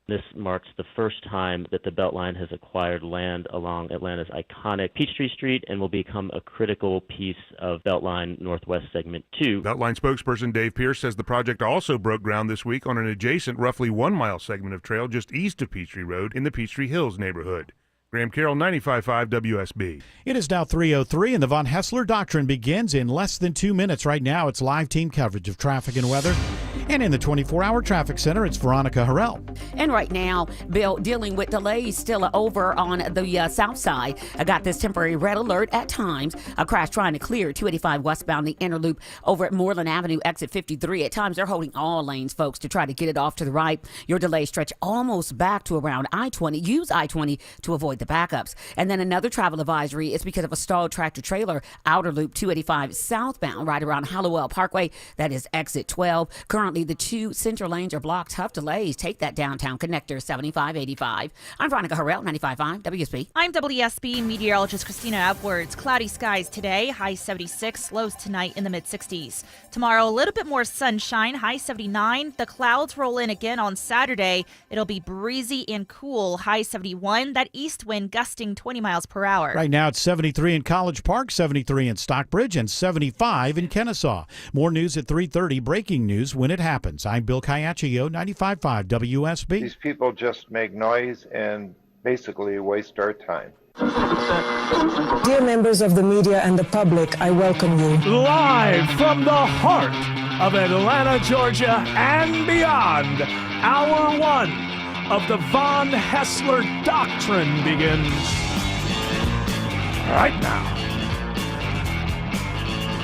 This marks the first time that the Beltline has acquired land along Atlanta's iconic Peachtree Street and will become a critical piece of Beltline Northwest Segment 2. Beltline spokesperson Dave Pierce says the project also broke ground this week on an adjacent roughly 1-mile segment of trail just east of Peachtree Road in the Peachtree Hills neighborhood. Graham Carroll, 95.5 WSB. It is now 3:03 and the Von Haessler Doctrine begins in less than 2 minutes. Right now, it's live team coverage of traffic and weather. And in the 24-hour traffic center, it's Veronica Harrell. And right now, Bill, dealing with delays still over on the south side. I got this temporary red alert at times. A crash trying to clear 285 westbound, the inner loop over at Moreland Avenue, exit 53. At times, they're holding all lanes, folks, to try to get it off to the right. Your delays stretch almost back to around I-20. Use I-20 to avoid the backups. And then another travel advisory is because of a stalled tractor trailer, outer loop 285 southbound, right around Hallowell Parkway. That is exit 12. Currently, the two central lanes are blocked. Tough delays. Take that downtown connector, 7585. I'm Veronica Harrell, 95.5 WSB. I'm WSB meteorologist Christina Edwards. Cloudy skies today, high 76, lows tonight in the mid-60s. Tomorrow, a little bit more sunshine, high 79. The clouds roll in again on Saturday. It'll be breezy and cool, high 71. That east wind gusting 20 miles per hour. Right now, it's 73 in College Park, 73 in Stockbridge, and 75 in Kennesaw. More news at 3:30. Breaking news when it happens. I'm Bill Caiaccio, 95.5 WSB. These people just make noise and basically waste our time. Dear members of the media and the public, I welcome you. Live from the heart of Atlanta, Georgia, and beyond, Hour 1 of the Von Haessler Doctrine begins right now.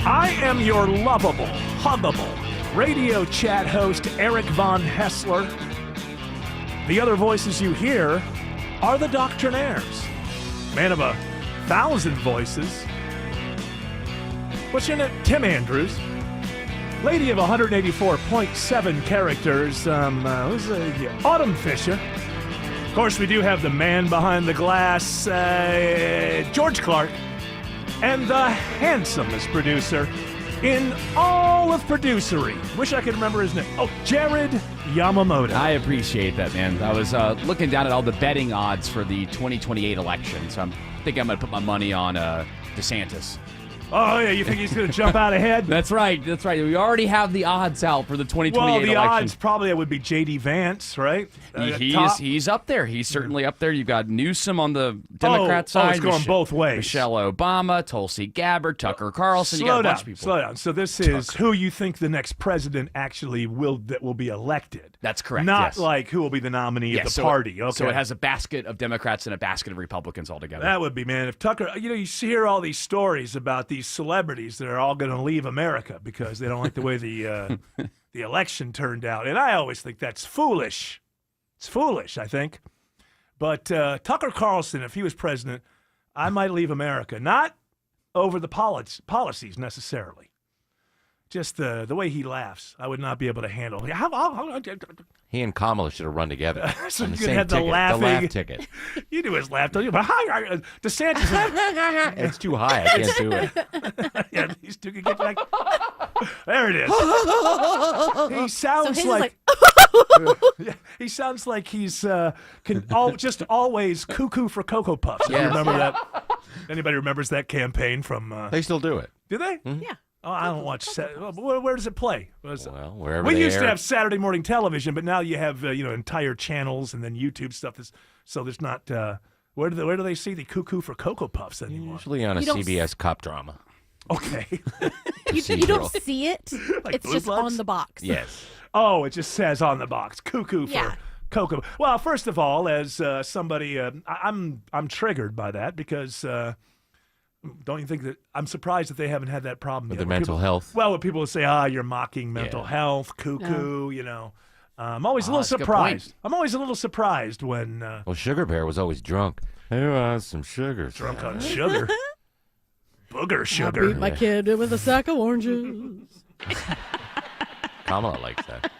I am your lovable, huggable radio chat host, Eric Von Haessler. The other voices you hear are the Doctrinaires. Man of 1,000 voices. What's your name? Tim Andrews. Lady of 184.7 characters, Autumn Fisher. Of course, we do have the man behind the glass, George Clark, and the handsomest producer in all of producery. Wish I could remember his name. Oh, Jared Yamamoto. I appreciate that, man. I was looking down at all the betting odds for the 2028 election, so I think I'm going to put my money on DeSantis. Oh, yeah, you think he's going to jump out ahead? That's right. We already have the odds out for the 2028 election. Well, the odds probably would be J.D. Vance, right? He's up there. He's certainly up there. You've got Newsom on the Democrat side. it's going both ways. Michelle Obama, Tulsi Gabbard, Tucker Carlson. You got a bunch of people. Slow down. So this is who you think the next president actually will be elected. That's correct, Not yes. like who will be the nominee of the party. Okay. So it has a basket of Democrats and a basket of Republicans altogether. That would be, man. If Tucker, you hear all these stories about these celebrities that are all going to leave America because they don't like the way the election turned out. And I always think that's foolish. It's foolish, I think. But Tucker Carlson, if he was president, I might leave America. Not over the policies necessarily. Just the way he laughs, I would not be able to handle. He and Kamala should have run together. So on you the could same have the ticket, laughing. the laugh ticket. You do his laugh, don't you? But DeSantis. It's too high. I can't do it. Yeah, these two can get back. There it is. He sounds like. He sounds like he's just always cuckoo for Cocoa Puffs. Yes. You remember that? Anybody remembers that campaign from? They still do it. Do they? Mm-hmm. Yeah. Oh, I don't watch. Where does it play? Well, wherever we they used air. to have Saturday morning television, but now you have entire channels and then YouTube stuff. So there's not. Where do they see the cuckoo for Cocoa Puffs anymore? Usually on a CBS cop drama. Okay. You don't see it. Like It's Blue just Bloods? on the box. Yes. Oh, it just says on the box, cuckoo for Yeah. Cocoa. Well, first of all, as somebody, I'm triggered by that because don't you think that I'm surprised that they haven't had that problem With yet. the mental health? Well, when people say, you're mocking mental health, cuckoo, I'm always a little that's a good surprised. point. I'm always a little surprised when Well, Sugar Bear was always drunk. Who wants some sugar? drunk on sugar. Booger I sugar. beat my kid with a sack of oranges. Kamala likes that.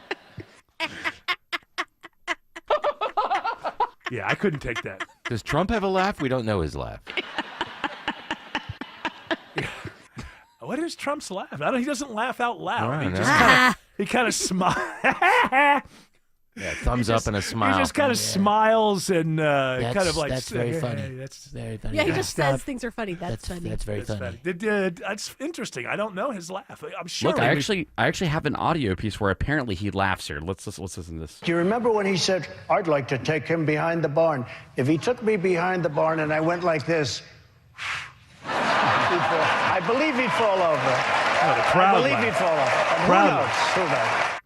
Yeah, I couldn't take that. Does Trump have a laugh? We don't know his laugh. What is Trump's laugh? He doesn't laugh out loud. I He know. just kind of smiles. Yeah, thumbs up and a smile. He just kind of smiles and kind of like. That's very funny. Hey, that's very funny. Yeah, he just says things are funny. That's funny. That's very funny. That's interesting. I don't know his laugh. I'm sure. Look, I actually have an audio piece where apparently he laughs here. Let's listen to this. Do you remember when he said, "I'd like to take him behind the barn"? If he took me behind the barn and I went like this, I believe he'd fall over. Oh, the crowd I believe he'd fall over. Crowd Who knows?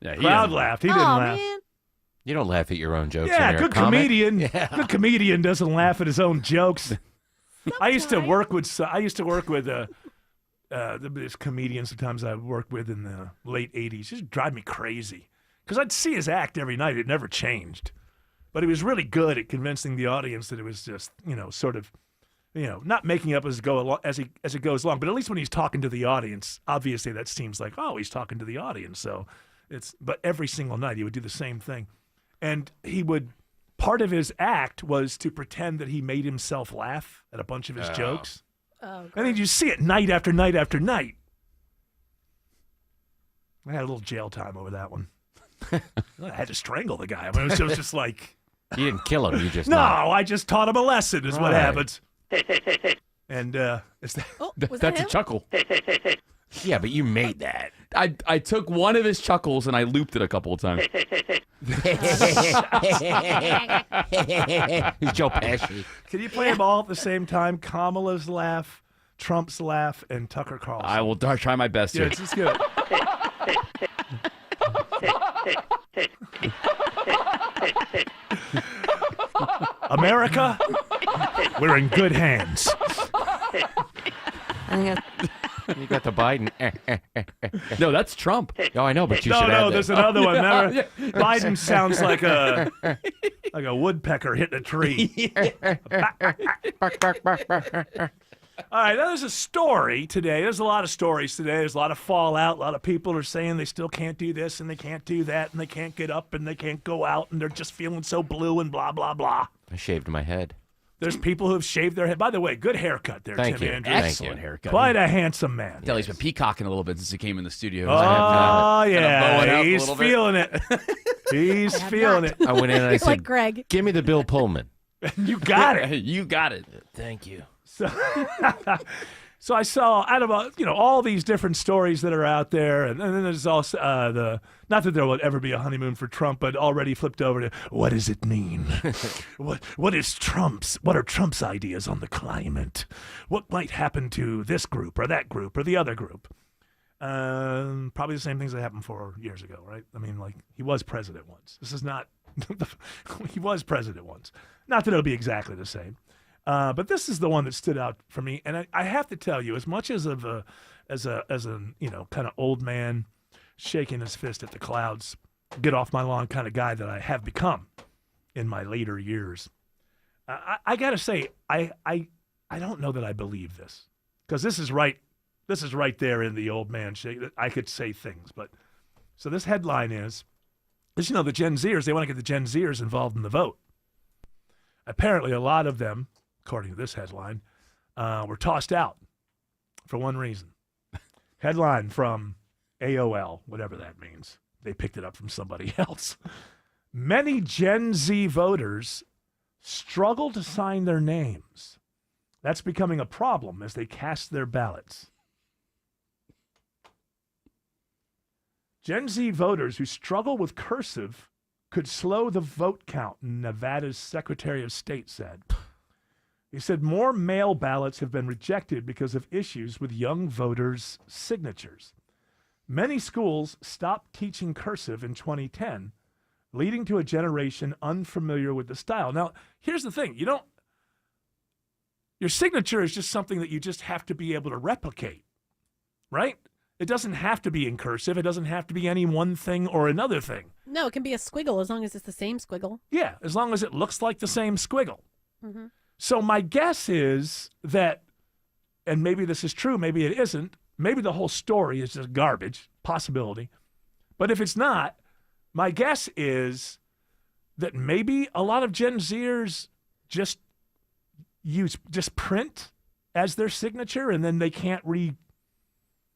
Yeah, crowd laughed. He didn't laugh. Man. You don't laugh at your own jokes. Yeah, when you're good a comic. comedian. Good comedian doesn't laugh at his own jokes. I used to work with this comedian sometimes I worked with in the late 80s. Just drive me crazy because I'd see his act every night. It never changed. But he was really good at convincing the audience that it was just, sort of, not making up as it goes along. But at least when he's talking to the audience, obviously that seems like, oh, he's talking to the audience. So but every single night he would do the same thing. And part of his act was to pretend that he made himself laugh at a bunch of his jokes. Oh, and then you see it night after night after night. I had a little jail time over that one. I had to strangle the guy. I mean, it was just like... You didn't kill him. You just I just taught him a lesson is what Right. happens. And was That's that a him? chuckle. Yeah, but you made that. I took one of his chuckles and I looped it a couple of times. He's Joe Pesci. Can you play them all at the same time? Kamala's laugh, Trump's laugh, and Tucker Carlson. I will try my best Yeah, here. it's just good. America, we're in good hands. You got the Biden. No, that's Trump. Oh, I know, but you should No, add there's that. another one. Remember? Biden sounds like a woodpecker hitting a tree. All right, now there's a story today. There's a lot of stories today. There's a lot of fallout. A lot of people are saying they still can't do this and they can't do that and they can't get up and they can't go out and they're just feeling so blue and blah, blah, blah. I shaved my head. There's people who have shaved their head. By the way, good haircut there, Thank Tim you. Andrews. Thank Excellent you. haircut. Quite a handsome man. Tell he's been peacocking a little bit since he came in the studio. Oh, bowing out yeah. a He's little bit. feeling it. He's feeling it. I went in and I Like said, Greg. "Give me the Bill Pullman." You got it. You got it. Thank you. So I saw out of all these different stories that are out there, and then there's also not that there will ever be a honeymoon for Trump, but already flipped over to what does it mean? What are Trump's ideas on the climate? What might happen to this group or that group or the other group? Probably the same things that happened 4 years ago, right? I mean, like he was president once. This is not he was president once. Not that it'll be exactly the same. But this is the one that stood out for me, and I have to tell you, as much as a kind of old man shaking his fist at the clouds, get off my lawn kind of guy that I have become in my later years, I got to say I don't know that I believe this because this is right there in the old man shake. I could say things, but so this headline is the Gen Zers, they want to get the Gen Zers involved in the vote. Apparently, a lot of them, according to this headline, were tossed out for one reason. Headline from AOL, whatever that means. They picked it up from somebody else. Many Gen Z voters struggle to sign their names. That's becoming a problem as they cast their ballots. Gen Z voters who struggle with cursive could slow the vote count, Nevada's Secretary of State said. He said more mail ballots have been rejected because of issues with young voters' signatures. Many schools stopped teaching cursive in 2010, leading to a generation unfamiliar with the style. Now, here's the thing. Your signature is just something that you just have to be able to replicate, right? It doesn't have to be in cursive. It doesn't have to be any one thing or another thing. No, it can be a squiggle as long as it's the same squiggle. Yeah, as long as it looks like the same squiggle. Mm-hmm. So my guess is that, and maybe this is true, maybe it isn't, maybe the whole story is just garbage, possibility. But if it's not, my guess is that maybe a lot of Gen Zers just print as their signature and then they can't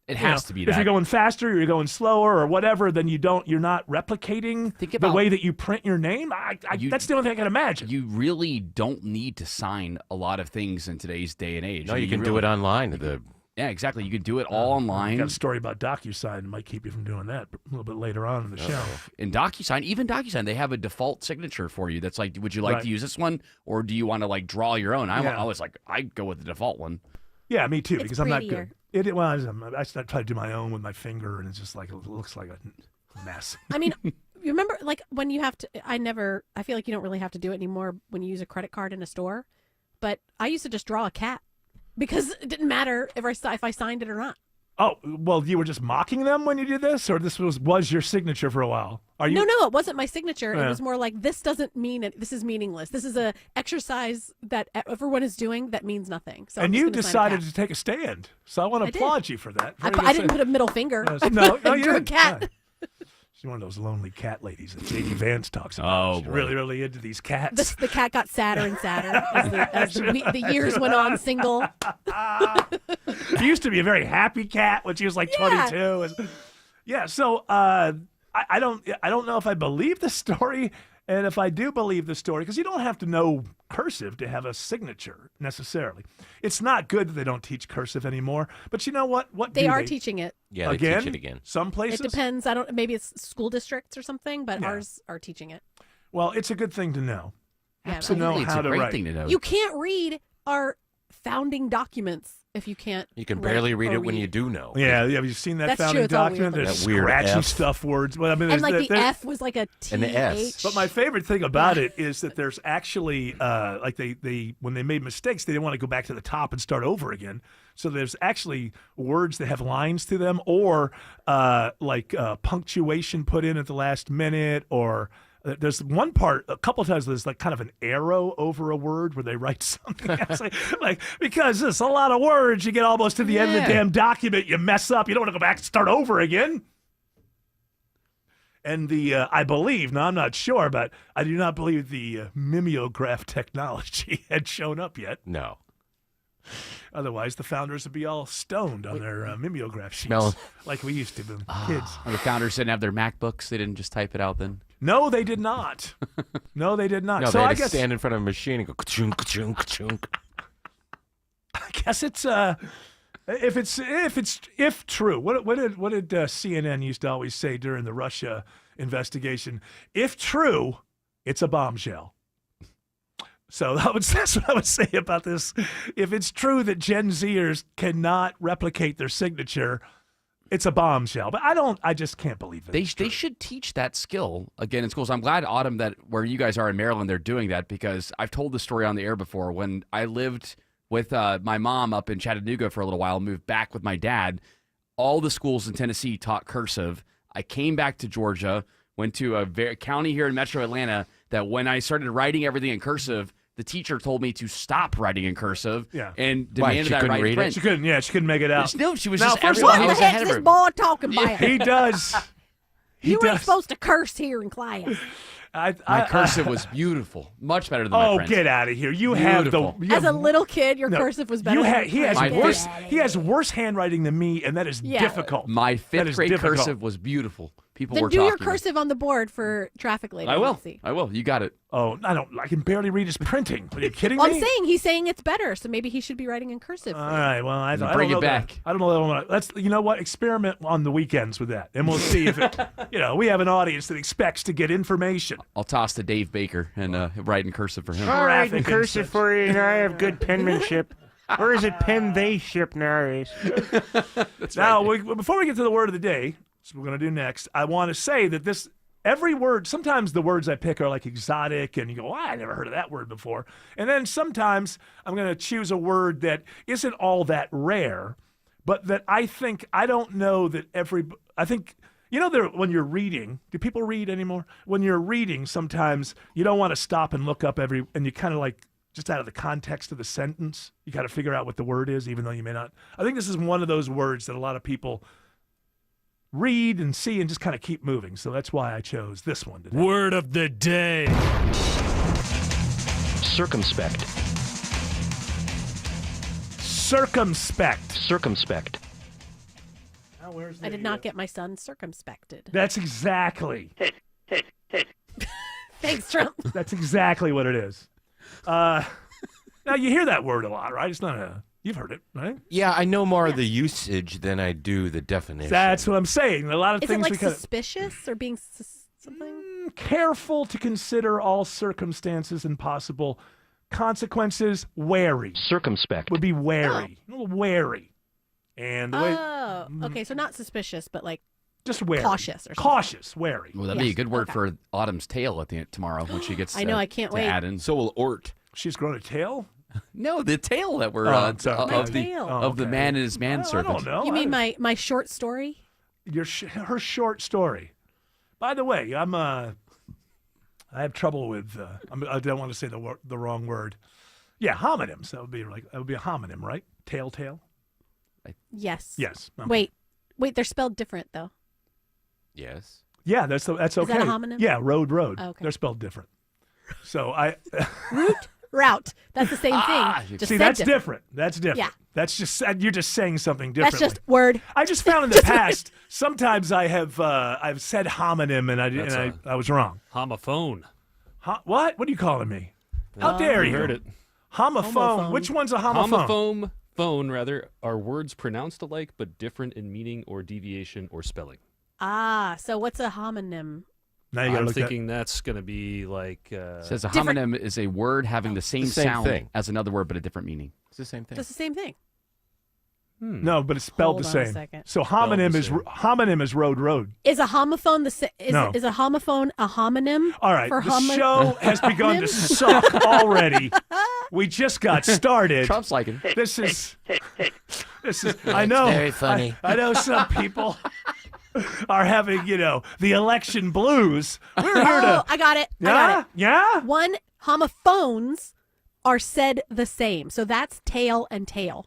It has to be that. If you're going faster or you're going slower or whatever, then you're not replicating the way that you print your name. That's the only thing I can imagine. You really don't need to sign a lot of things in today's day and age. No, you can do it online. Yeah, exactly. You can do it all online. I got a story about DocuSign. It might keep you from doing that a little bit later on in the show. In DocuSign, they have a default signature for you. That's like, would you like to use this one, or do you want to like draw your own? I was like, I go with the default one. Yeah, me too, because I'm not prettier. good. I try to do my own with my finger, and it's just like it looks like a mess. I mean, you remember like when you have to? I feel like you don't really have to do it anymore when you use a credit card in a store. But I used to just draw a cat because it didn't matter if I signed it or not. Oh, well, you were just mocking them when you did this, or this was your signature for a while? No, it wasn't my signature. It was more like, this doesn't mean it. This is meaningless. This is a exercise that everyone is doing that means nothing. So and you decided to take a stand, so I want to applaud you for that. I didn't put a middle finger. No, I you drew a didn't. cat. Yeah. She's one of those lonely cat ladies that J.D. Vance talks about. She's really, really into these cats. The cat got sadder and sadder as the years went on single. She used to be a very happy cat when she was like 22. Yeah, so I don't know if I believe the story, and if I do believe the story, because you don't have to know cursive to have a signature necessarily. It's not good that they don't teach cursive anymore, but you know what? They are teaching it. Yeah, they teach it again. Some places? It depends. Maybe it's school districts or something, but ours are teaching it. Well, it's a good thing to know. Yeah, to know how to write. Thing to know. You can't read our founding documents if you can't. You can barely read it when you do know. Yeah, have you seen that That's founding true, document? There's that weird scratchy F. stuff words. Well, I mean, And like the F was like a T. And the S. But my favorite thing about it is that there's actually like they when they made mistakes, they didn't want to go back to the top and start over again. So there's actually words that have lines to them, or like punctuation put in at the last minute, or there's one part a couple of times there's like kind of an arrow over a word where they write something else. like because there's a lot of words, you get almost to the end of the damn document, you mess up, you don't want to go back and start over again. And I believe, now I'm not sure, but I do not believe the mimeograph technology had shown up yet. No. Otherwise, the founders would be all stoned on their mimeograph sheets like we used to be kids. And the founders didn't have their MacBooks. They didn't just type it out then. No, they did not. No, they did not. No, so they had I to guess stand in front of a machine and go ka-chunk, ka-chunk, ka-chunk. I guess it's if true. What did CNN used to always say during the Russia investigation? If true, it's a bombshell. So that's what I would say about this. If it's true that Gen Zers cannot replicate their signature, it's a bombshell. But I just can't believe it. They should teach that skill again in schools. I'm glad, Autumn, that where you guys are in Maryland, they're doing that, because I've told the story on the air before. When I lived with my mom up in Chattanooga for a little while, moved back with my dad, all the schools in Tennessee taught cursive. I came back to Georgia, went to a county here in Metro Atlanta, that when I started writing everything in cursive, the teacher told me to stop writing in cursive and demanded that I write in print. She couldn't make it out. No, she was now, just first everyone. of all, I was ahead of her. This boy talking about? He does. You ain't supposed to curse here in class. My cursive was beautiful, much better than my print. Oh, get out of here! You Beautiful. have As a little kid, your cursive was better. He has worse handwriting than me, and that is difficult. My fifth grade cursive was beautiful. People then were do talking. your cursive on the board for traffic later. I will. I will. You got it. Oh, I can barely read his printing. Are you kidding well, me? he's saying it's better, so maybe he should be writing in cursive. All right. Well, I don't bring know it back. That. I don't know. Let's. You know what? Experiment on the weekends with that, and we'll see if it. We have an audience that expects to get information. I'll toss to Dave Baker and write in cursive for him. I'll write in cursive for you. I have good penmanship. Or is it pen they ship nowadays? Now, before we get to the word of the day, which we're going to do next, I want to say that every word, sometimes the words I pick are like exotic, and you go, I never heard of that word before. And then sometimes I'm going to choose a word that isn't all that rare, but that I don't know that I think, when you're reading, do people read anymore? When you're reading, sometimes you don't want to stop and look up and you kind of like, just out of the context of the sentence, you got to figure out what the word is, even though you may not. I think this is one of those words that a lot of people read and see and just kind of keep moving. So that's why I chose this one today. Word of the day. Circumspect. Circumspect. Circumspect. I did not get my son circumspected. That's exactly. Thanks, Trump. That's exactly what it is. Now, you hear that word a lot, right? It's not a... You've heard it, right? Yeah, I know more of the usage than I do the definition. That's what I'm saying. A lot of Is things it like we kind suspicious or being something? careful to consider all circumstances and possible consequences. Wary. Circumspect. Would be wary. A little wary. And the way... Okay, so not suspicious, but like just wary. Cautious or something. Cautious, wary. Well, that'd be a good word for Autumn's tail at the tomorrow when she gets I know, I can't to wait. add in. So will Ort. She's grown a tail? No, the tail that we're Oh, of the man and his manservant. I don't know. You mean my short story? Her short story. By the way, I have trouble with. I don't want to say the wrong word. Yeah, homonyms. That would be a homonym, right? Tail. Yes. Yes. Okay. Wait. They're spelled different though. Yes. Yeah, that's okay. Is that a homonym? Yeah, road. Oh, okay. They're spelled different. So Route. That's the same thing. Just See, said that's different. That's different. Yeah. That's just you're just saying something differently. That's just word. I just found in the past sometimes I've said homonym and I was wrong. Homophone. What? What are you calling me? How dare you? Heard it. Homophone. Which one's a homophone? Phone, rather, are words pronounced alike but different in meaning or deviation or spelling. So what's a homonym? Now you gotta I'm look thinking that's going to be like... It says a homonym is a word having the same sound thing as another word but a different meaning. It's the same thing. It's the same thing. No, but it's spelled Hold the on a same. second. So homonym is road. Is a homophone No. is a homophone a homonym? All right, For the show has begun to suck already. We just got started. Trump's liking. This is. I know. very funny. I know some people are having, the election blues. We're here to. I got it. Yeah? I got it. Yeah? One, homophones are said the same. So that's tail and tail.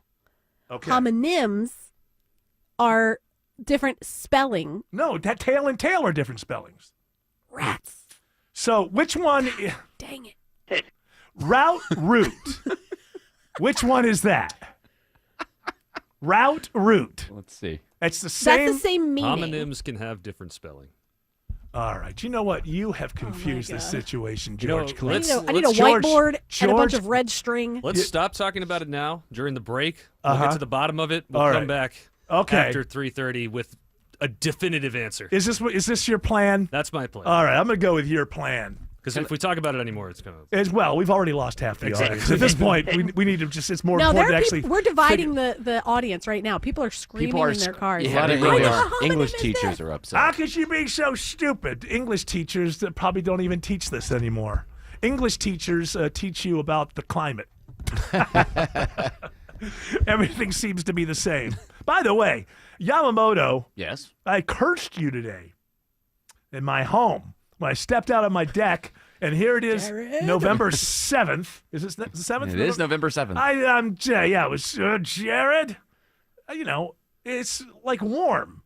Okay. Homonyms are different spelling. No, that tail and tail are different spellings. Rats. So which one? Dang it. Route. Which one is that? Route. Let's see. It's the same. That's the same meaning. Homonyms can have different spelling. All right. You know what? You have confused the situation, George. I need a George, whiteboard and a bunch George, of red string. Let's stop talking about it now. During the break, we'll Uh-huh. get to the bottom of it. We'll All come right. back after 3:30 with a definitive answer. Is this your plan? That's my plan. All right. I'm going to go with your plan. Because if we talk about it anymore, it's going to... As well, we've already lost half the audience. At this point, we need to just, it's more No, important there to are actually. people, we're dividing the audience right now. People are screaming in their cars. Yeah, they really are. English teachers are upset. How could you be so stupid? English teachers that probably don't even teach this anymore. English teachers teach you about the climate. Everything seems to be the same. By the way, Yamamoto. Yes. I cursed you today in my home when I stepped out of my deck, and here it is, Jared. November 7th. Is this the 7th? It is November 7th. Yeah, it was Jared. It's like warm.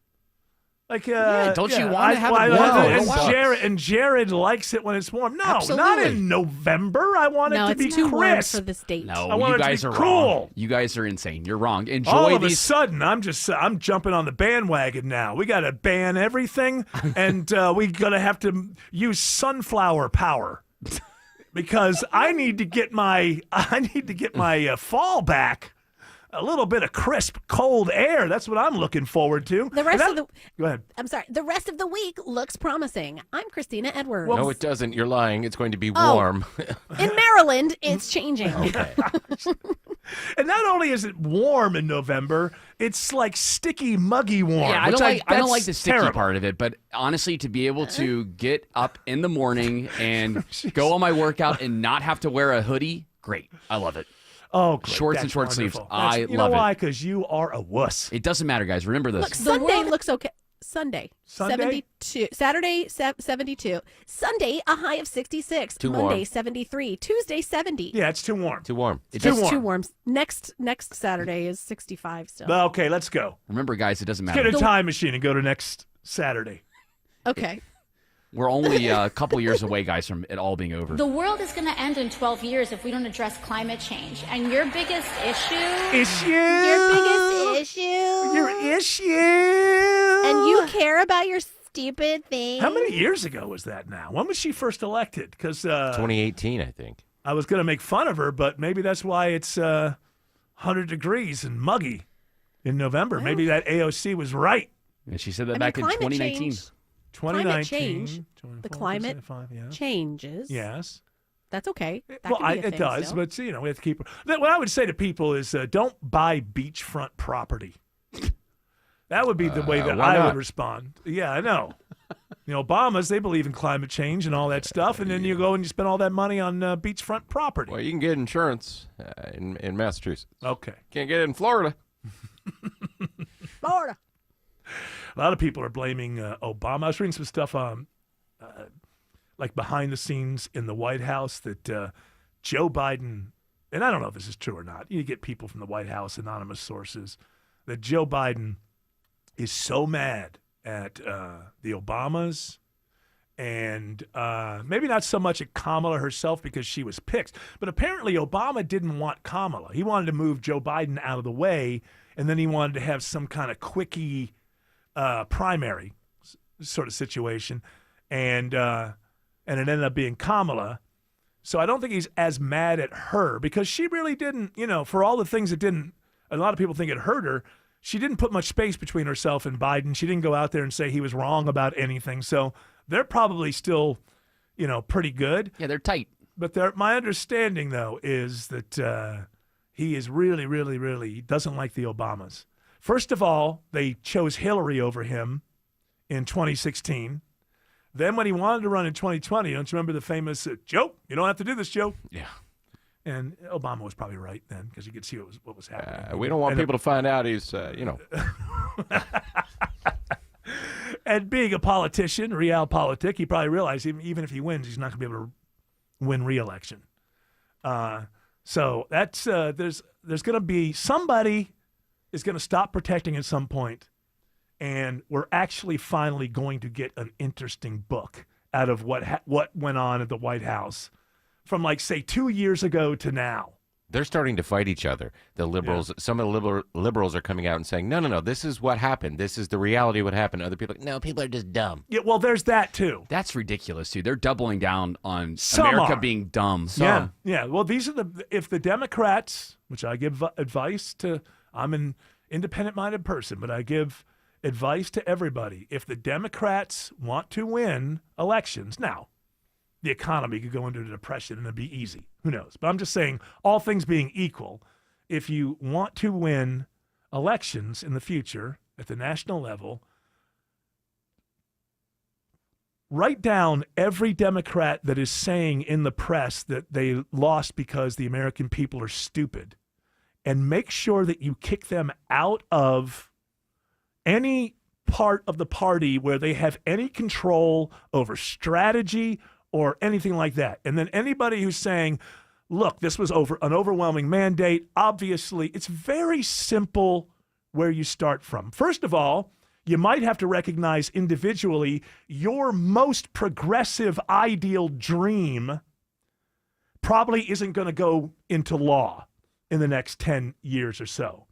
Like don't you want to have it warm? And Jared likes it when it's warm. No, not Absolutely. in November. I want No, it to it's be too warm crisp. for this date. No, I want you it to guys be are cool. wrong. You guys are insane. You're wrong. Enjoy All of a these. sudden, I'm jumping on the bandwagon now. We got to ban everything, and we gotta have to use sunflower power because I need to get my fall back. A little bit of crisp, cold air. That's what I'm looking forward to. The rest of the Go ahead. I'm sorry. The rest of the week looks promising. I'm Christina Edwards. No, it doesn't. You're lying. It's going to be Oh. warm. In Maryland, it's changing. Okay. And not only is it warm in November, it's like sticky, muggy warm. Yeah, I which don't like the that's sticky terrible. part of it, but honestly, to be able to get up in the morning and go on my workout and not have to wear a hoodie, great. I love it. Oh, great. Shorts That's and short sleeves. wonderful. I You love know why? it. Because you are a wuss. It doesn't matter, guys. Remember this. Look, Sunday looks okay. Sunday. Sunday? 72. Saturday, 72. Sunday, a high of 66. Too Monday, warm. 73. Tuesday, 70. Yeah, it's too warm. Too warm. It's It's too warm. too warm. Next Saturday is 65 still. Okay, let's go. Remember, guys, it doesn't Let's get matter. a time machine and go to next Saturday. Okay. We're only a couple years away, guys, from it all being over. The world is going to end in 12 years if we don't address climate change. And your biggest issue... Issue? Your biggest issue? Your issue? And you care about your stupid thing. How many years ago was that now? When was she first elected? Because 2018, I think. I was going to make fun of her, but maybe that's why it's 100 degrees and muggy in November. Well, maybe that AOC was right. And she said that back in 2019. 2019. The climate changes. Yes. That's okay. That Well, could be a it thing does, still. but we have to keep. What I would say to people is, don't buy beachfront property. That would be the way that I would respond. Yeah, I know. The Obamas, they believe in climate change and all that stuff, and then you go and you spend all that money on beachfront property. Well, you can get insurance in Massachusetts. Okay. Can't get it in Florida. Florida. A lot of people are blaming Obama. I was reading some stuff on, like behind the scenes in the White House that Joe Biden, and I don't know if this is true or not. You get people from the White House, anonymous sources, that Joe Biden is so mad at the Obamas and maybe not so much at Kamala herself because she was picked, but apparently Obama didn't want Kamala. He wanted to move Joe Biden out of the way, and then he wanted to have some kind of quickie primary sort of situation, and it ended up being Kamala. So I don't think he's as mad at her because she really didn't, for all the things that didn't, a lot of people think it hurt her, she didn't put much space between herself and Biden. She didn't go out there and say he was wrong about anything. So they're probably still, pretty good. Yeah, they're tight. But my understanding, though, is that he is really, really, really doesn't like the Obamas. First of all, they chose Hillary over him in 2016. Then when he wanted to run in 2020, don't you remember the famous, Joe, you don't have to do this, Joe? Yeah. And Obama was probably right then because he could see what was happening. We don't want people to find out he's, And being a politician, realpolitik, he probably realized even if he wins, he's not going to be able to win re-election. So that's there's going to be somebody is going to stop protecting at some point, and we're actually finally going to get an interesting book out of what went on at the White House from say 2 years ago to now. They're starting to fight each other. The liberals, some of the liberals are coming out and saying, no, this is what happened. This is the reality of what happened. Other people, no, people are just dumb. Yeah, well, there's that too. That's ridiculous, too. They're doubling down on Some America are. being dumb. Yeah. Well, these are if the Democrats, which I give advice to, I'm an independent-minded person, but I give advice to everybody. If the Democrats want to win elections, now, the economy could go into a depression and it'd be easy. Who knows? But I'm just saying, all things being equal, if you want to win elections in the future at the national level, write down every Democrat that is saying in the press that they lost because the American people are stupid, and make sure that you kick them out of any part of the party where they have any control over strategy or anything like that. And then anybody who's saying, look, this was an overwhelming mandate, obviously, it's very simple where you start from. First of all, you might have to recognize individually your most progressive ideal dream probably isn't going to go into law in the next 10 years or so.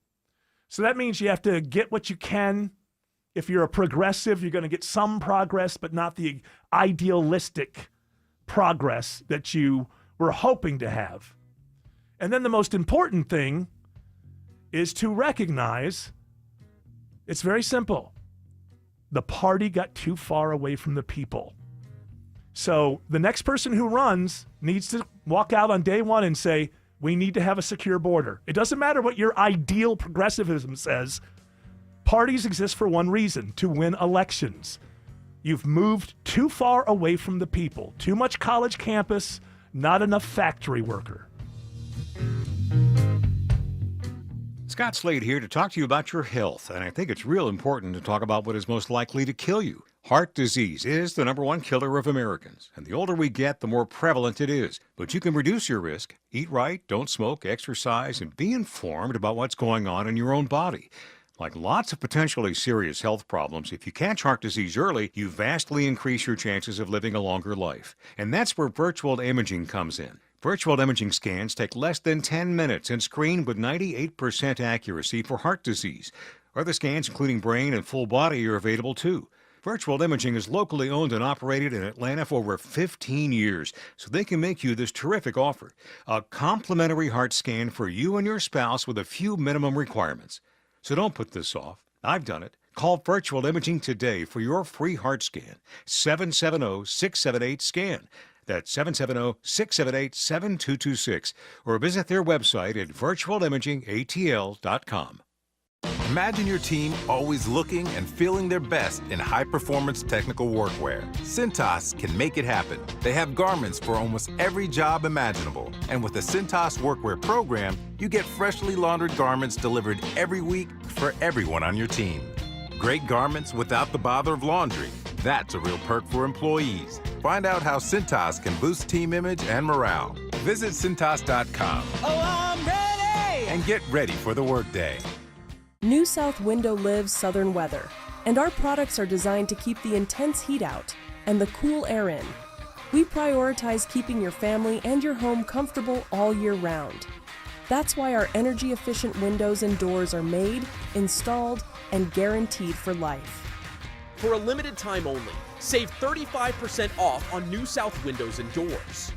So that means you have to get what you can. If you're a progressive, you're going to get some progress, but not the idealistic progress that you were hoping to have. And then the most important thing is to recognize it's very simple. The party got too far away from the people. So the next person who runs needs to walk out on day one and say, we need to have a secure border. It doesn't matter what your ideal progressivism says. Parties exist for one reason, to win elections. You've moved too far away from the people. Too much college campus, not enough factory worker. Scott Slade here to talk to you about your health, and I think it's real important to talk about what is most likely to kill you. Heart disease is the #1 killer of Americans, and the older we get, the more prevalent it is. But you can reduce your risk. Eat right, don't smoke, exercise, and be informed about what's going on in your own body. Like lots of potentially serious health problems, if you catch heart disease early, you vastly increase your chances of living a longer life. And that's where virtual imaging comes in. Virtual imaging scans take less than 10 minutes and screen with 98% accuracy for heart disease. Other scans, including brain and full body, are available too. Virtual Imaging is locally owned and operated in Atlanta for over 15 years, so they can make you this terrific offer. A complimentary heart scan for you and your spouse with a few minimum requirements. So don't put this off. I've done it. Call Virtual Imaging today for your free heart scan. 770-678-SCAN. That's 770-678-7226. Or visit their website at virtualimagingatl.com. Imagine your team always looking and feeling their best in high-performance technical workwear. Cintas can make it happen. They have garments for almost every job imaginable. And with the Cintas Workwear program, you get freshly laundered garments delivered every week for everyone on your team. Great garments without the bother of laundry. That's a real perk for employees. Find out how Cintas can boost team image and morale. Visit Cintas.com. Oh, I'm ready! And get ready for the workday. New South Window lives southern weather, and our products are designed to keep the intense heat out and the cool air in. We prioritize keeping your family and your home comfortable all year round. That's why our energy-efficient windows and doors are made, installed, and guaranteed for life. For a limited time only, save 35% off on New South Windows and Doors.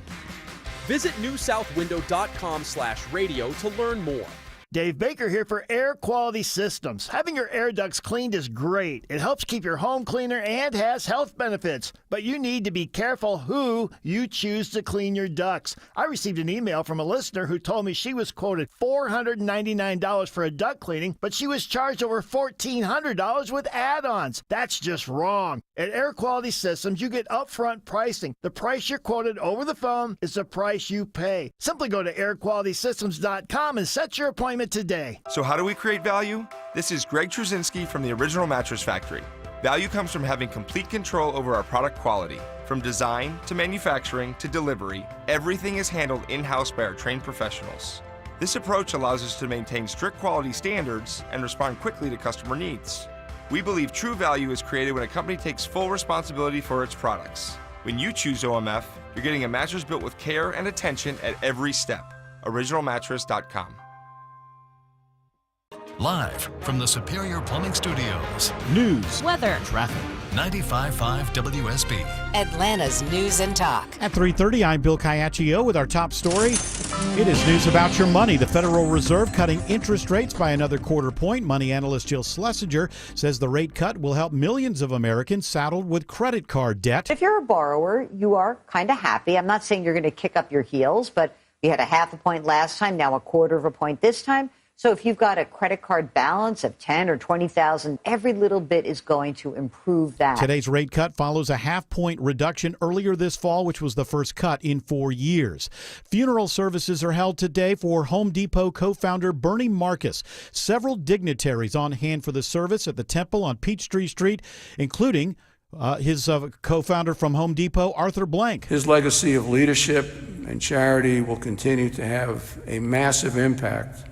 Visit newsouthwindow.com/radio to learn more. Dave Baker here for Air Quality Systems. Having your air ducts cleaned is great. It helps keep your home cleaner and has health benefits. But you need to be careful who you choose to clean your ducts. I received an email from a listener who told me she was quoted $499 for a duct cleaning, but she was charged over $1,400 with add-ons. That's just wrong. At Air Quality Systems, you get upfront pricing. The price you're quoted over the phone is the price you pay. Simply go to airqualitysystems.com and set your appointment today. So how do we create value? This is Greg Trzynski from the Original Mattress Factory. Value comes from having complete control over our product quality. From design to manufacturing to delivery, everything is handled in-house by our trained professionals. This approach allows us to maintain strict quality standards and respond quickly to customer needs. We believe true value is created when a company takes full responsibility for its products. When you choose OMF, you're getting a mattress built with care and attention at every step. OriginalMattress.com. Live from the Superior Plumbing Studios. News, weather, traffic. 95.5 WSB. Atlanta's News and Talk. At 3:30, I'm Bill Caiaccio with our top story. It is news about your money. The Federal Reserve cutting interest rates by another quarter point. Money analyst Jill Schlesinger says the rate cut will help millions of Americans saddled with credit card debt. If you're a borrower, you are kind of happy. I'm not saying you're going to kick up your heels, but you had a half a point last time, now a quarter of a point this time. So if you've got a credit card balance of $10,000 or $20,000, every little bit is going to improve that. Today's rate cut follows a half-point reduction earlier this fall, which was the first cut in 4 years. Funeral services are held today for Home Depot co-founder Bernie Marcus. Several dignitaries on hand for the service at the Temple on Peachtree Street, including his co-founder from Home Depot, Arthur Blank. His legacy of leadership and charity will continue to have a massive impact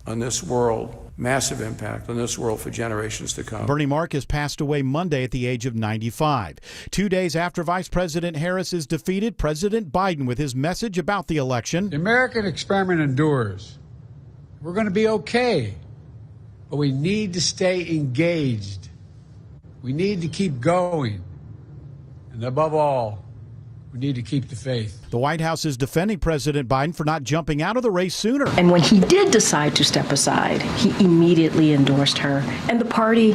on this world for generations to come. Bernie Marcus passed away Monday at the age of 95. 2 days after Vice President Harris is defeated, President Biden with his message about the election. The American experiment endures. We're going to be okay, but we need to stay engaged. We need to keep going. And above all, we need to keep the faith. The White House is defending President Biden for not jumping out of the race sooner. And when he did decide to step aside, he immediately endorsed her, and the party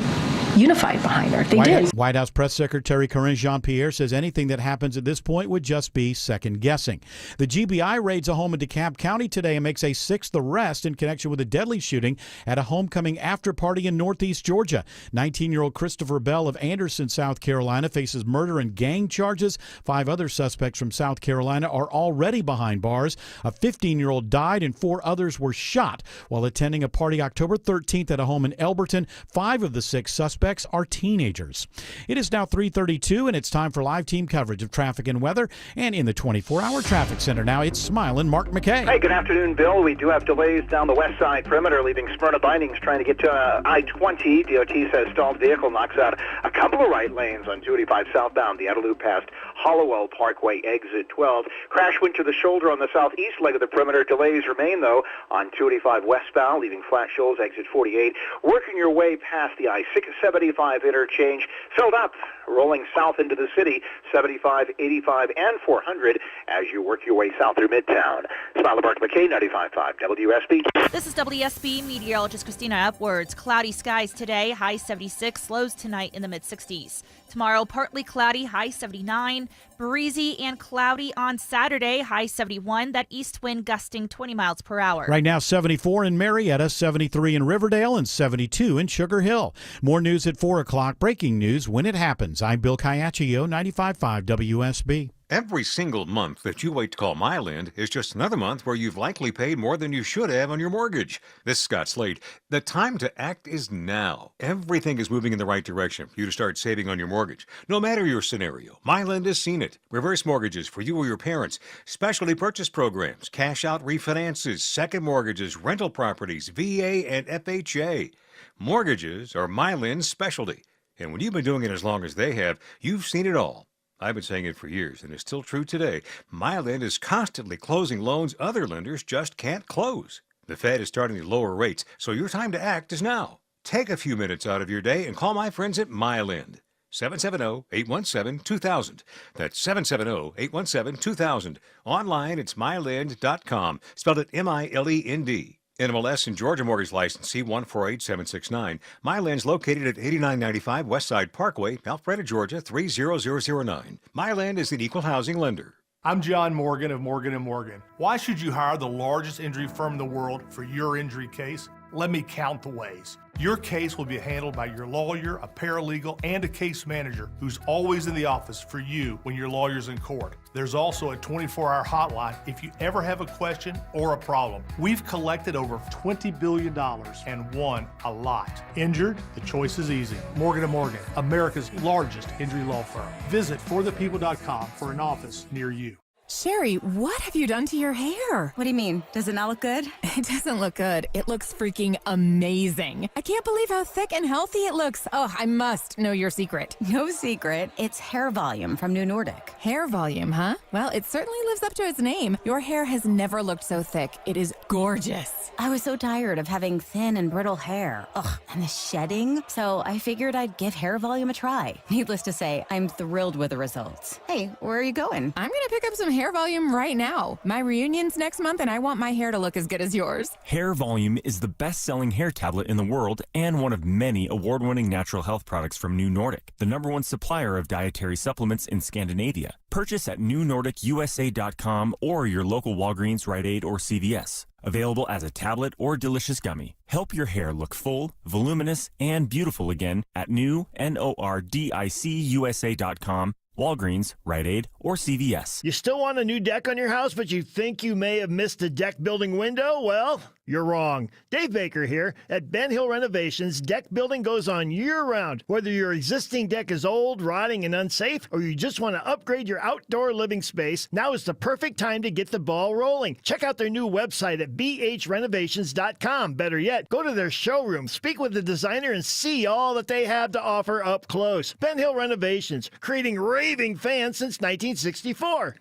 unified behind her. They did. White House Press Secretary Karine Jean-Pierre says anything that happens at this point would just be second guessing. The GBI raids a home in DeKalb County today and makes a sixth arrest in connection with a deadly shooting at a homecoming after party in Northeast Georgia. 19-year-old Christopher Bell of Anderson, South Carolina, faces murder and gang charges. 5 other suspects from South Carolina are already behind bars. A 15-year-old died and 4 others were shot while attending a party October 13th at a home in Elberton. 5 of the 6 suspects suspects are teenagers. It is now 3:32, and it's time for live team coverage of traffic and weather. And in the 24-hour traffic center now, it's Smiling Mark McKay. Hey, good afternoon, Bill. We do have delays down the west side perimeter, leaving Smyrna Bindings trying to get to I-20. DOT says stalled vehicle knocks out a couple of right lanes on 285 southbound, the outer loop past Hollowell Parkway, exit 12. Crash went to the shoulder on the southeast leg of the perimeter. Delays remain, though, on 285 westbound, leaving Flat Shoals, exit 48. Working your way past the I-675 interchange, filled up, rolling south into the city, 75, 85, and 400 as you work your way south through Midtown. Smiler Mark McKay, 95.5 WSB. This is WSB meteorologist Christina Upwards. Cloudy skies today, high 76, lows tonight in the mid-60s. Tomorrow, partly cloudy, high 79. Breezy and cloudy on Saturday, high 71. That east wind gusting 20 miles per hour. Right now, 74 in Marietta, 73 in Riverdale, and 72 in Sugar Hill. More news at 4 o'clock. Breaking news when it happens. I'm Bill Caiaccio, 95.5 WSB. Every single month that you wait to call MyLend is just another month where you've likely paid more than you should have on your mortgage. This is Scott Slade. The time to act is now. Everything is moving in the right direction for you to start saving on your mortgage. No matter your scenario, MyLend has seen it. Reverse mortgages for you or your parents, specialty purchase programs, cash out refinances, second mortgages, rental properties, VA and FHA. Mortgages are MyLend's specialty. And when you've been doing it as long as they have, you've seen it all. I've been saying it for years, and it's still true today. MyLend is constantly closing loans other lenders just can't close. The Fed is starting to lower rates, so your time to act is now. Take a few minutes out of your day and call my friends at MyLend. 770-817-2000. That's 770-817-2000. Online, it's mylend.com. Spelled it M-I-L-E-N-D. NMLS and Georgia Mortgage License C148769. MyLend's located at 8995 Westside Parkway, Alpharetta, Georgia 30009. MyLend is an equal housing lender. I'm John Morgan of Morgan & Morgan. Why should you hire the largest injury firm in the world for your injury case? Let me count the ways. Your case will be handled by your lawyer, a paralegal, and a case manager who's always in the office for you when your lawyer's in court. There's also a 24-hour hotline if you ever have a question or a problem. We've collected over $20 billion and won a lot. Injured? The choice is easy. Morgan & Morgan, America's largest injury law firm. Visit forthepeople.com for an office near you. Sherry, what have you done to your hair? What do you mean? Does it not look good? It doesn't look good. It looks freaking amazing. I can't believe how thick and healthy it looks. Oh, I must know your secret. No secret. It's Hair Volume from New Nordic. Hair Volume, huh? Well, it certainly lives up to its name. Your hair has never looked so thick. It is gorgeous. I was so tired of having thin and brittle hair. Ugh, and the shedding. So I figured I'd give Hair Volume a try. Needless to say, I'm thrilled with the results. Hey, where are you going? I'm gonna pick up some Hair Volume right now. My reunion's next month and I want my hair to look as good as yours. Hair Volume is the best-selling hair tablet in the world and one of many award-winning natural health products from New Nordic, the #1 supplier of dietary supplements in Scandinavia. Purchase at newnordicusa.com or your local Walgreens, Rite Aid, or CVS. Available as a tablet or delicious gummy. Help your hair look full, voluminous, and beautiful again at newnordicusa.com, Walgreens, Rite Aid, or CVS. You still want a new deck on your house, but you think you may have missed a deck building window? Well, you're wrong. Dave Baker here. At Ben Hill Renovations, deck building goes on year-round. Whether your existing deck is old, rotting, and unsafe, or you just want to upgrade your outdoor living space, now is the perfect time to get the ball rolling. Check out their new website at bhrenovations.com. Better yet, go to their showroom, speak with the designer, and see all that they have to offer up close. Ben Hill Renovations, creating raving fans since 1964.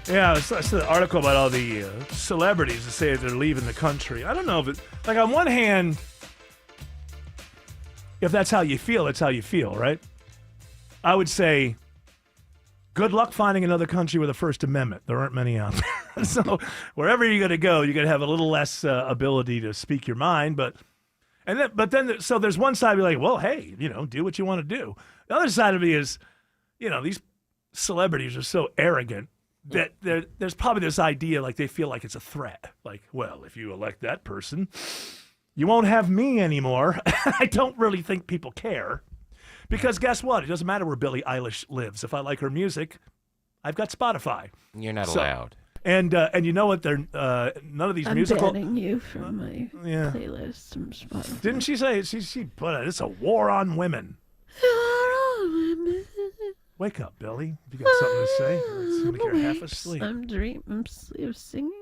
Yeah, I saw the article about all the celebrities that say they're leaving the country. I don't know if it, like, on one hand, if that's how you feel, that's how you feel, right? I would say, good luck finding another country with a First Amendment. There aren't many out there. So wherever you're going to go, you're going to have a little less ability to speak your mind. But then, there's one side of me like, well, hey, do what you want to do. The other side of me is, these celebrities are so arrogant that there's probably this idea like they feel like it's a threat. Like, well, if you elect that person, you won't have me anymore. I don't really think people care. Because guess what? It doesn't matter where Billie Eilish lives. If I like her music, I've got Spotify. You're not allowed. And you know what? They're none of these musical. banning you from my Yeah. playlist from Spotify. Didn't she say she put it? It's a war on women. Wake up, Billy. If you got something to say, it seems like you're half asleep. I'm singing.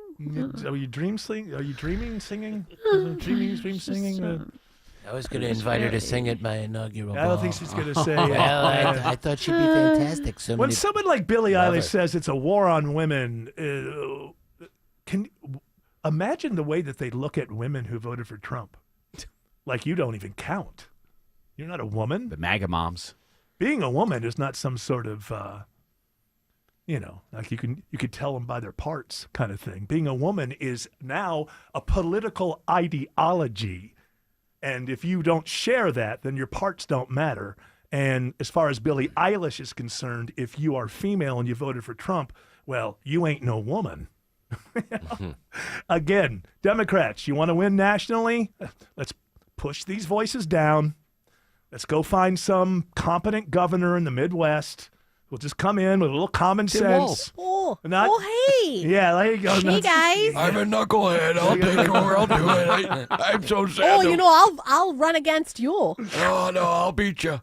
Are you dream singing? Are you dreaming singing? Dream singing? I was going to invite her to sing at my inaugural I don't ball. think she's going to say. Well, I thought she'd be fantastic. So When many someone like Billie love Eilish her. says it's a war on women, can imagine the way that they look at women who voted for Trump. Like you don't even count. You're not a woman. The MAGA moms. Being a woman is not some sort of, like you could tell them by their parts kind of thing. Being a woman is now a political ideology. And if you don't share that, then your parts don't matter. And as far as Billie Eilish is concerned, if you are female and you voted for Trump, well, you ain't no woman. Again, Democrats, you want to win nationally? Let's push these voices down. Let's go find some competent governor in the Midwest. We'll just come in with a little common sense. Oh, Not- hey. Yeah, there you go. Hey, guys. I'm a knucklehead. I'll take over. I'll do it. I'm so sad. Oh, I'll run against you. Oh, no, I'll beat you.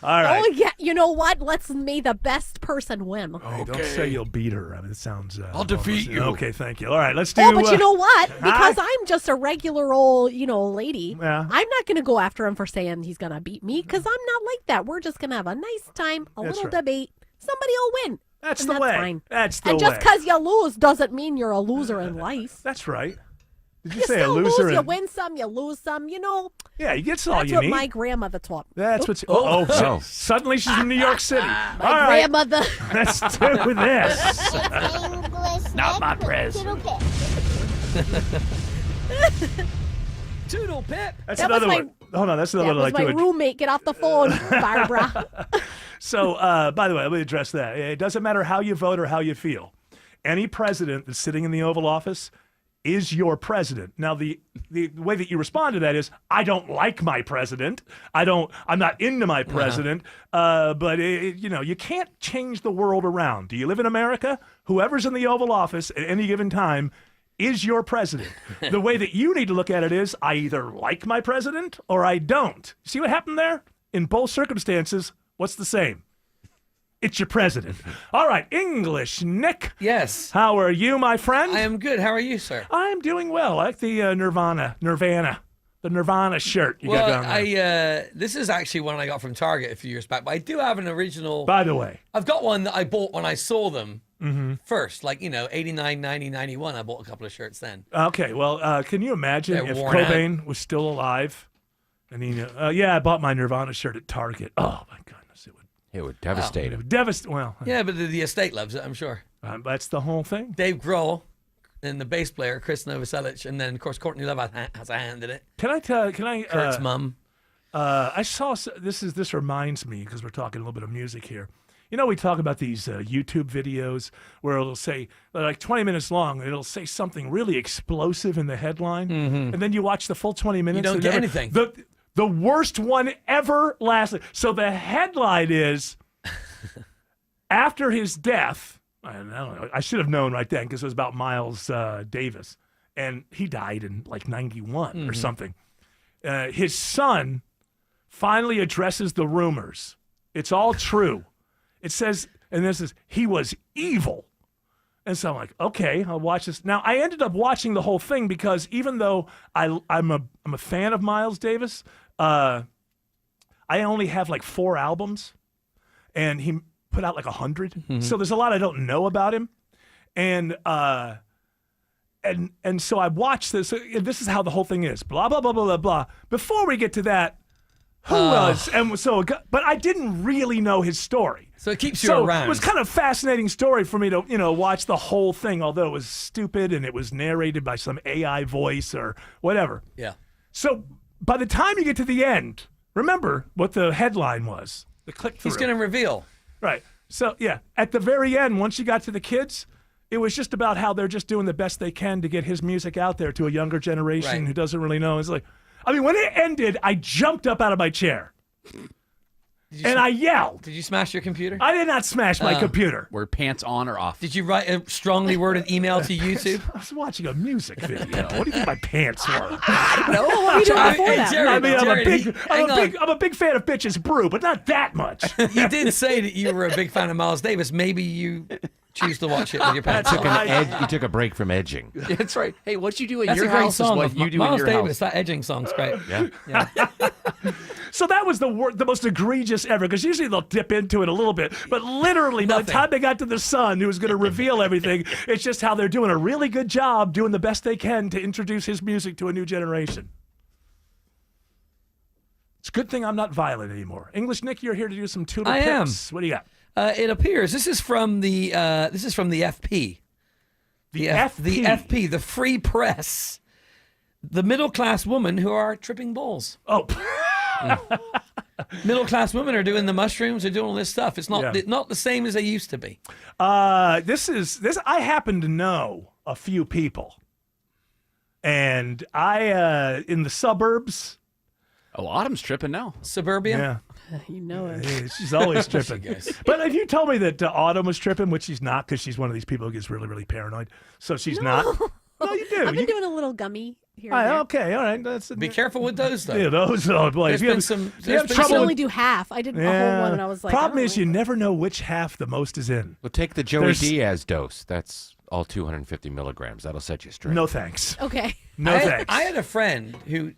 All right. Oh, yeah. You know what? May the best person win. Hey, don't say you'll beat her. I mean, it sounds. I'll defeat you. Okay, thank you. All right, let's do. Oh, but you know what? Because huh? I'm just a regular old, lady. Yeah. I'm not going to go after him for saying he's going to beat me because I'm not like that. We're just going to have a nice time, a That's little right. debate. Somebody will win. That's and the way. Fine. That's the and way. just because you lose doesn't mean you're a loser in life. That's right. Did you You say a still loser? lose. You in- win some, you lose some. Yeah, you get all That's you what need. my grandmother taught me. That's what's. Suddenly she's in New York City. My All right. grandmother. Let's do this. Not my press. Toodle pip. That's That was another my- one. Hold on, that's another That one I was like my to. roommate. Get off the phone, Barbara. So, by the way, let me address that. It doesn't matter how you vote or how you feel. Any president that's sitting in the Oval Office is your president. Now, the way that you respond to that is, I don't like my president. I'm not into my president. But you can't change the world around. Do you live in America? Whoever's in the Oval Office at any given time is your president. The way that you need to look at it is, I either like my president or I don't. See what happened there? In both circumstances, what's the same? It's your president. All right, English, Nick. Yes. How are you, my friend? I am good. How are you, sir? I'm doing well. I like the Nirvana shirt you Well, got down there. this is actually one I got from Target a few years back, but I do have an original. By the way. I've got one that I bought when I saw them Mm-hmm. first, 89, 90, 91. I bought a couple of shirts then. Okay, well, can you imagine They're if worn out. Cobain was still alive? And he, I bought my Nirvana shirt at Target. Oh my goodness, It would devastate him. Well, Yeah, but the estate loves it, I'm sure. That's the whole thing. Dave Grohl and the bass player, Chris Novoselic, and then, of course, Courtney Love has a hand in it. Can I tell? Can I? Kurt's mum. I saw this reminds me because we're talking a little bit of music here. You know, we talk about these YouTube videos where it'll say, they're like 20 minutes long, and it'll say something really explosive in the headline, and then you watch the full 20 minutes. don't and get never- anything. The worst one ever lasted. So the headline is, after his death, I don't know, I should have known right then because it was about Miles Davis, and he died in like 91 or something. His son finally addresses the rumors. It's all true. It says, and this is, he was evil. And so I'm like, okay, I'll watch this. Now, I ended up watching the whole thing because even though I'm a fan of Miles Davis, I only have like 4 albums, and he put out like 100. So there's a lot I don't know about him. And so I watched this. This is how the whole thing is. Blah, blah, blah, blah, blah, blah. Before we get to that, who was? And so, but I didn't really know his story. So it keeps you around. It was kind of a fascinating story for me to, watch the whole thing, although it was stupid and it was narrated by some AI voice or whatever. Yeah. So by the time you get to the end, remember what the headline was. The click-through. He's going to reveal. Right. So, yeah, at the very end, once you got to the kids, it was just about how they're just doing the best they can to get his music out there to a younger generation Right. who doesn't really know. It's like, I mean, when it ended, I jumped up out of my chair. and I yelled. Did you smash your computer? I did not smash my computer. Were pants on or off? Did you write a strongly worded email to YouTube? I was watching a music video. What do you think my pants were? No, what are you doing before that? I mean, Jared, I'm a big fan of Bitches Brew, but not that much. You did say that you were a big fan of Miles Davis. Maybe you choose to watch it with your pants on. You took a break from edging. That's right. Hey, what you do in That's your a great house song. is what you do Miles in your Davis, house. that edging song's great. Yeah. So that was the most egregious ever, because usually they'll dip into it a little bit, but literally by the time they got to the son, who was going to reveal everything, it's just how they're doing a really good job doing the best they can to introduce his music to a new generation. It's a good thing I'm not violent anymore. English Nick, you're here to do some Tudor picks. What do you got? It appears this is from the FP. The FP? The FP, the Free Press. The middle-class women who are tripping balls. Oh. Middle-class women are doing the mushrooms, they're doing all this stuff. It's not not the same as they used to be. This I happen to know a few people. And I in the suburbs. Oh, Autumn's tripping now. Suburbia? Yeah. You know it. Yeah, she's always tripping. But if you told me that Autumn was tripping, which she's not, because she's one of these people who gets really, really paranoid. So she's not. No, you do. I've been doing a little gummy here and there. Okay, all right. Be careful with those, though. Yeah, those. Oh, boy. There's been some. There's been I some. can only do half. I did a whole one, and I was like, Problem is, you never know which half the most is in. Well, take the Joey Diaz dose. That's all 250 milligrams. That'll set you straight. No thanks. Okay. No thanks. I had a friend who.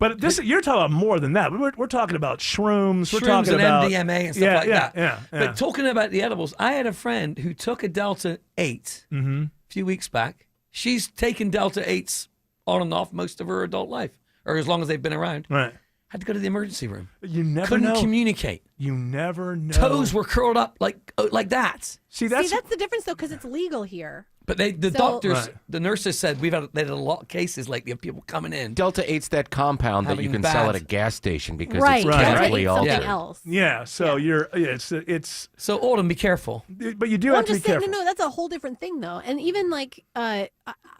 But you're talking about more than that. We're talking about shrooms. We're Shrooms talking and about MDMA and stuff like that. Yeah. But talking about the edibles, I had a friend who took a Delta 8 a few weeks back. She's taken Delta 8s on and off most of her adult life, or as long as they've been around. Right. Had to go to the emergency room. You never Couldn't know. communicate. You never know. Toes were curled up like that. See, that's the difference, though, because it's legal here. But the doctors, the nurses said they had a lot of cases lately of people coming in. Delta 8's that compound that you Having can bad- sell at a gas station because Right. it's Delta chemically 8's something altered. else. Yeah. So it's. So Autumn, be careful. But you do Well, have I'm to be just saying, careful. no, that's a whole different thing, though. And even like, I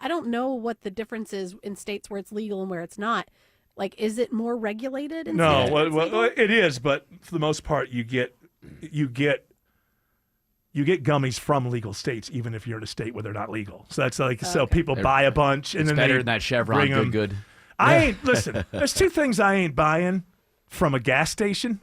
don't know what the difference is in states where it's legal and where it's not. Like, is it more regulated? In No, states where it's legal? well, it is, but for the most part, you get gummies from legal states, even if you're in a state where they're not legal. So that's like, so people buy a bunch and It's then better they than that Chevron bring 'em. good. I ain't listen. There's two things I ain't buying from a gas station: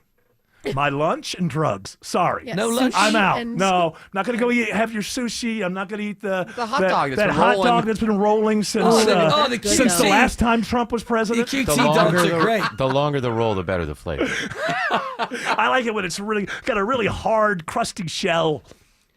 my lunch and drugs. Sorry, Yeah, No lunch? I'm sushi out. and- No, I'm not gonna go have your sushi. I'm not gonna eat the hot dog that's that been hot rolling. dog that's been rolling since the since the QT. last time Trump was president. The QT The longer dogs are great. the longer the roll, the better the flavor. I like it when it's really got a really hard, crusty shell.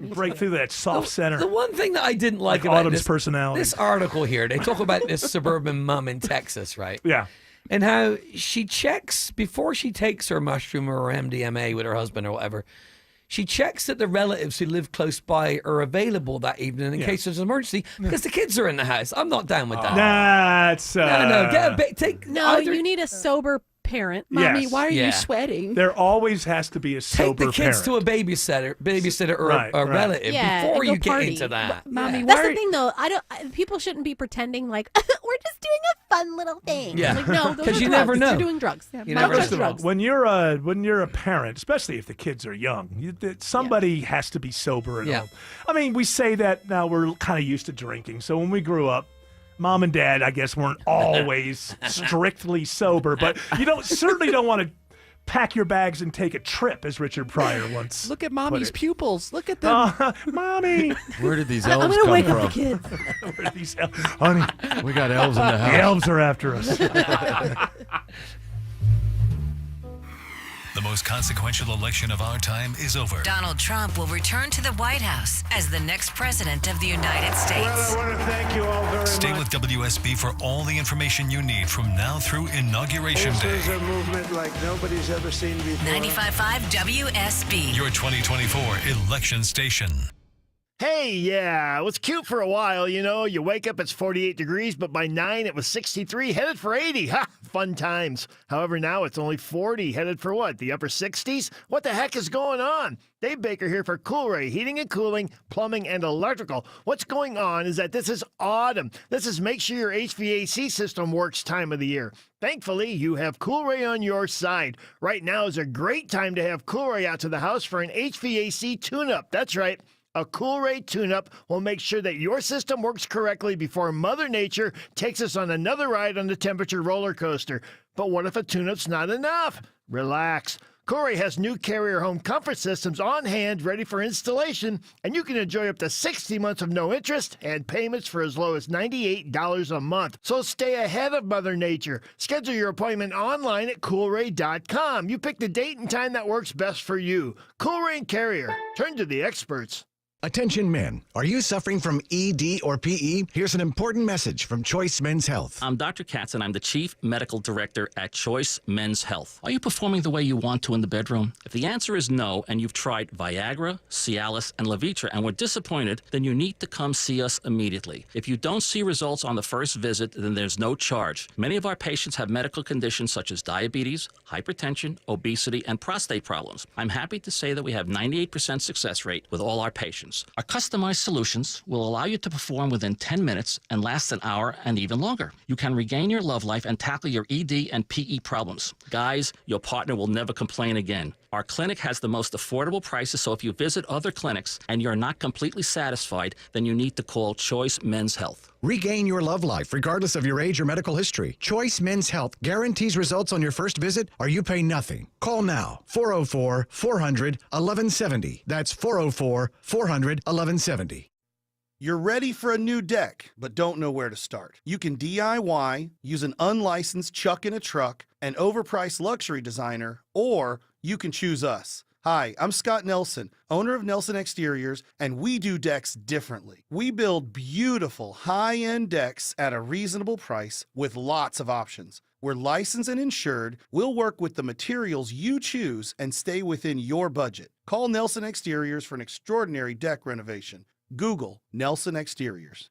Break through that soft center. The one thing that I didn't like about Autumn's this personality. this article here, they talk about this suburban mom in Texas, right? Yeah. And how she checks before she takes her mushroom or her MDMA with her husband or whatever. She checks that the relatives who live close by are available that evening in case there's an emergency because the kids are in the house. I'm not down with that. That's No, get a bit. Take No, either- you need a sober parent. Mommy, Yes. why are Yeah. you sweating? There always has to be a Take sober the kids parent. to a babysitter or Right, a right. relative Yeah, before and go you get party. into that. Mommy, Yeah. that's the thing, though. People shouldn't be pretending like we're just doing a fun little thing. Yeah. Like, no, those 'Cause are you drugs. never know. You're doing drugs. You Mom never does know. drugs. When you're a parent, especially if the kids are young, somebody has to be sober at Yeah. home. I mean, we say that now we're kind of used to drinking. So when we grew up, Mom and Dad, I guess, weren't always strictly sober, but certainly don't want to pack your bags and take a trip, as Richard Pryor once. Look at put mommy's it. pupils. Look at them. Mommy. Where did these I'm elves going to come wake from? up the kids. Where are these honey, We got elves in the house. the elves are after us. The most consequential election of our time is over. Donald Trump will return to the White House as the next president of the United States. Well, I want to thank you all very Stay much. with WSB for all the information you need from now through Inauguration This Day. is a movement like nobody's ever seen before. 95.5 WSB. Your 2024 election station. Hey, yeah, it was cute for a while, you know. You wake up, it's 48 degrees, but by 9, it was 63, headed for 80. Ha! Fun times. However, now it's only 40, headed for what, the upper 60s? What the heck is going on? Dave Baker here for Coolray Heating and Cooling, Plumbing, and Electrical. What's going on is that this is autumn. This is make sure your HVAC system works time of the year. Thankfully, you have Coolray on your side. Right now is a great time to have Coolray out to the house for an HVAC tune-up. That's right. A Coolray tune-up will make sure that your system works correctly before Mother Nature takes us on another ride on the temperature roller coaster. But what if a tune-up's not enough? Relax. Coolray has new Carrier home comfort systems on hand ready for installation, and you can enjoy up to 60 months of no interest and payments for as low as $98 a month. So stay ahead of Mother Nature. Schedule your appointment online at Coolray.com. You pick the date and time that works best for you. Coolray and Carrier. Turn to the experts. Attention men, are you suffering from ED or PE? Here's an important message from Choice Men's Health. I'm Dr. Katz and I'm the Chief Medical Director at Choice Men's Health. Are you performing the way you want to in the bedroom? If the answer is no and you've tried Viagra, Cialis, and Levitra and were disappointed, then you need to come see us immediately. If you don't see results on the first visit, then there's no charge. Many of our patients have medical conditions such as diabetes, hypertension, obesity, and prostate problems. I'm happy to say that we have 98% success rate with all our patients. Our customized solutions will allow you to perform within 10 minutes and last an hour and even longer. You can regain your love life and tackle your ED and PE problems. Guys, your partner will never complain again. Our clinic has the most affordable prices, so if you visit other clinics and you're not completely satisfied, then you need to call Choice Men's Health. Regain your love life regardless of your age or medical history. Choice Men's Health guarantees results on your first visit or you pay nothing. Call now. 404-400-1170. That's 404-400-1170. You're ready for a new deck, but don't know where to start. You can DIY, use an unlicensed chuck in a truck, an overpriced luxury designer, or you can choose us. Hi, I'm Scott Nelson, owner of Nelson Exteriors, and we do decks differently. We build beautiful, high-end decks at a reasonable price with lots of options. We're licensed and insured. We'll work with the materials you choose and stay within your budget. Call Nelson Exteriors for an extraordinary deck renovation. Google Nelson Exteriors.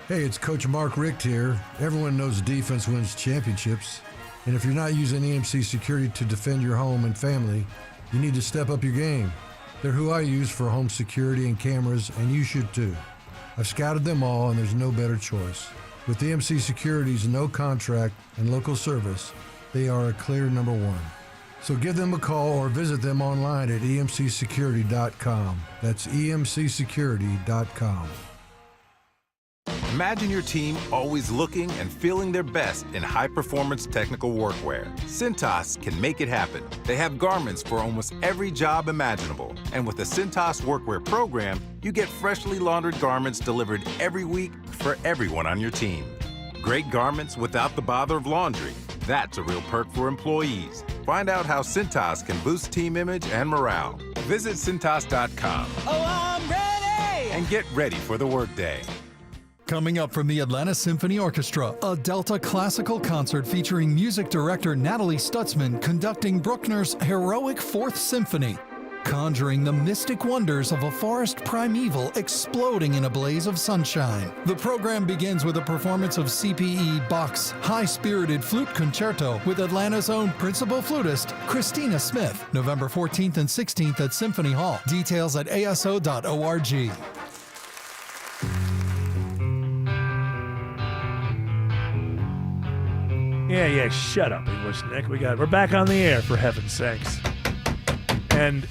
Hey, it's Coach Mark Richt here. Everyone knows defense wins championships. And if you're not using EMC Security to defend your home and family, you need to step up your game. They're who I use for home security and cameras, and you should too. I've scouted them all, and there's no better choice. With EMC Security's no contract and local service, they are a clear number one. So give them a call or visit them online at emcsecurity.com. That's emcsecurity.com. Imagine your team always looking and feeling their best in high-performance technical workwear. Cintas can make it happen. They have garments for almost every job imaginable. And with the Cintas Workwear program, you get freshly laundered garments delivered every week for everyone on your team. Great garments without the bother of laundry. That's a real perk for employees. Find out how Cintas can boost team image and morale. Visit Cintas.com. Oh, I'm ready! And get ready for the workday. Coming up from the Atlanta Symphony Orchestra, a Delta classical concert featuring music director Natalie Stutzman conducting Bruckner's heroic Fourth Symphony, conjuring the mystic wonders of a forest primeval exploding in a blaze of sunshine. The program begins with a performance of CPE Bach's high-spirited flute concerto with Atlanta's own principal flutist, Christina Smith, November 14th and 16th at Symphony Hall. Details at aso.org. Yeah, shut up, English Nick. We're back on the air, for heaven's sakes. And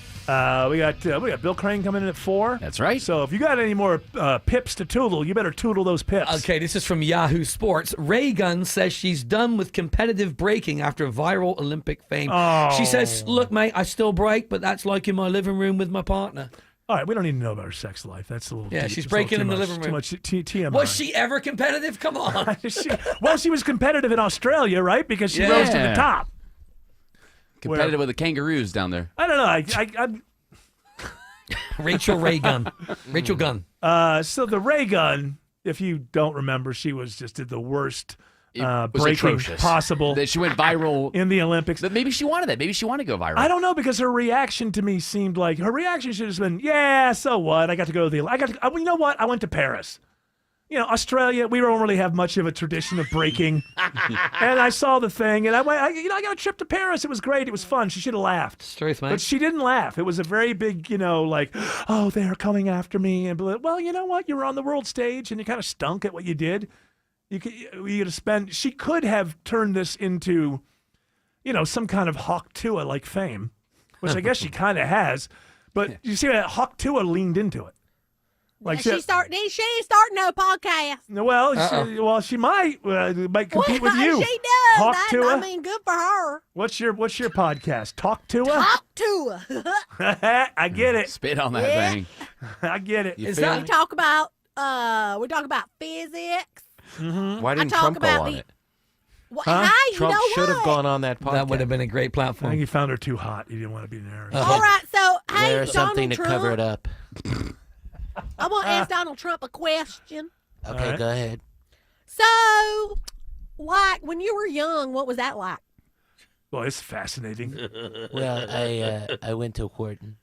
we got Bill Crane coming in at 4. That's right. So if you got any more pips to tootle, you better tootle those pips. Okay, this is from Yahoo Sports. Ray Gunn says she's done with competitive breaking after viral Olympic fame. Oh. She says, look, mate, I still break, but that's like in my living room with my partner. All right, we don't need to know about her sex life. That's a little. Yeah, she's breaking in the living room. Too much TMI. Was she ever competitive? Come on. She was competitive in Australia, right? Because she rose to the top. Competitive with the kangaroos down there. I don't know. I'm Rachel Ray Gunn. Rachel Gunn. So the Ray Gunn, if you don't remember, she was just did the worst was breaking atrocious. possible. That she went viral in the Olympics. But maybe she wanted that. Maybe she wanted to go viral. I don't know, because her reaction to me seemed like her reaction should have been, yeah, so what? I got to go to the. You know what? I went to Paris. Australia, we don't really have much of a tradition of breaking. And I saw the thing, and I went, I got a trip to Paris. It was great. It was fun. She should have laughed. Truth, man. But she didn't laugh. It was a very big, like, oh, they're coming after me. And well, you know what? You were on the world stage, and you kind of stunk at what you did. You could spend. She could have turned this into, some kind of Hawk Tua like fame, which I guess she kind of has. But you see that Hawk Tua leaned into it. Like she's starting a podcast. Well, she might compete with you. She does. Hawk Tua. I mean, good for her. What's your podcast? Talk Tua. Talk Tua. I get it. Spit on that thing. I get it. We talk about physics. Mm-hmm. Why didn't Trump go on it? Trump should have gone on that podcast. That would have been a great platform. I think he found her too hot. He didn't want to be embarrassed. All right, so hey, There's something to cover it up. I want to ask Donald Trump a question. Okay, go ahead. So, like, when you were young, what was that like? Well, it's fascinating. Well, I went to Wharton.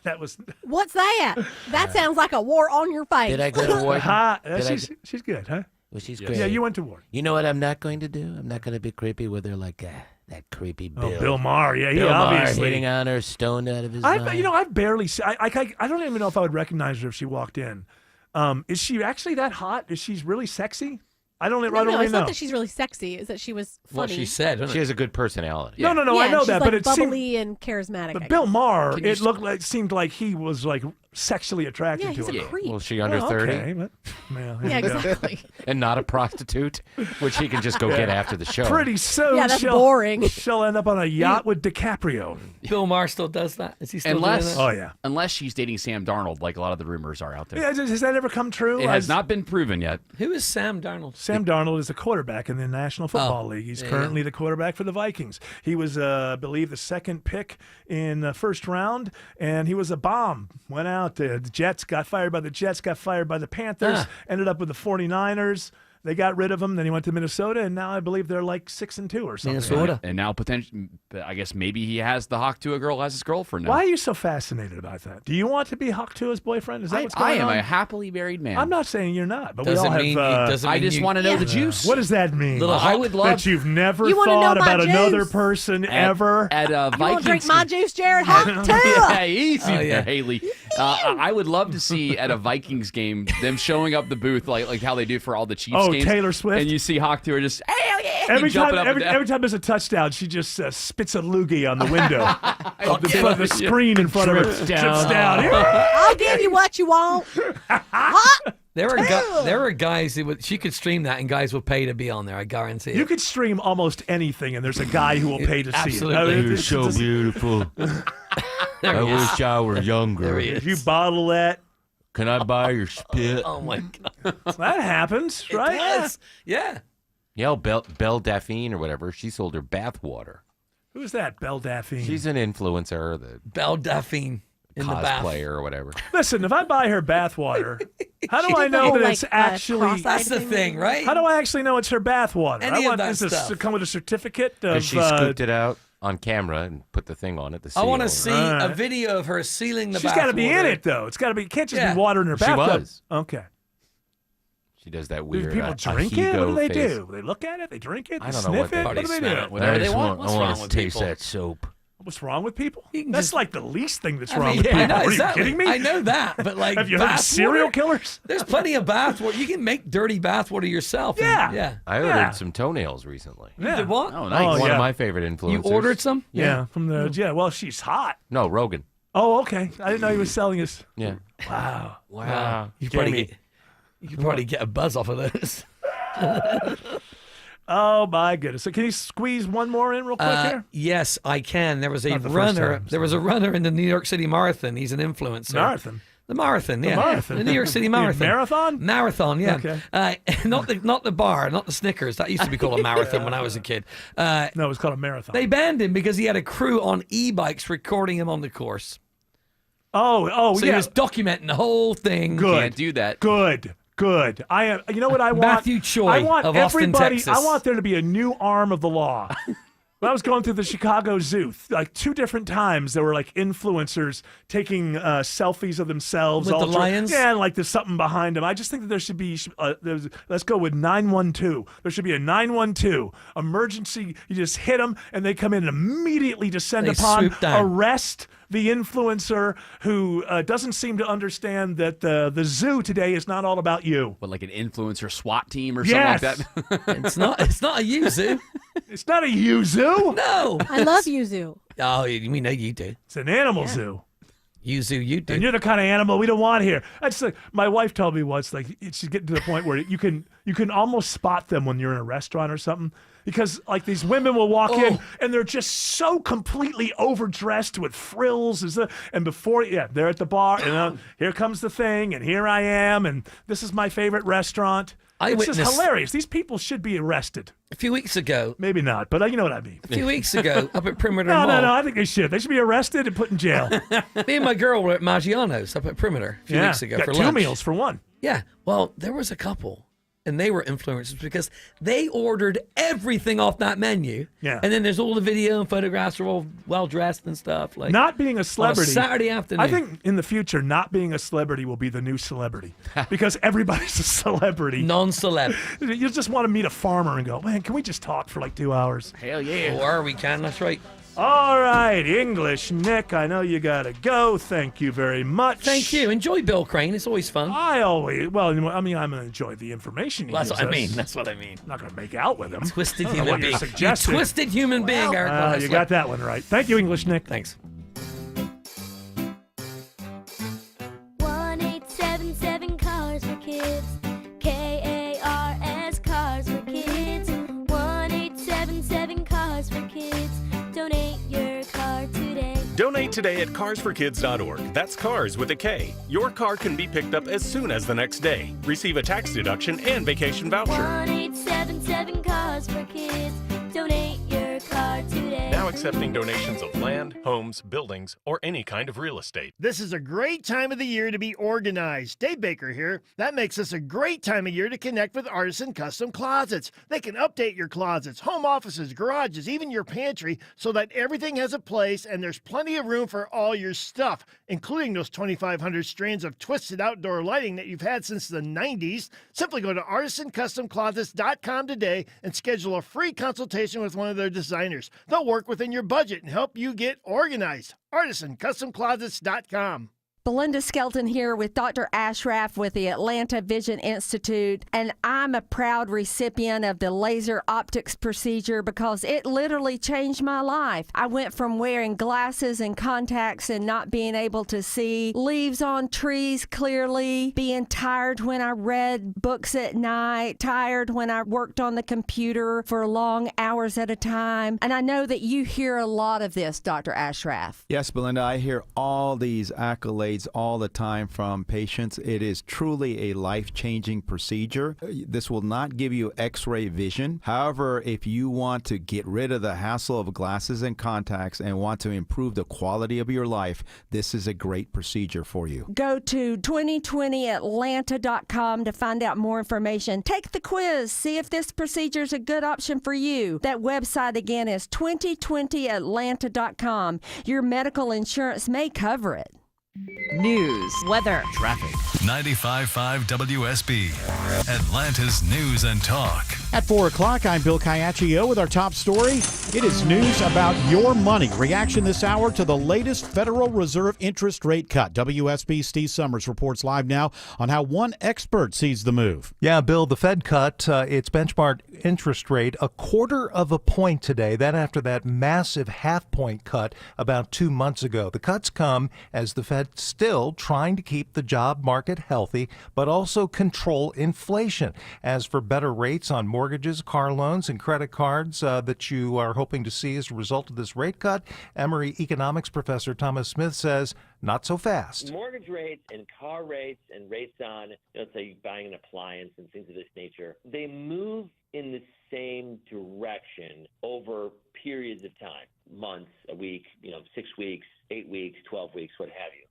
That was. What's that? That sounds like a war on your face. Did I go to Wharton? She's good, huh? Well, she's Yeah, great. you went to Wharton. You know what I'm not going to do? I'm not going to be creepy with her like that creepy Bill. Oh, Bill Maher. Yeah, Bill Maher obviously hitting on her, stoned out of his mind. I've barely seen. I don't even know if I would recognize her if she walked in. Is she actually that hot? Is she really sexy? I don't really know. It's not that she's really sexy. It's that she was funny. Well, she said she has a good personality. No, Yeah, I know she's that, like but it bubbly and charismatic. But I Bill guess. Maher, it seemed like he was like sexually attracted Yeah, to he's her. a creep. Was she under 30? Okay, but, well, Yeah, there you go. exactly. And not a prostitute, which he can just go get after the show. Pretty soon, Yeah, that's boring. She'll end up on a yacht with DiCaprio. Bill Maher still does that? Is he still doing that? Oh yeah. Unless she's dating Sam Darnold, like a lot of the rumors are out there. Yeah, has that ever come true? It has not been proven yet. Who is Sam Darnold? Sam Darnold is the quarterback in the National Football League. He's currently the quarterback for the Vikings. He was, I believe, the second pick in the first round, and he was a bomb. Went out. The Jets got fired by the Jets, got fired by the Panthers, ended up with the 49ers. They got rid of him. Then he went to Minnesota, and now I believe they're like 6-2 or something. Minnesota. And now potentially, I guess maybe he has the Hawk Tua girl as his girlfriend now. Why are you so fascinated about that? Do you want to be Hawk Tua's boyfriend? Is that what's going on? I am a happily married man. I'm not saying you're not, but Doesn't we all mean have. you- doesn't I mean just you- want to know the juice. What does that mean? Little I would love that you've never You wanna know thought my about another juice? person ever. at You want Vikings. to drink my juice, Jared? Hawk Tua. Yeah, easy Oh, there, yeah. Haley. I would love to see at a Vikings game them showing up the booth like how they do for all the Chiefs Oh, games. Taylor Swift. And you see Hawk Tua just hell yeah, Every jumping time, up and down. every time there's a touchdown, she just spits a loogie on the window of the screen in front of her. Trips down. Trips down. I'll give you what you want. Hawk There are Tua. there are guys who would, she could stream that and guys would pay to be on there. I guarantee it. You could stream almost anything, and there's a guy who will pay to see it. Absolutely. I mean, You're it's so just- beautiful. I wish I were younger. There he If is. you bottle that, Can I buy your spit? Oh my god. that happens, right? It does. Yeah. Yeah, Belle Daphne or whatever. She sold her bath water. Who's that? Belle Daphne. She's an influencer, the Belle Daphne in the bath. cosplayer or whatever. Listen, if I buy her bath water, how do I did the know whole, that like, it's actually? cross-eyed That's the thing, right? How do I actually know it's her bath water? Any I of want that this to stuff. come with a certificate of. Because she scooped it out on camera and put the thing on it. The I want to seal. see All right. a video of her sealing the She's bath. got to be in water. it though. It's got to be. It can't just Yeah. be water in her She bathtub. was. Okay. She does that Do weird. people drink it? What do they face. do? They look at it. They drink it. I They don't know what sniff they it. What do they smell do? it. Whatever they want. I What's want wrong to with taste people? that soap. What's wrong with people? You can That's just- like the least thing that's I wrong mean, with people. I know, Are you exactly. kidding me? I know that, but like, Have you heard of bath serial water? killers? There's plenty of bath water. You can make dirty bath water yourself. and- Yeah. yeah. I ordered Yeah. some toenails recently. You did what? Oh, Oh, nice. One yeah. of my favorite influencers. You ordered some? Yeah, from the Well, she's hot. No, Rogan. Oh, okay. I didn't know he was selling his. Yeah. Wow. Wow. You probably get a buzz off of those. Oh my goodness! So can you squeeze one more in real quick here? Yes, I can. There was a Not the first runner. time, There was a runner in the New York City Marathon. He's an influencer. Marathon. The marathon, The yeah. marathon. The New York City You Marathon. marathon? Marathon, yeah. Okay. Not the bar, not the Snickers. That used to be called a marathon when I was a kid. No, it was called a marathon. They banned him because he had a crew on e-bikes recording him on the course. Oh, So yeah. he was documenting the whole thing. Good. Can't do that. Good. Good. You know what I want? Matthew Choi I want of Austin, everybody. Texas. I want there to be a new arm of the law. When I was going through the Chicago Zoo, like 2 different times, there were like influencers taking selfies of themselves. With the lions? Yeah, and like there's something behind them. I just think that there should be, let's go with 912. There should be a 912 emergency. You just hit them and they come in and immediately descend They upon, swoop down. arrest the influencer who doesn't seem to understand that the zoo today is not all about you. What, like an influencer SWAT team or something like that? It's not a yuzu. It's not a yuzu. No. I love yuzu. Oh, we know you do. It's an animal zoo. Yuzu, you do. And you're the kind of animal we don't want here. That's like my wife told me once. Like it's getting to the point where you can almost spot them when you're in a restaurant or something, because like these women will walk in and they're just so completely overdressed with frills, and before they're at the bar and here comes the thing and here I am and this is my favorite restaurant. It's just hilarious. These people should be arrested. A few weeks ago. Maybe not, but you know what I mean. A few weeks ago, up at Perimeter No, Mall. no, I think they should. They should be arrested and put in jail. Me and my girl were at Maggiano's up at Perimeter a few weeks ago got for 2 lunch. meals for one. Yeah. Well, there was a couple, and they were influencers because they ordered everything off that menu. Yeah. And then there's all the video and photographs are all well dressed and stuff. Like Not being a celebrity. On a Saturday afternoon. I think in the future, not being a celebrity will be the new celebrity because everybody's a celebrity. Non-celeb. You just want to meet a farmer and go, man, can we just talk for like 2 hours? Hell yeah. Or we can. That's right. All right, English Nick, I know you got to go. Thank you very much. Thank you. Enjoy Bill Crane. It's always fun. I'm going to enjoy the information he Well, that's gives what I us. mean. That's what I mean. I'm not going to make out with him. Twisted I don't know human what being. you're You suggesting. twisted human being, Eric. Von You Hessler. got that one right. Thank you, English Nick. Thanks. 1-877 Cars for Kids. KARS Cars for Kids. 1-877 Cars for Kids. Donate your car today. Donate today at carsforkids.org. That's cars with a K. Your car can be picked up as soon as the next day. Receive a tax deduction and vacation voucher. 1-877 Cars for Kids. Donate your car today. Now accepting donations of land, homes, buildings, or any kind of real estate. This is a great time of the year to be organized. Dave Baker here. That makes this a great time of year to connect with Artisan Custom Closets. They can update your closets, home offices, garages, even your pantry, so that everything has a place and there's plenty of room for all your stuff, including those 2,500 strands of twisted outdoor lighting that you've had since the 90s. Simply go to artisancustomclosets.com today and schedule a free consultation with one of their designers. They'll work within your budget and help you get organized. artisancustomclosets.com. Belinda Skelton here with Dr. Ashraf with the Atlanta Vision Institute, and I'm a proud recipient of the laser optics procedure because it literally changed my life. I went from wearing glasses and contacts and not being able to see leaves on trees clearly, being tired when I read books at night, tired when I worked on the computer for long hours at a time. And I know that you hear a lot of this, Dr. Ashraf. Yes, Belinda, I hear all these accolades all the time from patients. It is truly a life-changing procedure. This will not give you x-ray vision. However, if you want to get rid of the hassle of glasses and contacts and want to improve the quality of your life, this is a great procedure for you. Go to 2020atlanta.com to find out more information. Take the quiz. See if this procedure is a good option for you. That website again is 2020atlanta.com. Your medical insurance may cover it. News, weather, traffic. 95.5 WSB, Atlanta's News and Talk. At 4 o'clock, I'm Bill Caiaccio with our top story. It is news about your money. Reaction this hour to the latest Federal Reserve interest rate cut. WSB's Steve Summers reports live now on how one expert sees the move. Yeah, Bill, the Fed cut its benchmark interest rate 1/4 point today. That after that massive half-point cut about 2 months ago. The cuts come as the Fed still trying to keep the job market healthy, but also control inflation. As for better rates on mortgages, car loans, and credit cards that you are hoping to see as a result of this rate cut, Emory economics professor Thomas Smith says not so fast. Mortgage rates and car rates and rates on, let's say, buying an appliance and things of this nature, they move in the same direction over periods of time, months, a week, 6 weeks, 8 weeks, 12 weeks, what have you.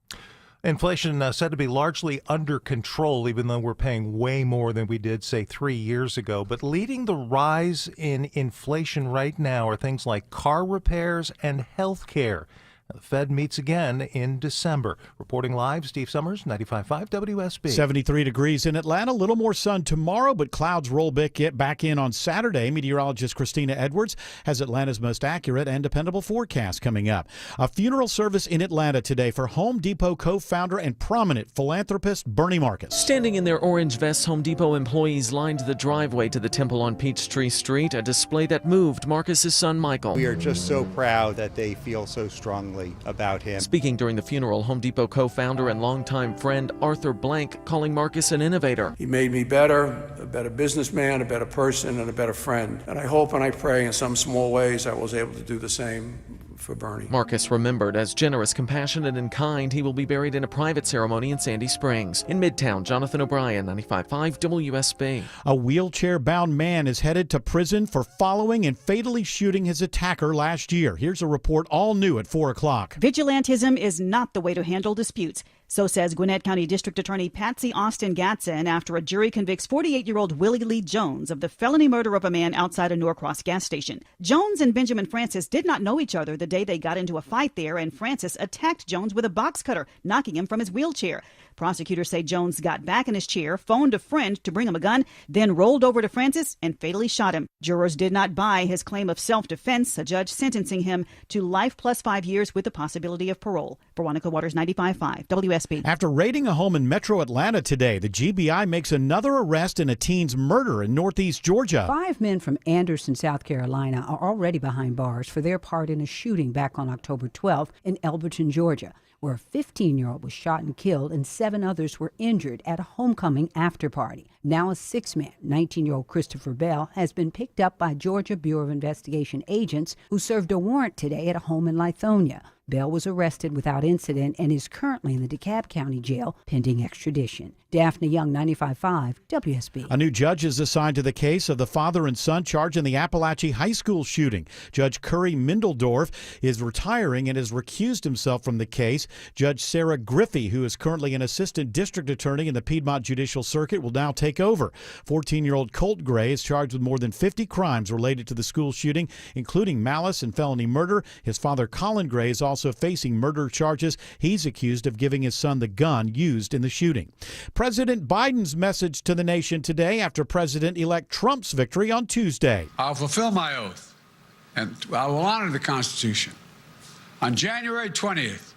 Inflation said to be largely under control, even though we're paying way more than we did, say, 3 years ago. But leading the rise in inflation right now are things like car repairs and health care. The Fed meets again in December. Reporting live, Steve Summers, 95.5 WSB. 73 degrees in Atlanta. A little more sun tomorrow, but clouds roll back in on Saturday. Meteorologist Christina Edwards has Atlanta's most accurate and dependable forecast coming up. A funeral service in Atlanta today for Home Depot co-founder and prominent philanthropist Bernie Marcus. Standing in their orange vests, Home Depot employees lined the driveway to the temple on Peachtree Street, a display that moved Marcus's son Michael. We are just so proud that they feel so strongly about him. Speaking during the funeral, Home Depot co-founder and longtime friend Arthur Blank calling Marcus an innovator. He made me better, a better businessman, a better person, and a better friend. And I hope and I pray in some small ways I was able to do the same for Bernie. Marcus remembered as generous, compassionate, and kind. He will be buried in a private ceremony in Sandy Springs. In Midtown, Jonathan O'Brien, 95.5 WSB. A wheelchair-bound man is headed to prison for following and fatally shooting his attacker last year. Here's a report all new at 4 o'clock. Vigilantism is not the way to handle disputes. So says Gwinnett County District Attorney Patsy Austin Gatson after a jury convicts 48-year-old Willie Lee Jones of the felony murder of a man outside a Norcross gas station. Jones and Benjamin Francis did not know each other the day they got into a fight there, and Francis attacked Jones with a box cutter, knocking him from his wheelchair. Prosecutors say Jones got back in his chair, phoned a friend to bring him a gun, then rolled over to Francis and fatally shot him. Jurors did not buy his claim of self-defense, a judge sentencing him to life plus 5 years with the possibility of parole. Veronica Waters, 95.5 WSB. After raiding a home in Metro Atlanta today, the GBI makes another arrest in a teen's murder in Northeast Georgia. 5 men from Anderson, South Carolina are already behind bars for their part in a shooting back on October 12th in Elberton, Georgia, where a 15-year-old was shot and killed and 7 others were injured at a homecoming after party. Now a 6-man, 19-year-old Christopher Bell, has been picked up by Georgia Bureau of Investigation agents who served a warrant today at a home in Lithonia. Bell was arrested without incident and is currently in the DeKalb County Jail pending extradition. Daphne Young, 95.5 WSB. A new judge is assigned to the case of the father and son charged in the Appalachia High School shooting. Judge Curry Mindledorf is retiring and has recused himself from the case. Judge Sarah Griffey, who is currently an assistant district attorney in the Piedmont Judicial Circuit, will now take over. 14-year-old Colt Gray is charged with more than 50 crimes related to the school shooting, including malice and felony murder. His father, Colin Gray, is also facing murder charges. He's accused of giving his son the gun used in the shooting. President Biden's message to the nation today after President-elect Trump's victory on Tuesday. I'll fulfill my oath, and I will honor the Constitution. On January 20th,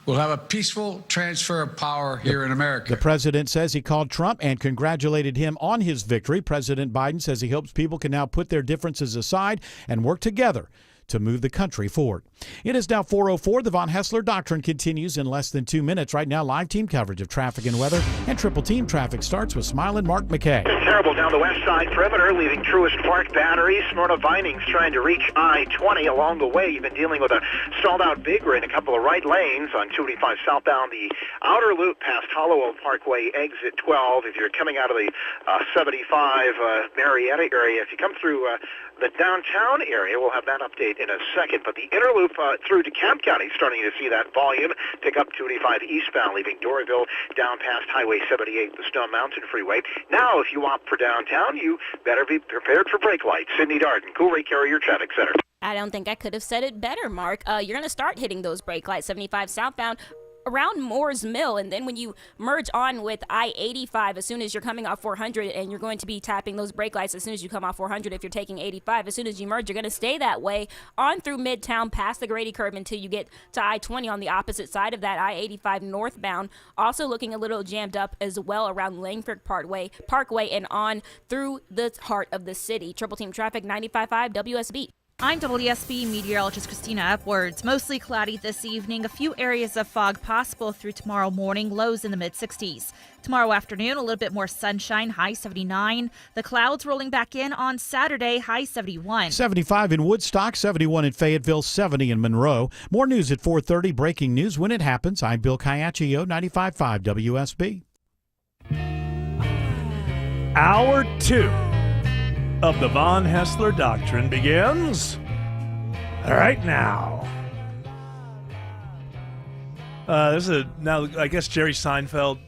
we'll have a peaceful transfer of power here in America. The president says he called Trump and congratulated him on his victory. President Biden says he hopes people can now put their differences aside and work together to move the country forward. It is now 4:04. The Von Hessler Doctrine continues in less than 2 minutes. Right now, live team coverage of traffic and weather, and triple team traffic starts with Smiling Mark McKay. Terrible down the west side perimeter, leaving Truist Park Battery. Smyrna Vinings trying to reach I-20 along the way. You've been dealing with a stalled-out Vigor in a couple of right lanes on 285 southbound. The outer loop past Hollowell Parkway, exit 12. If you're coming out of the 75 Marietta area, if you come through the downtown area, we'll have that update in a second. But the inner loop through DeKalb County, starting to see that volume pick up 285 eastbound, leaving Doraville down past Highway 78, the Stone Mountain Freeway. Now, if you opt for downtown, you better be prepared for brake lights. Sydney Darden, Cool Ray Carrier Traffic Center. I don't think I could have said it better, Mark. You're going to start hitting those brake lights, 75 southbound, around Moore's Mill, and then when you merge on with I-85 as soon as you're coming off 400, and you're going to be tapping those brake lights as soon as you come off 400 if you're taking 85. As soon as you merge, you're going to stay that way on through Midtown past the Grady curve until you get to I-20 on the opposite side of that I-85 northbound. Also looking a little jammed up as well around Langford Parkway and on through the heart of the city. Triple team traffic, 95.5 WSB. I'm WSB meteorologist Christina Edwards. Mostly cloudy this evening. A few areas of fog possible through tomorrow morning. Lows in the mid-60s. Tomorrow afternoon, a little bit more sunshine. High 79. The clouds rolling back in on Saturday. High 71. 75 in Woodstock, 71 in Fayetteville, 70 in Monroe. More news at 4:30. Breaking news when it happens. I'm Bill Caiaccio, 95.5 WSB. Hour 2 of the Von Hessler Doctrine begins right now. Now I guess Jerry Seinfeld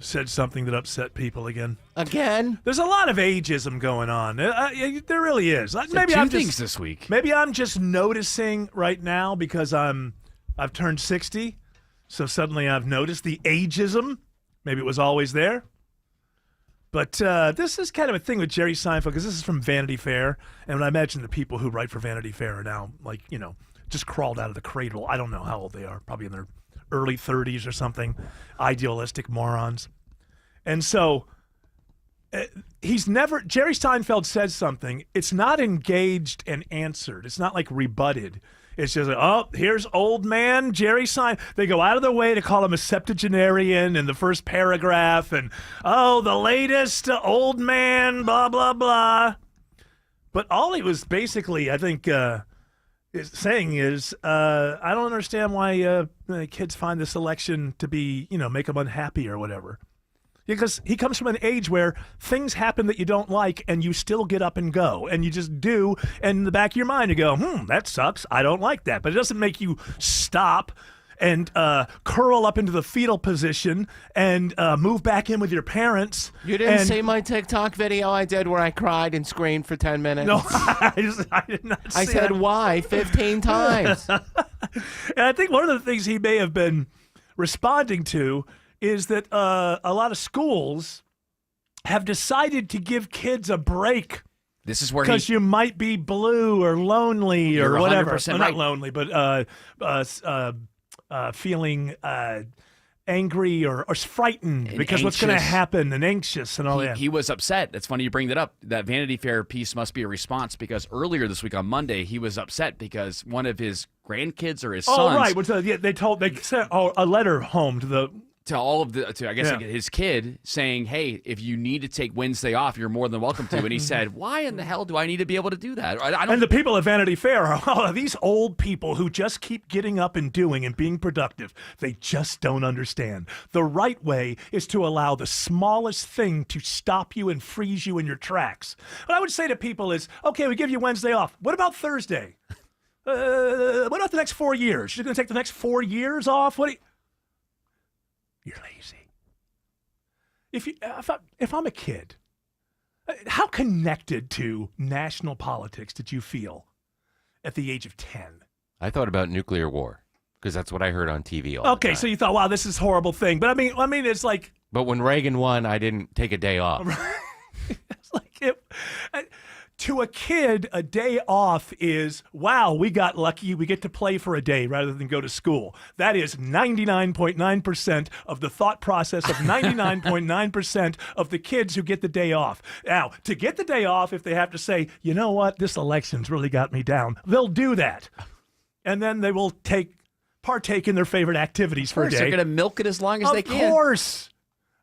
said something that upset people again. Again? There's a lot of ageism going on. There really is. Maybe two I'm things just, this week. Maybe I'm just noticing right now because I've turned 60, so suddenly I've noticed the ageism. Maybe it was always there. But this is kind of a thing with Jerry Seinfeld because this is from Vanity Fair, and I imagine the people who write for Vanity Fair are now, like, just crawled out of the cradle. I don't know how old they are, probably in their early 30s or something, idealistic morons. And so Jerry Seinfeld says something, it's not engaged and answered. It's not like rebutted. It's just like, oh, here's old man Jerry Seinfeld. They go out of their way to call him a septuagenarian in the first paragraph, and, oh, the latest old man, blah, blah, blah. But all he was basically, I think, saying is, I don't understand why kids find this election to be, make them unhappy or whatever. Because he comes from an age where things happen that you don't like and you still get up and go. And you just do. And in the back of your mind, you go, that sucks. I don't like that. But it doesn't make you stop and curl up into the fetal position and move back in with your parents. You didn't see my TikTok video I did where I cried and screamed for 10 minutes? No, I did not see I said, why, 15 times. And I think one of the things he may have been responding to is that a lot of schools have decided to give kids a break. This is where because you might be blue or lonely or whatever. Well, not lonely, but feeling angry or frightened and because what's going to happen and anxious and all that. He was upset. It's funny you bring that up. That Vanity Fair piece must be a response because earlier this week on Monday he was upset because one of his grandkids or his sons. Oh right, they sent a letter home to his kid saying, hey, if you need to take Wednesday off, you're more than welcome to. And he said, why in the hell do I need to be able to do that? And the people at Vanity Fair are these old people who just keep getting up and doing and being productive. They just don't understand. The right way is to allow the smallest thing to stop you and freeze you in your tracks. What I would say to people is, okay, we give you Wednesday off. What about Thursday? What about the next 4 years? You're going to take the next 4 years off? You're lazy. If I'm a kid, how connected to national politics did you feel at the age of 10? I thought about nuclear war because that's what I heard on TV all the Okay, time. so you thought, wow, this is a horrible thing. But I mean, it's like. But when Reagan won, I didn't take a day off. It's like to a kid, a day off is, wow, we got lucky. We get to play for a day rather than go to school. That is 99.9% of the thought process of 99.9% of the kids who get the day off. Now, to get the day off, if they have to say, you know what, this election's really got me down, they'll do that. And then they will partake in their favorite activities for a day. They're going to milk it as long as they can.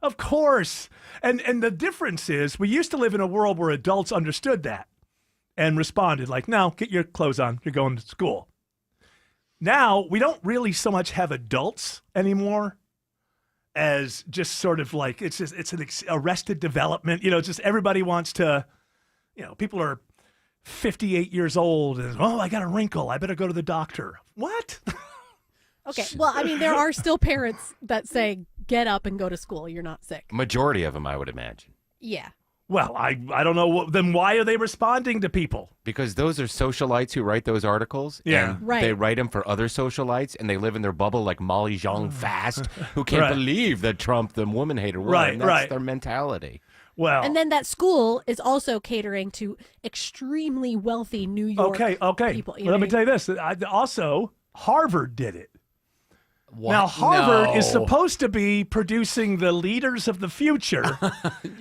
Of course. And the difference is we used to live in a world where adults understood that and responded like, no, get your clothes on. You're going to school. Now, we don't really so much have adults anymore as just sort of like it's an arrested development. Just everybody wants to, people are 58 years old and, I got a wrinkle. I better go to the doctor. What? Okay. Well, I mean, there are still parents that say, get up and go to school. You're not sick. Majority of them, I would imagine. Yeah. Well, I don't know. Then why are they responding to people? Because those are socialites who write those articles. Yeah. And right. They write them for other socialites, and they live in their bubble like Molly Jong Fast, who can't believe that Trump, the woman hater, won. Right, and that's their mentality. Well, and then that school is also catering to extremely wealthy New York people. Let me tell you this. Also, Harvard did it. What? Now, Harvard is supposed to be producing the leaders of the future,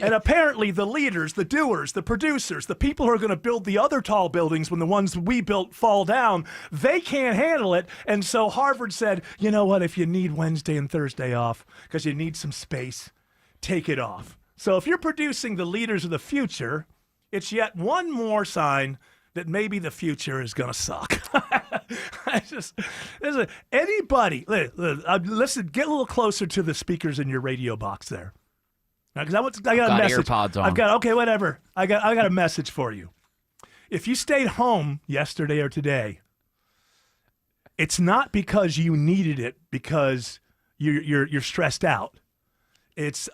and apparently the leaders, the doers, the producers, the people who are going to build the other tall buildings when the ones we built fall down, they can't handle it. And so Harvard said, you know what, if you need Wednesday and Thursday off because you need some space, take it off. So if you're producing the leaders of the future, it's yet one more sign that maybe the future is going to suck. Anybody, listen, get a little closer to the speakers in your radio box there. Because I got a message. AirPods on. Okay, whatever. I got a message for you. If you stayed home yesterday or today, It's not because you needed it because you're stressed out. It's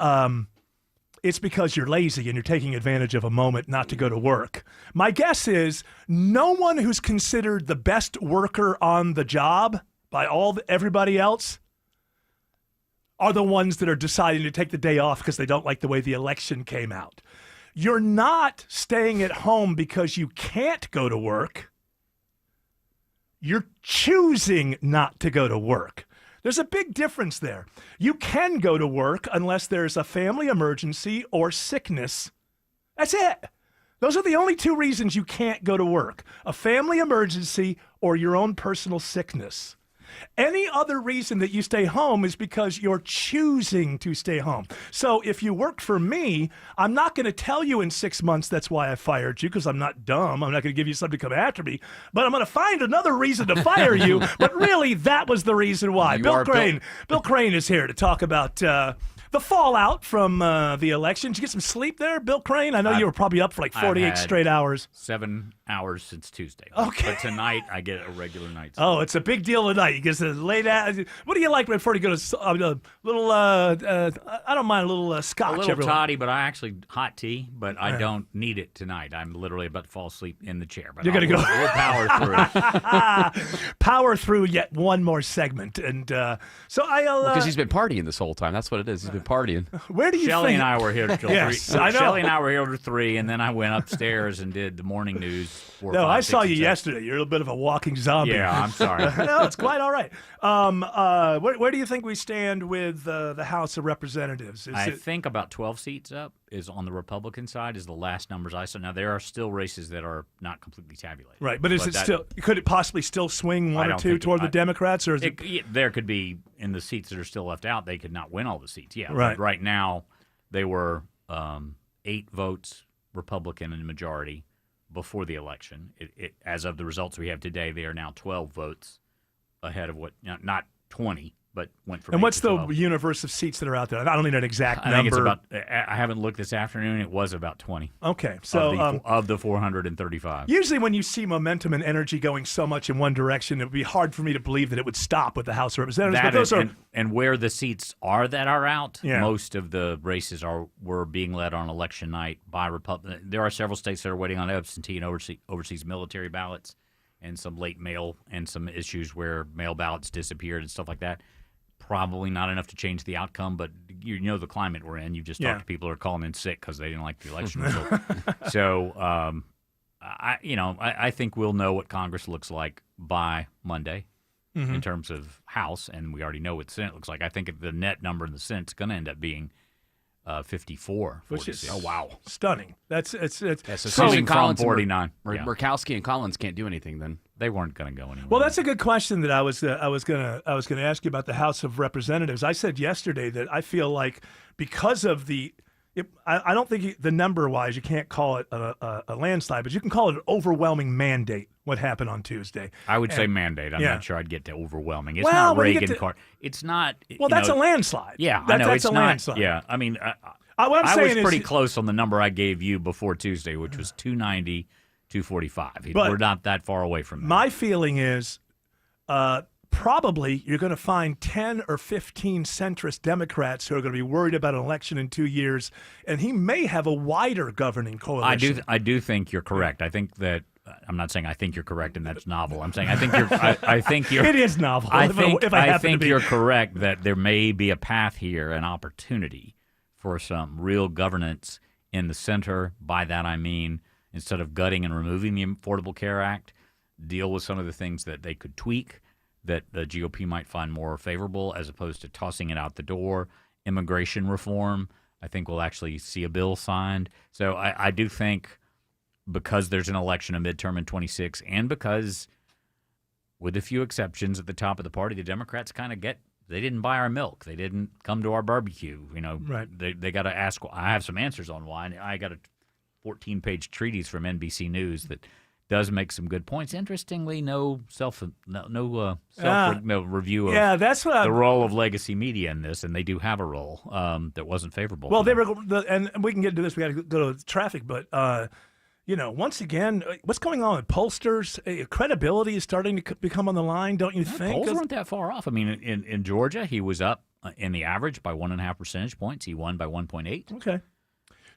because you're lazy and you're taking advantage of a moment not to go to work. My guess is no one who's considered the best worker on the job by everybody else are the ones that are deciding to take the day off because they don't like the way the election came out. You're not staying at home because you can't go to work. You're choosing not to go to work. There's a big difference there. You can go to work unless there's a family emergency or sickness. That's it. Those are the only two reasons you can't go to work: a family emergency or your own personal sickness. Any other reason that you stay home is because you're choosing to stay home. So if you work for me, I'm not going to tell you in 6 months that's why I fired you, because I'm not dumb. I'm not going to give you something to come after me, but I'm going to find another reason to fire you. But really, that was the reason why. Bill Crane is here to talk about the fallout from the election. Did you get some sleep there, Bill Crane? I know you were probably up for like 48 straight hours. 7 hours since Tuesday. Okay. But tonight, I get a regular night's sleep. Oh, it's a big deal tonight. You get a late out. What do you like before you go to a little, I don't mind a little scotch. A little everyone. toddy, but I actually hot tea, but I don't need it tonight. I'm literally about to fall asleep in the chair. But You're going to go. We'll power through. Power through yet one more segment. And so I'll... Because he's been partying this whole time. That's what it is. He's been partying. Where do you Shelley think... and I were here till yes, 3. I know. Shelley and I were here till 3, and then I went upstairs and did the morning news. 4, No, 5, I 6, saw and you 7. yesterday. You're a bit of a walking zombie. Yeah, I'm sorry. No, it's quite all right. Where do you think we stand with the House of Representatives? I think about 12 seats up is on the Republican side is the last numbers I saw. Now, there are still races that are not completely tabulated. Right, but could it possibly still swing one or two toward the Democrats? Or is there could be, in the seats that are still left out, they could not win all the seats. Yeah, right. But right now, they were 8 votes Republican in the majority before the election. As of the results we have today, they are now 12 votes ahead of not 20, but went from. And 8 what's to the 12. universe of seats that are out there? I don't need an exact I number. think it's about. I haven't looked this afternoon. It was about 20. Okay, so of the 435. Usually, when you see momentum and energy going so much in one direction, it would be hard for me to believe that it would stop with the House of Representatives. But those and where the seats are that are out, Yeah. most of the races were being led on election night by Republicans. There are several states that are waiting on absentee and overseas military ballots, and some late mail, and some issues where mail ballots disappeared and stuff like that. Probably not enough to change the outcome, but you know the climate we're in. You just talked to people who are calling in sick because they didn't like the election result. So, I think we'll know what Congress looks like by Monday in terms of House, and we already know what Senate looks like. I think the net number in the Senate's going to end up being 54. Which is 46. stunning. That's assuming from 49. Yeah. Murkowski and Collins can't do anything then. They weren't going to go anywhere. Well, that's a good question that I was gonna ask you about the House of Representatives. I said yesterday that I feel like because of I don't think the number-wise you can't call it a landslide, but you can call it an overwhelming mandate. What happened on Tuesday? I would say mandate. I'm yeah. not sure I'd get to overwhelming. It's Well, not when you get Reagan to- card. It's not. Well, that's a landslide. Yeah, That- I know. that's It's a not. landslide. Yeah, I mean, what I'm I saying was is- pretty close on the number I gave you before Tuesday, which was 290, 245. But we're not that far away from that. My feeling is probably you're going to find 10 or 15 centrist Democrats who are going to be worried about an election in 2 years, and he may have a wider governing coalition. I do think you're correct. I think that I'm not saying I think you're correct and that's novel. I'm saying I think you're. I think you're. It is novel. I if think I I happen to think be. you're correct that there may be a path here, an opportunity for some real governance in the center. By that I mean, instead of gutting and removing the Affordable Care Act, deal with some of the things that they could tweak that the GOP might find more favorable, as opposed to tossing it out the door. Immigration reform, I think we'll actually see a bill signed. So I do think, because there's an election, a midterm in 26, and because, with a few exceptions at the top of the party, the Democrats kind of they didn't buy our milk. They didn't come to our barbecue. Right. They got to ask. I have some answers on why. I got a 14-page treatise from NBC News that does make some good points. Interestingly, no review of that's what the role of legacy media in this, and they do have a role that wasn't favorable. Well, for they them. were, and we can get into this. We got to go to traffic, but once again, what's going on with pollsters? Credibility is starting to become on the line, don't you think? Polls weren't that far off. I mean, in Georgia, he was up in the average by 1.5 percentage points. He won by 1.8. Okay.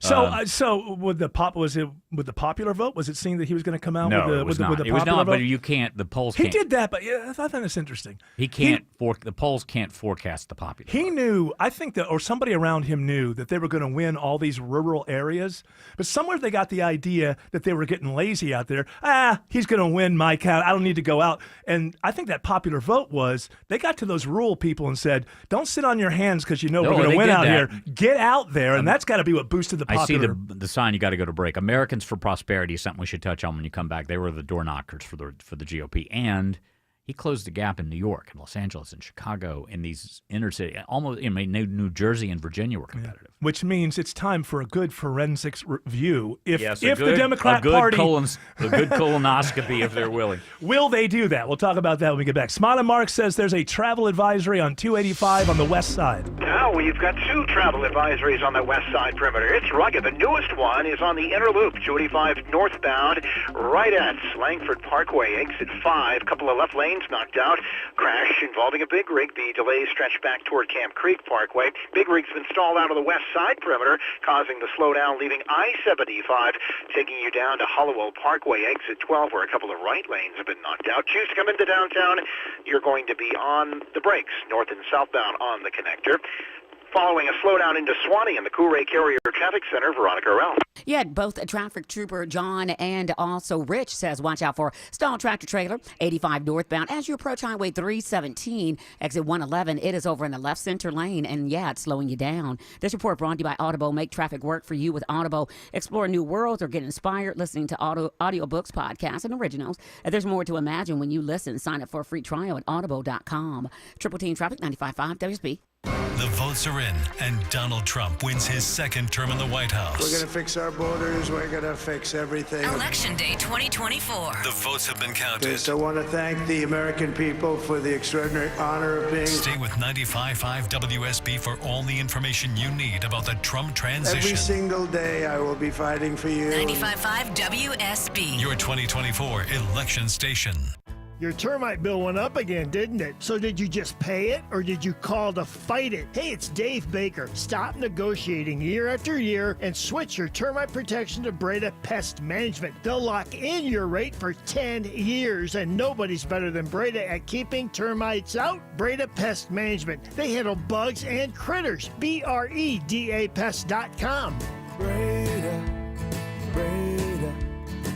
So with the popular vote, was it seen that he was going to come out with the popular vote? But you can't. The polls. He did that, but I thought that was interesting. He can't. The polls can't forecast the popular. He knew. I think that, or somebody around him knew that they were going to win all these rural areas. But somewhere they got the idea that they were getting lazy out there. He's going to win my count. I don't need to go out. And I think that popular vote was they got to those rural people and said, "Don't sit on your hands because we're going to win out here. Get out there." And that's got to be what boosted the popular. I see the sign. You got to go to break. Americans for Prosperity is something we should touch on when you come back. They were the door knockers for the GOP, and he closed the gap in New York and Los Angeles and Chicago in these inner city. Almost New Jersey and Virginia were competitive. Which means it's time for a good forensics review. If the Democrat Party, a good colonoscopy, if they're willing, will they do that? We'll talk about that when we get back. Smile and Mark says there's a travel advisory on 285 on the west side. Now we've got 2 travel advisories on the west side perimeter. It's rugged. The newest one is on the inner loop, 285 northbound, right at Langford Parkway, exit 5. Couple of left lanes knocked out. Crash involving a big rig. The delays stretch back toward Camp Creek Parkway. Big rig's been stalled out of the west side perimeter, causing the slowdown, leaving I-75 taking you down to Hollowell Parkway, exit 12, where a couple of right lanes have been knocked out. Choose to come into downtown, you're going to be on the brakes, north and southbound on the connector. Following a slowdown into Swanee and the Coolray Carrier Traffic Center, Veronica Rell. Yeah, both traffic trooper John and also Rich says watch out for stalled tractor trailer, 85 northbound. As you approach Highway 317, exit 111, it is over in the left center lane, and it's slowing you down. This report brought to you by Audible. Make traffic work for you with Audible. Explore new worlds or get inspired listening to audiobooks, podcasts, and originals. There's more to imagine when you listen. Sign up for a free trial at audible.com. Triple Team Traffic, 95.5 WSB. The votes are in, and Donald Trump wins his second term in the White House. We're going to fix our borders. We're going to fix everything. Election Day 2024. The votes have been counted. So I want to thank the American people for the extraordinary honor of being... Stay with 95.5 WSB for all the information you need about the Trump transition. Every single day I will be fighting for you. 95.5 WSB. Your 2024 election station. Your termite bill went up again, didn't it? So did you just pay it, or did you call to fight it? Hey, it's Dave Baker. Stop negotiating year after year and switch your termite protection to Breda Pest Management. They'll lock in your rate for 10 years, and nobody's better than Breda at keeping termites out. Breda Pest Management. They handle bugs and critters. BREDA Pest.com. Breda,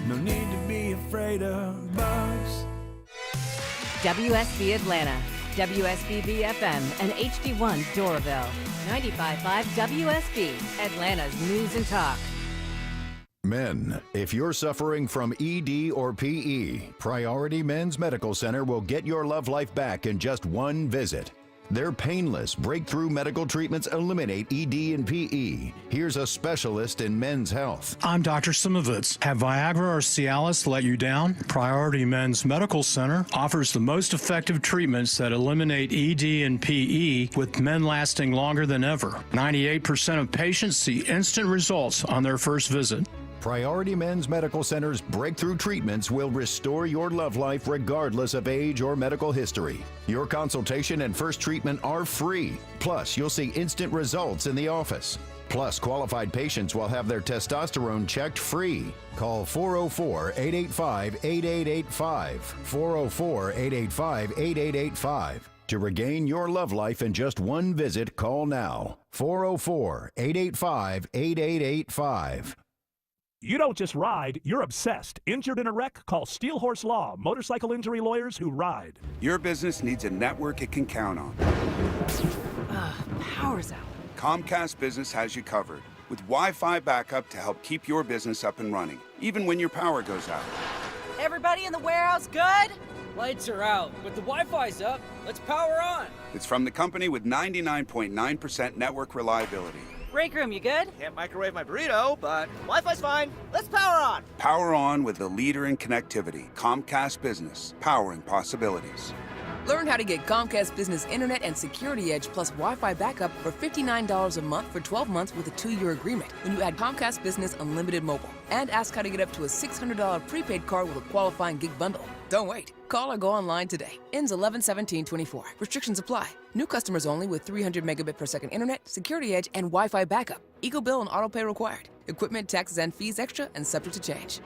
no need to be afraid of bugs. WSB Atlanta, WSB BFM, and HD1 Doraville. 95.5 WSB, Atlanta's News and Talk. Men, if you're suffering from ED or PE, Priority Men's Medical Center will get your love life back in just one visit. Their painless breakthrough medical treatments eliminate ED and PE. Here's a specialist in men's health. I'm Dr. Simovitz. Have Viagra or Cialis let you down? Priority Men's Medical Center offers the most effective treatments that eliminate ED and PE, with men lasting longer than ever. 98% of patients see instant results on their first visit. Priority Men's Medical Center's breakthrough treatments will restore your love life regardless of age or medical history. Your consultation and first treatment are free. Plus, you'll see instant results in the office. Plus, qualified patients will have their testosterone checked free. Call 404-885-8885. 404-885-8885. To regain your love life in just one visit, call now. 404-885-8885. You don't just ride, you're obsessed. Injured in a wreck? Call Steel Horse Law, motorcycle injury lawyers who ride. Your business needs a network it can count on. Power's out. Comcast Business has you covered, with Wi-Fi backup to help keep your business up and running, even when your power goes out. Everybody in the warehouse good? Lights are out, but the Wi-Fi's up. Let's power on. It's from the company with 99.9% network reliability. Break room, you good? Can't microwave my burrito, but Wi-Fi's fine. Let's power on. Power on with the leader in connectivity, Comcast Business, powering possibilities. Learn how to get Comcast Business Internet and Security Edge plus Wi-Fi backup for $59 a month for 12 months with a 2-year agreement when you add Comcast Business Unlimited Mobile. And ask how to get up to a $600 prepaid card with a qualifying gig bundle. Don't wait. Call or go online today. Ends 11/17/24. Restrictions apply. New customers only with 300 megabit per second internet, Security Edge, and Wi-Fi backup. Eco bill and auto pay required. Equipment, taxes, and fees extra and subject to change.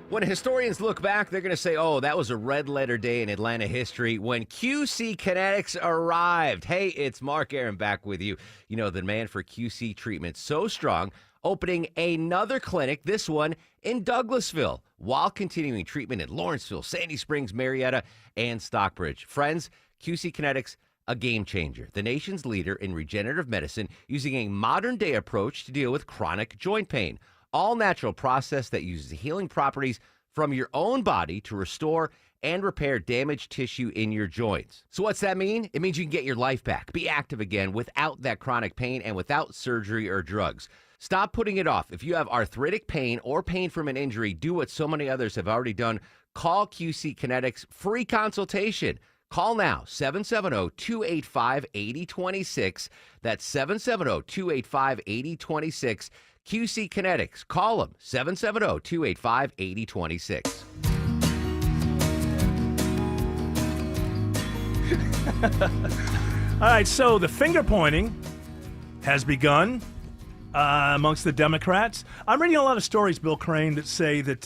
When historians look back, they're going to say, oh, that was a red-letter day in Atlanta history when QC Kinetics arrived. Hey, it's Mark Aaron back with you. You know, the demand for QC treatment so strong, opening another clinic, this one in Douglasville, while continuing treatment in Lawrenceville, Sandy Springs, Marietta, and Stockbridge. Friends, QC Kinetics, a game changer. The nation's leader in regenerative medicine using a modern-day approach to deal with chronic joint pain. All-natural process that uses healing properties from your own body to restore and repair damaged tissue in your joints. So what's that mean? It means you can get your life back, be active again without that chronic pain and without surgery or drugs. Stop putting it off. If you have arthritic pain or pain from an injury, do what so many others have already done. Call QC Kinetics. Free consultation. Call now, 770-285-8026. That's 770-285-8026. QC Kinetics. Call them, 770-285-8026. All right, so the finger pointing has begun amongst the Democrats. I'm reading a lot of stories, Bill Crane, that say that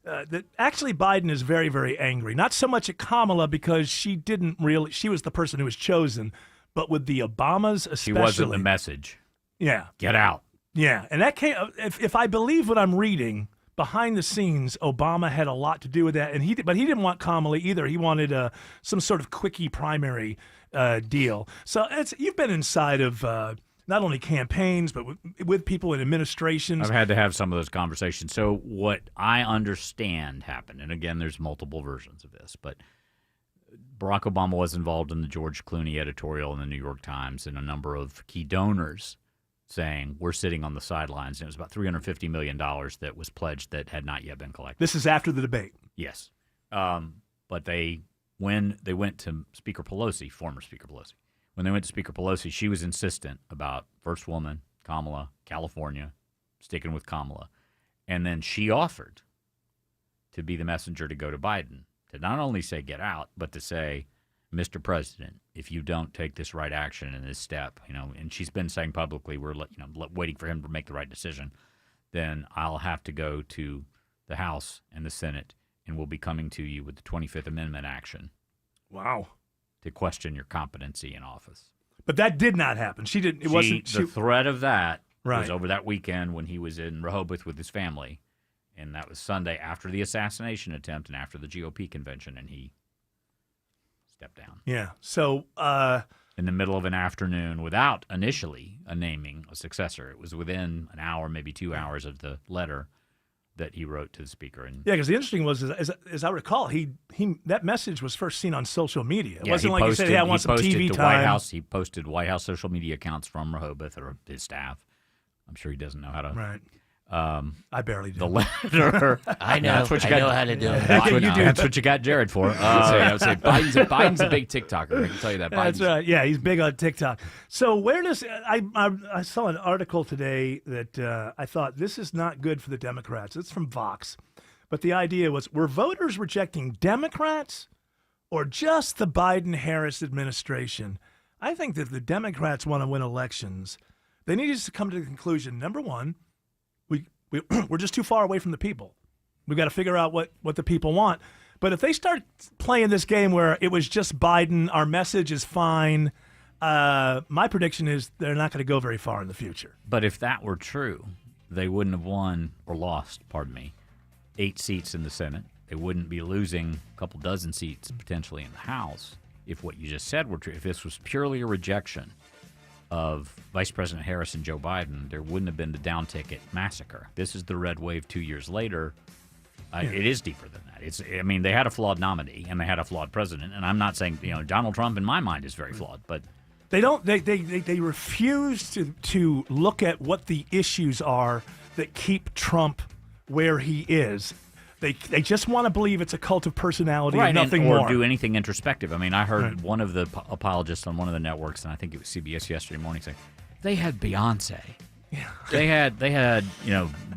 that actually Biden is very, very angry. Not so much at Kamala because she was the person who was chosen, but with the Obamas especially. She wasn't the message. Yeah. Get out. Yeah, and that came. If I believe what I'm reading, behind the scenes, Obama had a lot to do with that, but he didn't want Kamala either. He wanted some sort of quickie primary deal. So you've been inside of not only campaigns but with people in administrations. I've had to have some of those conversations. So what I understand happened, and again, there's multiple versions of this, but Barack Obama was involved in the George Clooney editorial in the New York Times, and a number of key donors saying we're sitting on the sidelines. And it was about $350 million that was pledged that had not yet been collected. This is after the debate. Yes. But when they went to Speaker Pelosi, former Speaker Pelosi, when they went to Speaker Pelosi, she was insistent about first woman, Kamala, California, sticking with Kamala. And then she offered to be the messenger to go to Biden, to not only say get out, but to say, Mr. President, if you don't take this right action in this step, and she's been saying publicly we're waiting for him to make the right decision, then I'll have to go to the House and the Senate, and we'll be coming to you with the 25th Amendment action. Wow. To question your competency in office. But that did not happen. She didn't. It wasn't. The threat of that right. was over that weekend when he was in Rehoboth with his family, and that was Sunday after the assassination attempt and after the GOP convention, and he stepped down. Yeah. So in the middle of an afternoon, without initially naming a successor, it was within an hour, maybe 2 hours of the letter that he wrote to the speaker. And yeah, because the interesting was, as I recall, he that message was first seen on social media. It wasn't like he said, "Hey, I want some TV time." He posted White House social media accounts from Rehoboth or his staff. I'm sure he doesn't know how to. Right. I barely do. The letter. I know. That's what you I got. know how to do it. That's what you got Jared for. I would say Biden's a big TikToker. I can tell you that. That's right. Yeah, he's big on TikTok. So where does I saw an article today that I thought this is not good for the Democrats. It's from Vox, but the idea was: were voters rejecting Democrats or just the Biden-Harris administration? I think that if the Democrats want to win elections, they need to come to the conclusion: number one, we're just too far away from the people. We've got to figure out what the people want. But if they start playing this game where it was just Biden, our message is fine, my prediction is they're not going to go very far in the future. But if that were true, they wouldn't have won or lost, 8 seats in the Senate. They wouldn't be losing a couple dozen seats potentially in the House if what you just said were true. If this was purely a rejection of Vice President Harris and Joe Biden, there wouldn't have been the down ticket massacre. This is the red wave 2 years later. It is deeper than that. They had a flawed nominee and they had a flawed president. And I'm not saying, Donald Trump in my mind is very flawed, but they refuse to look at what the issues are that keep Trump where he is. They just want to believe it's a cult of personality right, and nothing or more. do anything introspective. I mean, I heard Right. one of the apologists on one of the networks, and I think it was CBS yesterday morning, say they had Beyonce. Yeah. They had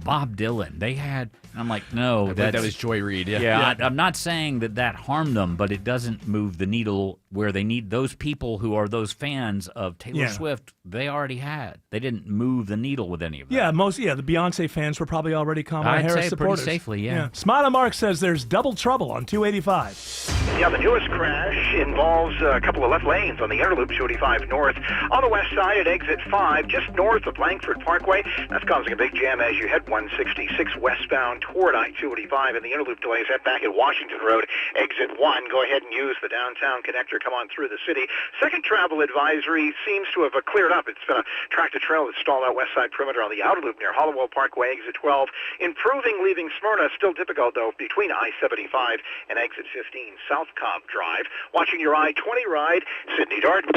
Bob Dylan. They had. I'm like, no, I believe that was Joy Reid. Yeah. I'm not saying that harmed them, but it doesn't move the needle where they need those people who are those fans of Taylor Yeah. Swift. They already had. They didn't move the needle with any of that. Yeah, the Beyonce fans were probably already Kamala I'd Harris say pretty supporters. safely, yeah. Smiley Mark says there's double trouble on 285. Yeah, the newest crash involves a couple of left lanes on the Interloop 285 North. On the west side at exit 5, just north of Langford Parkway. That's causing a big jam as you head 166 westbound toward I-285. And the Interloop delays head back at Washington Road, exit 1. Go ahead and use the downtown connector. Come on through the city. Second travel advisory seems to have cleared up. It's been a tractor-trailer that stalled out west side perimeter on the outer loop near Hollowell Parkway, exit 12. Improving leaving Smyrna. Still difficult, though, between I-75 and exit 15 South Cobb Drive. Watching your I-20 ride, Sydney Darden.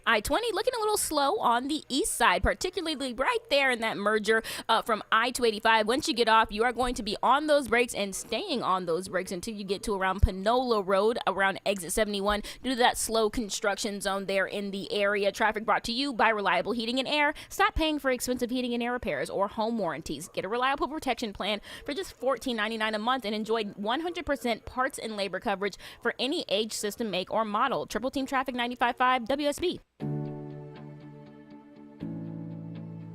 I-20 looking a little slow on the east side, particularly right there in that merger from I-285. Once you get off, you are going to be on those brakes and staying on those brakes until you get to around Panola Road, around exit 71, due to that slow construction zone there in the area. Traffic brought to you by Reliable Heating and Air. Stop paying for expensive heating and air repairs or home warranties. Get a reliable protection plan for just $14.99 a month and enjoy 100% parts and labor coverage for any age, system, make, or model. Triple Team Traffic 95.5 WSB.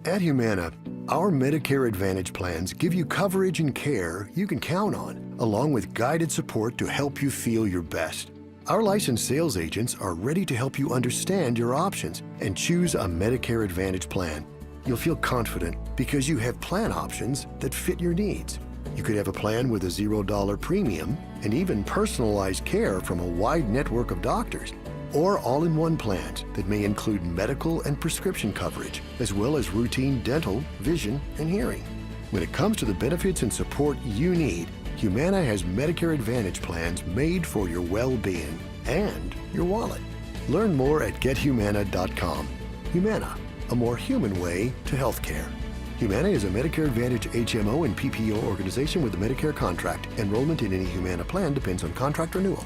At Humana, our Medicare Advantage plans give you coverage and care you can count on, along with guided support to help you feel your best. Our licensed sales agents are ready to help you understand your options and choose a Medicare Advantage plan. You'll feel confident because you have plan options that fit your needs. You could have a plan with a $0 premium and even personalized care from a wide network of doctors, or all-in-one plans that may include medical and prescription coverage, as well as routine dental, vision, and hearing. When it comes to the benefits and support you need, Humana has Medicare Advantage plans made for your well-being and your wallet. Learn more at gethumana.com. Humana, a more human way to healthcare. Humana is a Medicare Advantage HMO and PPO organization with a Medicare contract. Enrollment in any Humana plan depends on contract renewal.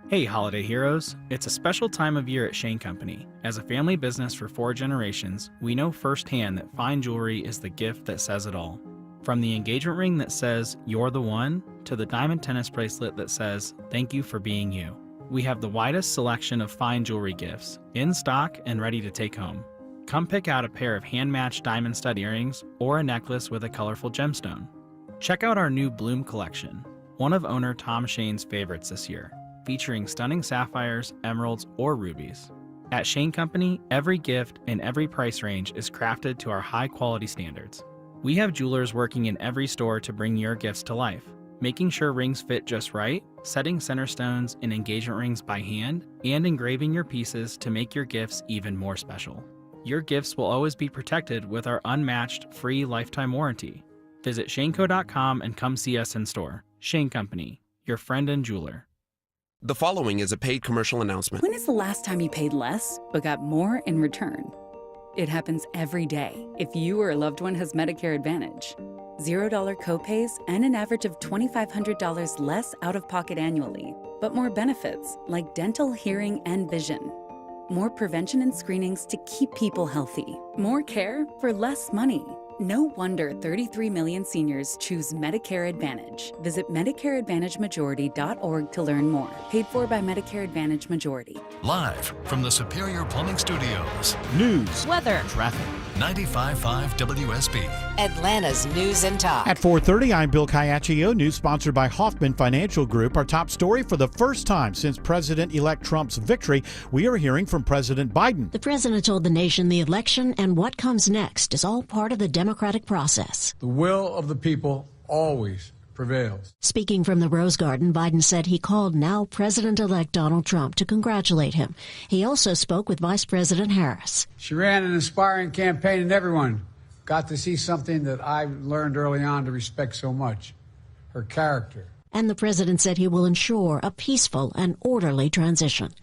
Hey, holiday heroes. It's a special time of year at Shane Company. As a family business for 4 generations, we know firsthand that fine jewelry is the gift that says it all. From the engagement ring that says, "You're the one," to the diamond tennis bracelet that says, "Thank you for being you." We have the widest selection of fine jewelry gifts, in stock and ready to take home. Come pick out a pair of hand-matched diamond stud earrings or a necklace with a colorful gemstone. Check out our new Bloom collection, one of owner Tom Shane's favorites this year, featuring stunning sapphires, emeralds, or rubies. At Shane Company, every gift in every price range is crafted to our high-quality standards. We have jewelers working in every store to bring your gifts to life, making sure rings fit just right, setting center stones and engagement rings by hand, and engraving your pieces to make your gifts even more special. Your gifts will always be protected with our unmatched free lifetime warranty. Visit shaneco.com and come see us in store. Shane Company, your friend and jeweler. The following is a paid commercial announcement. When is the last time you paid less but got more in return? It happens every day if you or a loved one has Medicare Advantage. $0 copays and an average of $2,500 less out-of-pocket annually, but more benefits like dental, hearing, and vision. More prevention and screenings to keep people healthy. More care for less money. No wonder 33 million seniors choose Medicare Advantage. Visit MedicareAdvantageMajority.org to learn more. Paid for by Medicare Advantage Majority. Live from the Superior Plumbing Studios. News, weather, traffic. 95.5 WSB. Atlanta's News and Talk. At 4:30, I'm Bill Caiaccio. News sponsored by Hoffman Financial Group. Our top story: for the first time since President-elect Trump's victory, we are hearing from President Biden. The president told the nation the election and what comes next is all part of the democratic process. The will of the people always prevails. Speaking from the Rose Garden, Biden said he called now President-elect Donald Trump to congratulate him. He also spoke with Vice President Harris. She ran an inspiring campaign, and everyone got to see something that I learned early on to respect so much, her character. And the president said he will ensure a peaceful and orderly transition.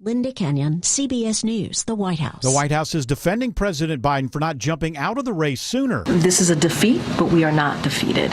Linda Kenyon, CBS News, the White House. The White House is defending President Biden for not jumping out of the race sooner. This is a defeat, but we are not defeated.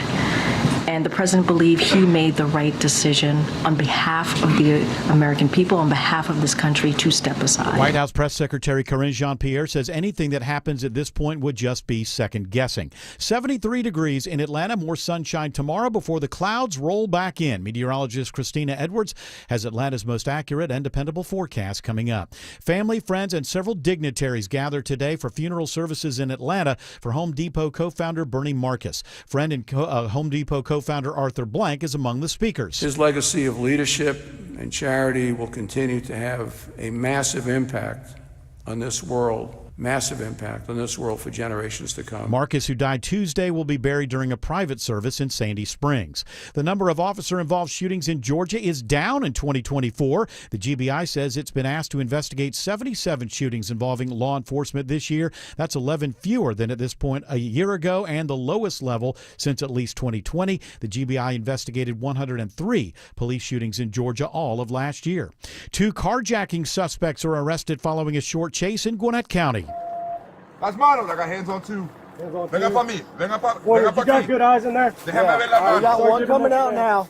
And the president believed he made the right decision on behalf of the American people, on behalf of this country, to step aside. White House Press Secretary Karine Jean-Pierre says anything that happens at this point would just be second guessing. 73 degrees in Atlanta, more sunshine tomorrow before the clouds roll back in. Meteorologist Christina Edwards has Atlanta's most accurate and dependable forecast coming up. Family, friends, and several dignitaries gather today for funeral services in Atlanta for Home Depot co-founder Bernie Marcus. Friend and Home Depot co-founder Arthur Blank is among the speakers. His legacy of leadership and charity will continue to have a massive impact on this world for generations to come. Marcus, who died Tuesday, will be buried during a private service in Sandy Springs. The number of officer-involved shootings in Georgia is down in 2024. The GBI says it's been asked to investigate 77 shootings involving law enforcement this year. That's 11 fewer than at this point a year ago and the lowest level since at least 2020. The GBI investigated 103 police shootings in Georgia all of last year. 2 carjacking suspects are arrested following a short chase in Gwinnett County. Las manos, I got hands on 2. Venga pa mí. Venga pa you got good eyes in there? Déjame ver la mano. We got one coming out now.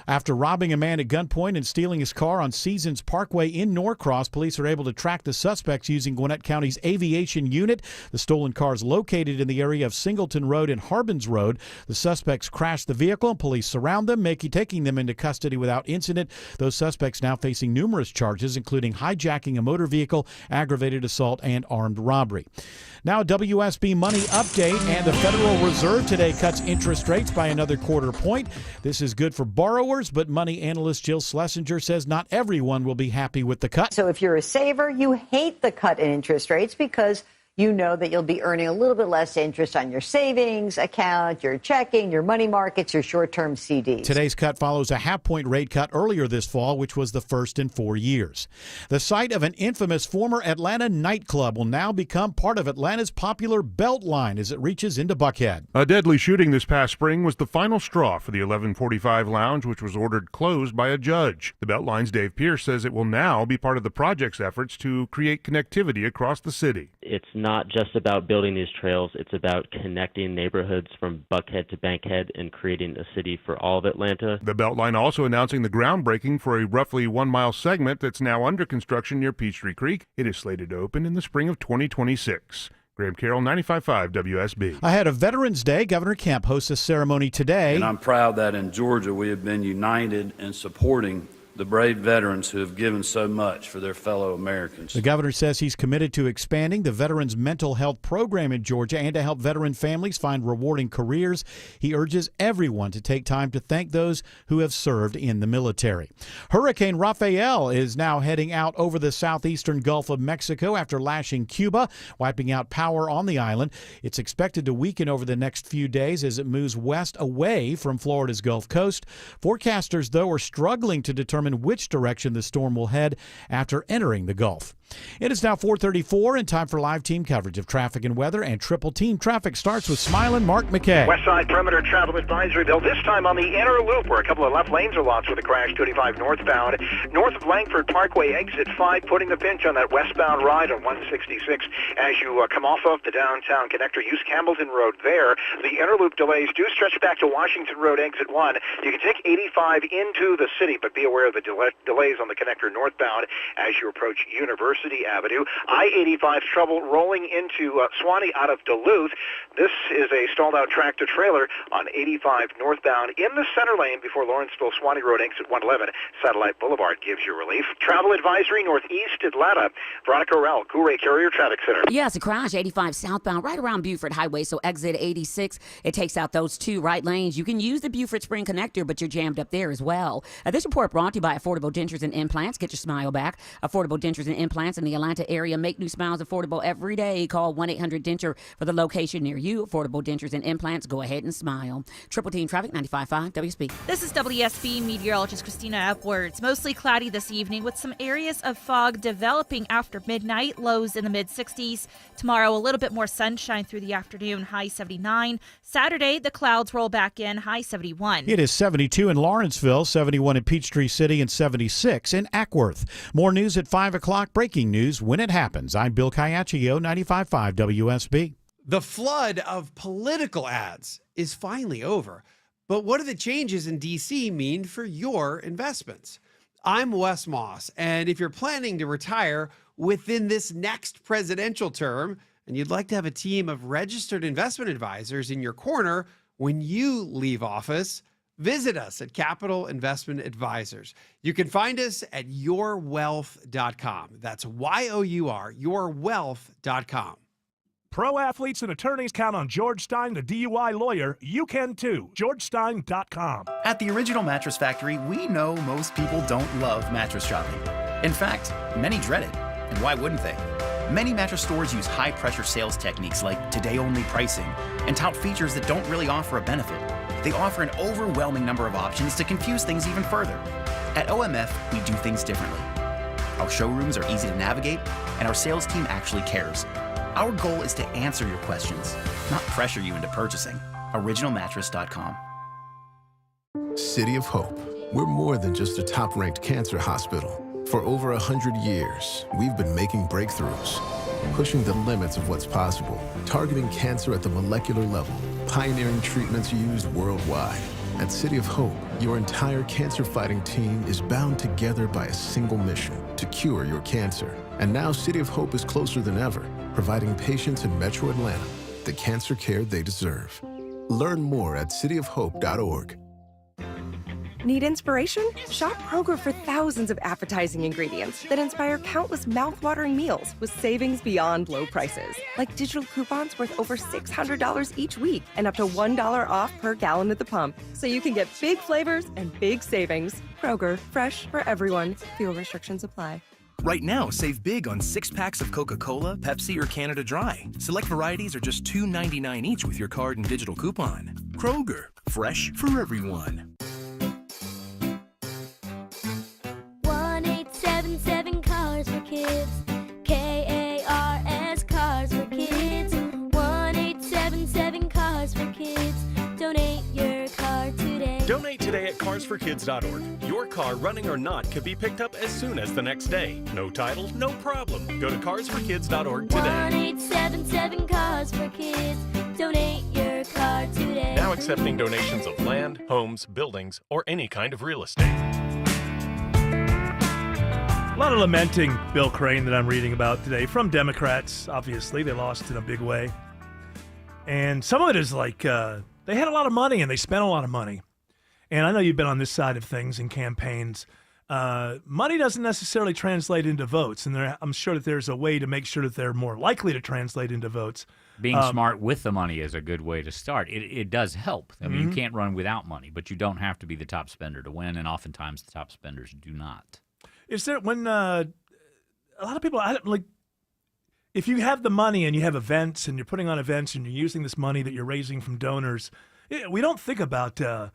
After robbing a man at gunpoint and stealing his car on Seasons Parkway in Norcross, police are able to track the suspects using Gwinnett County's aviation unit. The stolen car is located in the area of Singleton Road and Harbins Road. The suspects crashed the vehicle and police surround them, taking them into custody without incident. Those suspects now facing numerous charges, including hijacking a motor vehicle, aggravated assault, and armed robbery. Now, a WSB money update, and the Federal Reserve today cuts interest rates by another quarter point. This is good for borrowers, but money analyst Jill Schlesinger says not everyone will be happy with the cut. So if you're a saver, you hate the cut in interest rates because you know that you'll be earning a little bit less interest on your savings account, your checking, your money markets, your short-term CDs. Today's cut follows a half-point rate cut earlier this fall, which was the first in 4 years. The site of an infamous former Atlanta nightclub will now become part of Atlanta's popular Beltline as it reaches into Buckhead. A deadly shooting this past spring was the final straw for the 1145 Lounge, which was ordered closed by a judge. The Beltline's Dave Pierce says it will now be part of the project's efforts to create connectivity across the city. It's not just about building these trails, it's about connecting neighborhoods from Buckhead to Bankhead and creating a city for all of Atlanta. The Beltline also announcing the groundbreaking for a roughly 1-mile segment that's now under construction near Peachtree Creek. It is slated to open in the spring of 2026. Graham Carroll, 95.5 WSB. Ahead of Veterans Day, Governor Kemp hosts a ceremony today. And I'm proud that in Georgia we have been united in supporting the brave veterans who have given so much for their fellow Americans. The governor says he's committed to expanding the Veterans Mental Health Program in Georgia and to help veteran families find rewarding careers. He urges everyone to take time to thank those who have served in the military. Hurricane Rafael is now heading out over the southeastern Gulf of Mexico after lashing Cuba, wiping out power on the island. It's expected to weaken over the next few days as it moves west away from Florida's Gulf Coast. Forecasters, though, are struggling to determine which direction the storm will head after entering the Gulf. It is now 4:34 and time for live team coverage of traffic and weather, and Triple Team Traffic starts with Smilin' Mark McKay. West Side Perimeter Travel Advisory Bill, this time on the inner loop where a couple of left lanes are lost with a crash, 285 northbound. North of Langford Parkway, exit 5, putting the pinch on that westbound ride on 166. As you come off of the downtown connector, use Campbellton Road there. The inner loop delays do stretch back to Washington Road, exit 1. You can take 85 into the city, but be aware of the delays on the connector northbound as you approach University Avenue. I-85 trouble rolling into Swanee out of Duluth. This is a stalled-out tractor-trailer on 85 northbound in the center lane before Lawrenceville Swanee Road, exit 111. Satellite Boulevard gives you relief. Travel advisory northeast Atlanta. Veronica Rell, Coolray Carrier Traffic Center. Yes, a crash 85 southbound right around Buford Highway, so exit 86. It takes out those 2 right lanes. You can use the Buford Spring connector, but you're jammed up there as well. This report brought to you by Affordable Dentures and Implants. Get your smile back. Affordable Dentures and Implants implants in the Atlanta area. Make new smiles affordable every day. Call 1-800-DENTURE for the location near you. Affordable dentures and implants. Go ahead and smile. Triple Team Traffic, 95.5 WSB. This is WSB meteorologist Christina Upwards. Mostly cloudy this evening with some areas of fog developing after midnight. Lows in the mid-60s. Tomorrow, a little bit more sunshine through the afternoon. High 79. Saturday, the clouds roll back in. High 71. It is 72 in Lawrenceville, 71 in Peachtree City, and 76 in Ackworth. More news at 5 o'clock. Breaking news when it happens. I'm Bill Caiaccio, 95.5 WSB. The flood of political ads is finally over. But what do the changes in D.C. mean for your investments? I'm Wes Moss, and if you're planning to retire within this next presidential term, and you'd like to have a team of registered investment advisors in your corner when you leave office, visit us at Capital Investment Advisors. You can find us at yourwealth.com. That's Y-O-U-R, yourwealth.com. Pro athletes and attorneys count on George Stein, the DUI lawyer. You can too. GeorgeStein.com. At the Original Mattress Factory, we know most people don't love mattress shopping. In fact, many dread it. And why wouldn't they? Many mattress stores use high-pressure sales techniques like today-only pricing and tout features that don't really offer a benefit. They offer an overwhelming number of options to confuse things even further. At OMF, we do things differently. Our showrooms are easy to navigate, and our sales team actually cares. Our goal is to answer your questions, not pressure you into purchasing. OriginalMattress.com. City of Hope. We're more than just a top-ranked cancer hospital. For over 100 years, we've been making breakthroughs, pushing the limits of what's possible, targeting cancer at the molecular level, pioneering treatments used worldwide. At City of Hope, your entire cancer-fighting team is bound together by a single mission: to cure your cancer. And now City of Hope is closer than ever, providing patients in Metro Atlanta the cancer care they deserve. Learn more at cityofhope.org. Need inspiration? Shop Kroger for thousands of appetizing ingredients that inspire countless mouth-watering meals with savings beyond low prices. Like digital coupons worth over $600 each week and up to $1 off per gallon at the pump. So you can get big flavors and big savings. Kroger, fresh for everyone. Fuel restrictions apply. Right now, save big on 6-packs of Coca-Cola, Pepsi, or Canada Dry. Select varieties are just $2.99 each with your card and digital coupon. Kroger, fresh for everyone. 1-877 Cars for Kids. K-A-R-S Cars for Kids. 1-877 Cars for Kids. Donate your car today. Donate today at carsforkids.org. Your car, running or not, could be picked up as soon as the next day. No title, no problem. Go to carsforkids.org today. 1-877 Cars for Kids. Donate your car today. Now accepting donations of land, homes, buildings, or any kind of real estate. A lot of lamenting Bill Crane that I'm reading about today from Democrats. Obviously, they lost in a big way. And some of it is like they had a lot of money and they spent a lot of money. And I know you've been on this side of things in campaigns. Money doesn't necessarily translate into votes. And I'm sure that there's a way to make sure that they're more likely to translate into votes. Being smart with the money is a good way to start. It does help. I mean, you can't run without money, but you don't have to be the top spender to win. And oftentimes the top spenders do not. Is there when a lot of people like if you have the money and you have events and you're putting on events and you're using this money that you're raising from donors, we don't think about the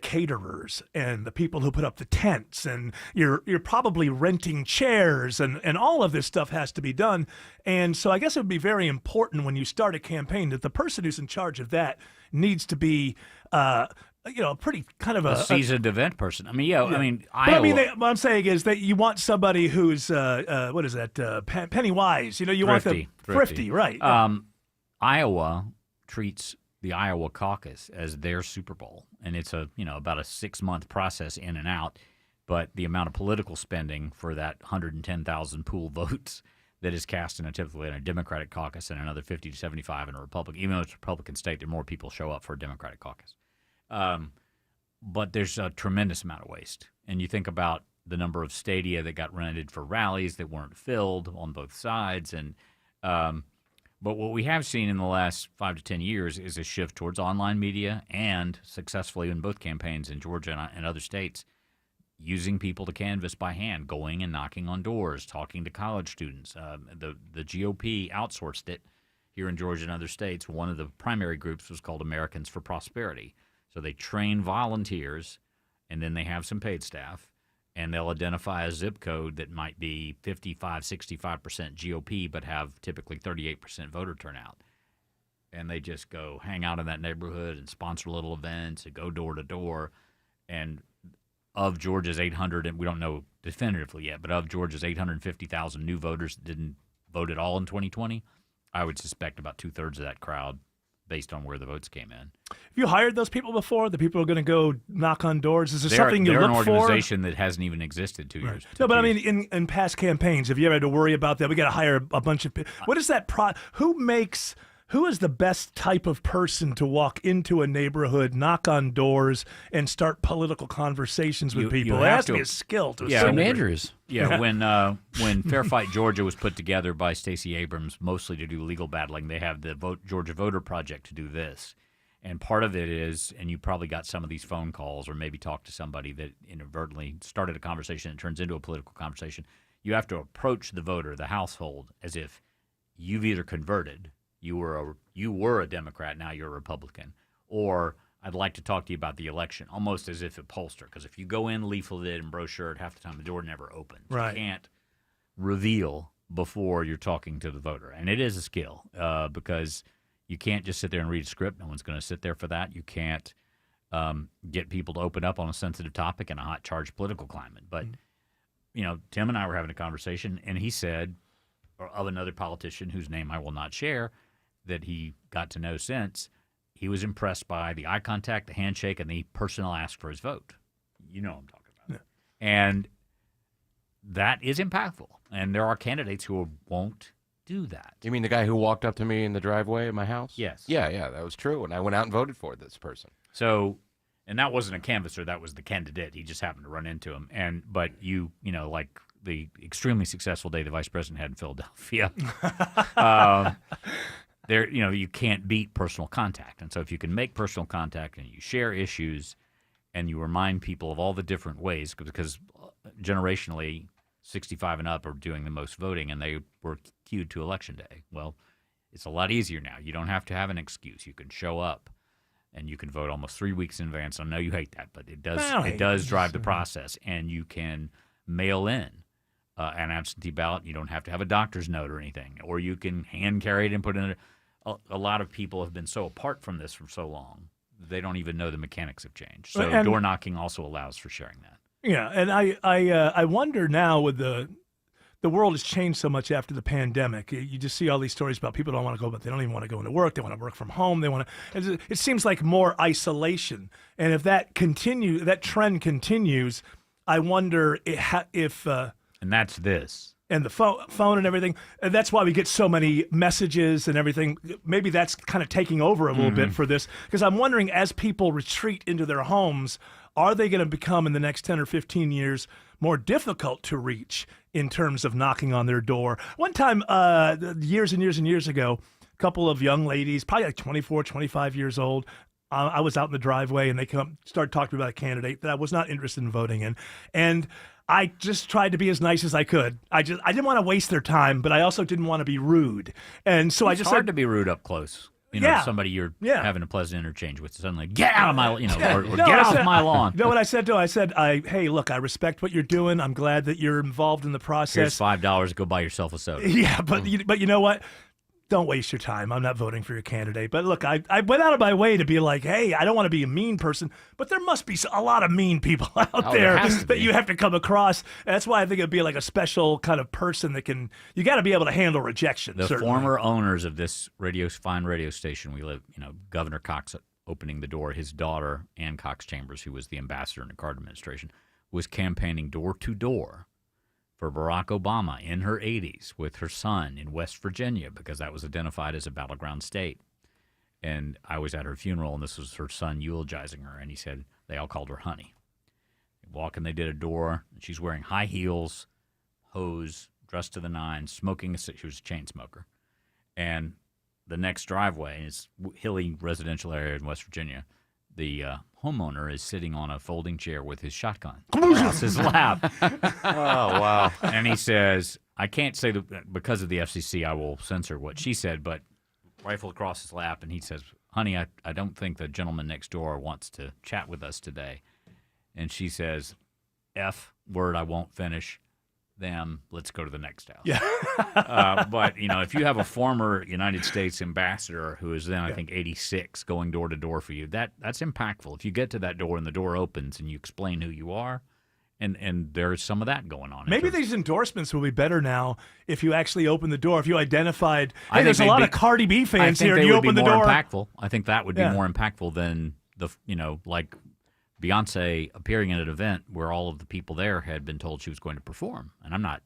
caterers and the people who put up the tents, and you're probably renting chairs and all of this stuff has to be done. And so I guess it would be very important when you start a campaign that the person who's in charge of that needs to be pretty kind of a seasoned event person. I mean, what I'm saying is that you want somebody who's what is that? Penny wise. You thrifty, want them thrifty, right? Iowa treats the Iowa caucus as their Super Bowl, and it's about a 6-month process in and out. But the amount of political spending for that 110,000 pool votes that is cast typically in a Democratic caucus and another 50 to 75 in a Republican, even though it's a Republican state, there more people show up for a Democratic caucus. But there's a tremendous amount of waste. And you think about the number of stadia that got rented for rallies that weren't filled on both sides. And but what we have seen in the last 5 to 10 years is a shift towards online media, and successfully in both campaigns in Georgia and other states, using people to canvass by hand, going and knocking on doors, talking to college students. The GOP outsourced it here in Georgia and other states. One of the primary groups was called Americans for Prosperity. So they train volunteers, and then they have some paid staff, and they'll identify a zip code that might be 55, 65% GOP, but have typically 38% voter turnout. And they just go hang out in that neighborhood and sponsor little events and go door to door. And of Georgia's 800, and we don't know definitively yet, but of Georgia's 850,000 new voters that didn't vote at all in 2020, I would suspect about 2/3 of that crowd, based on where the votes came in. Have you hired those people before? The people who are going to go knock on doors? Is there something you look for? They're an organization that hasn't even existed 2 years. No, but I mean, in past campaigns, have you ever had to worry about that? We got to hire a bunch of people. What is that? Who is the best type of person to walk into a neighborhood, knock on doors, and start political conversations with people? It has to be a skill to St. Andrews. Yeah, when Fair Fight Georgia was put together by Stacey Abrams, mostly to do legal battling, they have the Georgia Voter Project to do this. And part of it is, and you probably got some of these phone calls or maybe talked to somebody that inadvertently started a conversation and turns into a political conversation. You have to approach the voter, the household, as if you've either converted, you were a Democrat, now you're a Republican, or I'd like to talk to you about the election, almost as if a pollster. Because if you go in leafleted and brochured, half the time the door never opens. Right. You can't reveal before you're talking to the voter. And it is a skill because you can't just sit there and read a script. No one's going to sit there for that. You can't get people to open up on a sensitive topic in a hot, charged political climate. But, Tim and I were having a conversation, and he said, of another politician whose name I will not share, that he got to know since, he was impressed by the eye contact, the handshake, and the personal ask for his vote. You know what I'm talking about. Yeah. And that is impactful. And there are candidates who won't do that. You mean the guy who walked up to me in the driveway at my house? Yes. Yeah, that was true. And I went out and voted for this person. So, and that wasn't a canvasser, that was the candidate. He just happened to run into him. But like the extremely successful day the vice president had in Philadelphia, there, you can't beat personal contact. And so if you can make personal contact and you share issues and you remind people of all the different ways, because generationally 65 and up are doing the most voting and they were queued to election day. Well, it's a lot easier now. You don't have to have an excuse. You can show up and you can vote almost 3 weeks in advance. I know you hate that, but it does drive the process. And you can mail in an absentee ballot. You don't have to have a doctor's note or anything. Or you can hand carry it and put it in a lot of people have been so apart from this for so long, they don't even know the mechanics have changed. So door knocking also allows for sharing that. Yeah, and I wonder now with the world has changed so much after the pandemic. You just see all these stories about people don't want to go, but they don't even want to go into work. They want to work from home. They want to. It seems like more isolation. And if that trend continues, I wonder if. And that's this. And the phone and everything. And that's why we get so many messages and everything. Maybe that's kind of taking over a little bit for this. Because I'm wondering, as people retreat into their homes, are they going to become in the next 10 or 15 years more difficult to reach in terms of knocking on their door? One time, years and years and years ago, a couple of young ladies, probably like 24, 25 years old, I was out in the driveway and they started talking to me about a candidate that I was not interested in voting in. And I just tried to be as nice as I could. I didn't want to waste their time, but I also didn't want to be rude. And so it's hard to be rude up close. Somebody you're having a pleasant interchange with, suddenly get out of my, or get off my lawn. You know what I said to him? I said, hey, look, I respect what you're doing. I'm glad that you're involved in the process. Here's $5. Go buy yourself a soda. Yeah, but you know what? Don't waste your time. I'm not voting for your candidate. But look, I went out of my way to be like, hey, I don't want to be a mean person, but there must be a lot of mean people out there that you have to come across. And that's why I think it'd be like a special kind of person that you got to be able to handle rejection. The certainly. Former owners of this fine radio station we live, Governor Cox opening the door, his daughter, Ann Cox Chambers, who was the ambassador in the Carter administration, was campaigning door to door for Barack Obama in her 80s with her son in West Virginia, because that was identified as a battleground state. And I was at her funeral, and this was her son eulogizing her, and he said they all called her Honey. They walk and they did a door, and she's wearing high heels, hose, dressed to the nines, smoking. She was a chain smoker. And the next driveway is hilly residential area in West Virginia. The homeowner is sitting on a folding chair with his shotgun across his lap. Oh, wow. And he says, I can't say that because of the FCC, I will censor what she said, but rifle across his lap, and he says, honey, I don't think the gentleman next door wants to chat with us today. And she says, F word, I won't finish. Them, let's go to the next house. Yeah. But, if you have a former United States ambassador who is then, I think, 86, going door to door for you, that's impactful. If you get to that door and the door opens and you explain who you are, and there's some of that going on. Maybe these endorsements will be better now if you actually open the door. If you identified, I think there's a lot of Cardi B fans here, and you open the door. Impactful. I think that would be more impactful than like Beyonce appearing at an event where all of the people there had been told she was going to perform. And I'm not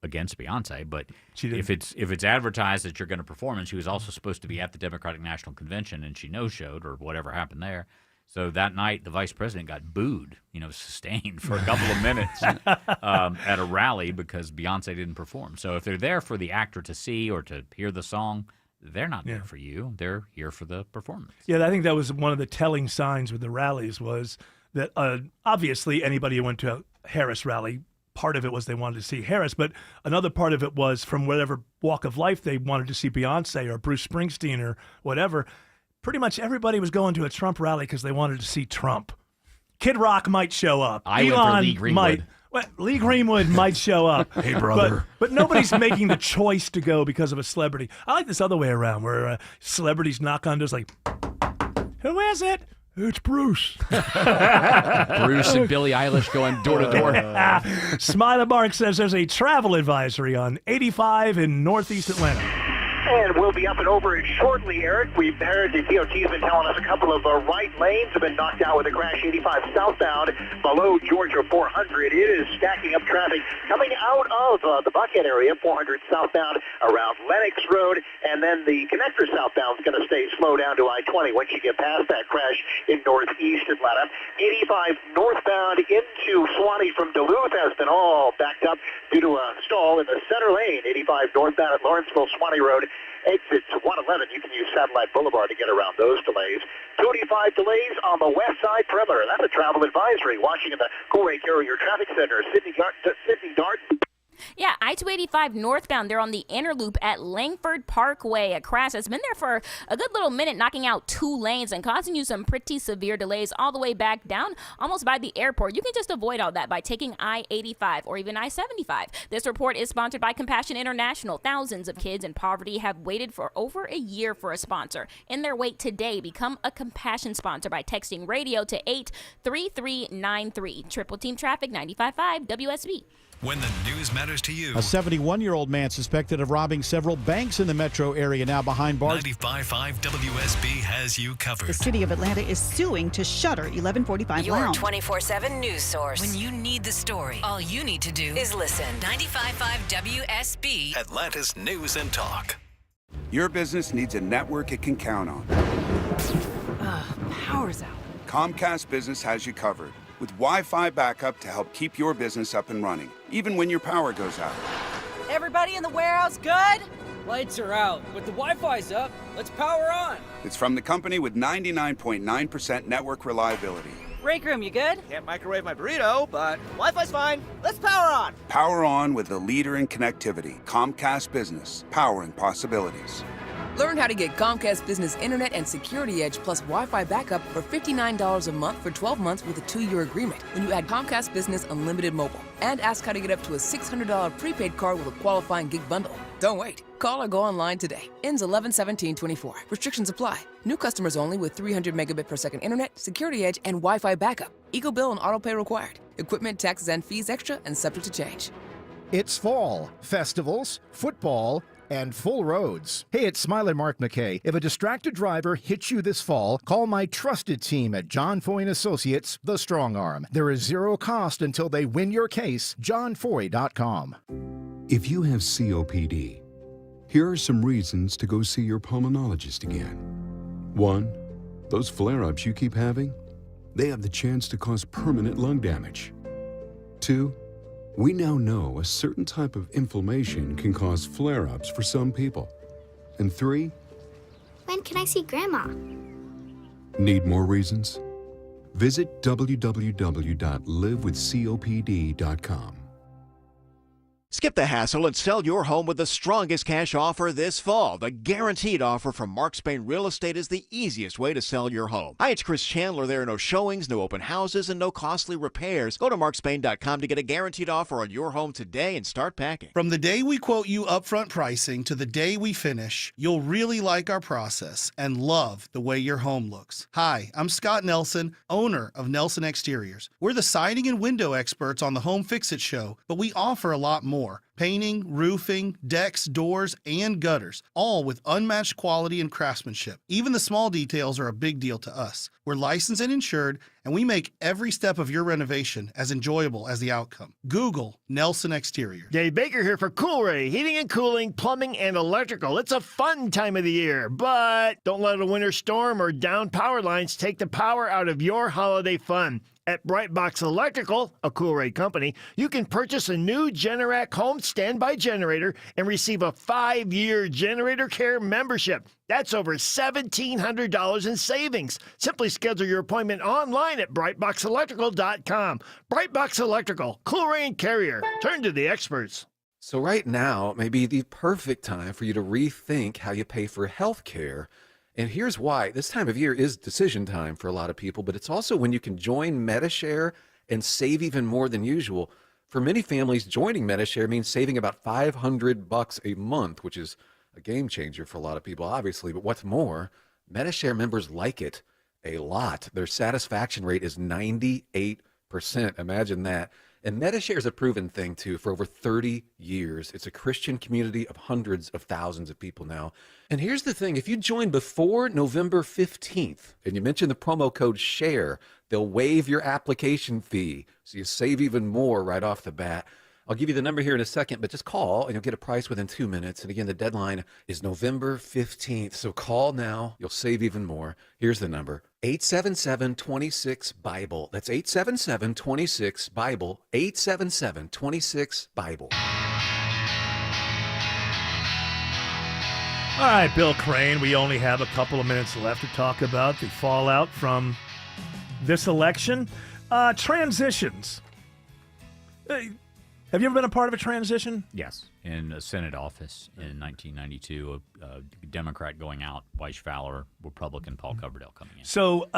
against Beyonce, but if it's advertised that you're going to perform, and she was also supposed to be at the Democratic National Convention and she no-showed or whatever happened there. So that night, the vice president got booed, sustained for a couple of minutes at a rally because Beyonce didn't perform. So if they're there for the actor to see or to hear the song, they're not there for you. They're here for the performance. Yeah, I think that was one of the telling signs with the rallies was that obviously anybody who went to a Harris rally, part of it was they wanted to see Harris, but another part of it was from whatever walk of life they wanted to see Beyonce or Bruce Springsteen or whatever. Pretty much everybody was going to a Trump rally because they wanted to see Trump. Kid Rock might show up. I went for Lee Greenwood. Lee Greenwood might show up. Hey, brother. But nobody's making the choice to go because of a celebrity. I like this other way around where celebrities knock on doors like, who is it? It's Bruce. Bruce and Billie Eilish going door to door. Smiley Mark says there's a travel advisory on 85 in Northeast Atlanta. And we'll be up and over it shortly, Eric. We've heard the DOT's been telling us a couple of right lanes have been knocked out with a crash 85 southbound below Georgia 400. It is stacking up traffic coming out of the Buckhead area, 400 southbound around Lenox Road, and then the connector southbound is going to stay slow down to I-20 once you get past that crash in northeast Atlanta. 85 northbound into Suwanee from Duluth has been all backed up due to a stall in the center lane. 85 northbound at Lawrenceville Suwanee Road. Exit to 111. You can use Satellite Boulevard to get around those delays. 285 delays on the west side perimeter. That's a travel advisory. Watching in the Coolray Carrier Traffic Center. Sydney Dart. Yeah, I-285 northbound. They're on the inner loop at Langford Parkway. A crash has been there for a good little minute, knocking out 2 lanes and causing you some pretty severe delays all the way back down, almost by the airport. You can just avoid all that by taking I-85 or even I-75. This report is sponsored by Compassion International. Thousands of kids in poverty have waited for over a year for a sponsor. In their wait today, become a Compassion sponsor by texting radio to 83393. Triple Team Traffic 95.5 WSB. When the news matters to you. A 71-year-old man suspected of robbing several banks in the metro area now behind bars. 95.5 WSB has you covered. The city of Atlanta is suing to shutter 1145 Your Lounge. 24/7 news source. When you need the story, all you need to do is listen. 95.5 WSB. Atlanta's News and Talk. Your business needs a network it can count on. Power's out. Comcast Business has you covered with Wi-Fi backup to help keep your business up and running, even when your power goes out. Everybody in the warehouse good? Lights are out, but the Wi-Fi's up. Let's power on. It's from the company with 99.9% network reliability. Break room, you good? Can't microwave my burrito, but Wi-Fi's fine. Let's power on. Power on with the leader in connectivity, Comcast Business, powering possibilities. Learn how to get Comcast Business Internet and Security Edge plus Wi-Fi backup for $59 a month for 12 months with a 2-year agreement when you add Comcast Business Unlimited Mobile. And ask how to get up to a $600 prepaid card with a qualifying gig bundle. Don't wait. Call or go online today. Ends 11/17/24. Restrictions apply. New customers only with 300 megabit per second internet, Security Edge, and Wi-Fi backup. Eco bill and auto pay required. Equipment, taxes, and fees extra and subject to change. It's fall, festivals, football, and full roads. Hey, it's Smiler Mark McKay. If a distracted driver hits you this fall, call my trusted team at John Foy & Associates, the Strong Arm. There is zero cost until they win your case. JohnFoy.com. If you have COPD, here are some reasons to go see your pulmonologist again. 1. Those flare-ups you keep having, they have the chance to cause permanent lung damage. 2. We now know a certain type of inflammation can cause flare-ups for some people. And 3, when can I see Grandma? need more reasons? Visit www.livewithcopd.com. Skip the hassle and sell your home with the strongest cash offer this fall. The guaranteed offer from Mark Spain Real Estate is the easiest way to sell your home. Hi, it's Chris Chandler. There are no showings, no open houses, and no costly repairs. Go to markspain.com to get a guaranteed offer on your home today and start packing. From the day we quote you upfront pricing to the day we finish, you'll really like our process and love the way your home looks. Hi, I'm Scott Nelson, owner of Nelson Exteriors. We're the siding and window experts on the Home Fix-It show, but we offer a lot more. Painting, roofing, decks, doors, and gutters, all with unmatched quality and craftsmanship. Even the small details are a big deal to us. We're licensed and insured, and we make every step of your renovation as enjoyable as the outcome. Google Nelson Exteriors. Dave Baker here for Coolray, heating and cooling, plumbing, and electrical. It's a fun time of the year, but don't let a winter storm or down power lines take the power out of your holiday fun. At Brightbox Electrical, a Coolray company, you can purchase a new Generac home standby generator and receive a 5-year generator care membership. That's over $1,700 in savings. Simply schedule your appointment online at brightboxelectrical.com. Brightbox Electrical, Coolray and Carrier. Turn to the experts. So right now may be the perfect time for you to rethink how you pay for health care. And here's why. This time of year is decision time for a lot of people, but it's also when you can join Medi-Share and save even more than usual. For many families, joining Medi-Share means saving about $500 a month, which is a game changer for a lot of people, obviously. But what's more, Medi-Share members like it a lot. Their satisfaction rate is 98%. Imagine that. And Medi-Share is a proven thing, too, for over 30 years. It's a Christian community of hundreds of thousands of people now. And here's the thing. If you join before November 15th and you mention the promo code SHARE, they'll waive your application fee, so you save even more right off the bat. I'll give you the number here in a second, but just call and you'll get a price within 2 minutes. And again, the deadline is November 15th. So call now. You'll save even more. Here's the number. 877-26-BIBLE. That's 877-26-BIBLE. 877-26-BIBLE. All right, Bill Crane, we only have a couple of minutes left to talk about the fallout from this election. Transitions. Have you ever been a part of a transition? Yes. In a Senate office in 1992, a Democrat going out, Weiss Fowler, Republican Paul Coverdale coming in. So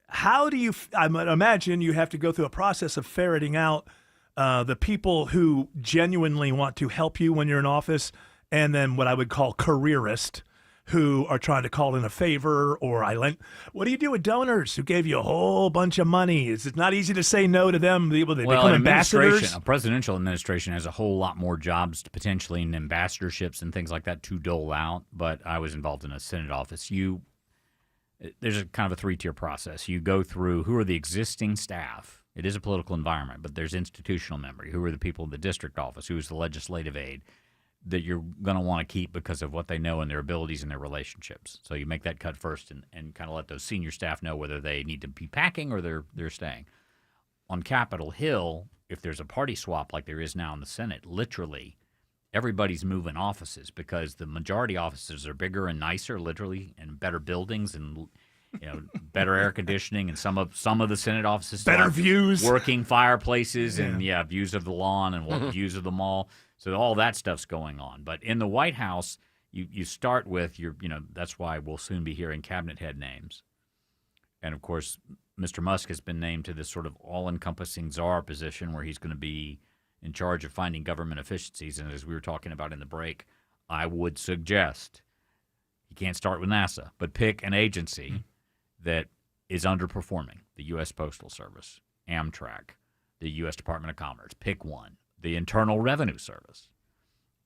how do you, I imagine you have to go through a process of ferreting out the people who genuinely want to help you when you're in office, and then what I would call careerist who are trying to call in a favor or I lent. What do you do with donors who gave you a whole bunch of money? It's not easy to say no to them. They become ambassadors. A presidential administration has a whole lot more jobs potentially in ambassadorships and things like that to dole out. But I was involved in a Senate office. There's a kind of a 3-tier process. You go through who are the existing staff. It is a political environment, but there's institutional memory. Who are the people in the district office? Who is the legislative aide that you're going to want to keep because of what they know and their abilities and their relationships. So you make that cut first and kind of let those senior staff know whether they need to be packing or they're staying. On Capitol Hill, if there's a party swap like there is now in the Senate, literally everybody's moving offices because the majority offices are bigger and nicer, literally, and better buildings and better air conditioning, and some of the Senate offices better views, working fireplaces, and views of the lawn and views of the mall. So all that stuff's going on. But in the White House, you start with that's why we'll soon be hearing cabinet head names. And of course, Mr. Musk has been named to this sort of all-encompassing czar position where he's going to be in charge of finding government efficiencies. And as we were talking about in the break, I would suggest you can't start with NASA, but pick an agency that is underperforming. The U.S. Postal Service, Amtrak, the U.S. Department of Commerce. Pick one. The Internal Revenue Service,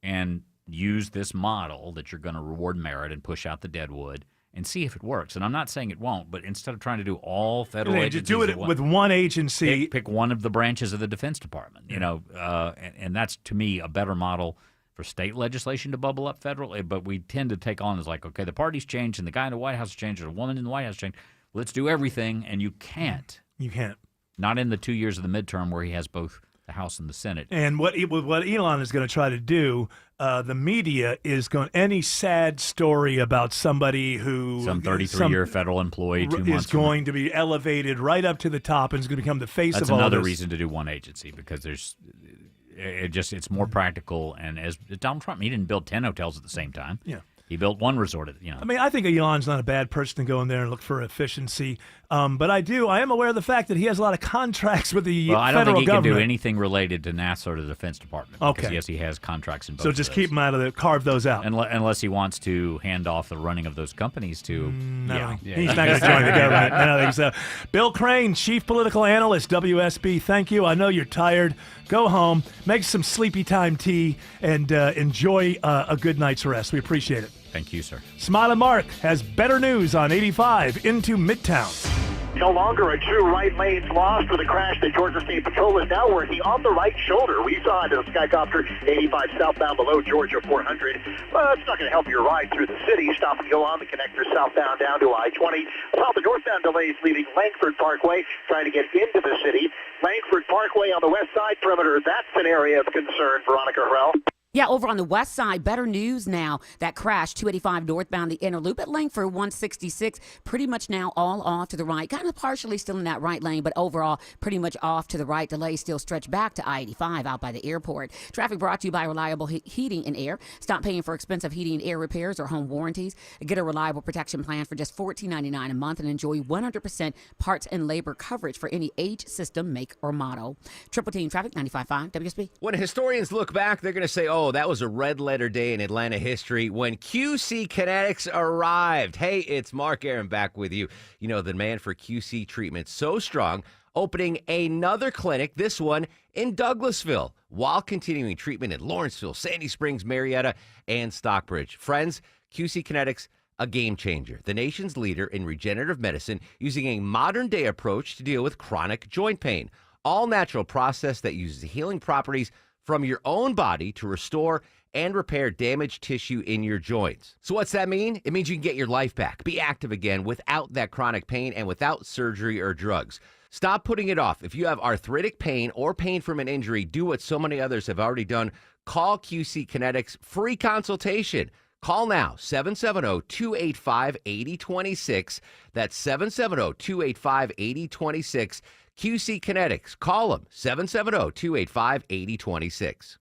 and use this model that you're going to reward merit and push out the deadwood and see if it works. And I'm not saying it won't, but instead of trying to do all federal agencies, do it with one agency. Pick one of the branches of the Defense Department. And that's to me a better model for state legislation to bubble up federal. But we tend to take on as like, okay, the party's changed and the guy in the White House changed, or the woman in the White House changed. Let's do everything, and you can't. You can't. Not in the 2 years of the midterm where he has both the House and the Senate. And what Elon is going to try to do the media is going, any sad story about somebody who some 33-year federal employee 2 months is going to be elevated right up to the top and is going to become the face That's of all this. That's another reason to do one agency, because it's more practical. And as Donald Trump, he didn't build 10 hotels at the same time. Yeah. He built one resort. I mean, I think Elon's not a bad person to go in there and look for efficiency. But I am aware of the fact that he has a lot of contracts with the federal government. Well, I don't think he can do anything related to NASA or the Defense Department. Okay. Because, yes, he has contracts in both. So just keep him out of carve those out. Unless he wants to hand off the running of those companies to. No, he's not going to join the government. I don't think so. Bill Crane, Chief Political Analyst, WSB. Thank you. I know you're tired. Go home, make some sleepy time tea, and enjoy a good night's rest. We appreciate it. Thank you, sir. Smiling Mark has better news on 85 into Midtown. No longer a true right lane's lost for the crash that Georgia State Patrol is now working on the right shoulder. We saw it in a Skycopter 85 southbound below Georgia 400. Well, it's not going to help your ride through the city. Stop and go on the connector southbound down to I-20. Saw the northbound delays leaving Langford Parkway, trying to get into the city. Langford Parkway on the west side perimeter, that's an area of concern, Veronica Harrell. Yeah, over on the west side, better news now. That crash, 285 northbound, the inner loop at Langford 166, pretty much now all off to the right. Kind of partially still in that right lane, but overall pretty much off to the right. Delays still stretch back to I-85 out by the airport. Traffic brought to you by Reliable Heating and Air. Stop paying for expensive heating and air repairs or home warranties. Get a reliable protection plan for just $14.99 a month and enjoy 100% parts and labor coverage for any age, system, make, or model. Triple Team Traffic, 95.5 WSB. When historians look back, they're going to say, oh, that was a red-letter day in Atlanta history when QC Kinetics arrived. Hey, it's Mark Aaron back with you. You know, the demand for QC treatment so strong, opening another clinic, this one in Douglasville, while continuing treatment in Lawrenceville, Sandy Springs, Marietta, and Stockbridge. Friends, QC Kinetics, a game changer. The nation's leader in regenerative medicine, using a modern-day approach to deal with chronic joint pain. All-natural process that uses healing properties from your own body to restore and repair damaged tissue in your joints. So what's that mean? It means you can get your life back, be active again without that chronic pain and without surgery or drugs. Stop putting it off. If you have arthritic pain or pain from an injury, do what so many others have already done. Call QC Kinetics, free consultation. Call now, 770-285-8026. That's 770-285-8026. QC Kinetics. Call them, 770-285-8026.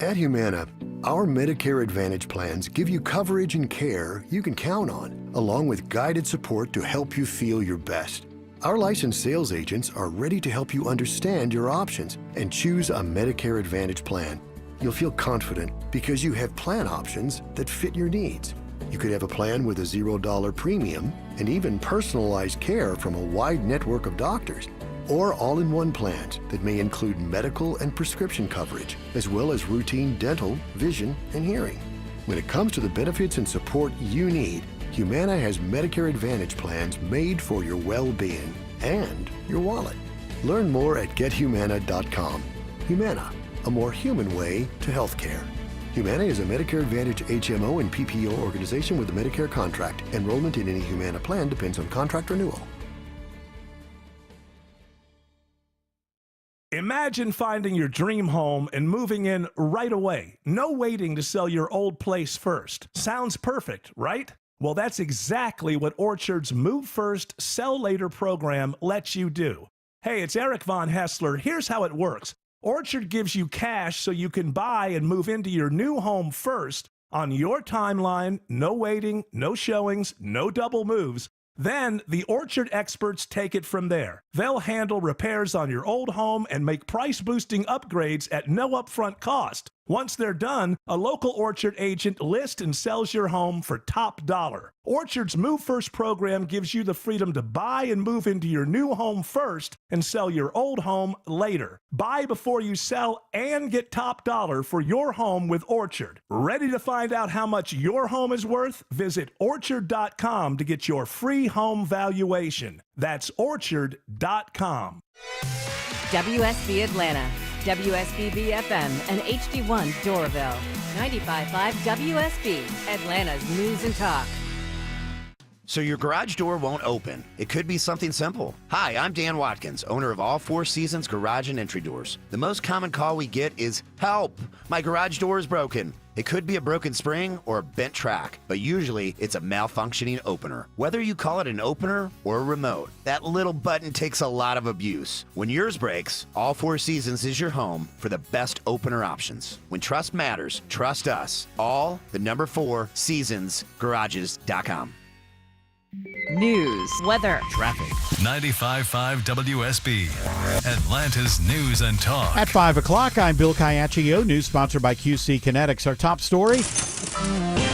At Humana, our Medicare Advantage plans give you coverage and care you can count on, along with guided support to help you feel your best. Our licensed sales agents are ready to help you understand your options and choose a Medicare Advantage plan. You'll feel confident because you have plan options that fit your needs. You could have a plan with a $0 premium and even personalized care from a wide network of doctors, or all-in-one plans that may include medical and prescription coverage, as well as routine dental, vision, and hearing. When it comes to the benefits and support you need, Humana has Medicare Advantage plans made for your well-being and your wallet. Learn more at GetHumana.com. Humana, a more human way to healthcare. Humana is a Medicare Advantage HMO and PPO organization with a Medicare contract. Enrollment in any Humana plan depends on contract renewal. Imagine finding your dream home and moving in right away. No waiting to sell your old place first. Sounds perfect, right? Well, that's exactly what Orchard's Move First, Sell Later program lets you do. Hey, it's Eric Von Hessler. Here's how it works. Orchard gives you cash so you can buy and move into your new home first on your timeline. No waiting, no showings, no double moves. Then the Orchard experts take it from there. They'll handle repairs on your old home and make price-boosting upgrades at no upfront cost. Once they're done, a local Orchard agent lists and sells your home for top dollar. Orchard's Move First program gives you the freedom to buy and move into your new home first and sell your old home later. Buy before you sell and get top dollar for your home with Orchard. Ready to find out how much your home is worth? Visit Orchard.com to get your free home valuation. That's Orchard.com. WSB Atlanta, WSB BFM, and HD1 Doraville. 95.5 WSB, Atlanta's News and Talk. So your garage door won't open. It could be something simple. Hi, I'm Dan Watkins, owner of All Four Seasons Garage and Entry Doors. The most common call we get is, help, my garage door is broken. It could be a broken spring or a bent track, but usually it's a malfunctioning opener. Whether you call it an opener or a remote, that little button takes a lot of abuse. When yours breaks, All Four Seasons is your home for the best opener options. When trust matters, trust us. All, the number 4, seasonsgarages.com. News, weather, traffic. 95.5 WSB, Atlanta's News and Talk. At 5 o'clock, I'm Bill Caiaccio. News sponsored by QC Kinetics. Our top story,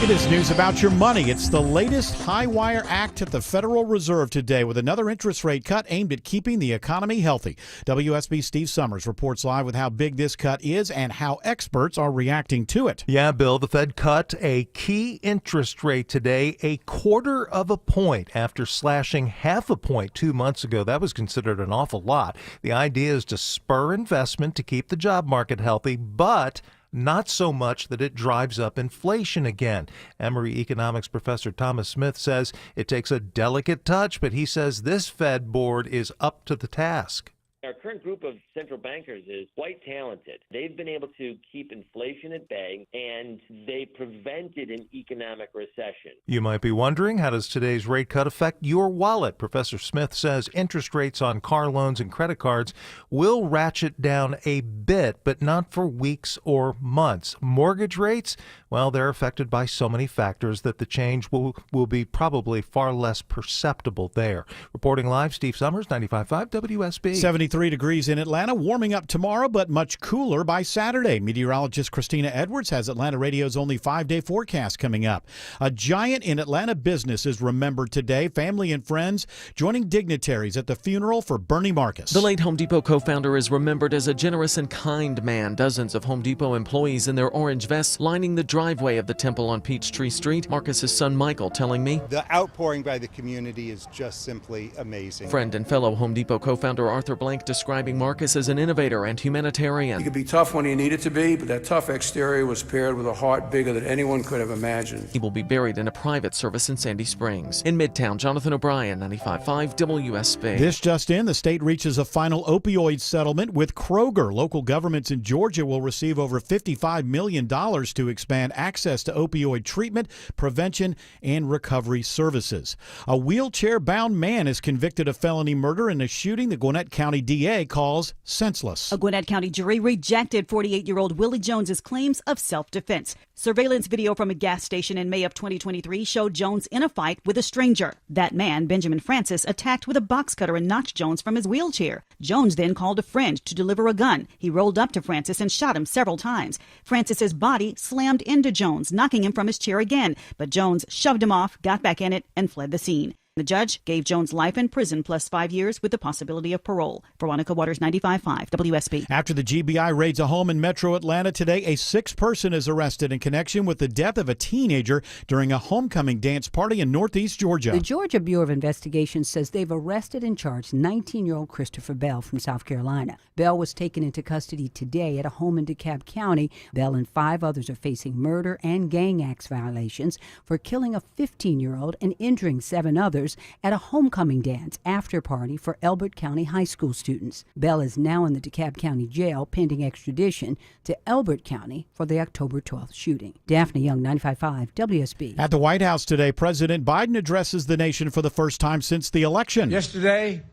it is news about your money. It's the latest high-wire act at the Federal Reserve today with another interest rate cut aimed at keeping the economy healthy. WSB Steve Summers reports live with how big this cut is and how experts are reacting to it. Yeah, Bill, the Fed cut a key interest rate today, 1/4 of a point after slashing 0.5 point 2 months ago. That was considered an awful lot. The idea is to spur investment to keep the job market healthy, but not so much that it drives up inflation again. Emory economics professor Thomas Smith says it takes a delicate touch, but he says this Fed board is up to the task. Our current group of central bankers is quite talented. They've been able to keep inflation at bay, and they prevented an economic recession. You might be wondering, how does today's rate cut affect your wallet? Professor Smith says interest rates on car loans and credit cards will ratchet down a bit, but not for weeks or months. Mortgage rates, well, they're affected by so many factors that the change will be probably far less perceptible there. Reporting live, Steve Summers, 95.5 WSB. 73 degrees in Atlanta, warming up tomorrow, but much cooler by Saturday. Meteorologist Christina Edwards has Atlanta Radio's only 5-day forecast coming up. A giant in Atlanta business is remembered today. Family and friends joining dignitaries at the funeral for Bernie Marcus. The late Home Depot co-founder is remembered as a generous and kind man. Dozens of Home Depot employees in their orange vests lining the driveway of the temple on Peachtree Street. Marcus's son Michael telling me, the outpouring by the community is just simply amazing. Friend and fellow Home Depot co-founder Arthur Blank describing Marcus as an innovator and humanitarian. He could be tough when he needed to be, but that tough exterior was paired with a heart bigger than anyone could have imagined. He will be buried in a private service in Sandy Springs. In Midtown, Jonathan O'Brien, 95.5 WSB. This just in, the state reaches a final opioid settlement with Kroger. Local governments in Georgia will receive over $55 million to expand access to opioid treatment, prevention, and recovery services. A wheelchair-bound man is convicted of felony murder in a shooting the Gwinnett County DA calls senseless. A Gwinnett County jury rejected 48-year-old Willie Jones's claims of self-defense. Surveillance video from a gas station in May of 2023 showed Jones in a fight with a stranger. That man, Benjamin Francis, attacked with a box cutter and knocked Jones from his wheelchair. Jones then called a friend to deliver a gun. He rolled up to Francis and shot him several times. Francis's body slammed into Jones, knocking him from his chair again, but Jones shoved him off, got back in it, and fled the scene. The judge gave Jones life in prison plus 5 years with the possibility of parole. Veronica Waters, 95.5 WSB. After the GBI raids a home in Metro Atlanta today, a 6th person is arrested in connection with the death of a teenager during a homecoming dance party in Northeast Georgia. The Georgia Bureau of Investigation says they've arrested and charged 19-year-old Christopher Bell from South Carolina. Bell was taken into custody today at a home in DeKalb County. Bell and 5 others are facing murder and gang acts violations for killing a 15-year-old and injuring 7 others at a homecoming dance after party for Elbert County high school students. Bell is now in the DeKalb County jail pending extradition to Elbert County for the October 12th shooting. Daphne Young, 95.5 WSB. At the White House today, President Biden addresses the nation for the first time since the election. Yesterday,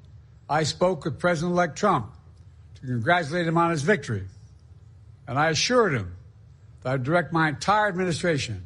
I spoke with President-elect Trump to congratulate him on his victory, and I assured him that I'd direct my entire administration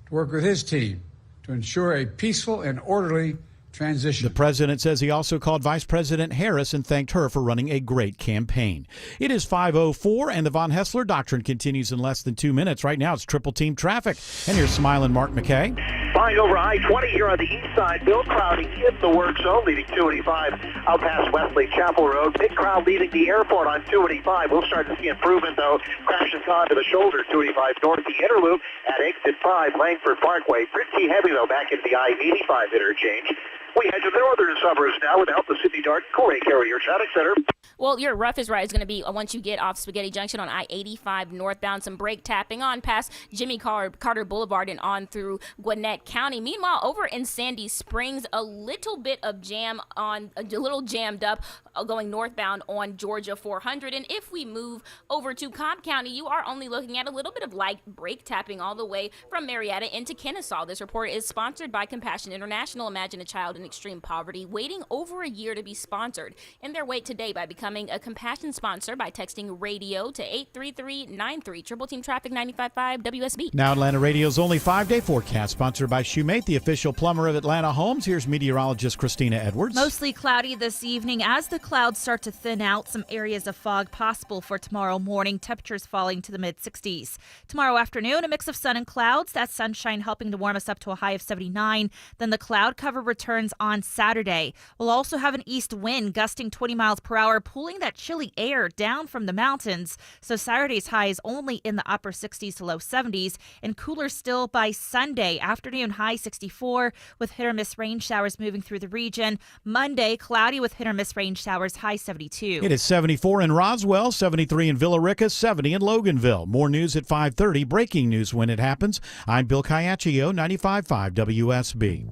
to work with his team to ensure a peaceful and orderly transition. The president says he also called Vice President Harris and thanked her for running a great campaign. It is 5:04 and the Von Hessler Doctrine continues in less than 2 minutes. Right now it's triple team traffic. And here's smiling Mark McKay. Flying over I-20 here on the east side. Bill crowding in the work zone, leading 285 out past Wesley Chapel Road. Big crowd leaving the airport on 285. We'll start to see improvement, though. Crashes onto the shoulder, 285 north. The Interloop at exit 5, Langford Parkway. Pretty heavy, though, back into the I-85 interchange. We head to the northern suburbs now without the Sydney Dart Corey Carrier Traffic Center. Well, your roughest ride is going to be once you get off Spaghetti Junction on I-85 northbound, some brake tapping on past Jimmy Carter Boulevard and on through Gwinnett County. Meanwhile, over in Sandy Springs, a little bit of a little jammed up going northbound on Georgia 400. And if we move over to Cobb County, you are only looking at a little bit of light brake tapping all the way from Marietta into Kennesaw. This report is sponsored by Compassion International. Imagine a child in extreme poverty waiting over a year to be sponsored. In their wait today by becoming a Compassion sponsor by texting radio to 83393. Triple Team Traffic 95.5 WSB. Now Atlanta Radio's only 5-day forecast, sponsored by Shoemate, the official plumber of Atlanta Homes. Here's meteorologist Christina Edwards. Mostly cloudy this evening. As the clouds start to thin out, some areas of fog possible for tomorrow morning. Temperatures falling to the mid-60s. Tomorrow afternoon, a mix of sun and clouds. That sunshine helping to warm us up to a high of 79. Then the cloud cover returns on Saturday. We'll also have an east wind gusting 20 miles per hour, pulling that chilly air down from the mountains. So Saturday's high is only in the upper 60s to low 70s, and cooler still by Sunday. Afternoon high 64 with hit or miss rain showers moving through the region. Monday, cloudy with hit or miss rain showers, high 72. It is 74 in Roswell, 73 in Villa Rica, 70 in Loganville. More news at 5:30. Breaking news when it happens. I'm Bill Caiaccio, 95.5 WSB.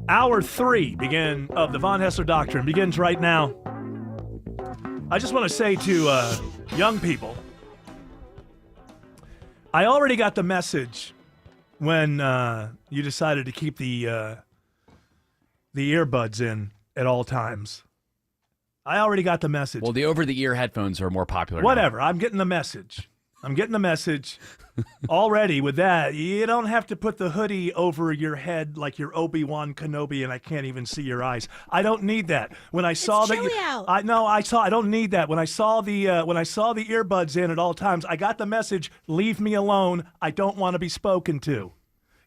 Hour 3 of the Von Hessler Doctrine begins right now. I just want to say to young people, I already got the message when you decided to keep the earbuds in at all times. I already got the message. Well, the over-the-ear headphones are more popular Whatever. now. I'm getting the message. Already with that. You don't have to put the hoodie over your head like you're Obi-Wan Kenobi and I can't even see your eyes. I don't need that. When I saw I don't need that. When I saw the earbuds in at all times, I got the message, leave me alone. I don't want to be spoken to.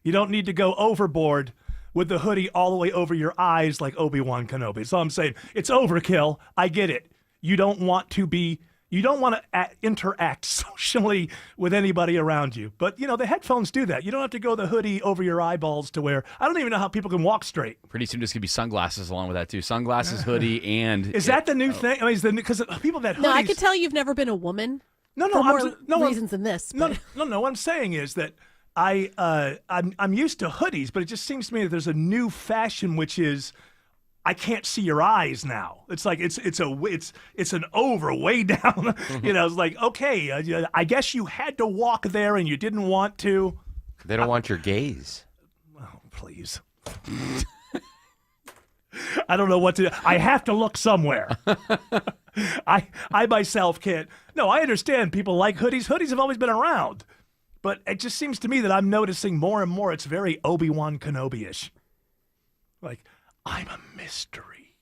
You don't need to go overboard with the hoodie all the way over your eyes like Obi-Wan Kenobi. So I'm saying it's overkill. I get it. You don't want to interact socially with anybody around you. But, the headphones do that. You don't have to go the hoodie over your eyeballs to where I don't even know how people can walk straight. Pretty soon there's going to be sunglasses along with that, too. Sunglasses, hoodie, and... Is that the new thing? I mean, because people that hoodies... No, I could tell you've never been a woman. No, for more reasons than this. But. No. What I'm saying is that I'm used to hoodies, but it just seems to me that there's a new fashion which is I can't see your eyes now. It's like it's an over way down. Mm-hmm. It's like, okay, I guess you had to walk there and you didn't want to. They don't want your gaze. Oh, please. I don't know what to do. I have to look somewhere. I myself can't. No, I understand people like hoodies. Hoodies have always been around. But it just seems to me that I'm noticing more and more it's very Obi-Wan Kenobi-ish. Like, I'm a mystery.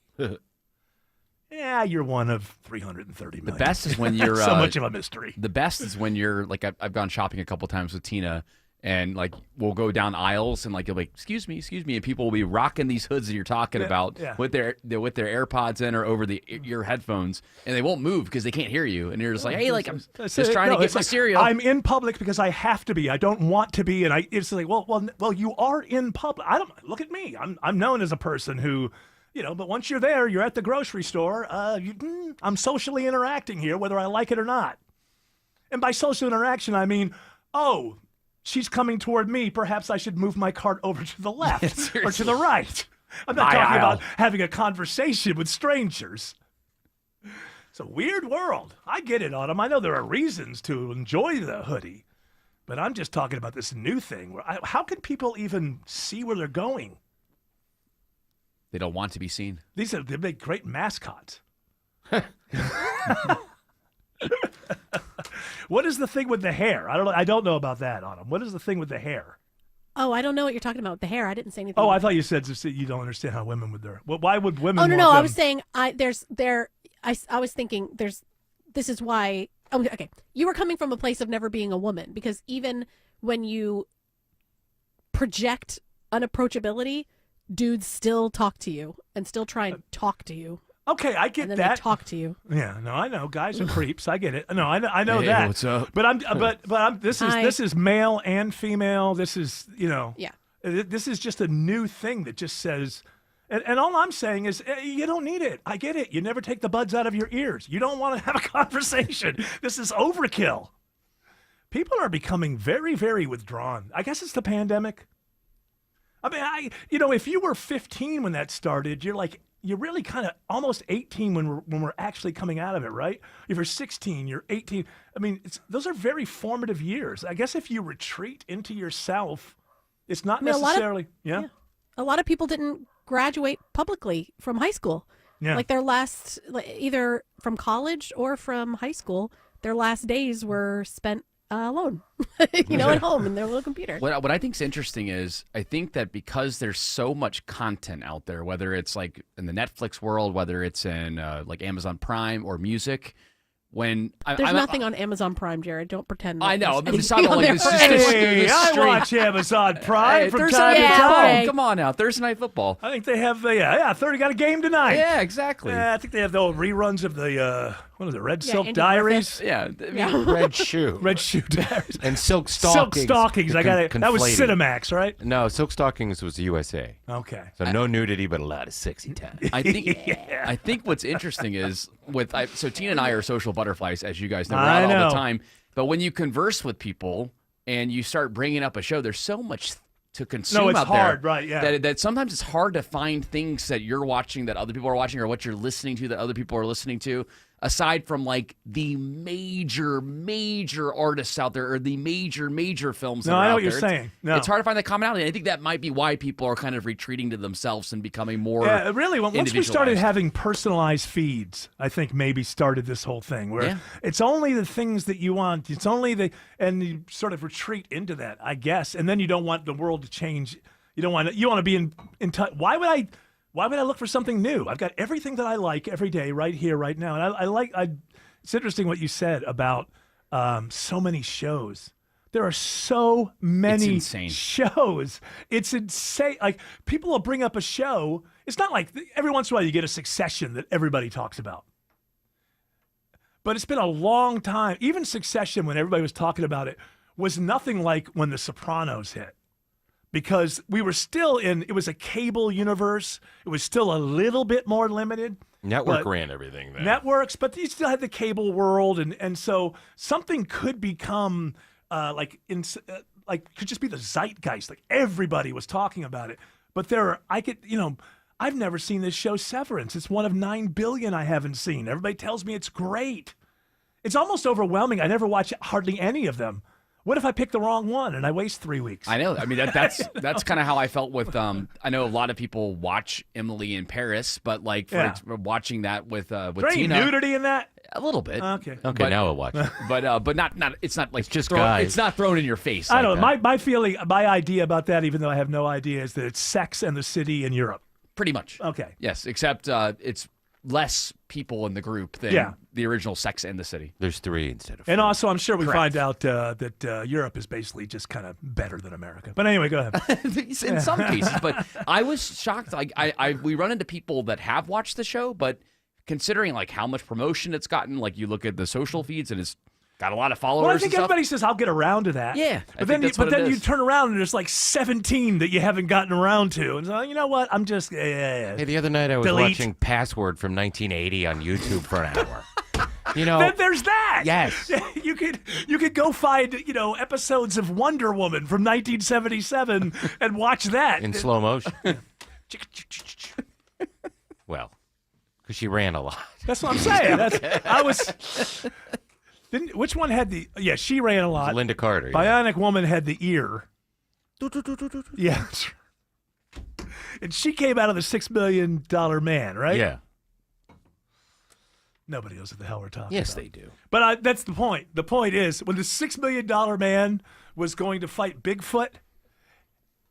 Yeah, you're one of 330 million. The best is when you're... so much of a mystery. The best is when you're, like, I've gone shopping a couple times with Tina, and, like, we'll go down aisles, and, like, you'll be like, excuse me, and people will be rocking these hoods that you're talking about with their AirPods in or over the ear headphones, and they won't move because they can't hear you, and you're just like, hey, like, I'm just trying to get my cereal. I'm in public because I have to be. I don't want to be, and it's like, well, you are in public. Look at me. I'm known as a person who... but once you're there, you're at the grocery store, I'm socially interacting here, whether I like it or not. And by social interaction, I mean, she's coming toward me. Perhaps I should move my cart over to the left or to the right. I'm not talking about having a conversation with strangers. It's a weird world. I get it, Autumn. I know there are reasons to enjoy the hoodie, but I'm just talking about this new thing. How can people even see where they're going? They don't want to be seen. They make great mascots. What is the thing with the hair? I don't know about that, Autumn. What is the thing with the hair? Oh, I don't know what you're talking about with the hair. I didn't say anything. Oh, I thought you said you don't understand how women with their. Why would women? Oh no, want I was saying I was thinking this is why. Oh, okay. You were coming from a place of never being a woman, because even when you project unapproachability, dudes still talk to you and still try and talk to you. Okay, I get and then that. They talk to you. Yeah, no, I know. Guys are creeps. I get it. No, I know hey, that. What's up? But this is male and female. This is Yeah. This is just a new thing that just says, and all I'm saying is, you don't need it. I get it. You never take the buds out of your ears. You don't want to have a conversation. This is overkill. People are becoming very, very withdrawn. I guess it's the pandemic. I mean, if you were 15 when that started, you're really kind of almost 18 when we're actually coming out of it, right? If you're 16, you're 18. I mean, those are very formative years. I guess if you retreat into yourself, it's not necessarily, A lot of people didn't graduate publicly from high school. Yeah. Like their last, either from college or from high school, their last days were spent alone, at home in their little computer. What I think is interesting is I think that because there's so much content out there, whether it's like in the Netflix world, whether it's in like Amazon Prime or music, there's nothing on Amazon Prime, Jared. Don't pretend. I know. There's It's not anything like on this. there. I watch Amazon Prime from Thursday time to Night time. Football. Come on now, Thursday Night Football. I think they have, 30 got a game tonight. Yeah, exactly. I think they have the old reruns of the, Red Silk Andy Diaries? Griffith. Yeah. Red Shoe. Red Shoe Diaries. And Silk Stockings. Silk Stockings. I got it. That was Conflated. Cinemax, right? No, Silk Stockings was USA. Okay. So no nudity, but a lot of sexy time. I think what's interesting is so Tina and I are social butterflies, as you guys know, we're I out all know. the time. But when you converse with people and you start bringing up a show, there's so much to consume it's out hard, there, right? Yeah. That sometimes it's hard to find things that you're watching that other people are watching, or what you're listening to that other people are listening to. Aside from like the major artists out there, or the major films. No, that are I know out what you're there. saying. No. It's hard to find that commonality. And I think that might be why people are kind of retreating to themselves and becoming more. Yeah, really. Once we started individualized. having personalized feeds, I think maybe started this whole thing where it's only the things that you want. It's only and you sort of retreat into that, I guess. And then you don't want the world to change. You want to be in touch. Why would I look for something new? I've got everything that I like every day right here, right now. And it's interesting what you said about so many shows. There are so many shows. It's insane. Like, people will bring up a show. It's not like every once in a while you get a Succession that everybody talks about. But it's been a long time. Even Succession, when everybody was talking about it, was nothing like when The Sopranos hit. Because we were still it was a cable universe. It was still a little bit more limited. Network ran everything then. Networks, but you still had the cable world. And so something could become could just be the zeitgeist. Like, everybody was talking about it. But I've never seen this show Severance. It's one of 9 billion I haven't seen. Everybody tells me it's great. It's almost overwhelming. I never watch hardly any of them. What if I pick the wrong one and I waste 3 weeks? I know. I mean, that's kind of how I felt with. I know a lot of people watch Emily in Paris, but for watching that with there Tina, ain't nudity in that? A little bit. Okay. Okay, now we'll watch it. But not. It's not like it's just guys. It's not thrown in your face. I like don't know. that. My feeling, my idea about that, even though I have no idea, is that it's Sex and the City in Europe. Pretty much. Okay. Yes, except it's less people in the group than the original Sex and the City. There's 3 instead of 4. And also, I'm sure we Correct. find out that Europe is basically just kind of better than America. But anyway, go ahead. In some cases, but I was shocked. Like we run into people that have watched the show, but considering like how much promotion it's gotten, like you look at the social feeds and it's got a lot of followers. Well, I think and everybody says, I'll get around to that. Yeah, But then you turn around and there's like 17 that you haven't gotten around to. And so, you know what? I'm just... Hey, the other night I was watching Password from 1980 on YouTube for an hour. Then there's that. Yes. You could go find, episodes of Wonder Woman from 1977 and watch that. In slow motion. Well, because she ran a lot. That's what I'm saying. Which one had the... Yeah, she ran a lot. Linda Carter. Bionic Woman had the ear. Yeah. And she came out of the $6 million man, right? Yeah. Nobody knows what the hell we're talking about. Yes, they do. But that's the point. The point is, when the $6 million man was going to fight Bigfoot,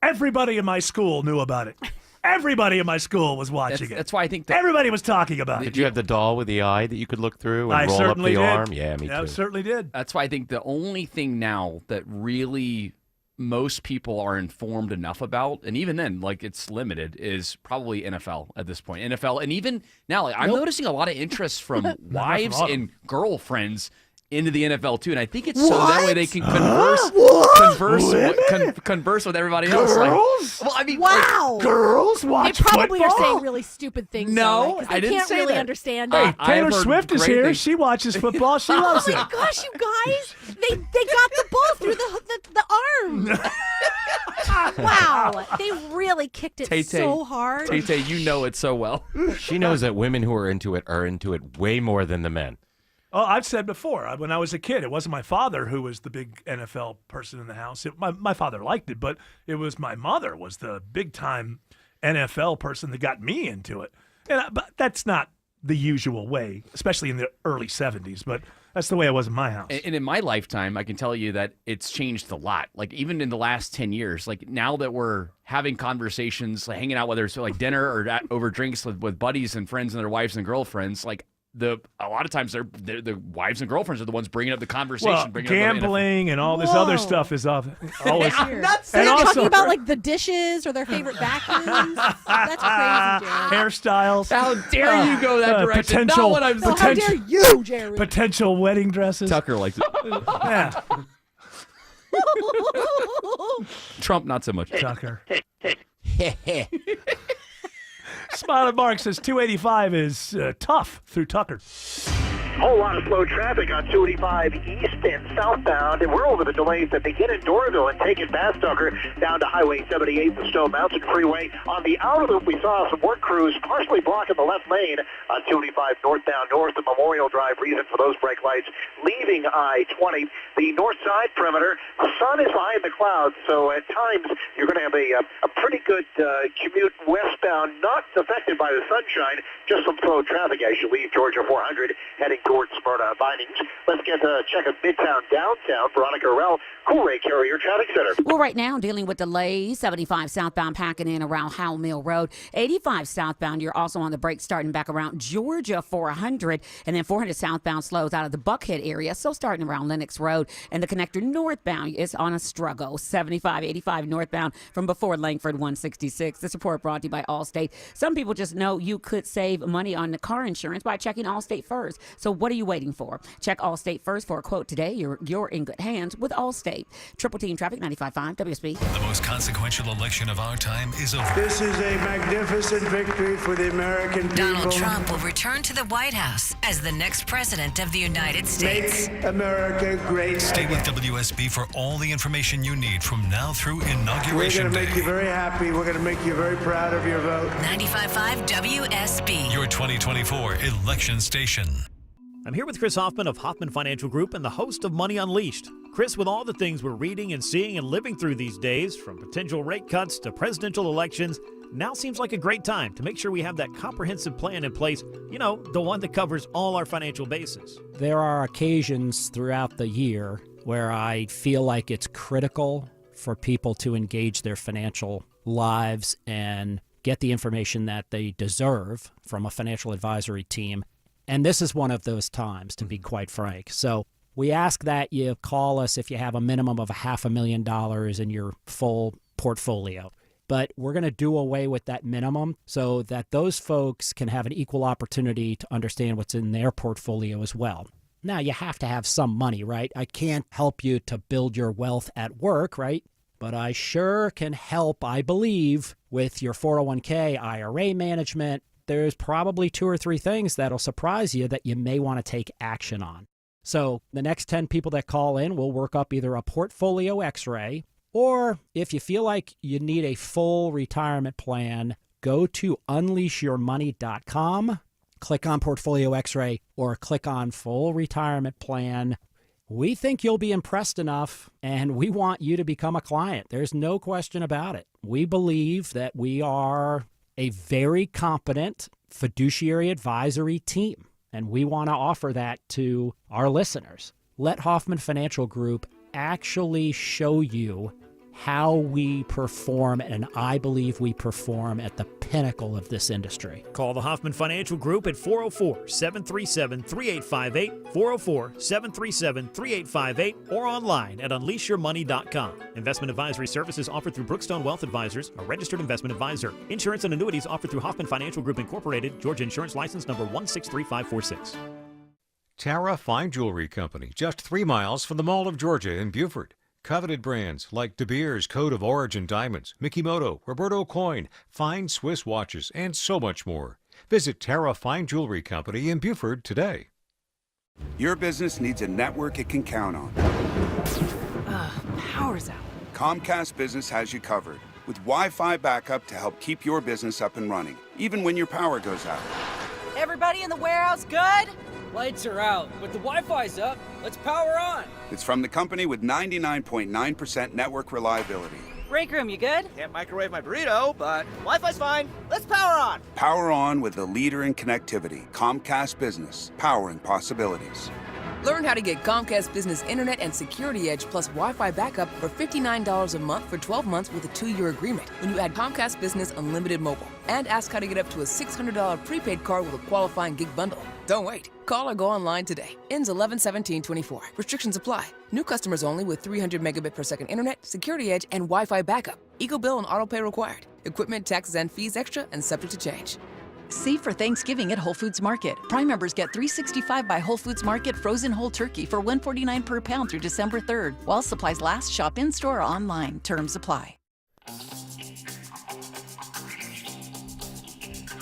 everybody in my school knew about it. Everybody in my school was watching it. That's why I think everybody was talking about it. Did you have the doll with the eye that you could look through and roll up certainly the did. arm? Yeah, me too. I certainly did. That's why I think the only thing now that really most people are informed enough about, and even then, like, it's limited, is probably NFL at this point. NFL, and even now, like, I'm noticing a lot of interest from wives and girlfriends into the NFL too, and I think it's so that way they can converse with everybody else. Girls? Well, I mean, wow. Girls watch They probably football? are saying really stupid things. No, though, right? 'Cause I they didn't can't say really that. understand Hey, it. Taylor Swift is here. She watches football. She loves Oh it. my gosh, you guys! They got the ball through the arm. Wow, they really kicked it so hard. Tay, you know it so well. She knows that women who are into it way more than the men. Oh, I've said before, when I was a kid, it wasn't my father who was the big NFL person in the house. My father liked it, but it was my mother was the big-time NFL person that got me into it. But that's not the usual way, especially in the early 70s, but that's the way it was in my house. And in my lifetime, I can tell you that it's changed a lot. Like even in the last 10 years, like now that we're having conversations, like hanging out, whether it's like dinner or over drinks with buddies and friends and their wives and girlfriends, like a lot of times the wives and girlfriends are the ones bringing up the conversation. Well, gambling and all this other stuff is always. I'm not saying talking about like the dishes or their favorite vacuums. That's crazy, Jerry. Hairstyles. How dare you go that direction? Not what I'm saying. How dare you, Jerry? Potential wedding dresses. Tucker likes it. Yeah. Trump, not so much. Tucker. Spotted Mark says 285 is tough through Tucker. Whole lot of slow traffic on 285 east and southbound, and we're over the delays that begin in Doraville and take it past Tucker down to Highway 78, the Stone Mountain Freeway. On the outer loop, we saw some work crews partially blocking the left lane on 285 northbound north of Memorial Drive. Reason for those brake lights leaving I-20. The north side perimeter, the sun is behind the clouds, so at times you're going to have a pretty good commute westbound, not affected by the sunshine, just some slow traffic as you leave Georgia 400 heading towards Smyrna Vinings. Let's get a check of Midtown downtown. Veronica Rell, Cool Ray Carrier Traffic Center. Well, right now dealing with delays. 75 southbound packing in around Howell Mill Road. 85 southbound, you're also on the break starting back around Georgia 400. And then 400 southbound slows out of the Buckhead area, so starting around Lenox Road. And the connector northbound is on a struggle. 75, 85 northbound from before Langford 166. This report brought to you by Allstate. Some people just know you could save money on the car insurance by checking Allstate first. So what are you waiting for? Check Allstate first for a quote today. You're in good hands with Allstate. Triple Team Traffic 95.5 WSB. The most consequential election of our time is over. This is a magnificent victory for the American people. Donald Trump will return to the White House as the next president of the United States. Make America great. Stay with WSB for all the information you need from now through Inauguration We're going to Day. make you very happy. We're going to make you very proud of your vote. 95.5 WSB. Your 2024 election station. I'm here with Chris Hoffman of Hoffman Financial Group and the host of Money Unleashed. Chris, with all the things we're reading and seeing and living through these days, from potential rate cuts to presidential elections, now seems like a great time to make sure we have that comprehensive plan in place, the one that covers all our financial bases. There are occasions throughout the year where I feel like it's critical for people to engage their financial lives and get the information that they deserve from a financial advisory team. And this is one of those times, to be quite frank. So we ask that you call us if you have a minimum of $500,000 in your full portfolio. But we're going to do away with that minimum so that those folks can have an equal opportunity to understand what's in their portfolio as well. Now, you have to have some money, right? I can't help you to build your wealth at work, right? But I sure can help, I believe, with your 401k, IRA management. There's probably 2 or 3 things that'll surprise you that you may want to take action on. So the next 10 people that call in will work up either a portfolio x-ray, or if you feel like you need a full retirement plan, go to unleashyourmoney.com, click on portfolio x-ray, or click on full retirement plan. We think you'll be impressed enough, and we want you to become a client. There's no question about it. We believe that we are a very competent fiduciary advisory team, and we want to offer that to our listeners. Let Hoffman Financial Group actually show you how we perform, and I believe we perform at the pinnacle of this industry. Call the Hoffman Financial Group at 404-737-3858, 404-737-3858, or online at unleashyourmoney.com. Investment advisory services offered through Brookstone Wealth Advisors, a registered investment advisor. Insurance and annuities offered through Hoffman Financial Group Incorporated, Georgia Insurance License number 163546. Tara Fine Jewelry Company, just 3 miles from the Mall of Georgia in Beaufort. Coveted brands like De Beers Code of Origin Diamonds, Mikimoto, Roberto Coin, fine Swiss watches, and so much more. Visit Tara Fine Jewelry Company in Beaufort today. Your business needs a network it can count on. Power's out. Comcast Business has you covered with Wi-Fi backup to help keep your business up and running, even when your power goes out. Everybody in the warehouse good? Lights are out, but the Wi-Fi's up. Let's power on. It's from the company with 99.9% network reliability. Break room, you good? Can't microwave my burrito, but Wi-Fi's fine. Let's power on. Power on with the leader in connectivity, Comcast Business, powering possibilities. Learn how to get Comcast Business Internet and Security Edge plus Wi-Fi backup for $59 a month for 12 months with a 2-year agreement when you add Comcast Business Unlimited Mobile. And ask how to get up to a $600 prepaid card with a qualifying gig bundle. Don't wait. Call or go online today. Ends 11/17/24. Restrictions apply. New customers only with 300 megabit per second internet, Security Edge, and Wi-Fi backup. Eco bill and auto pay required. Equipment, taxes, and fees extra and subject to change. Save for Thanksgiving at Whole Foods Market. Prime members get $3.65 by Whole Foods Market frozen whole turkey for $1.49 per pound through December 3rd. While supplies last, shop in-store or online. Terms apply.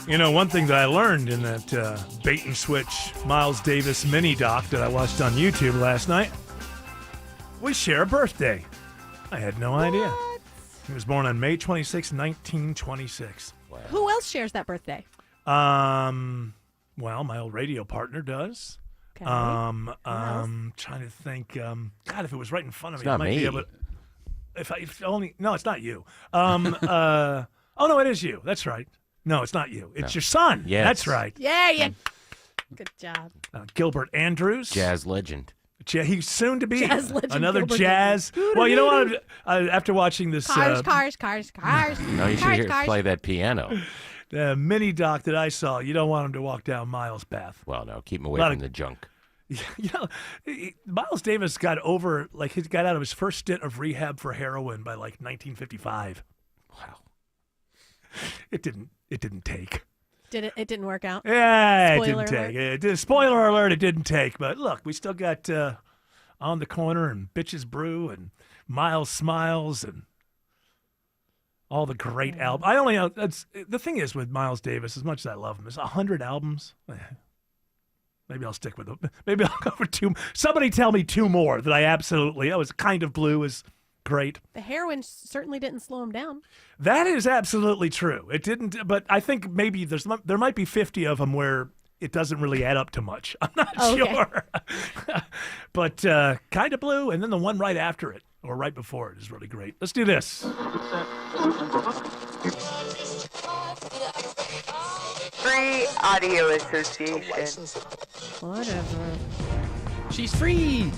You know, one thing that I learned in that bait and switch Miles Davis mini doc that I watched on YouTube last night, we share a birthday. I had no idea. He was born on May 26, 1926. Wow. Who else shares that birthday? Well, my old radio partner does. Okay. Trying to think. God, if it was right in front of me, It's I not might me. be able to. If only. No, it's not you. Oh no, it is you. That's right. No, it's not you. It's your son. Yes. That's right. Yeah. Good job. Gilbert Andrews. Jazz legend. He's soon to be Jazz legend another Gilbert jazz. Andrews. Well, you know what? After watching this Cars. No, you should hear play that piano. The mini doc that I saw, you don't want him to walk down Miles' path. Well, no, keep him away from the junk. You know, Miles Davis got he got out of his first stint of rehab for heroin by like 1955. Wow. It didn't take. It didn't work out? Yeah, Spoiler it didn't take. Spoiler alert, it didn't take. But look, we still got On the Corner and Bitches Brew and Miles Smiles and all the great albums. I only know the thing is with Miles Davis, as much as I love him, is 100 albums. Maybe I'll stick with them. Maybe I'll go for 2. Somebody tell me 2 more that I was Kind of Blue is great. The heroin certainly didn't slow him down. That is absolutely true. It didn't, but I think maybe there might be 50 of them where it doesn't really add up to much. I'm not sure. But Kind of Blue, and then the one right after it, or right before it, is really great. Let's do this. Free Audio Association. Whatever. She's free.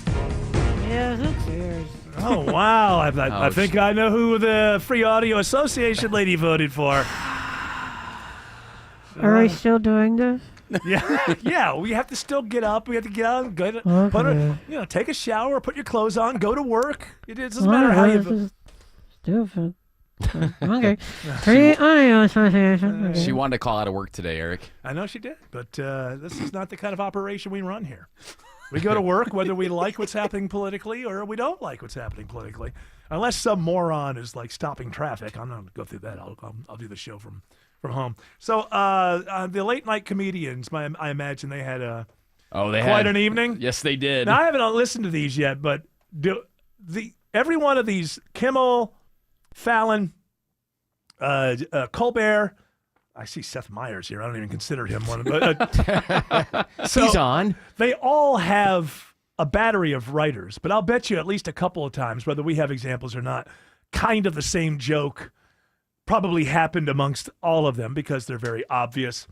Yeah, who cares? Oh, wow. I think I know who the Free Audio Association lady voted for. Are we still doing this? Yeah. We have to still get up. We have to get out and go take a shower, put your clothes on, go to work. It doesn't matter how you vote. Stupid. Okay. Free Audio Association. Okay. She wanted to call out of work today, Eric. I know she did, but this is not the kind of operation we run here. We go to work whether we like what's happening politically or we don't like what's happening politically. Unless some moron is like stopping traffic. I'm not going to go through that. I'll do the show from home. So the late night comedians, I imagine they had quite an evening. Yes, they did. Now, I haven't listened to these yet, but every one of these, Kimmel, Fallon, Colbert. I see Seth Meyers here. I don't even consider him one. But so he's on. They all have a battery of writers, but I'll bet you at least a couple of times, whether we have examples or not, kind of the same joke probably happened amongst all of them because they're very obvious.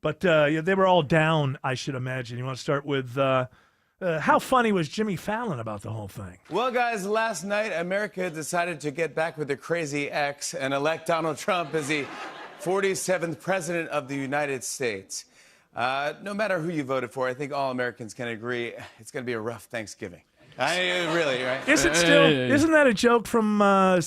But they were all down, I should imagine. You want to start with how funny was Jimmy Fallon about the whole thing? Well, guys, last night, America decided to get back with their crazy ex and elect Donald Trump as the 47th president of the United States. No matter who you voted for, I think all Americans can agree it's going to be a rough Thanksgiving. Really, right? Is it still? Isn't that a joke from 8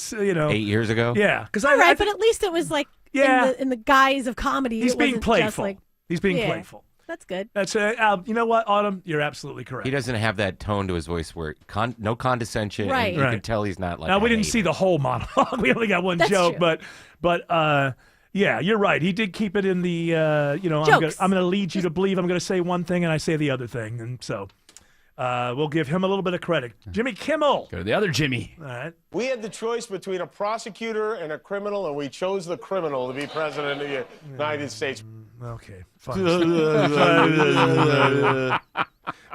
years ago? Yeah, because All right, but at least it was like in the guise of comedy. He's It being wasn't playful. just like, He's being yeah. playful. That's good. That's you know what, Autumn? You're absolutely correct. He doesn't have that tone to his voice where no condescension. Right. And you can tell he's not like. Now we didn't see the whole monologue. We only got one joke, true. but yeah, you're right. He did keep it in the I'm Jokes. going to lead you to believe I'm going to say one thing and I say the other thing, and so we'll give him a little bit of credit. Jimmy Kimmel. Go to the other Jimmy. All right. We had the choice between a prosecutor and a criminal, and we chose the criminal to be president of the United States. Okay, fine.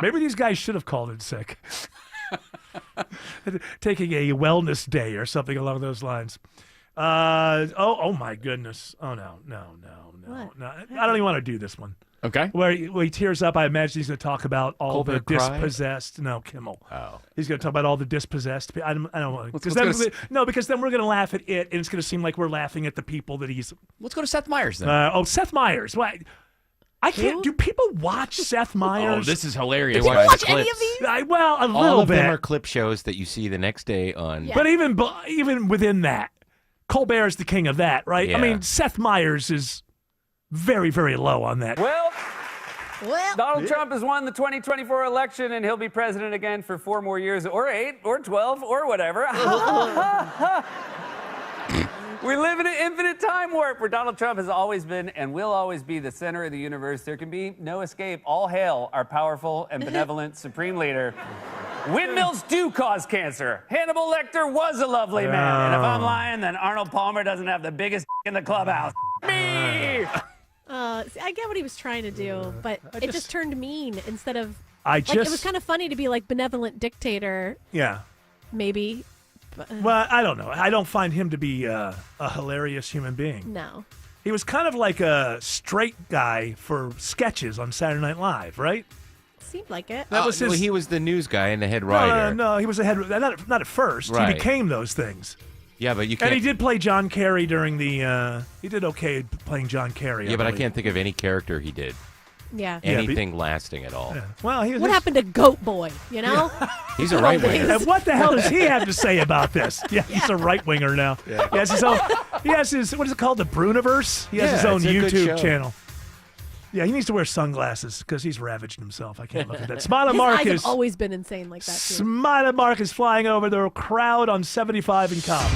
Maybe these guys should have called in sick. Taking a wellness day or something along those lines. Oh my goodness. Oh, no. I don't even want to do this one. Okay. Where he tears up, I imagine he's going to talk about all Colbert the cried? dispossessed. No, Kimmel. Oh. He's going to talk about all the dispossessed. I don't want to. Let's go Because then we're going to laugh at it, and it's going to seem like we're laughing at the people that he's. Let's go to Seth Meyers then. Seth Meyers. What? I can't. Do people watch Seth Meyers? Oh, this is hilarious. They watch any of these? Well, a All little of bit. them are clip shows that you see the next day on. Yeah. But even within that, Colbert's the king of that, right? Yeah. I mean, Seth Meyers is very, very low on that. Well, Well, Donald Trump has won the 2024 election, and he'll be president again for 4 more years, or 8, or 12, or whatever. We live in an infinite time warp where Donald Trump has always been and will always be the center of the universe. There can be no escape. All hail our powerful and benevolent supreme leader. Windmills do cause cancer. Hannibal Lecter was a lovely man. And if I'm lying, then Arnold Palmer doesn't have the biggest in the clubhouse. Me! See, I get what he was trying to do, but it just turned mean instead of. It was kind of funny to be like benevolent dictator. Yeah. Maybe. Well, I don't know. I don't find him to be a hilarious human being. No. He was kind of like a straight guy for sketches on Saturday Night Live, right? Seemed like it. That was his. He was the news guy and the head writer. No, he was the head. Not at first. Right. He became those things. Yeah, but you can't. And he did play John Kerry during the. He did okay playing John Kerry. Yeah, but I believe. can't think of any character he did. Yeah. Anything lasting at all. Yeah. Well, what happened to Goat Boy? You know. He's a right winger. And what the hell does he have to say about this? Yeah, he's a right winger now. Yeah. He has his own. He has his. What is it called? The Bruniverse. He has his own it's a good show. YouTube channel. Yeah, he needs to wear sunglasses because he's ravaged himself. I can't look at that. Smiley His Mark eyes is. have always been insane like that too. Smiley Mark is flying over the crowd on 75 in Cobb.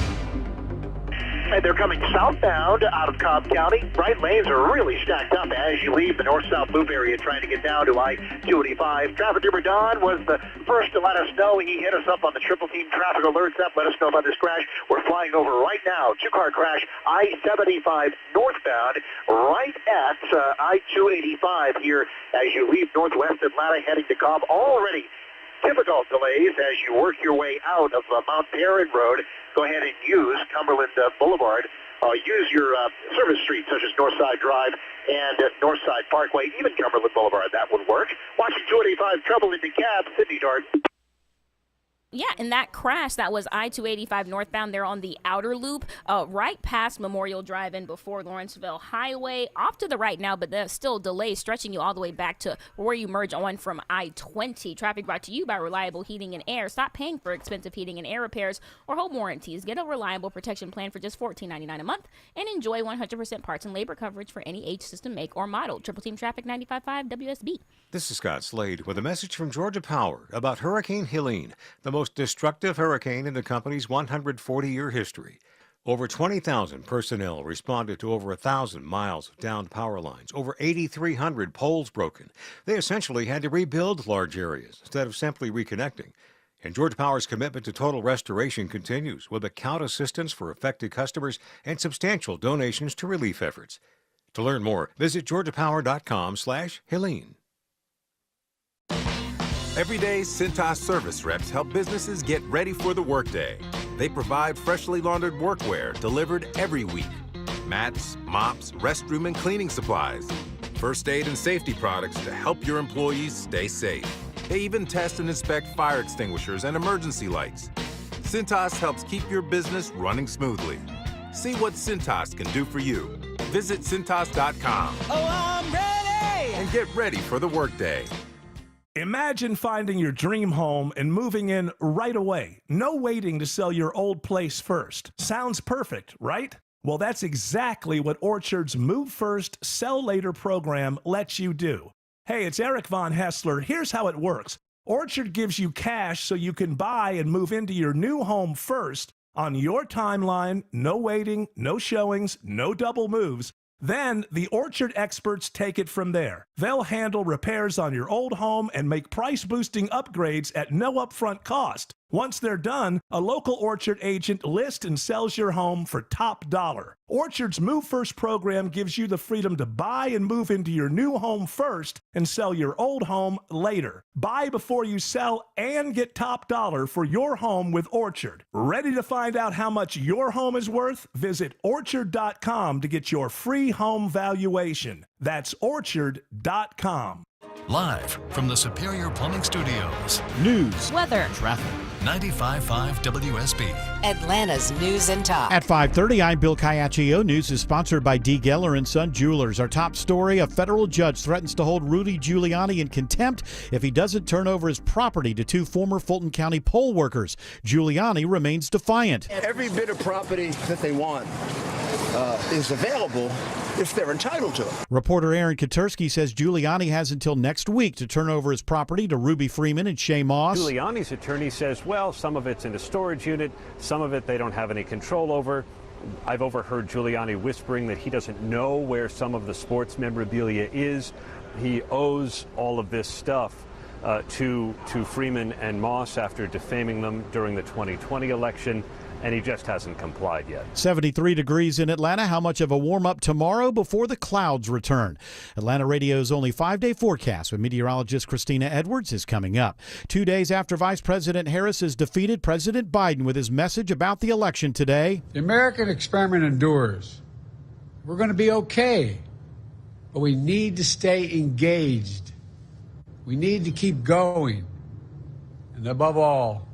And they're coming southbound out of Cobb County. Right lanes are really stacked up as you leave the north-south loop area trying to get down to I-285. Traffic Trooper Don was the first to let us know. He hit us up on the triple team traffic alerts app, let us know about this crash. We're flying over right now. 2-car crash, I-75 northbound, right at I-285 here as you leave northwest Atlanta heading to Cobb. Already difficult delays as you work your way out of Mount Perrin Road. Go ahead and use Cumberland Boulevard. Use your service streets such as Northside Drive and Northside Parkway, even Cumberland Boulevard. That would work. Watching 285 trouble in the cab, Sydney Dart. Yeah, and that crash, that was I-285 northbound there on the outer loop, right past Memorial Drive and before Lawrenceville Highway. Off to the right now, but there's still delays stretching you all the way back to where you merge on from I-20. Traffic brought to you by Reliable Heating and Air. Stop paying for expensive heating and air repairs or home warranties. Get a reliable protection plan for just $14.99 a month and enjoy 100% parts and labor coverage for any age, system, make, or model. Triple Team Traffic 95.5 WSB. This is Scott Slade with a message from Georgia Power about Hurricane Helene, the most destructive hurricane in the company's 140-year history. Over 20,000 personnel responded to over 1,000 miles of downed power lines, over 8,300 poles broken. They essentially had to rebuild large areas instead of simply reconnecting. And Georgia Power's commitment to total restoration continues with account assistance for affected customers and substantial donations to relief efforts. To learn more, visit georgiapower.com/Helene. Every day, Cintas service reps help businesses get ready for the workday. They provide freshly laundered workwear delivered every week. Mats, mops, restroom and cleaning supplies. First aid and safety products to help your employees stay safe. They even test and inspect fire extinguishers and emergency lights. Cintas helps keep your business running smoothly. See what Cintas can do for you. Visit Cintas.com. Oh, I'm ready! And get ready for the workday. Imagine finding your dream home and moving in right away. No waiting to sell your old place first. Sounds perfect, right? Well, that's exactly what Orchard's Move First, Sell Later program lets you do. Hey, it's Eric Von Hessler. Here's how it works. Orchard gives you cash so you can buy and move into your new home first on your timeline. No waiting, no showings, no double moves. Then the Orchard experts take it from there. They'll handle repairs on your old home and make price-boosting upgrades at no upfront cost. Once they're done, a local Orchard agent lists and sells your home for top dollar. Orchard's Move First program gives you the freedom to buy and move into your new home first and sell your old home later. Buy before you sell and get top dollar for your home with Orchard. Ready to find out how much your home is worth? Visit Orchard.com to get your free home valuation. That's Orchard.com. Live from the Superior Plumbing Studios. News, weather, traffic. 95.5 WSB. Atlanta's News and Talk. At 5:30, I'm Bill Caiaccio. News is sponsored by D. Geller & Son Jewelers. Our top story, a federal judge threatens to hold Rudy Giuliani in contempt if he doesn't turn over his property to two former Fulton County poll workers. Giuliani remains defiant. Every bit of property that they want is available if they're entitled to it. Reporter Aaron Katersky says Giuliani has until next week to turn over his property to Ruby Freeman and Shay Moss. Giuliani's attorney says, well, some of it's in a storage unit, some of it they don't have any control over. I've overheard Giuliani whispering that he doesn't know where some of the sports memorabilia is. He owes all of this stuff to Freeman and Moss after defaming them during the 2020 election. And he just hasn't complied yet. 73 degrees in Atlanta. How much of a warm-up tomorrow before the clouds return? Atlanta Radio's only 5-day forecast with meteorologist Christina Edwards is coming up. 2 days after Vice President Harris has defeated President Biden with his message about the election today. The American experiment endures. We're going to be okay, but we need to stay engaged. We need to keep going. And above all,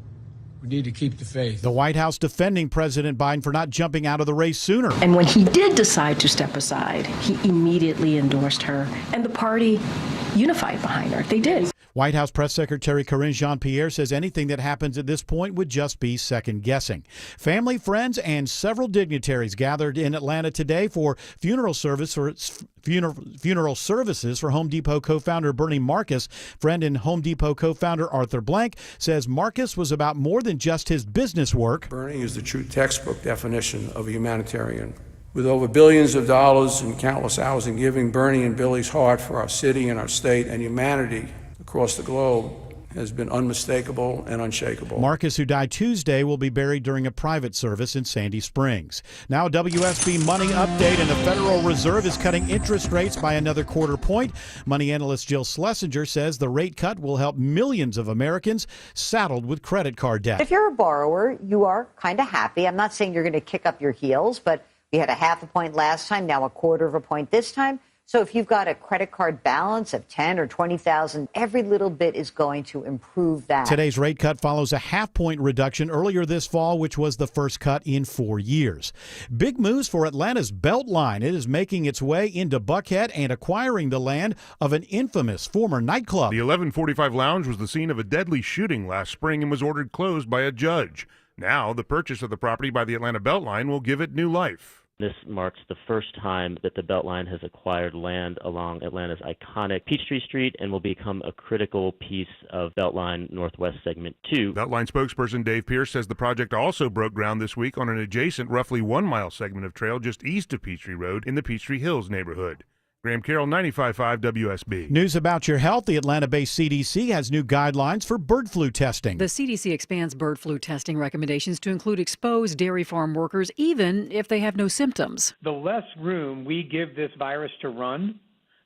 we need to keep the faith. The White House defending President Biden for not jumping out of the race sooner. And when he did decide to step aside, he immediately endorsed her, and the party unified behind her. They did. White House Press Secretary Karine Jean-Pierre says anything that happens at this point would just be second guessing. Family, friends, and several dignitaries gathered in Atlanta today for funeral services for Home Depot co-founder Bernie Marcus. Friend and Home Depot co-founder Arthur Blank says Marcus was about more than just his business work. Bernie is the true textbook definition of a humanitarian. With over billions of dollars and countless hours in giving, Bernie and Billy's heart for our city and our state and humanity across the globe has been unmistakable and unshakable. Marcus, who died Tuesday, will be buried during a private service in Sandy Springs. Now, WSB Money Update, and the Federal Reserve is cutting interest rates by another quarter point. Money analyst Jill Schlesinger says the rate cut will help millions of Americans saddled with credit card debt. If you're a borrower, you are kind of happy. I'm not saying you're going to kick up your heels, but we had a half a point last time, now a quarter of a point this time. So if you've got a credit card balance of $10,000 or $20,000, every little bit is going to improve that. Today's rate cut follows a half-point reduction earlier this fall, which was the first cut in 4 years. Big moves for Atlanta's Beltline. It is making its way into Buckhead and acquiring the land of an infamous former nightclub. The 1145 Lounge was the scene of a deadly shooting last spring and was ordered closed by a judge. Now, the purchase of the property by the Atlanta Beltline will give it new life. This marks the first time that the Beltline has acquired land along Atlanta's iconic Peachtree Street and will become a critical piece of Beltline Northwest Segment 2. Beltline spokesperson Dave Pierce says the project also broke ground this week on an adjacent roughly 1 mile segment of trail just east of Peachtree Road in the Peachtree Hills neighborhood. Graham Carroll, 95.5 WSB. News about your health. The Atlanta-based CDC has new guidelines for bird flu testing. The CDC expands bird flu testing recommendations to include exposed dairy farm workers, even if they have no symptoms. The less room we give this virus to run,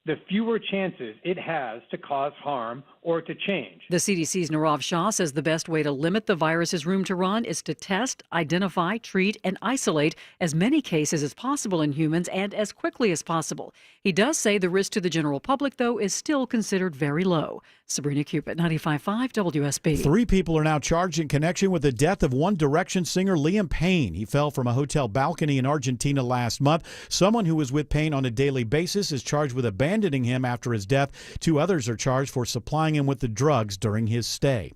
the fewer chances it has to cause harm or to change. The CDC's Nirav Shah says the best way to limit the virus's room to run is to test, identify, treat, and isolate as many cases as possible in humans and as quickly as possible. He does say the risk to the general public, though, is still considered very low. Sabrina Cupid, 95.5 WSB. 3 people are now charged in connection with the death of One Direction singer Liam Payne. He fell from a hotel balcony in Argentina last month. Someone who was with Payne on a daily basis is charged with abandoning him after his death. 2 others are charged for supplying him with the drugs during his stay.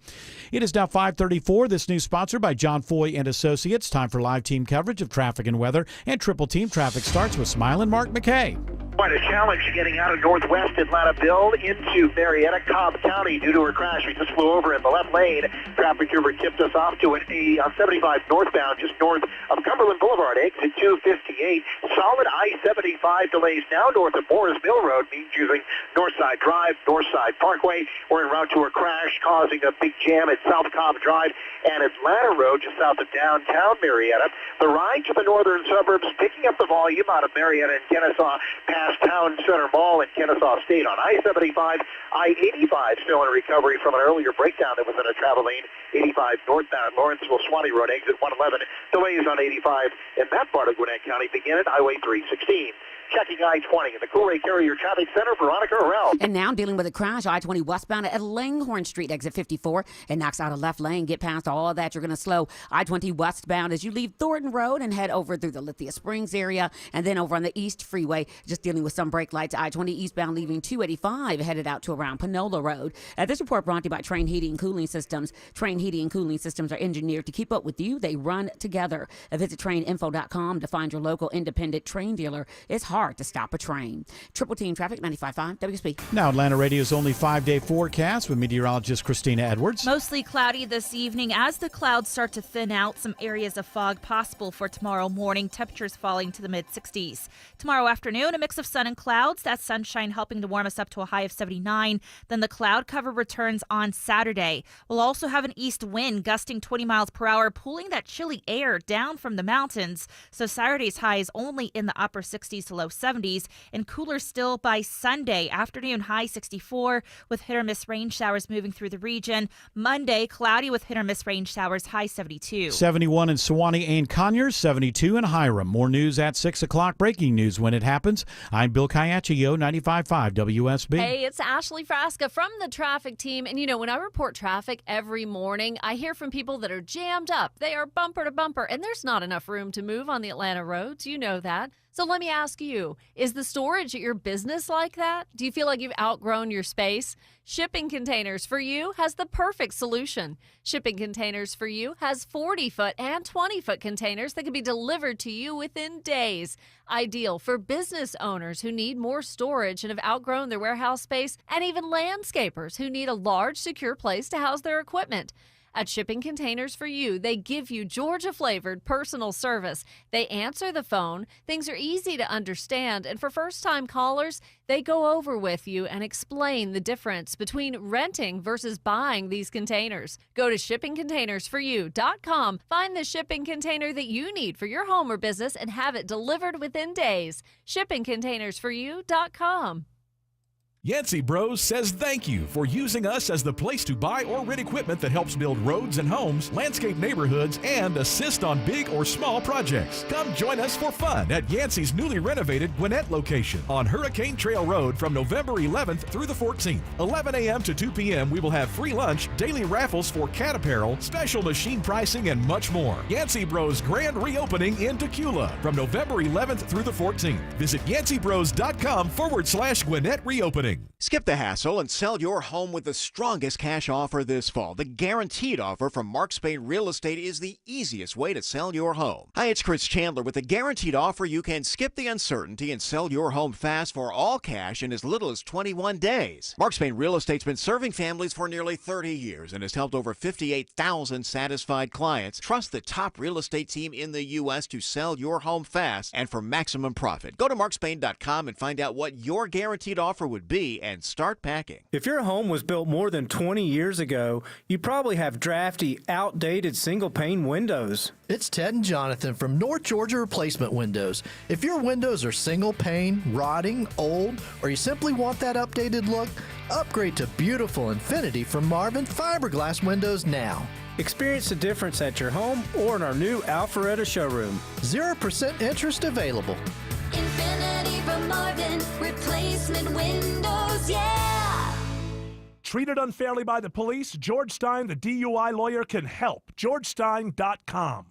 It is now 5:34. This news sponsored by John Foy and Associates. Time for live team coverage of traffic and weather. And Triple Team Traffic starts with Smilin' Mark McKay. Quite a challenge getting out of northwest Atlanta. Bill into Marietta, Cobb County due to her crash. We just flew over in the left lane. Traffic here tipped us off to a 75 northbound just north of Cumberland Boulevard, exit 258. Solid I-75 delays now north of Morris Mill Road, means using Northside Drive, Northside Parkway. We're en route to a crash causing a big jam at South Cobb Drive and Atlanta Road just south of downtown Marietta. The ride to the northern suburbs picking up the volume out of Marietta and Kennesaw past Town Center Mall in Kennesaw State on I-75. I-85 still in recovery from an earlier breakdown that was in a travel lane. 85 northbound Lawrenceville Swanee Road, exit 111. Delays on 85 in that part of Gwinnett County begin at Highway 316. Checking I-20 in the Coolray Carrier Traffic Center, Veronica Arell. And now dealing with a crash, I-20 westbound at Langhorne Street, exit 54. It knocks out a left lane. Get past all of that. You're going to slow I-20 westbound as you leave Thornton Road and head over through the Lithia Springs area. And then over on the East Freeway, just dealing with some brake lights. I-20 eastbound leaving 285, headed out to around Panola Road. This report brought to you by Train Heating and Cooling Systems. Train Heating and Cooling Systems are engineered to keep up with you. They run together. Visit traininfo.com to find your local independent Train dealer. It's hard to stop a train. Triple Team Traffic, 95.5 WSB. Now Atlanta Radio's only 5-day forecast with meteorologist Christina Edwards. Mostly cloudy this evening as the clouds start to thin out. Some areas of fog possible for tomorrow morning. Temperatures falling to the mid-60s. Tomorrow afternoon, a mix of sun and clouds. That sunshine helping to warm us up to a high of 79. Then the cloud cover returns on Saturday. We'll also have an east wind gusting 20 miles per hour, pulling that chilly air down from the mountains. So Saturday's high is only in the upper 60s to low 70s. And cooler still by Sunday. Afternoon high 64 with hit or miss rain showers moving through the region. Monday, cloudy with hit or miss rain showers, high 72. 71 in Sewanee and Conyers, 72 in Hiram. More news at 6 o'clock. Breaking news when it happens. I'm Bill Caiaccio, 95.5 WSB. Hey, it's Ashley Frasca from the traffic team. And, you know, when I report traffic every morning, I hear from people that are jammed up. They are bumper to bumper, and there's not enough room to move on the Atlanta roads. You know that. So let me ask you, is the storage at your business like that? Do you feel like you've outgrown your space? Shipping Containers for You has the perfect solution. Shipping Containers for You has 40-foot and 20-foot containers that can be delivered to you within days. Ideal for business owners who need more storage and have outgrown their warehouse space, and even landscapers who need a large, secure place to house their equipment. At Shipping Containers for You, they give you Georgia-flavored personal service. They answer the phone. Things are easy to understand. And for first-time callers, they go over with you and explain the difference between renting versus buying these containers. Go to shippingcontainersforyou.com. Find the shipping container that you need for your home or business and have it delivered within days. shippingcontainersforyou.com. Yancey Bros says thank you for using us as the place to buy or rent equipment that helps build roads and homes, landscape neighborhoods, and assist on big or small projects. Come join us for fun at Yancey's newly renovated Gwinnett location on Hurricane Trail Road from November 11th through the 14th. 11 a.m. to 2 p.m. we will have free lunch, daily raffles for cat apparel, special machine pricing, and much more. Yancey Bros grand reopening in Tequila from November 11th through the 14th. Visit yanceybros.com/Gwinnett reopening. Skip the hassle and sell your home with the strongest cash offer this fall. The Guaranteed Offer from Mark Spain Real Estate is the easiest way to sell your home. Hi, it's Chris Chandler. With the Guaranteed Offer, you can skip the uncertainty and sell your home fast for all cash in as little as 21 days. Mark Spain Real Estate's been serving families for nearly 30 years and has helped over 58,000 satisfied clients. Trust the top real estate team in the U.S. to sell your home fast and for maximum profit. Go to markspain.com and find out what your guaranteed offer would be and start packing. If your home was built more than 20 years ago, you probably have drafty, outdated single-pane windows. It's Ted and Jonathan from North Georgia Replacement Windows. If your windows are single-pane, rotting, old, or you simply want that updated look, upgrade to beautiful Infinity from Marvin Fiberglass Windows now. Experience the difference at your home or in our new Alpharetta showroom. 0% interest available. Infinity from Marvin, replacement windows, yeah! Treated unfairly by the police? George Stein, the DUI lawyer, can help. GeorgeStein.com.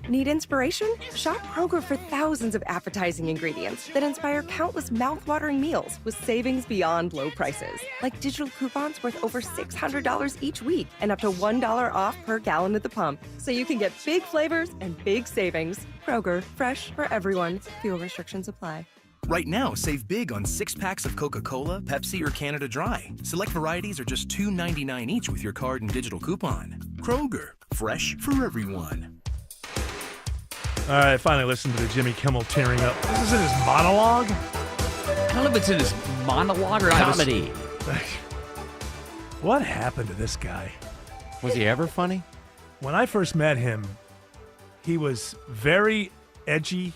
Need inspiration? Shop Kroger for thousands of appetizing ingredients that inspire countless mouth-watering meals with savings beyond low prices. Like digital coupons worth over $600 each week and up to $1 off per gallon at the pump. So you can get big flavors and big savings. Kroger, fresh for everyone. Fuel restrictions apply. Right now, save big on 6-packs of Coca-Cola, Pepsi, or Canada Dry. Select varieties are just $2.99 each with your card and digital coupon. Kroger, fresh for everyone. All right, finally listened to the Jimmy Kimmel tearing up. This is in his monologue? I don't know if it's in his monologue or comedy. What happened to this guy? Was he ever funny? When I first met him, he was very edgy,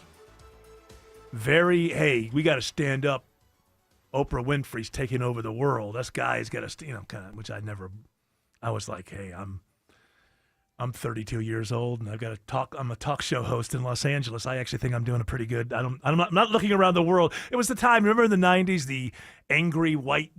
very, hey, we got to stand up. Oprah Winfrey's taking over the world. This guy's got to, kind of, which I was like, hey, I'm 32 years old and I've got to talk. I'm a talk show host in Los Angeles. I actually think I'm doing a pretty good. I'm not looking around the world. It was the time. Remember in the 90s, the angry white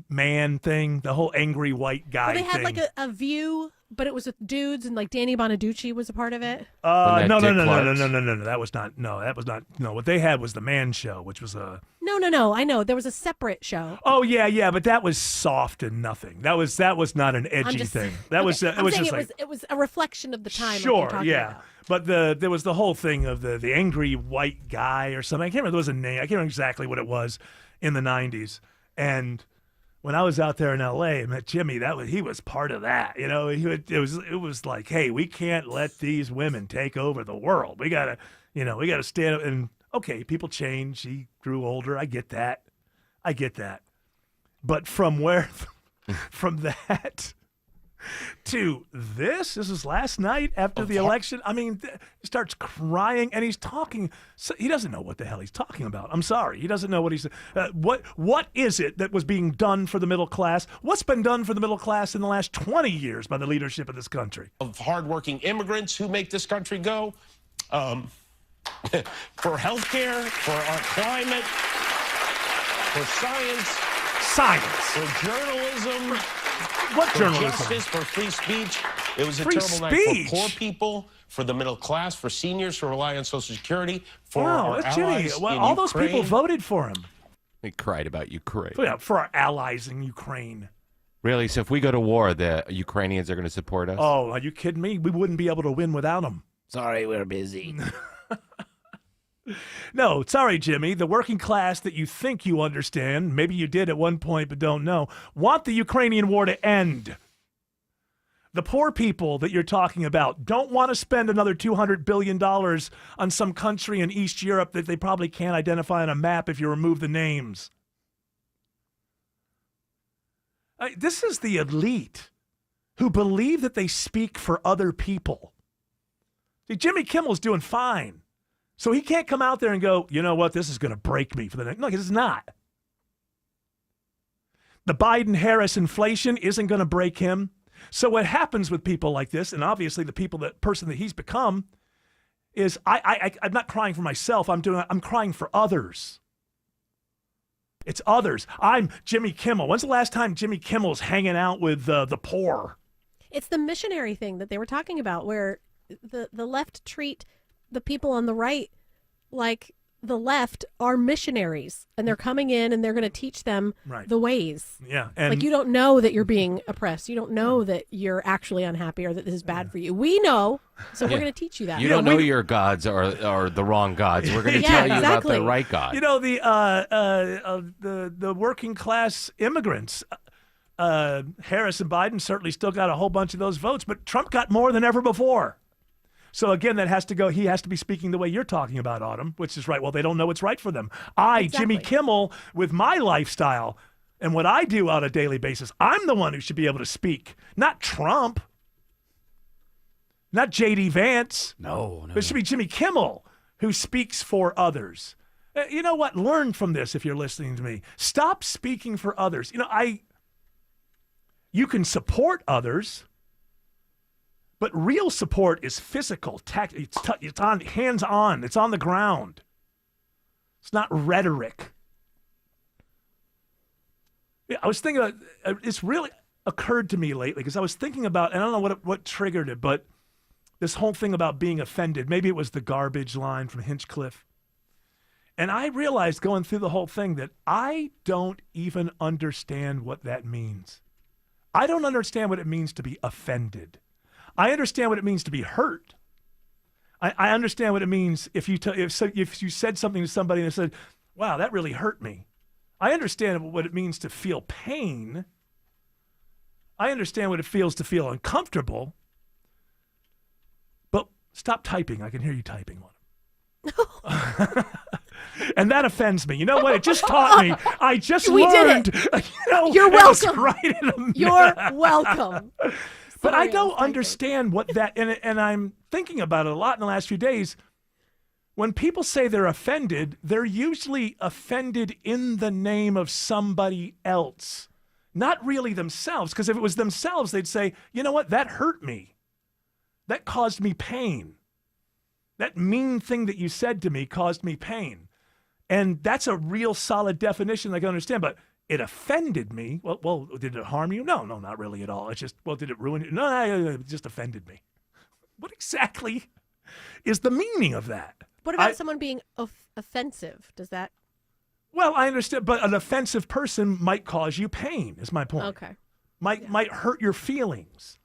man thing, the whole angry white guy they had thing. like a View, but it was with dudes and like Danny Bonaducci was a part of it. No. That was not. No, what they had was the Man Show, which was a. No. I know there was a separate show. Oh yeah, but that was soft and nothing. That was not an edgy thing. That was. It was a reflection of the time. Sure, like yeah. about. But there was the whole thing of the angry white guy or something. I can't remember. There was a name. I can't remember exactly what it was in the 90s. And when I was out there in L.A. and met Jimmy, he was part of that. It was like, hey, we can't let these women take over the world. We gotta stand up. And okay, people change. He grew older. I get that. But from that to this is last night after the election. I mean, he starts crying and he's talking. So he doesn't know what the hell he's talking about. I'm sorry. He doesn't know what he's. What is it that was being done for the middle class? What's been done for the middle class in the last 20 years by the leadership of this country? Of hardworking immigrants who make this country go. For healthcare, for our climate, for science, for journalism. What for journalism? Justice, for free speech. It was a Free terrible night speech? for poor people, for the middle class, for seniors who rely on Social Security, for Wow, our that's Jimmy. allies Well, in all those people Ukraine. voted for him. He cried about Ukraine. Yeah, for our allies in Ukraine. Really? So if we go to war, the Ukrainians are going to support us? Oh, are you kidding me? We wouldn't be able to win without them. Sorry, we're busy. No, sorry, Jimmy. The working class that you think you understand, maybe you did at one point but don't know, want the Ukrainian war to end. The poor people that you're talking about don't want to spend another $200 billion on some country in East Europe that they probably can't identify on a map if you remove the names. This is the elite who believe that they speak for other people. See, Jimmy Kimmel's doing fine. So he can't come out there and go, you know what, this is going to break me for the next. No, it's not. The Biden-Harris inflation isn't going to break him. So what happens with people like this, and obviously the person that he's become, is I'm not crying for myself. I'm crying for others. It's others. I'm Jimmy Kimmel. When's the last time Jimmy Kimmel's hanging out with the poor? It's the missionary thing that they were talking about, where the left treat the people on the right like the left are missionaries, and they're coming in and they're going to teach them the ways. Yeah. And like, you don't know that you're being oppressed. You don't know that you're actually unhappy or that this is bad for you. We know, so we're going to teach you that. You don't know your gods are the wrong gods. We're going to tell you about the right God. You know, the working class immigrants, Harris and Biden certainly still got a whole bunch of those votes, but Trump got more than ever before. So again, that has to go. He has to be speaking the way you're talking about, Autumn, which is right. Well, they don't know what's right for them. Jimmy Kimmel, with my lifestyle and what I do on a daily basis, I'm the one who should be able to speak, not Trump, not J.D. Vance. No. It should be Jimmy Kimmel who speaks for others. You know what? Learn from this if you're listening to me. Stop speaking for others. You can support others. But real support is physical. It's on hands-on. It's on the ground. It's not rhetoric. I was thinking about, it's really occurred to me lately because I was thinking about, and I don't know what triggered it, but this whole thing about being offended. Maybe it was the garbage line from Hinchcliffe. And I realized going through the whole thing that I don't even understand what that means. I don't understand what it means to be offended. I understand what it means to be hurt. I understand what it means if you said something to somebody and said, wow, that really hurt me. I understand what it means to feel pain. I understand what it feels to feel uncomfortable. But stop typing. I can hear you typing one. And that offends me. You know what? It just taught me. I just learned. Did it. You're welcome. Right in the You're welcome. But I don't understand what that, and I'm thinking about it a lot in the last few days. When people say they're offended, they're usually offended in the name of somebody else, not really themselves. Because if it was themselves, they'd say, you know what, that hurt me. That caused me pain. That mean thing that you said to me caused me pain. And that's a real solid definition I can understand. But it offended me. Well, did it harm you? No, not really at all. It's just, well, did it ruin you? No, it just offended me. What exactly is the meaning of that? What about someone being offensive? Does that? Well, I understand, but an offensive person might cause you pain, is my point. Okay. Might hurt your feelings.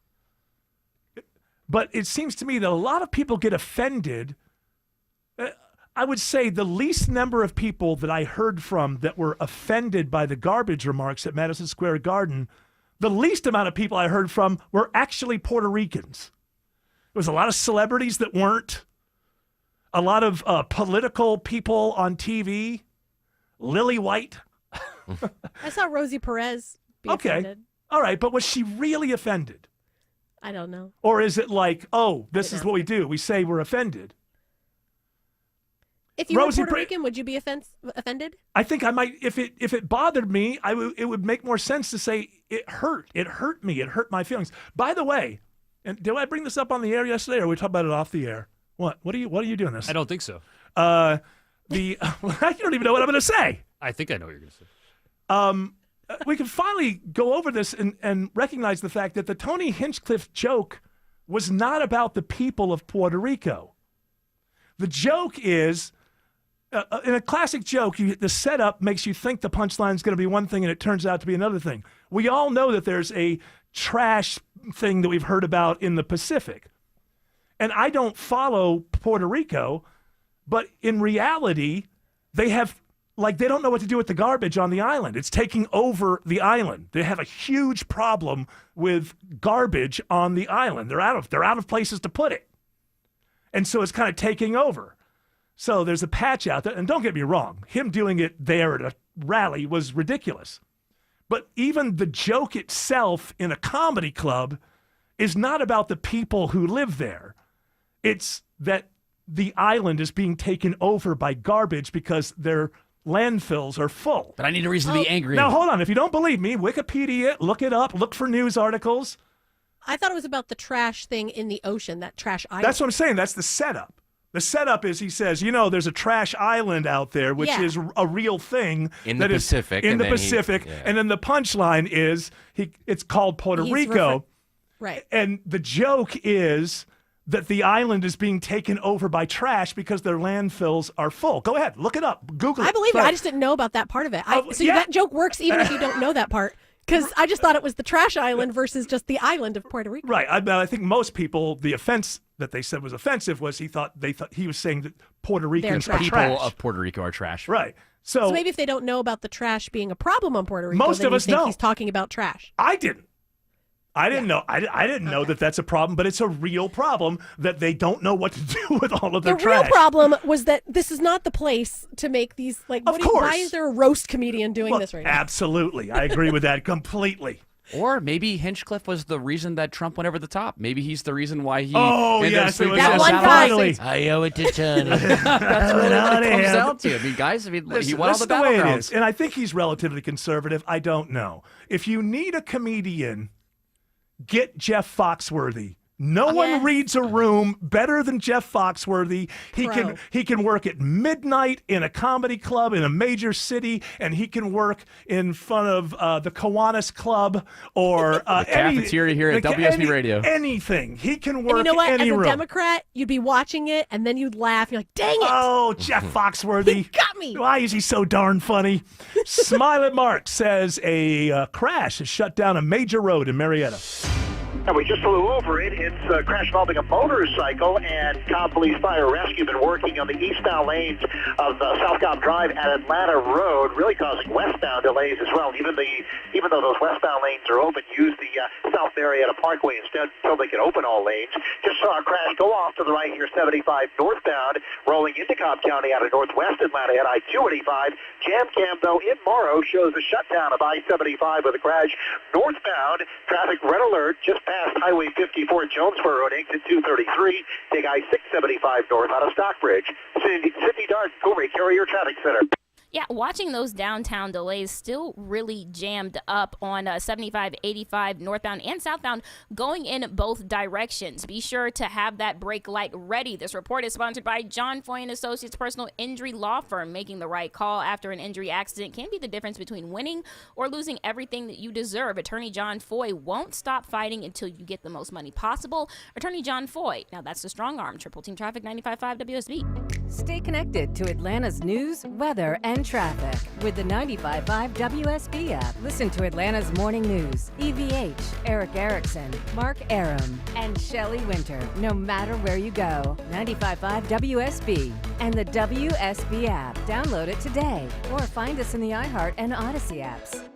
But it seems to me that a lot of people get offended. I would say the least number of people that I heard from that were offended by the garbage remarks at Madison Square Garden, the least amount of people I heard from were actually Puerto Ricans. There was a lot of celebrities that weren't. A lot of political people on TV. Lily White. I saw Rosie Perez be offended. All right, but was she really offended? I don't know. Or is it like, oh, this is what we do. We say we're offended. If you were Puerto Rican, would you be offended? I think I might. If it bothered me, it would make more sense to say it hurt. It hurt me. It hurt my feelings. By the way, and did I bring this up on the air yesterday, or we talked about it off the air? What are you doing this? I don't think so. I don't even know what I'm going to say. I think I know what you're going to say. We can finally go over this and recognize the fact that the Tony Hinchcliffe joke was not about the people of Puerto Rico. The joke is, in a classic joke, the setup makes you think the punchline is going to be one thing and it turns out to be another thing. We all know that there's a trash thing that we've heard about in the Pacific. And I don't follow Puerto Rico, but in reality, they don't know what to do with the garbage on the island. It's taking over the island. They have a huge problem with garbage on the island. They're out of places to put it. And so it's kind of taking over. So there's a patch out there. And don't get me wrong, him doing it there at a rally was ridiculous. But even the joke itself in a comedy club is not about the people who live there. It's that the island is being taken over by garbage because their landfills are full. But I need a reason to be angry. Now, hold on. If you don't believe me, Wikipedia, look it up, look for news articles. I thought it was about the trash thing in the ocean, that trash island. That's what I'm saying. That's the setup. The setup is he says, there's a trash island out there, which is a real thing. In the Pacific. In the Pacific. And then the punchline is it's called Puerto Rico. Right. And the joke is that the island is being taken over by trash because their landfills are full. Go ahead, look it up, Google it. I believe it. I just didn't know about that part of it. That joke works even if you don't know that part. Because I just thought it was the trash island versus just the island of Puerto Rico. Right. I think most people, the offense that they said was offensive was they thought he was saying that Puerto Ricans are trash. People of Puerto Rico are trash. Right. So maybe if they don't know about the trash being a problem on Puerto Rico, most of us think don't. He's talking about trash. I didn't. I didn't know. I didn't know that that's a problem, but it's a real problem that they don't know what to do with all of their trash. The real problem was that this is not the place to make these, why is there a roast comedian doing this right now? Absolutely. I agree with that completely. Or maybe Hinchcliffe was the reason that Trump went over the top. Maybe he's the reason why he... yes. It was that one guy. I owe it to Tony. That's really what it comes down to. I mean, guys, he won all the the way it battlegrounds. is. And I think he's relatively conservative. I don't know. If you need a comedian, get Jeff Foxworthy. No one reads a room better than Jeff Foxworthy. He can work at midnight in a comedy club in a major city, and he can work in front of the Kiwanis Club or the cafeteria here at WSB Radio. Anything. He can work and you know what? any As a room. Democrat, you'd be watching it, and then you'd laugh. You're like, dang it. Oh, Jeff Foxworthy. He got me. Why is he so darn funny? Smile at Mark says a crash has shut down a major road in Marietta. And we just flew over it. It's a crash involving a motorcycle, and Cobb Police Fire Rescue been working on the eastbound lanes of South Cobb Drive at Atlanta Road, really causing westbound delays as well. Even though those westbound lanes are open, use the South Marietta Parkway instead until they can open all lanes. Just saw a crash go off to the right here, 75 northbound, rolling into Cobb County out of northwest Atlanta at I-285. Jam cam, though, in Morrow shows a shutdown of I-75 with a crash northbound. Traffic red alert just past Highway 54 Jonesboro Road, exit 233. Take I-675 north out of Stockbridge. Sydney Darden, Coolray Carrier Traffic Center. Yeah, watching those downtown delays still really jammed up on 75, 85 northbound and southbound going in both directions. Be sure to have that brake light ready. This report is sponsored by John Foy & Associates Personal Injury Law Firm. Making the right call after an injury accident can be the difference between winning or losing everything that you deserve. Attorney John Foy won't stop fighting until you get the most money possible. Attorney John Foy. Now that's the strong arm. Triple Team Traffic 95.5 WSB. Stay connected to Atlanta's news, weather, and traffic with the 95.5 WSB app. Listen to Atlanta's morning news. EVH, Eric Erickson, Mark Aram, and Shelley Winter, no matter where you go. 95.5 WSB and the WSB app. Download it today or find us in the iHeart and Odyssey apps.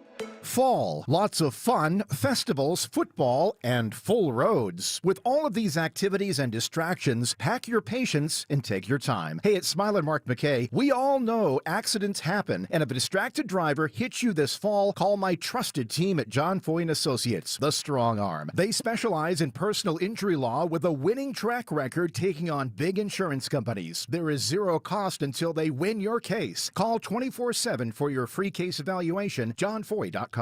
Fall, lots of fun, festivals, football, and full roads. With all of these activities and distractions, pack your patience and take your time. Hey, it's Smiler Mark McKay. We all know accidents happen, and if a distracted driver hits you this fall, call my trusted team at John Foy & Associates, the Strong Arm. They specialize in personal injury law with a winning track record taking on big insurance companies. There is zero cost until they win your case. Call 24/7 for your free case evaluation, johnfoy.com.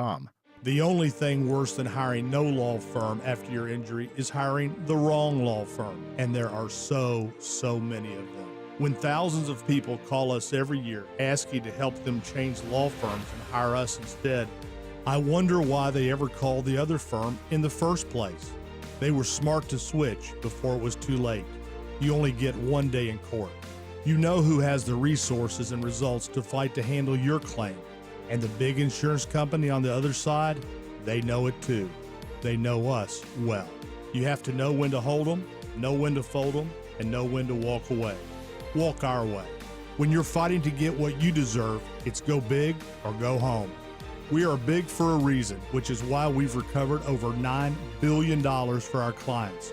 The only thing worse than hiring no law firm after your injury is hiring the wrong law firm. And there are so many of them. When thousands of people call us every year asking to help them change law firms and hire us instead, I wonder why they ever called the other firm in the first place. They were smart to switch before it was too late. You only get one day in court. You know who has the resources and results to fight to handle your claim. And the big insurance company on the other side, they know it too. They know us well. You have to know when to hold them, know when to fold them, and know when to walk away. Walk our way. When you're fighting to get what you deserve, it's go big or go home. We are big for a reason, which is why we've recovered over $9 billion for our clients.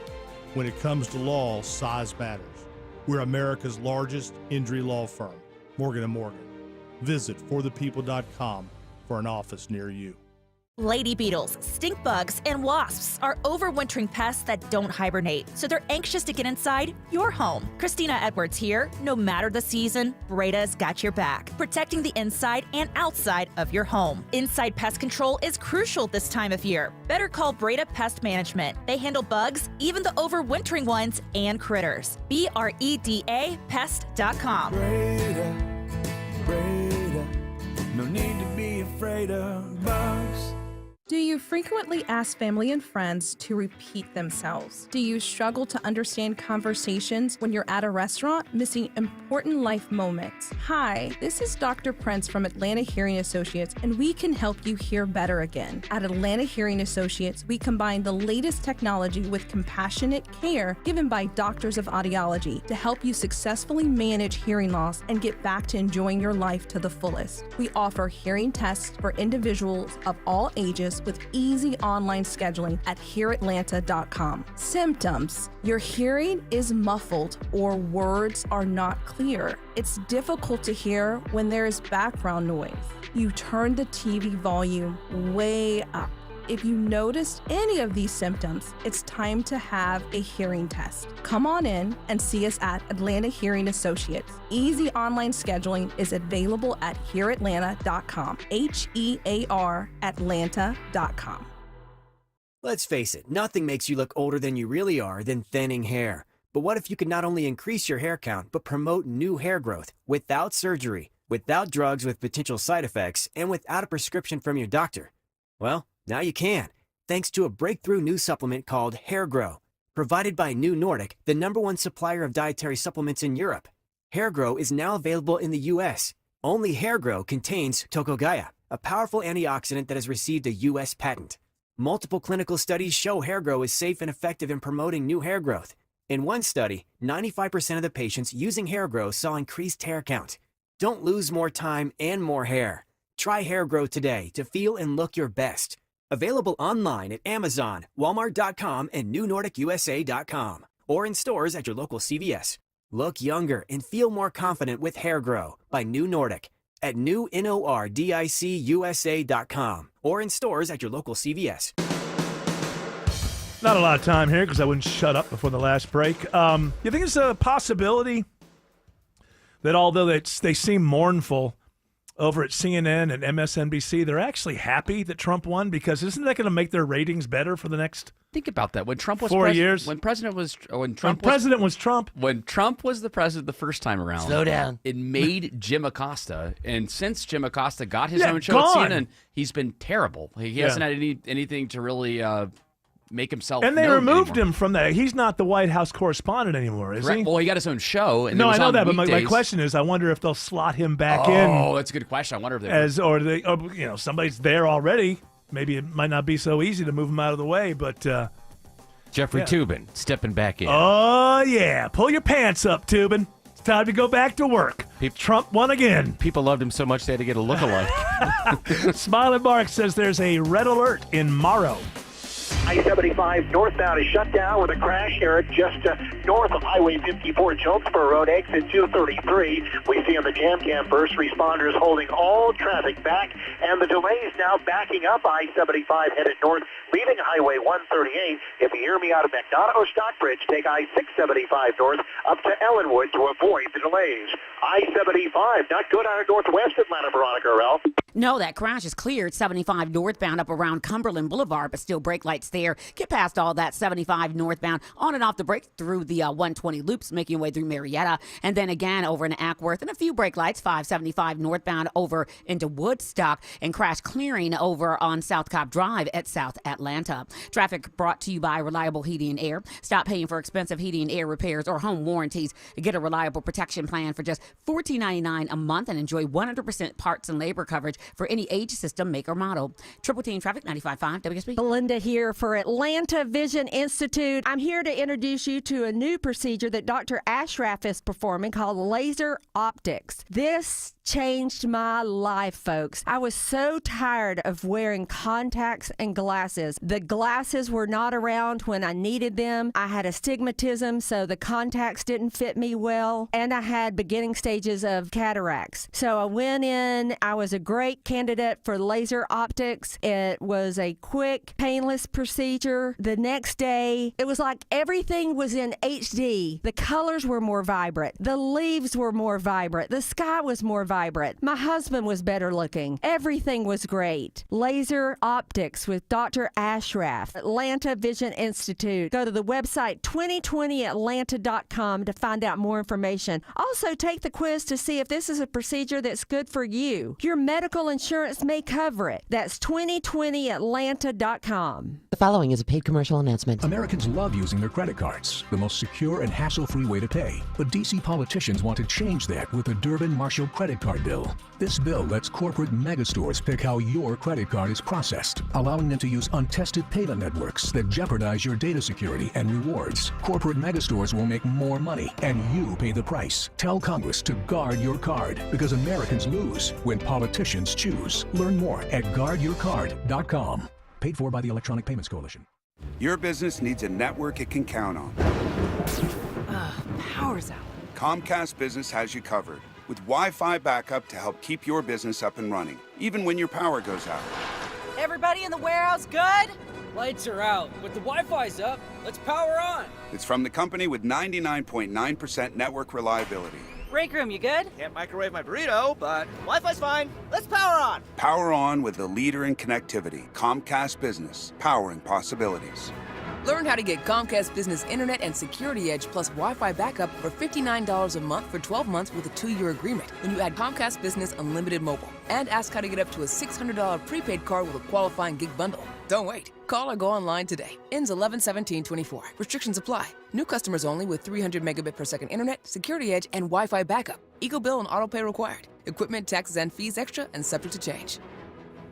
When it comes to law, size matters. We're America's largest injury law firm, Morgan & Morgan. Visit forthepeople.com for an office near you. Lady beetles, stink bugs, and wasps are overwintering pests that don't hibernate, so they're anxious to get inside your home. Christina Edwards here. No matter the season, Breda's got your back, protecting the inside and outside of your home. Inside pest control is crucial this time of year. Better call Breda Pest Management. They handle bugs, even the overwintering ones, and critters. BREDA pest.com. Breda, no need to be afraid of bugs. Do you frequently ask family and friends to repeat themselves? Do you struggle to understand conversations when you're at a restaurant, missing important life moments? Hi, this is Dr. Prince from Atlanta Hearing Associates, and we can help you hear better again. At Atlanta Hearing Associates, we combine the latest technology with compassionate care given by doctors of audiology to help you successfully manage hearing loss and get back to enjoying your life to the fullest. We offer hearing tests for individuals of all ages with easy online scheduling at hereatlanta.com. Symptoms: your hearing is muffled or words are not clear. It's difficult to hear when there is background noise. You turn the TV volume way up. If you noticed any of these symptoms, it's time to have a hearing test. Come on in and see us at Atlanta Hearing Associates. Easy online scheduling is available at hereatlanta.com. HEAR Atlanta.com. Let's face it, nothing makes you look older than you really are than thinning hair. But what if you could not only increase your hair count, but promote new hair growth without surgery, without drugs with potential side effects, and without a prescription from your doctor? Well, now you can, thanks to a breakthrough new supplement called Hair Grow, provided by New Nordic, the #1 supplier of dietary supplements in Europe. Hair Grow is now available in the U.S. Only Hair Grow contains Tocogaya, a powerful antioxidant that has received a U.S. patent. Multiple clinical studies show hair grow is safe and effective in promoting new hair growth. In one study, 95% of the patients using hair grow saw increased hair count. Don't lose more time and more hair. Try Hair Grow today to feel and look your best. Available online at Amazon, Walmart.com, and NewNordicUSA.com, or in stores at your local CVS. Look younger and feel more confident with Hair Grow by New Nordic at NewNordicUSA.com, or in stores at your local CVS. Not a lot of time here because I wouldn't shut up before the last break. You think it's a possibility that although they seem mournful over at CNN and MSNBC, they're actually happy that Trump won? Because isn't that going to make their ratings better for the next Think about that. When Trump was 4 years? When Trump was When Trump was the president the first time around. Slow down. It made Jim Acosta, and since Jim Acosta got his Yeah, own show gone. at CNN, he's been terrible. He hasn't had anything to really make himself. And they known removed anymore. him from that. He's not the White House correspondent anymore, is Correct. he? Well, he got his own show. And No, it was I know on that, but my weekdays. question is, I wonder if they'll slot him back in. Oh, that's a good question. I wonder if they somebody's there already. Maybe it might not be so easy to move him out of the way, but Jeffrey Toobin stepping back in. Oh yeah, pull your pants up, Toobin. It's time to go back to work. Trump won again. People loved him so much they had to get a lookalike. Smiling Mark says there's a red alert in Morrow. I-75 northbound is shut down with a crash here just north of Highway 54, Jonesboro Road, exit 233. We see on the jam cam first responders holding all traffic back, and the delay is now backing up I-75 headed north, leaving Highway 138. If you hear me out of McDonough or Stockbridge, take I-675 north up to Ellenwood to avoid the delays. I-75, not good out of northwest Atlanta, Veronica Ralph. No, that crash is cleared 75 northbound up around Cumberland Boulevard, but still brake lights there. Get past all that 75 northbound, on and off the brake through the 120 loops, making your way through Marietta, and then again over in Ackworth, and a few brake lights, 575 northbound over into Woodstock, and crash clearing over on South Cobb Drive at South Atlanta. Traffic brought to you by Reliable Heating and Air. Stop paying for expensive heating and air repairs or home warranties. Get a reliable protection plan for just $14.99 a month and enjoy 100% parts and labor coverage for any age, system, make, or model. Triple Team Traffic, 95.5 WSB. Belinda here for Atlanta Vision Institute. I'm here to introduce you to a new procedure that Dr. Ashraf is performing called laser optics. This changed my life, folks. I was so tired of wearing contacts and glasses. The glasses were not around when I needed them. I had astigmatism, so the contacts didn't fit me well, and I had beginning stages of cataracts. So I went in. I was a great candidate for laser optics. It was a quick, painless procedure. The next day, it was like everything was in HD. The colors were more vibrant. The leaves were more vibrant. The sky was more vibrant. My husband was better looking. Everything was great. Laser optics with Dr. Ashraf, Atlanta Vision Institute. Go to the website 2020atlanta.com to find out more information. Also, take the quiz to see if this is a procedure that's good for you. Your medical insurance may cover it. That's 2020atlanta.com. The following is a paid commercial announcement. Americans love using their credit cards, the most secure and hassle-free way to pay. But D.C. politicians want to change that with the Durbin-Marshall credit card bill. This bill lets corporate megastores pick how your credit card is processed, allowing them to use untested payment networks that jeopardize your data security and rewards. Corporate megastores will make more money, and you pay the price. Tell Congress to guard your card, because Americans lose when politicians choose. Learn more at guardyourcard.com. Paid for by the Electronic Payments Coalition. Your business needs a network it can count on. Power's out. Comcast Business has you covered with Wi-Fi backup to help keep your business up and running, even when your power goes out. Everybody in the warehouse good? Lights are out, but the Wi-Fi's up. Let's power on. It's from the company with 99.9% network reliability. Break room, you good? Can't microwave my burrito, but Wi-Fi's fine. Let's power on. Power on with the leader in connectivity, Comcast Business, powering possibilities. Learn how to get Comcast Business Internet and Security Edge plus Wi-Fi backup for $59 a month for 12 months with a 2-year agreement when you add Comcast Business Unlimited Mobile. And ask how to get up to a $600 prepaid card with a qualifying gig bundle. Don't wait. Call or go online today. Ends 11/17/24. Restrictions apply. New customers only with 300 megabit per second internet, Security Edge, and Wi-Fi backup. Eco bill and auto pay required. Equipment, taxes, and fees extra and subject to change.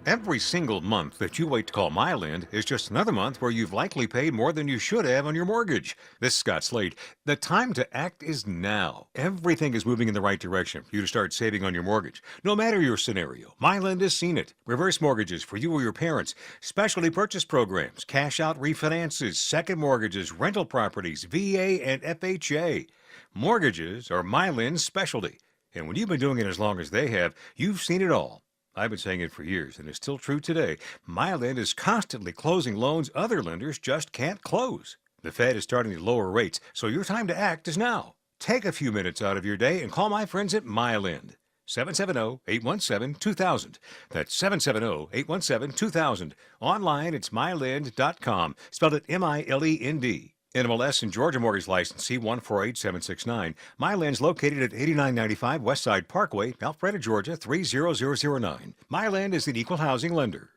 Every single month that you wait to call MyLend is just another month where you've likely paid more than you should have on your mortgage. This is Scott Slade. The time to act is now. Everything is moving in the right direction for you to start saving on your mortgage. No matter your scenario, MyLend has seen it. Reverse mortgages for you or your parents, specialty purchase programs, cash out refinances, second mortgages, rental properties, VA and FHA. Mortgages are MyLend's specialty. And when you've been doing it as long as they have, you've seen it all. I've been saying it for years, and it's still true today. MyLend is constantly closing loans other lenders just can't close. The Fed is starting to lower rates, so your time to act is now. Take a few minutes out of your day and call my friends at MyLend. 770-817-2000. That's 770-817-2000. Online, it's mylend.com. Spelled it MILEND. NMLS and Georgia Mortgage License C148769. MyLend's located at 8995 Westside Parkway, Alpharetta, Georgia 30009. MyLend is an equal housing lender.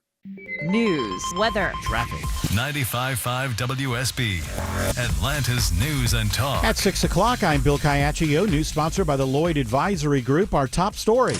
News, weather, traffic. 95.5 WSB, Atlanta's News and Talk. At 6 o'clock, I'm Bill Caiaccio, news sponsored by the Lloyd Advisory Group. Our top story.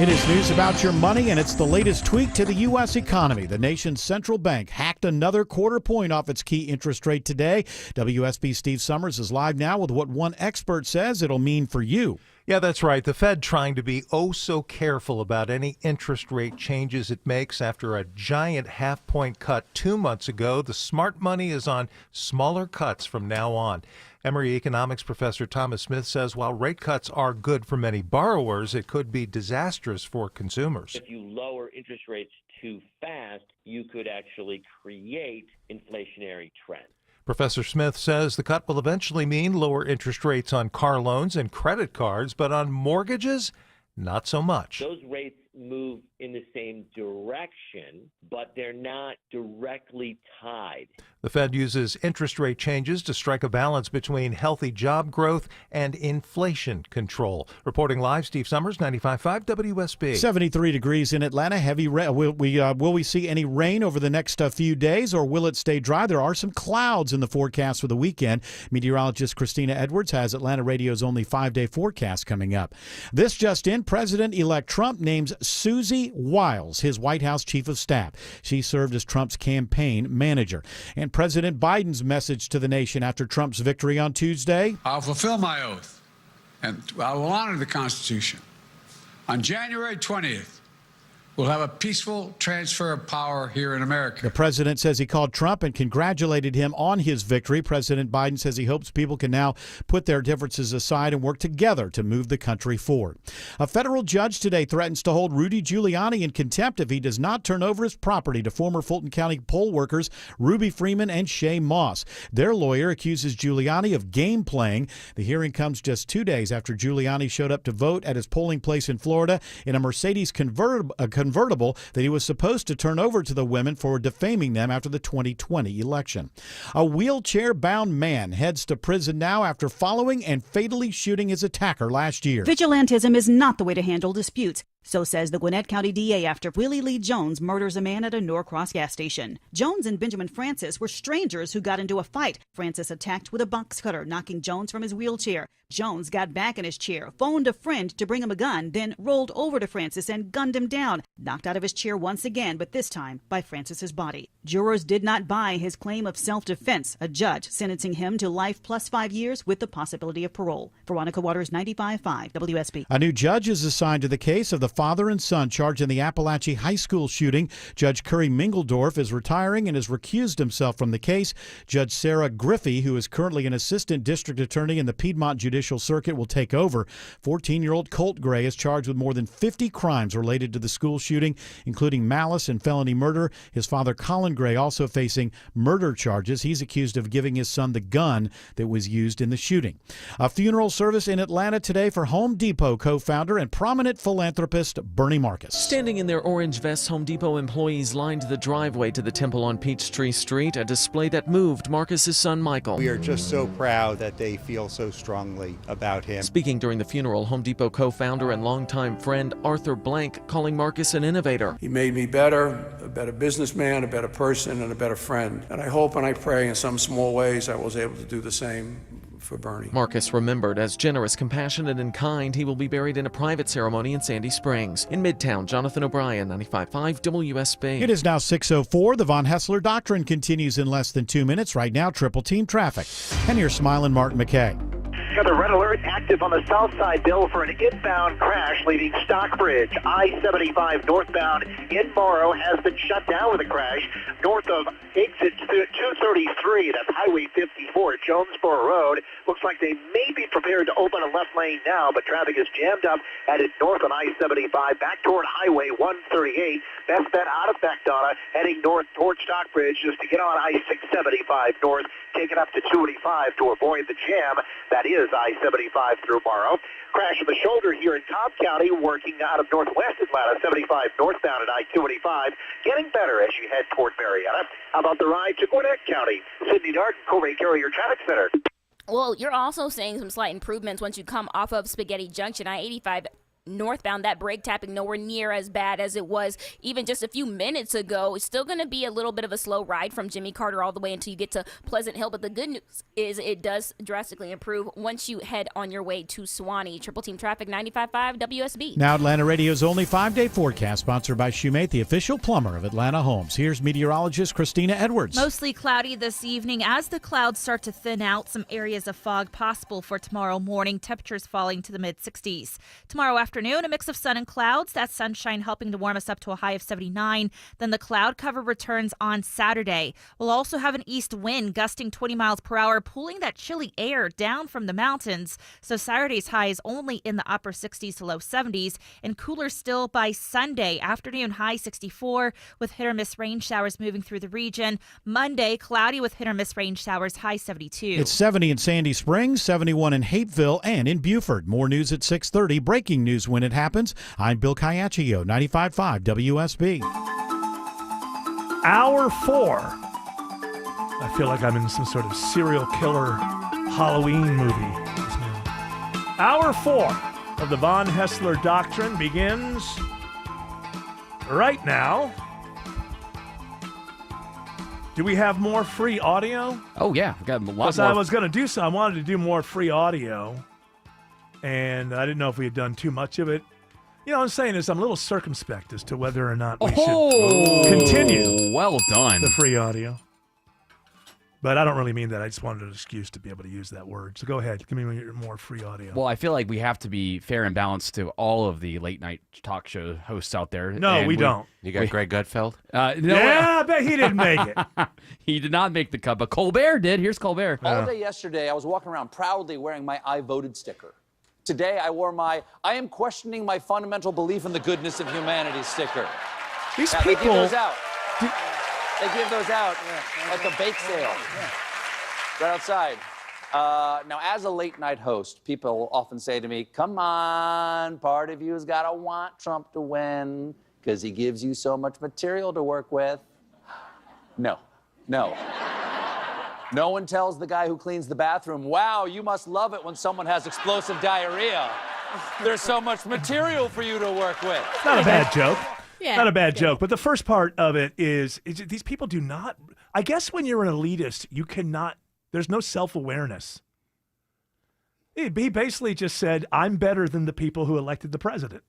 It is news about your money, and it's the latest tweak to the U.S. economy. The nation's central bank hacked another quarter point off its key interest rate today. WSB's Steve Summers is live now with what one expert says it'll mean for you. Yeah, that's right. The Fed trying to be oh so careful about any interest rate changes it makes after a giant half-point cut 2 months ago. The smart money is on smaller cuts from now on. Emory economics professor Thomas Smith says while rate cuts are good for many borrowers, it could be disastrous for consumers. If you lower interest rates too fast, you could actually create inflationary trends. Professor Smith says the cut will eventually mean lower interest rates on car loans and credit cards, but on mortgages, not so much. Those rates move in the same direction, but they're not directly tied. The Fed uses interest rate changes to strike a balance between healthy job growth and inflation control. Reporting live, Steve Summers, 95.5 WSB. 73 degrees in Atlanta. Heavy rain. Will we see any rain over the next few days, or will it stay dry? There are some clouds in the forecast for the weekend. Meteorologist Christina Edwards has Atlanta Radio's only 5-day forecast coming up. This just in, President-elect Trump names Susie Wiles his White House chief of staff. She served as Trump's campaign manager. And President Biden's message to the nation after Trump's victory on Tuesday. I'll fulfill my oath, and I will honor the Constitution. On January 20th, we'll have a peaceful transfer of power here in America. The president says he called Trump and congratulated him on his victory. President Biden says he hopes people can now put their differences aside and work together to move the country forward. A federal judge today threatens to hold Rudy Giuliani in contempt if he does not turn over his property to former Fulton County poll workers Ruby Freeman and Shay Moss. Their lawyer accuses Giuliani of game playing. The hearing comes just 2 days after Giuliani showed up to vote at his polling place in Florida in a Mercedes convertible that he was supposed to turn over to the women for defaming them after the 2020 election. A wheelchair-bound man heads to prison now after following and fatally shooting his attacker last year. Vigilantism is not the way to handle disputes. So says the Gwinnett County DA after Willie Lee Jones murders a man at a Norcross gas station. Jones and Benjamin Francis were strangers who got into a fight. Francis attacked with a box cutter, knocking Jones from his wheelchair. Jones got back in his chair, phoned a friend to bring him a gun, then rolled over to Francis and gunned him down, knocked out of his chair once again, but this time by Francis's body. Jurors did not buy his claim of self-defense, a judge sentencing him to life plus 5 years with the possibility of parole. Veronica Waters, 95.5 WSB. A new judge is assigned to the case of the father and son charged in the Appalachia High School shooting. Judge Curry Mingledorf is retiring and has recused himself from the case. Judge Sarah Griffey, who is currently an assistant district attorney in the Piedmont Judicial Circuit, will take over. 14-year-old Colt Gray is charged with more than 50 crimes related to the school shooting, including malice and felony murder. His father, Colin Gray, also facing murder charges. He's accused of giving his son the gun that was used in the shooting. A funeral service in Atlanta today for Home Depot co-founder and prominent philanthropist Bernie Marcus. Standing in their orange vests, Home Depot employees lined the driveway to the temple on Peachtree Street, a display that moved Marcus's son Michael. We are just so proud that they feel so strongly about him. Speaking during the funeral, Home Depot co-founder and longtime friend Arthur Blank calling Marcus an innovator. He made me better, a better businessman, a better person, and a better friend. And I hope and I pray in some small ways I was able to do the same for Bernie. Marcus remembered as generous, compassionate, and kind. He will be buried in a private ceremony in Sandy Springs. In Midtown, Jonathan O'Brien, 95.5 WSB. It is now 6:04. The Von Hessler Doctrine continues in less than 2 minutes. Right now, Triple Team Traffic. And here's Smiling Martin McKay. Got a red alert active on the south side, Bill, for an inbound crash leaving Stockbridge. I-75 northbound in Morrow has been shut down with a crash north of exit 233. That's Highway 54 at Jonesboro Road. Looks like they may be prepared to open a left lane now, but traffic is jammed up, headed north on I-75 back toward Highway 138. Best bet out of Beckdonna, heading north toward Stockbridge just to get on I-675 north, take it up to 285 to avoid the jam. That is I-75 through Morrow. Crash in the shoulder here in Cobb County, working out of northwest Atlanta, 75 northbound at I-285. Getting better as you head toward Marietta. How about the ride to Gwinnett County? Sydney Darden, Corey Carrier Traffic Center. Well, you're also seeing some slight improvements once you come off of Spaghetti Junction, I-85 northbound. That brake tapping nowhere near as bad as it was even just a few minutes ago. It's still going to be a little bit of a slow ride from Jimmy Carter all the way until you get to Pleasant Hill, but the good news is it does drastically improve once you head on your way to Suwanee. Triple Team Traffic, 95.5 WSB. Now Atlanta Radio's only 5-day forecast, sponsored by Shoemate, the official plumber of Atlanta Homes. Here's meteorologist Christina Edwards. Mostly cloudy this evening as the clouds start to thin out. Some areas of fog possible for tomorrow morning. Temperatures falling to the mid-60s. Tomorrow afternoon, a mix of sun and clouds. That sunshine helping to warm us up to a high of 79. Then the cloud cover returns on Saturday. We'll also have an east wind gusting 20 miles per hour, pulling that chilly air down from the mountains. So Saturday's high is only in the upper 60s to low 70s, and cooler still by Sunday. Afternoon high 64 with hit or miss rain showers moving through the region. Monday, cloudy with hit or miss rain showers, high 72. It's 70 in Sandy Springs, 71 in Hapeville, and in Buford. More news at 6:30. Breaking news when it happens. I'm Bill Caiaccio, 95.5 WSB. Hour 4. I feel like I'm in some sort of serial killer Halloween movie. Hour 4 of the Von Hessler Doctrine begins right now. Do we have more free audio? Oh, yeah. We've got a lot more. I was going to do so. I wanted to do more free audio, and I didn't know if we had done too much of it. You know what I'm saying is I'm a little circumspect as to whether or not we should continue well done. the free audio. But I don't really mean that. I just wanted an excuse to be able to use that word. So go ahead. Give me more free audio. Well, I feel like we have to be fair and balanced to all of the late-night talk show hosts out there. No, we don't. You got Greg Gutfeld? I bet he didn't make it. He did not make the cut, but Colbert did. Here's Colbert. All day yesterday, I was walking around proudly wearing my I voted sticker. Today, I wore my I am questioning my fundamental belief in the goodness of humanity sticker. These people... They give those out. They give those out at the bake sale. Right outside. Now, as a late-night host, people often say to me, come on, part of you's got to want Trump to win because he gives you so much material to work with. No. No one tells the guy who cleans the bathroom, wow, you must love it when someone has explosive diarrhea. There's so much material for you to work with. It's not a bad joke. Yeah, not a bad joke. But the first part of it is these people do not, I guess when you're an elitist, you cannot, there's no self-awareness. He basically just said, I'm better than the people who elected the president.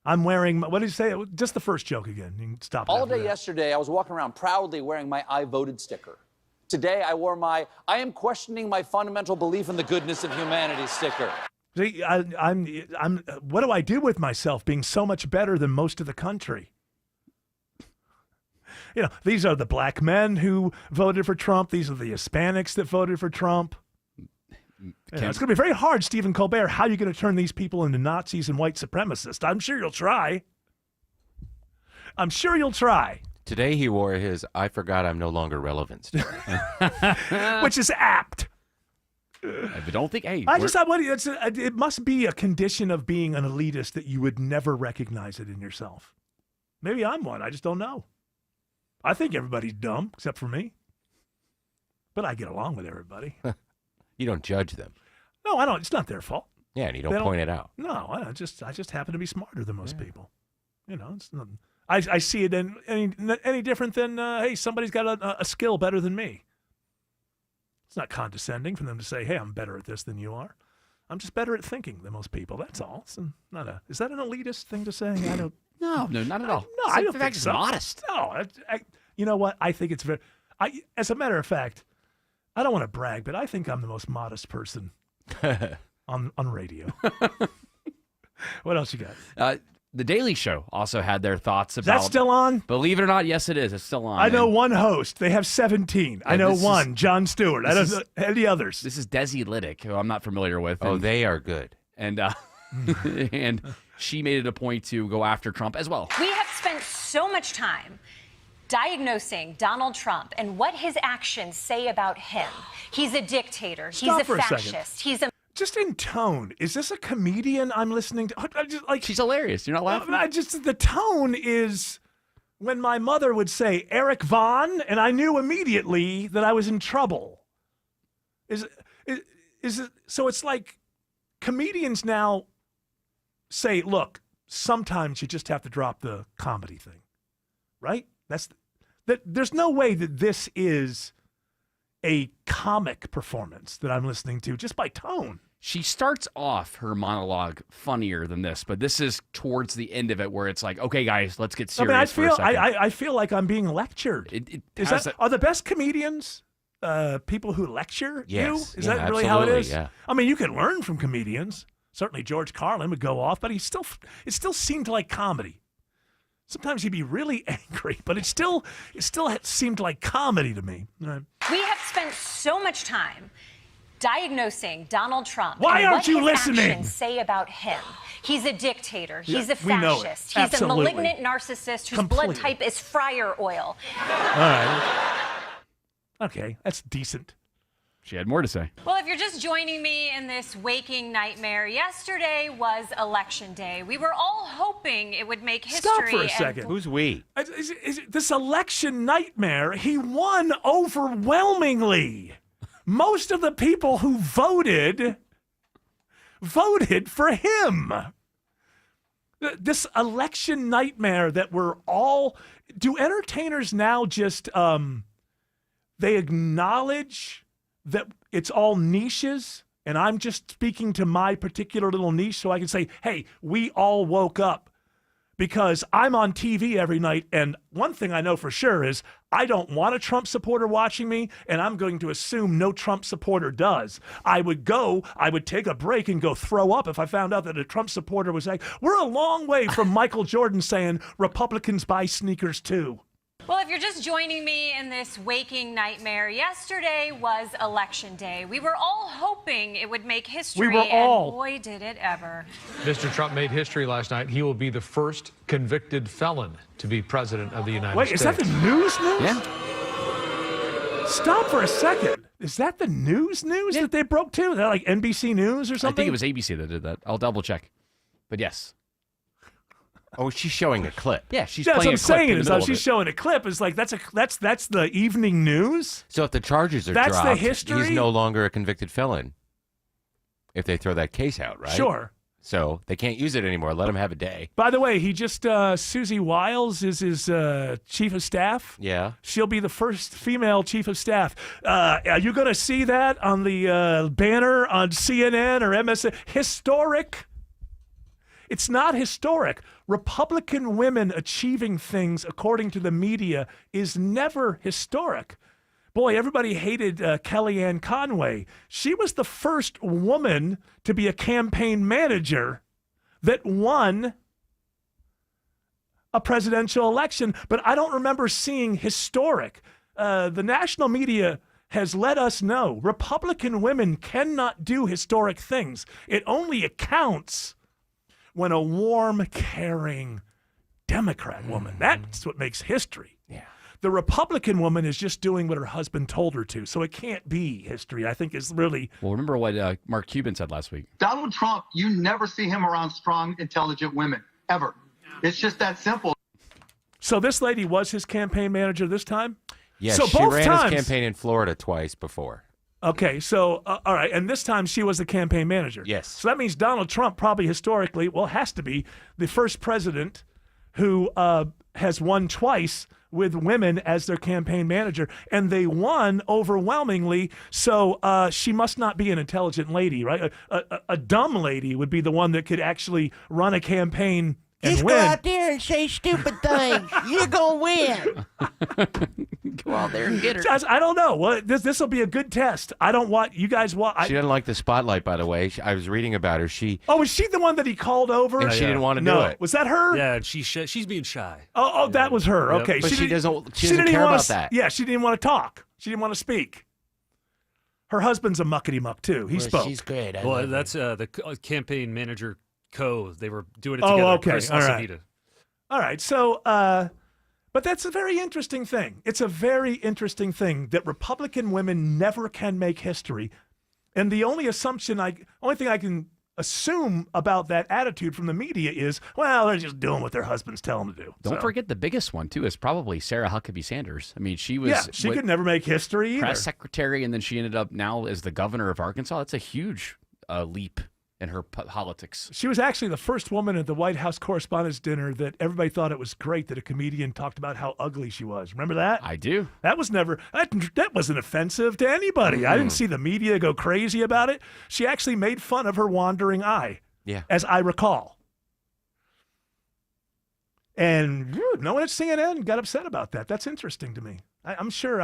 I'm wearing, what did he say? Just the first joke again. You can stop. All day yesterday, I was walking around proudly wearing my I voted sticker. Today, I wore my I am questioning my fundamental belief in the goodness of humanity sticker. See, I'm. What do I do with myself being so much better than most of the country? You know, these are the black men who voted for Trump. These are the Hispanics that voted for Trump. It's going to be very hard, Stephen Colbert. How are you going to turn these people into Nazis and white supremacists? I'm sure you'll try. Today he wore his I forgot I'm no longer relevant sticker. Which is apt. But don't think, hey. It must be a condition of being an elitist that you would never recognize it in yourself. Maybe I'm one. I just don't know. I think everybody's dumb except for me. But I get along with everybody. You don't judge them. No, I don't. It's not their fault. Yeah, and you don't point it out. No, I just happen to be smarter than most people. You know, it's not, I see it in any different than hey, somebody's got a skill better than me. It's not condescending for them to say, hey, I'm better at this than you are. I'm just better at thinking than most people. That's all. It's not a. Is that an elitist thing to say? I don't. No, not at all. No, I don't think it's so. modest. No, you know what? I think it's very. As a matter of fact, I don't want to brag, but I think I'm the most modest person on radio. What else you got? The Daily Show also had their thoughts about. Is that still on? Believe it or not, yes, it is. It's still on. I know one host. They have 17. I know one, Jon Stewart. I don't know any others. This is Desi Liddick, who I'm not familiar with. Oh, they are good. And and she made it a point to go after Trump as well. We have spent so much time diagnosing Donald Trump and what his actions say about him. He's a dictator. Stop He's for a a second. fascist. He's a Just in tone, is this a comedian I'm listening to? I just, like, she's hilarious. You're not laughing? The tone is when my mother would say Eric Vaughn, and I knew immediately that I was in trouble. Is it, so it's like comedians now say, look, sometimes you just have to drop the comedy thing, right? There's no way that this is a comic performance that I'm listening to just by tone. She starts off her monologue funnier than this, but this is towards the end of it where it's like, okay, guys, let's get serious for a second. I feel like I'm being lectured. Are the best comedians people who lecture Yes. you? Is Yeah, that really how it absolutely, is? yeah. I mean, you can learn from comedians. Certainly George Carlin would go off, but it still seemed like comedy. Sometimes he'd be really angry, but it still seemed like comedy to me. Right. We have spent so much time diagnosing Donald Trump. Why and aren't what you his listening? actions say about him. He's a dictator. He's Yeah, a we know it. fascist. He's Absolutely. a malignant narcissist whose blood Completely. type is fryer oil. All right. Okay, that's decent. She had more to say. Well, if you're just joining me in this waking nightmare, yesterday was Election Day. We were all hoping it would make history. Stop for a and- second. Who's we? This election nightmare, he won overwhelmingly. Most of the people who voted for him. This election nightmare that we're all... Do entertainers now just... they acknowledge that it's all niches, and I'm just speaking to my particular little niche so I can say, hey, we all woke up. Because I'm on TV every night, and one thing I know for sure is I don't want a Trump supporter watching me, and I'm going to assume no Trump supporter does. I would take a break and go throw up if I found out that a Trump supporter was like, we're a long way from Michael Jordan saying Republicans buy sneakers too. Well, if you're just joining me in this waking nightmare, yesterday was Election Day. We were all hoping it would make history, We were all. and boy, did it ever. Mr. Trump made history last night. He will be the first convicted felon to be president of the United Wait, States. is that the news? Yeah. Stop for a second. Is that the news that they broke too? Is that like NBC News or I something? think it was ABC that did that. I'll double check. But yes. Oh, she's showing a clip. Yeah, she's That's what playing I'm a clip saying. in the Is middle how of she's it. showing a clip. It's like that's the evening news. So if the charges are That's the dropped, history? he's no longer a convicted felon. If they throw that case out, right? Sure. So they can't use it anymore. Let him have a day. By the way, he just Susie Wiles is his chief of staff. Yeah. She'll be the first female chief of staff. Are you going to see that on the banner on CNN or MSN? Historic. It's not historic. Republican women achieving things, according to the media, is never historic. Boy, everybody hated Kellyanne Conway. She was the first woman to be a campaign manager that won a presidential election, but I don't remember seeing historic. The national media has let us know Republican women cannot do historic things. It only accounts when a warm, caring Democrat woman, that's what makes history. Yeah. The Republican woman is just doing what her husband told her to, so it can't be history. I think is really... Well, remember what Mark Cuban said last week. Donald Trump, you never see him around strong, intelligent women, ever. It's just that simple. So this lady was his campaign manager this time? Yes, so she both ran times, his campaign in Florida twice before. Okay, so, all right, and this time she was the campaign manager. Yes. So that means Donald Trump probably historically, well, has to be the first president who has won twice with women as their campaign manager, and they won overwhelmingly. So she must not be an intelligent lady, right? A dumb lady would be the one that could actually run a campaign and Just win. go out there and say stupid things. You're going to win. Go out there and get her. I don't know. Well, this will be a good test. I don't want you guys. She doesn't like the spotlight, by the way. I was reading about her. Was she the one that he called over? And she didn't want to do it. Was that her? Yeah, she's being shy. Oh, that was her. Yep. Okay, But she doesn't didn't care wanna about that. Yeah, she didn't want to talk. She didn't want to speak. Her husband's a muckety muck too. He spoke. She's great. I Well, love her. that's the campaign manager co. They were doing it Oh, together. okay. Chris All right. Lasavita. All right. So, but that's a very interesting thing. It's a very interesting thing that Republican women never can make history. And the only thing I can assume about that attitude from the media is, well, they're just doing what their husbands tell them to do. Don't So, forget the biggest one, too, is probably Sarah Huckabee Sanders. I mean, she was she could never make history either. press secretary, and then she ended up now as the governor of Arkansas. That's a huge leap in her politics. She was actually the first woman at the White House Correspondents' Dinner that everybody thought it was great that a comedian talked about how ugly she was. Remember that? I do. That wasn't offensive to anybody. I didn't see the media go crazy about it. She actually made fun of her wandering eye, as I recall. And no one at CNN got upset about that. That's interesting to me. I'm sure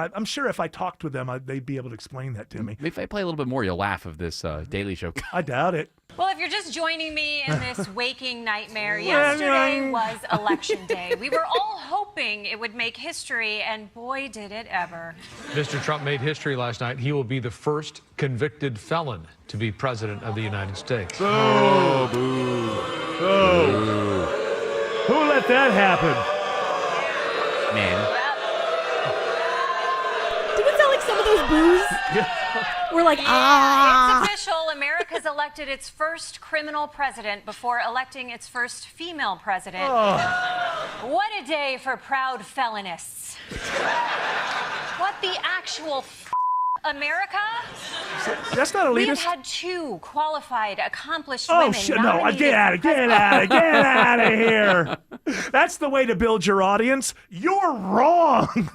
if I talked with them, they'd be able to explain that to me. Maybe if I play a little bit more, you'll laugh of this Daily Show. I doubt it. Well, if you're just joining me in this waking nightmare, yesterday was Election Day. We were all hoping it would make history, and boy, did it ever. Mr. Trump made history last night. He will be the first convicted felon to be president of the United States. Oh, boo. Oh. Who let that happen? Man. Did it sound like some of those boos? We're like, It's official. America's elected its first criminal president before electing its first female president. What a day for proud felonists. What the actual America? That's not elitist. We have had two qualified, accomplished Oh, women shit, no. nominated Get out of here. That's the way to build your audience. You're wrong.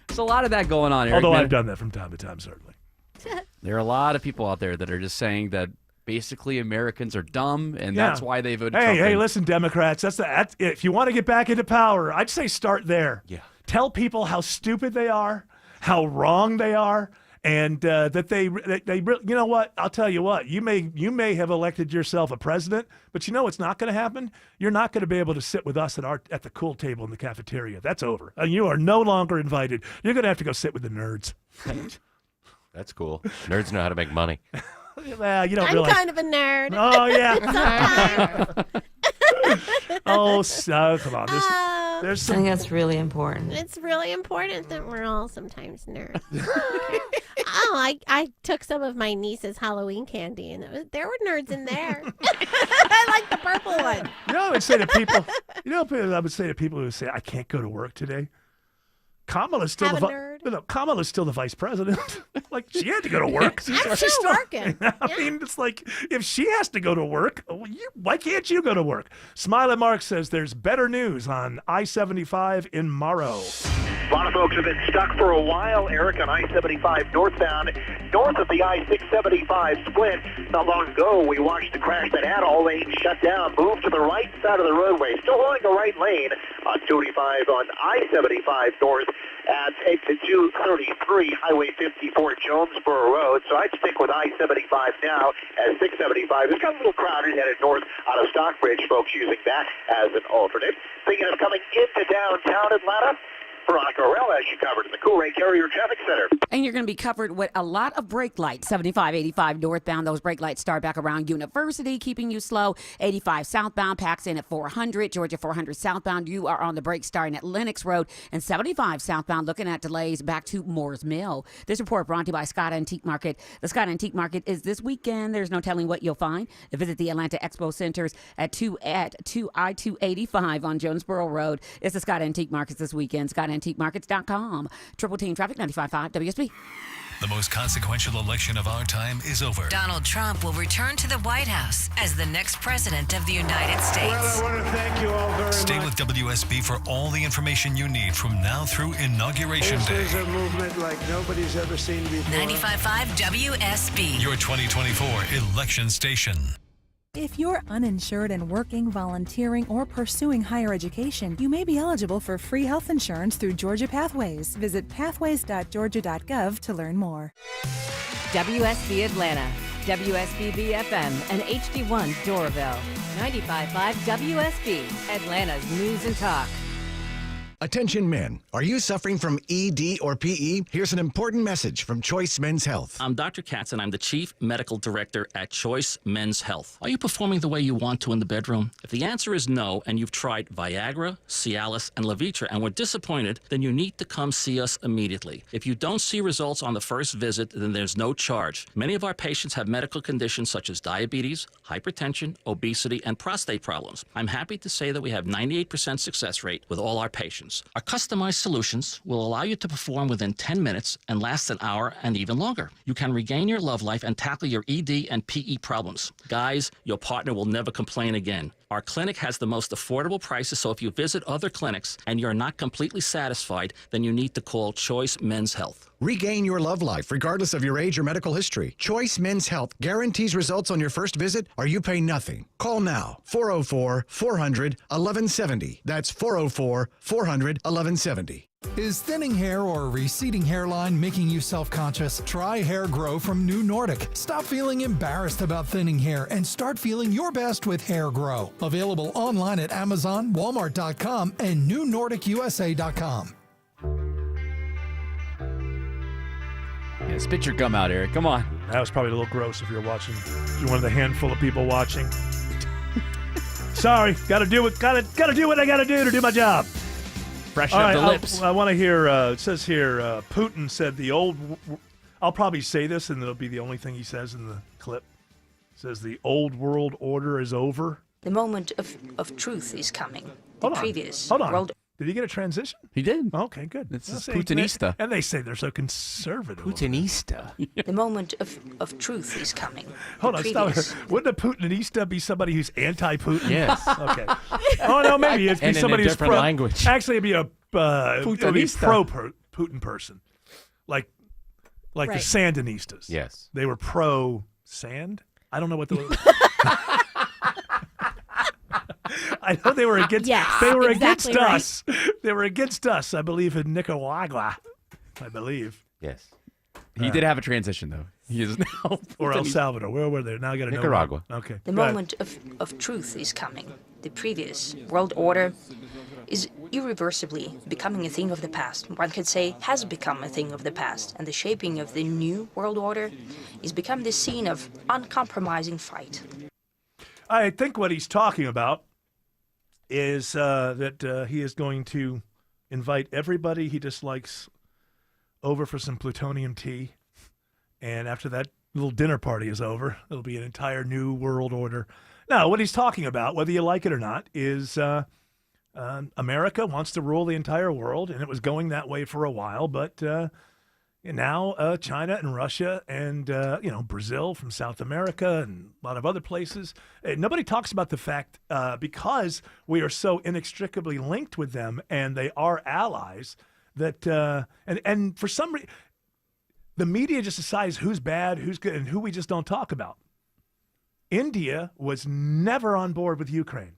There's a lot of that going on, Eric. Although man. I've done that from time to time, certainly. There are a lot of people out there that are just saying that basically Americans are dumb, and that's why they voted Trump. Hey, listen, Democrats. That's if you want to get back into power, I'd say start there. Yeah. Tell people how stupid they are, how wrong they are, and that they you know what? I'll tell you what. You may have elected yourself a president, but you know what's not going to happen? You're not going to be able to sit with us at the cool table in the cafeteria. That's over. And you are no longer invited. You're going to have to go sit with the nerds. That's cool. Nerds know how to make money. Well, you don't I'm realize. kind of a nerd. Oh, yeah. Come on. There's I some. think that's really important. It's really important that we're all sometimes nerds. I took some of my niece's Halloween candy, and there were nerds in there. I like the purple one. You know, I would say to people. I would say to people who say, "I can't go to work today." Kamala's still Kamala's still the vice president. Like, she had to go to work. I'm still working. I mean, it's like, if she has to go to work, why can't you go to work? Smiley Mark says there's better news on I-75 in Morrow. A lot of folks have been stuck for a while, Eric, on I-75 northbound, north of the I-675 split. Not long ago, we watched the crash that had all lanes shut down, move to the right side of the roadway, still holding the right lane on 285 on I-75 north at exit 233, Highway 54, Jonesboro Road. So I'd stick with I-75 now as 675. It's got a little crowded headed north out of Stockbridge, folks using that as an alternate. Thinking of coming into downtown Atlanta, Veronica Orell has you covered in the Cool Ray Carrier Traffic Center. And you're going to be covered with a lot of brake lights. 75, 85 northbound. Those brake lights start back around University, keeping you slow. 85 southbound packs in at 400. Georgia 400 southbound. You are on the brake starting at Lennox Road. And 75 southbound looking at delays back to Moores Mill. This report brought to you by Scott Antique Market. The Scott Antique Market is this weekend. There's no telling what you'll find. Visit the Atlanta Expo Centers at 2 I-285 on Jonesboro Road. It's the Scott Antique Market this weekend. Scott AntiqueMarkets.com. Triple Team Traffic 95.5 WSB. The most consequential election of our time is over. Donald Trump will return to the White House as the next president of the United States. Well, I want to thank you all very much. Stay with WSB for all the information you need from now through Inauguration Day. This is a movement like nobody's ever seen before. 95.5 WSB. Your 2024 election station. If you're uninsured and working, volunteering, or pursuing higher education, you may be eligible for free health insurance through Georgia Pathways. Visit pathways.georgia.gov to learn more. WSB Atlanta, WSB BFM, and HD1 Doraville. 95.5 WSB, Atlanta's news and talk. Attention men, are you suffering from ED or PE? Here's an important message from Choice Men's Health. I'm Dr. Katz and I'm the Chief Medical Director at Choice Men's Health. Are you performing the way you want to in the bedroom? If the answer is no and you've tried Viagra, Cialis, and Levitra and were disappointed, then you need to come see us immediately. If you don't see results on the first visit, then there's no charge. Many of our patients have medical conditions such as diabetes, hypertension, obesity, and prostate problems. I'm happy to say that we have 98% success rate with all our patients. Our customized solutions will allow you to perform within 10 minutes and last an hour and even longer. You can regain your love life and tackle your ED and PE problems. Guys, your partner will never complain again. Our clinic has the most affordable prices, so if you visit other clinics and you're not completely satisfied, then you need to call Choice Men's Health. Regain your love life regardless of your age or medical history. Choice Men's Health guarantees results on your first visit or you pay nothing. Call now, 404-400-1170. That's 404-400-1170. Is thinning hair or receding hairline making you self-conscious? Try Hair Grow from New Nordic. Stop feeling embarrassed about thinning hair and start feeling your best with Hair Grow. Available online at Amazon, Walmart.com, and NewNordicUSA.com. Yeah, spit your gum out, Eric. Come on. That was probably a little gross if you're watching. If you're one of the handful of people watching. Sorry, gotta do what I gotta do to do my job. Freshen up the lips. I want to hear, it says here, Putin said I'll probably say this and it'll be the only thing he says in the clip. It says the old world order is over. The moment of truth is coming. Hold on. World. Did he get a transition? He did. Okay, good. This is Putinista. And they say they're so conservative. Putinista. The moment of truth is coming. Hold on, stop. Wouldn't a Putinista be somebody who's anti-Putin? Yes. Okay. Oh, no, maybe it'd be somebody who's different language. Actually, it'd be a pro-Putin person. Like Right. the Sandinistas. Yes. They were pro-sand? I don't know what the... I know they were against. Yes, they were exactly against right. us. They were against us. I believe in Nicaragua. I believe. Yes. He did have a transition, though. He is now. Or El Salvador. Where were they? Now I got to know. Nicaragua. Okay. The Go ahead. moment of truth is coming. The previous world order is irreversibly becoming a thing of the past. One could say has become a thing of the past. And the shaping of the new world order is become the scene of uncompromising fight. I think what he's talking about is that he is going to invite everybody he dislikes over for some plutonium tea. And after that little dinner party is over, it'll be an entire new world order. Now, what he's talking about, whether you like it or not, is America wants to rule the entire world, and it was going that way for a while, but now China and Russia and Brazil from South America and a lot of other places. Nobody talks about the fact because we are so inextricably linked with them and they are allies that and for some reason the media just decides who's bad, who's good, and who we just don't talk about. India was never on board with Ukraine.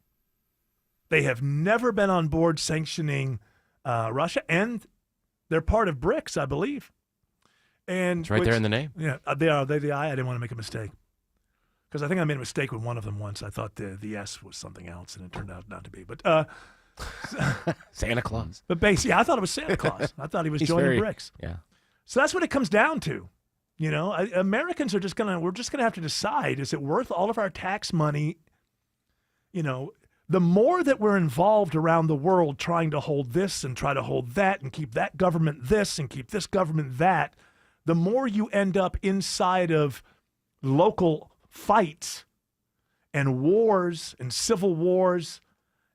They have never been on board sanctioning Russia, and they're part of BRICS, I believe. And It's right there in the name. Yeah, they are. They're the I. I didn't want to make a mistake because I think I made a mistake with one of them once. I thought the S was something else, and it turned out not to be. But Santa Claus. But basically, I thought it was Santa Claus. I thought he was joining BRICS. Yeah. So that's what it comes down to. You know, Americans are we're just gonna have to decide: is it worth all of our tax money? You know, the more that we're involved around the world trying to hold this and try to hold that and keep that government this and keep this government that, the more you end up inside of local fights and wars and civil wars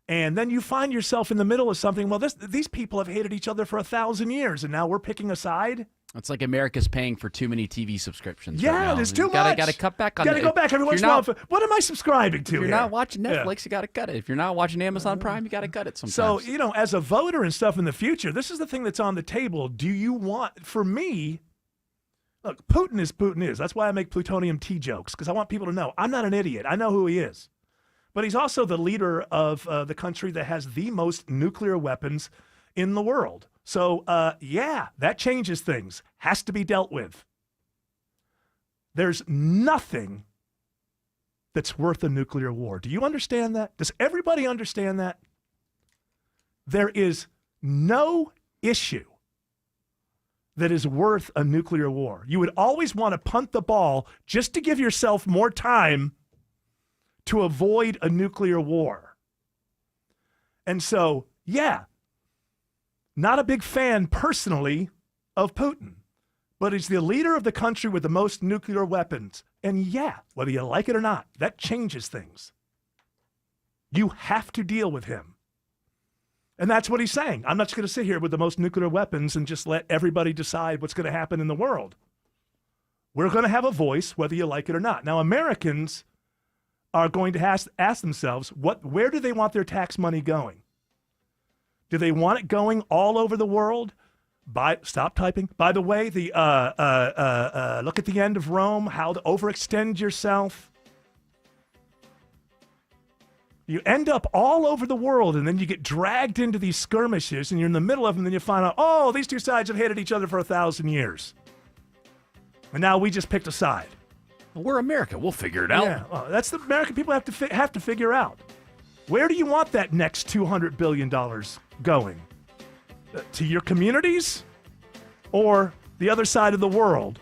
And then you find yourself in the middle of something. Well, these people have hated each other for 1,000 years, and now we're picking a side. It's like America's paying for too many TV subscriptions. Yeah, right now. there's too much. much. Got to cut back on. Got to go back every once in a while. What am I subscribing to? If you're here? not watching Netflix, you got to cut it. If you're not watching Amazon Prime, you got to cut it sometimes. So as a voter and stuff in the future, this is the thing that's on the table. Do you want? For me, look, Putin is. That's why I make plutonium tea jokes, because I want people to know I'm not an idiot. I know who he is. But he's also the leader of the country that has the most nuclear weapons in the world. So, that changes things. Has to be dealt with. There's nothing that's worth a nuclear war. Do you understand that? Does everybody understand that? There is no issue that is worth a nuclear war. You would always want to punt the ball just to give yourself more time to avoid a nuclear war. And so, not a big fan personally of Putin, but he's the leader of the country with the most nuclear weapons. And whether you like it or not, that changes things. You have to deal with him. And that's what he's saying. I'm not just going to sit here with the most nuclear weapons and just let everybody decide what's going to happen in the world. We're going to have a voice, whether you like it or not. Now, Americans are going to ask themselves, where do they want their tax money going? Do they want it going all over the world? Stop typing. By the way, look at the end of Rome, how to overextend yourself. You end up all over the world, and then you get dragged into these skirmishes, and you're in the middle of them, and then you find out, these two sides have hated each other for 1,000 years. And now we just picked a side. Well, we're America. We'll figure it out. Yeah, that's the American people have to figure out. Where do you want that next $200 billion going? To your communities or the other side of the world,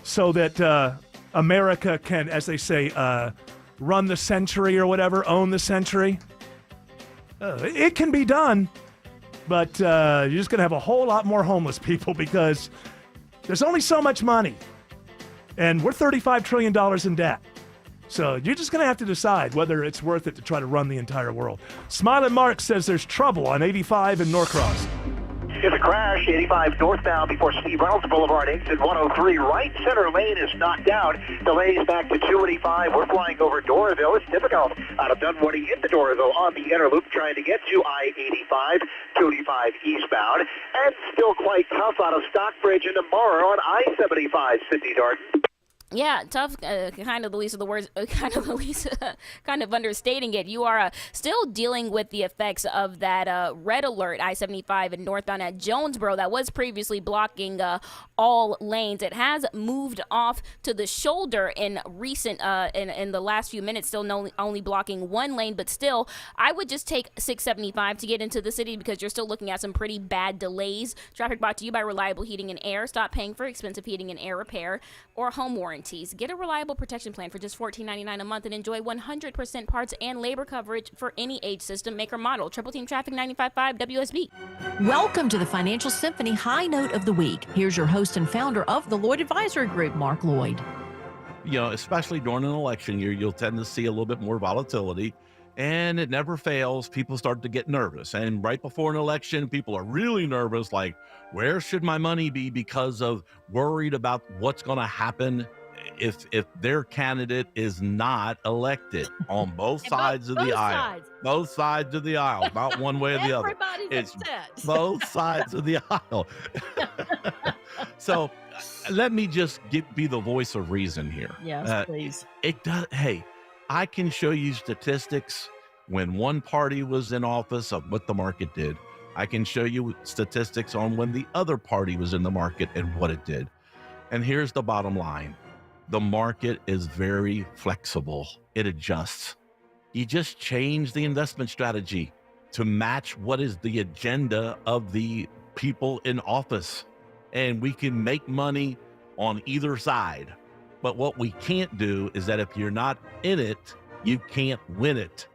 so that America can, as they say, run the century or whatever, own the century? It can be done, but you're just going to have a whole lot more homeless people because there's only so much money. And we're $35 trillion in debt. So you're just going to have to decide whether it's worth it to try to run the entire world. Smiling Mark says there's trouble on 85 in Norcross. There's a crash, 85 northbound before Steve Reynolds Boulevard, exit 103. Right center lane is knocked out. Delays back to 285. We're flying over Doraville. It's difficult out of Dunwoody into Doraville on the inner loop, trying to get to I-85, 285 eastbound. And still quite tough out of Stockbridge into Mara on I-75, Sydney Darden. Yeah, tough, kind of the least of the words, kind of understating it. You are still dealing with the effects of that red alert, I-75 and northbound at Jonesboro that was previously blocking all lanes. It has moved off to the shoulder in recent, in the last few minutes, still only blocking one lane, but still, I would just take 675 to get into the city because you're still looking at some pretty bad delays. Traffic brought to you by Reliable Heating and Air. Stop paying for expensive heating and air repair or home warranty. Get a reliable protection plan for just $14.99 a month and enjoy 100% parts and labor coverage for any age, system, make, or model. Triple Team Traffic 95.5 WSB. Welcome to the Financial Symphony High Note of the Week. Here's your host and founder of the Lloyd Advisory Group, Mark Lloyd. Especially during an election year, you'll tend to see a little bit more volatility. And it never fails. People start to get nervous. And right before an election, people are really nervous, like, where should my money be, because of worried about what's going to happen if their candidate is not elected on both sides of the aisle. Both sides of the aisle, not one way or the other. It's upset. Both sides of the aisle. So let me just be the voice of reason here. Yes, please. It does. Hey, I can show you statistics when one party was in office of what the market did. I can show you statistics on when the other party was in the market and what it did. And here's the bottom line. The market is very flexible. It adjusts. You just change the investment strategy to match what is the agenda of the people in office. And we can make money on either side. But what we can't do is that if you're not in it, you can't win it.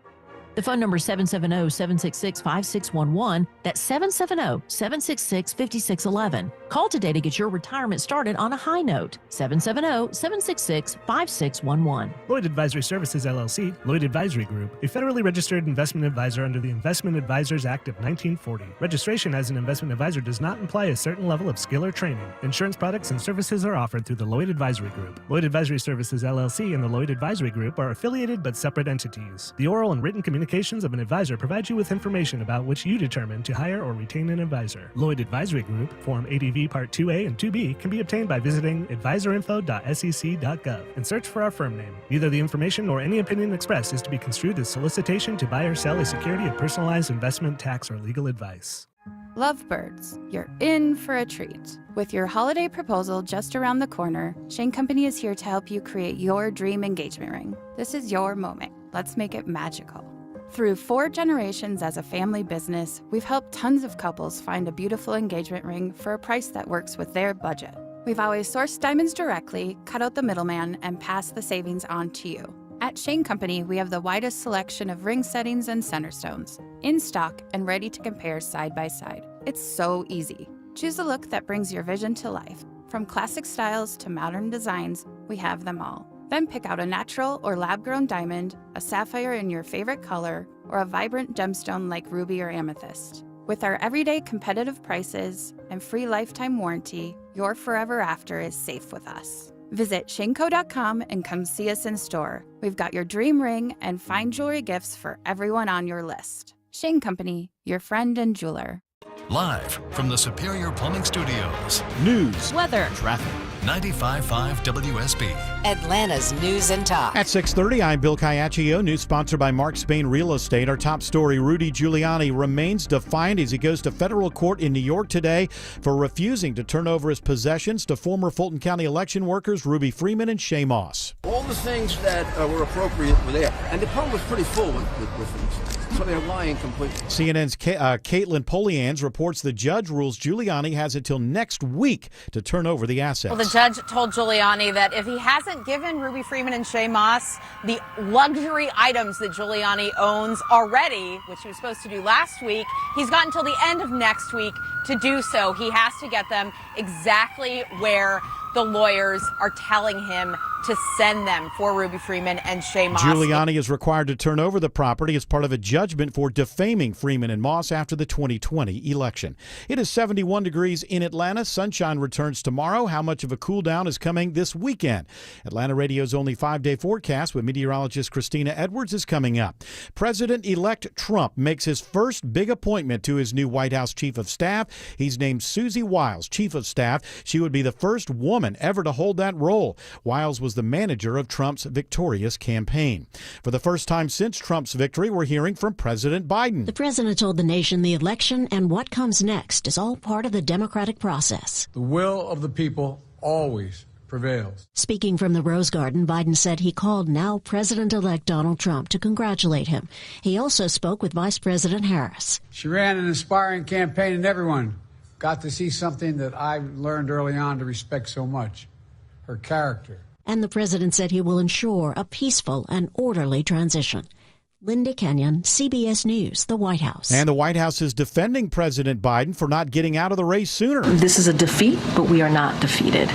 The phone number is 770-766-5611. That's 770-766-5611. Call today to get your retirement started on a high note. 770-766-5611. Lloyd Advisory Services, LLC, Lloyd Advisory Group, a federally registered investment advisor under the Investment Advisors Act of 1940. Registration as an investment advisor does not imply a certain level of skill or training. Insurance products and services are offered through the Lloyd Advisory Group. Lloyd Advisory Services, LLC and the Lloyd Advisory Group are affiliated but separate entities. The oral and written communications of an advisor provide you with information about which you determine to hire or retain an advisor. Lloyd Advisory Group, Form ADV Part 2A and 2B, can be obtained by visiting advisorinfo.sec.gov and search for our firm name. Neither the information nor any opinion expressed is to be construed as solicitation to buy or sell a security of personalized investment, tax, or legal advice. Lovebirds, you're in for a treat. With your holiday proposal just around the corner, Shane Company is here to help you create your dream engagement ring. This is your moment. Let's make it magical. Through 4 generations as a family business, we've helped tons of couples find a beautiful engagement ring for a price that works with their budget. We've always sourced diamonds directly, cut out the middleman, and passed the savings on to you. At Shane Company, we have the widest selection of ring settings and center stones, in stock and ready to compare side by side. It's so easy. Choose a look that brings your vision to life. From classic styles to modern designs, we have them all. Then pick out a natural or lab-grown diamond, a sapphire in your favorite color, or a vibrant gemstone like ruby or amethyst. With our everyday competitive prices and free lifetime warranty, your forever after is safe with us. Visit shaneco.com and come see us in store. We've got your dream ring and fine jewelry gifts for everyone on your list. Shane Company, your friend and jeweler. Live from the Superior Plumbing Studios. News, weather, traffic. 95.5 WSB. Atlanta's News and Talk. At 6:30, I'm Bill Caiaccio. News sponsored by Mark Spain Real Estate. Our top story, Rudy Giuliani remains defiant as he goes to federal court in New York today for refusing to turn over his possessions to former Fulton County election workers Ruby Freeman and Shay Moss. All the things that were appropriate were there. And the poem was pretty full with things. So they're lying completely. CNN's Caitlin Polians reports the judge rules Giuliani has until next week to turn over the assets. Well, the judge told Giuliani that if he hasn't given Ruby Freeman and Shay Moss the luxury items that Giuliani owns already, which he was supposed to do last week, he's got until the end of next week to do so. He has to get them exactly where the lawyers are telling him to send them for Ruby Freeman and Shay Moss. Giuliani is required to turn over the property as part of a judgment for defaming Freeman and Moss after the 2020 election. It is 71 degrees in Atlanta. Sunshine returns tomorrow. How much of a cool down is coming this weekend? Atlanta Radio's only 5-day forecast with meteorologist Christina Edwards is coming up. President-elect Trump makes his first big appointment to his new White House chief of staff. He's named Susie Wiles chief of staff. She would be the first woman ever to hold that role. Wiles was the manager of Trump's victorious campaign. For the first time since Trump's victory, we're hearing from President Biden. The president told the nation the election and what comes next is all part of the democratic process. The will of the people always prevails. Speaking from the Rose Garden, Biden said he called now President-elect Donald Trump to congratulate him. He also spoke with Vice President Harris. She ran an inspiring campaign, and everyone got to see something that I learned early on to respect so much, her character. And the president said he will ensure a peaceful and orderly transition. Linda Kenyon, CBS News, the White House. And the White House is defending President Biden for not getting out of the race sooner. This is a defeat, but we are not defeated.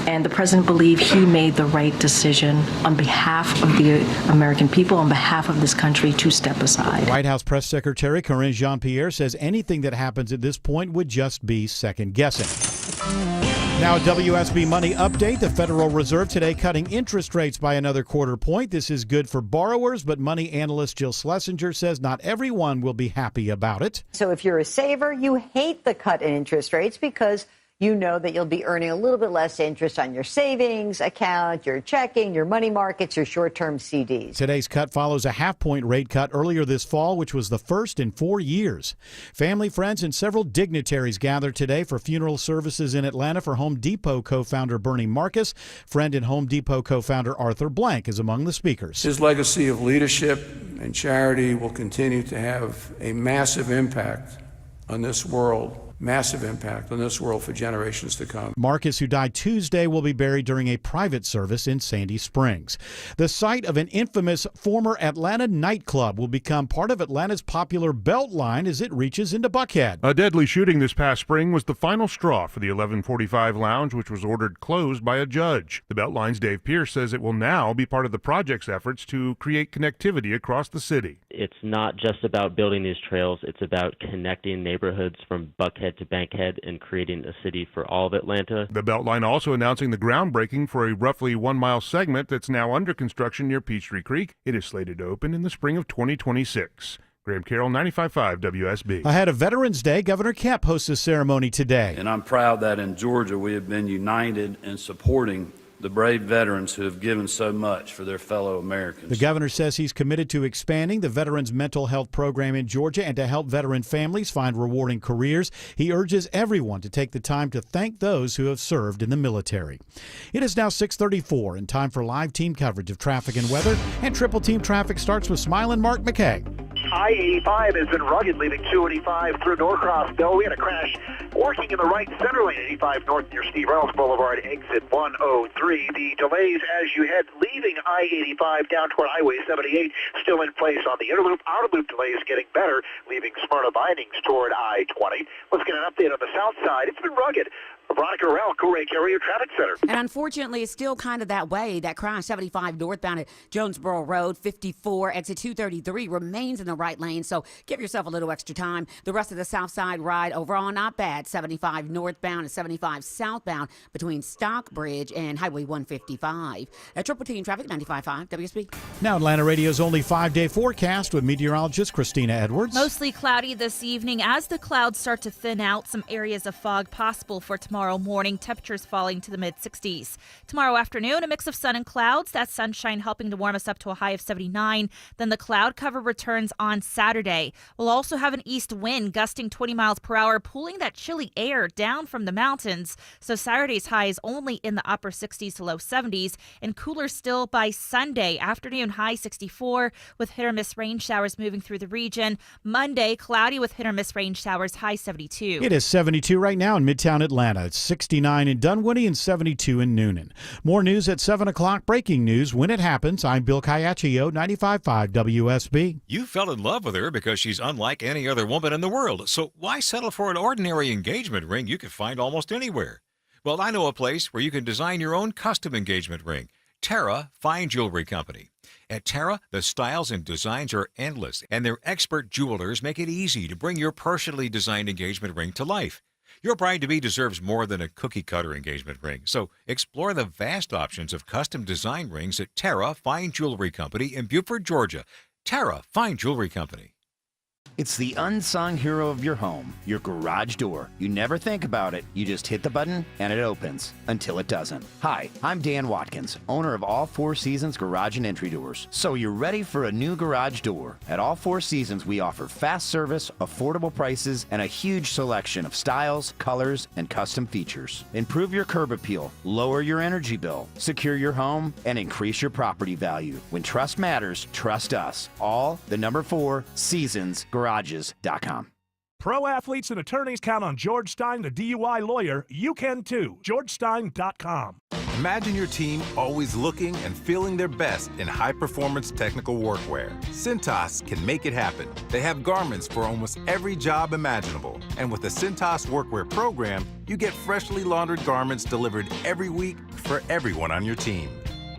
And the president believed he made the right decision on behalf of the American people, on behalf of this country, to step aside. White House Press Secretary Karine Jean-Pierre says anything that happens at this point would just be second guessing. Now, a WSB Money update. The Federal Reserve today cutting interest rates by another quarter point. This is good for borrowers, but money analyst Jill Schlesinger says not everyone will be happy about it. So if you're a saver, you hate the cut in interest rates because you know that you'll be earning a little bit less interest on your savings account, your checking, your money markets, your short-term CDs. Today's cut follows a half-point rate cut earlier this fall, which was the first in 4 years. Family, friends, and several dignitaries gathered today for funeral services in Atlanta for Home Depot co-founder Bernie Marcus. Friend and Home Depot co-founder Arthur Blank is among the speakers. His legacy of leadership and charity will continue to have a massive impact on this world. massive impact on this world for generations to come. Marcus, who died Tuesday, will be buried during a private service in Sandy Springs. The site of an infamous former Atlanta nightclub will become part of Atlanta's popular Beltline as it reaches into Buckhead. A deadly shooting this past spring was the final straw for the 1145 Lounge, which was ordered closed by a judge. The Beltline's Dave Pierce says it will now be part of the project's efforts to create connectivity across the city. It's not just about building these trails, it's about connecting neighborhoods from Buckhead to Bankhead and creating a city for all of Atlanta. The Beltline also announcing the groundbreaking for a roughly 1 mile segment that's now under construction near Peachtree Creek. It is slated to open in the spring of 2026. Graham Carroll, 95.5 WSB. Ahead of Veterans Day, Governor Kemp hosts a ceremony today. And I'm proud that in Georgia we have been united in supporting the brave veterans who have given so much for their fellow Americans. The governor says he's committed to expanding the Veterans Mental Health Program in Georgia and to help veteran families find rewarding careers. He urges everyone to take the time to thank those who have served in the military. It is now 6:34 and time for live team coverage of traffic and weather. And Triple Team Traffic starts with Smilin' Mark McKay. I-85 has been rugged, leaving 285 through Norcross. Though we had a crash working in the right center lane, 85 north near Steve Reynolds Boulevard, exit 103. The delays as you head leaving I-85 down toward Highway 78 still in place on the inner loop. Outer loop delays getting better, leaving Smyrna Vinings toward I-20. Let's get an update on the south side. It's been rugged. Veronica Rell, Coolray Carrier Traffic Center. And unfortunately, it's still kind of that way. That crash, 75 northbound at Jonesboro Road, 54, exit 233 remains in the right lane, so give yourself a little extra time. The rest of the south side ride overall not bad. 75 northbound and 75 southbound between Stockbridge and Highway 155. At Triple Team Traffic, 95.5 WSB. Now Atlanta Radio's only 5-day forecast with meteorologist Christina Edwards. Mostly cloudy this evening as the clouds start to thin out. Some areas of fog possible for tomorrow morning. Temperatures falling to the mid-60s. Tomorrow afternoon, a mix of sun and clouds. That sunshine helping to warm us up to a high of 79. Then the cloud cover returns on Saturday. We'll also have an east wind gusting 20 miles per hour, pulling that chilly air down from the mountains. So Saturday's high is only in the upper 60s to low 70s, and cooler still by Sunday. Afternoon high 64 with hit or miss rain showers moving through the region. Monday, cloudy with hit or miss rain showers, high 72. It is 72 right now in Midtown Atlanta. It's 69 in Dunwoody and 72 in Noonan. More news at 7 o'clock. Breaking news when it happens. I'm Bill Caiaccio, 95.5 WSB. You fell in love with her because she's unlike any other woman in the world. So why settle for an ordinary engagement ring you could find almost anywhere? Well, I know a place where you can design your own custom engagement ring. Terra Fine Jewelry Company. At Terra, the styles and designs are endless, and their expert jewelers make it easy to bring your personally designed engagement ring to life. Your bride-to-be deserves more than a cookie-cutter engagement ring, so explore the vast options of custom design rings at Terra Fine Jewelry Company in Buford, Georgia. Terra Fine Jewelry Company. It's the unsung hero of your home, your garage door. You never think about it. You just hit the button and it opens until it doesn't. Hi, I'm Dan Watkins, owner of All Four Seasons Garage and Entry Doors. So you're ready for a new garage door. At All Four Seasons, we offer fast service, affordable prices, and a huge selection of styles, colors, and custom features. Improve your curb appeal, lower your energy bill, secure your home, and increase your property value. When trust matters, trust us. All the number 4 Seasons Garages.com. Pro athletes and attorneys count on George Stein, the DUI lawyer. You can too. GeorgeStein.com. Imagine your team always looking and feeling their best in high-performance technical workwear. Cintas can make it happen. They have garments for almost every job imaginable. And with the Cintas Workwear program, you get freshly laundered garments delivered every week for everyone on your team.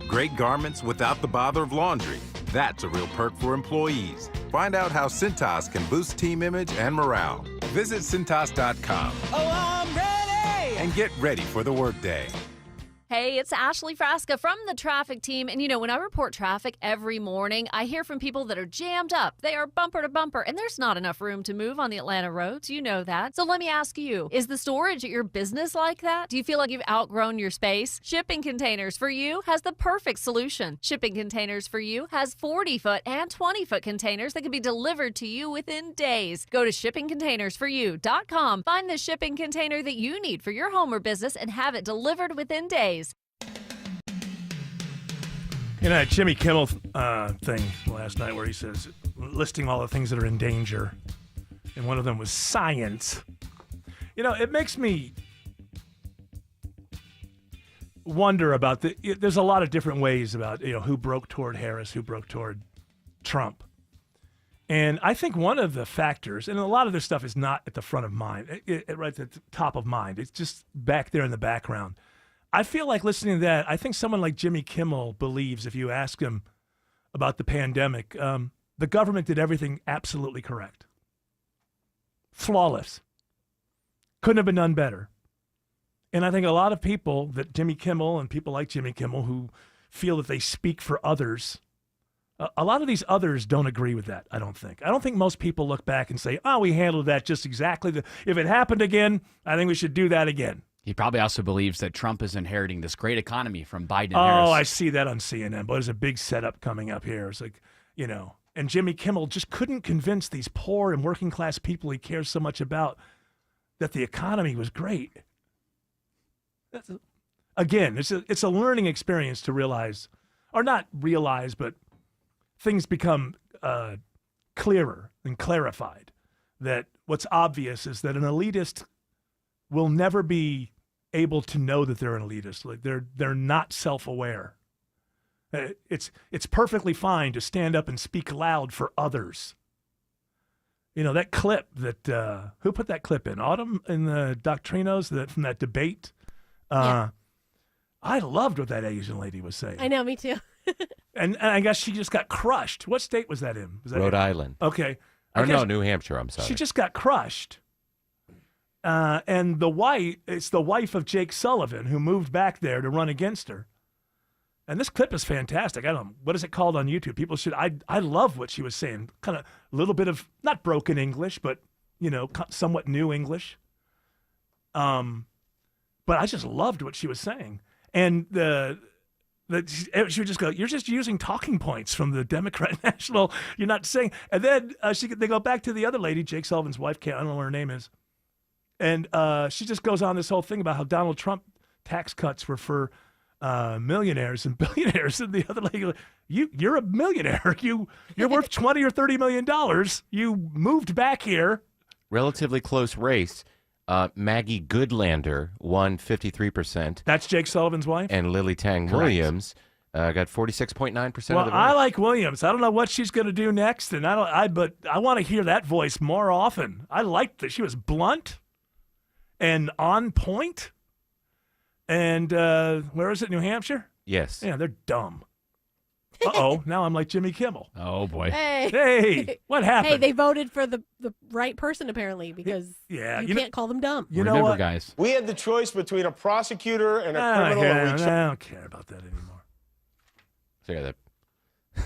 Great garments without the bother of laundry. That's a real perk for employees. Find out how Cintas can boost team image and morale. Visit Cintas.com. Oh, I'm ready! And get ready for the workday. Hey, it's Ashley Frasca from the traffic team. And you know, when I report traffic every morning, I hear from people that are jammed up. They are bumper to bumper, and there's not enough room to move on the Atlanta roads. You know that. So let me ask you, is the storage at your business like that? Do you feel like you've outgrown your space? Shipping Containers for You has the perfect solution. Shipping Containers for You has 40-foot and 20-foot containers that can be delivered to you within days. Go to shippingcontainersforyou.com. Find the shipping container that you need for your home or business and have it delivered within days. You know, that Jimmy Kimmel thing last night where he says, listing all the things that are in danger, and one of them was science. It makes me wonder about there's a lot of different ways about, who broke toward Harris, who broke toward Trump. And I think one of the factors, and a lot of this stuff is not at the front of mind, right at the top of mind. It's just back there in the background. I feel like listening to that, I think someone like Jimmy Kimmel believes, if you ask him about the pandemic, the government did everything absolutely correct. Flawless. Couldn't have been done better. And I think a lot of people that Jimmy Kimmel and people like Jimmy Kimmel who feel that they speak for others, a lot of these others don't agree with that, I don't think. I don't think most people look back and say, we handled that just exactly. If it happened again, I think we should do that again. He probably also believes that Trump is inheriting this great economy from Biden and Harris. I see that on CNN, but there's a big setup coming up here. It's like, and Jimmy Kimmel just couldn't convince these poor and working class people he cares so much about that the economy was great. Again, it's a learning experience to realize, or not realize, but things become clearer and clarified. That what's obvious is that an elitist will never be able to know that they're an elitist. Like they're not self-aware. It's perfectly fine to stand up and speak loud for others. That clip that who put that clip in? Autumn in the Doctrinos from that debate. Yeah. I loved what that Asian lady was saying. I know, me too. and I guess she just got crushed. What state was that in? Was that Rhode Island. Okay. Or no, New Hampshire. I'm sorry. She just got crushed. And it's the wife of Jake Sullivan who moved back there to run against her. And this clip is fantastic. What is it called on YouTube? People should. I love what she was saying. Kind of a little bit of not broken English, but somewhat new English. But I just loved what she was saying, and she would just go, "You're just using talking points from the Democrat National. You're not saying." And then they go back to the other lady, Jake Sullivan's wife. I don't know what her name is, and she just goes on this whole thing about how Donald Trump tax cuts were for millionaires and billionaires, and the other lady, you're a millionaire. You're worth $20 or $30 million. You moved back here. Relatively close race. Maggie Goodlander won 53%. That's Jake Sullivan's wife? And Lily Tang Williams got 46.9% of the vote. I like Williams. I don't know what she's going to do next, and but I want to hear that voice more often. I liked that she was blunt and on point. And where is it, New Hampshire? Yes. Yeah, they're dumb. Uh-oh, now I'm like Jimmy Kimmel. Oh, boy. Hey, what happened? Hey, they voted for the right person, apparently, because you can't call them dumb. Remember, what? Guys. We had the choice between a prosecutor and a criminal. I don't care about that anymore. So, yeah,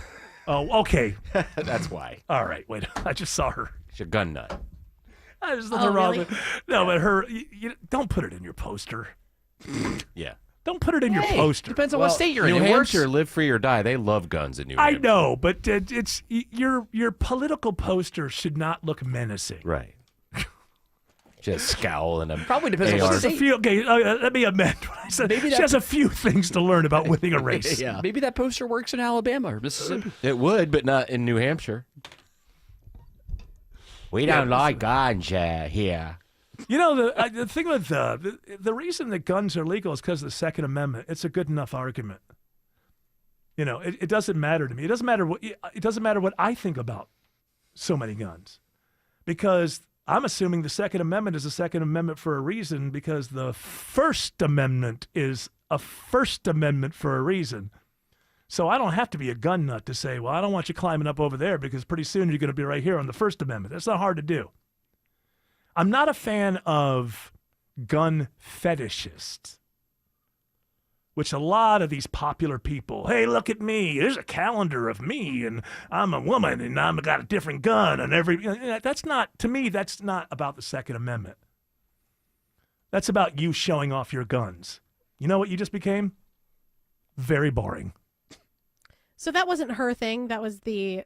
Oh, okay. That's why. All right, wait. I just saw her. She's a gun nut. There's nothing wrong with No, but her, don't put it in your poster. Yeah. Don't put it in your poster. Depends on what state you're in. New Hampshire, live free or die. They love guns in New Hampshire. I know, but it's your political poster should not look menacing. Right. Just scowl and probably depends on what state. Let me amend what I said. She has a few things to learn about winning a race. Yeah. Maybe that poster works in Alabama or Mississippi. It would, but not in New Hampshire. We don't like guns here. The thing with the reason that guns are legal is because of the Second Amendment. It's a good enough argument. It doesn't matter to me. It doesn't matter what I think about so many guns, because I'm assuming the Second Amendment is a Second Amendment for a reason, because the First Amendment is a First Amendment for a reason. So I don't have to be a gun nut to say, well, I don't want you climbing up over there because pretty soon you're going to be right here on the First Amendment. That's not hard to do. I'm not a fan of gun fetishists, which a lot of these popular people, hey, look at me. There's a calendar of me, and I'm a woman, and I've got a different gun. And that's not, to me, that's not about the Second Amendment. That's about you showing off your guns. You know what you just became? Very boring. So that wasn't her thing. That was the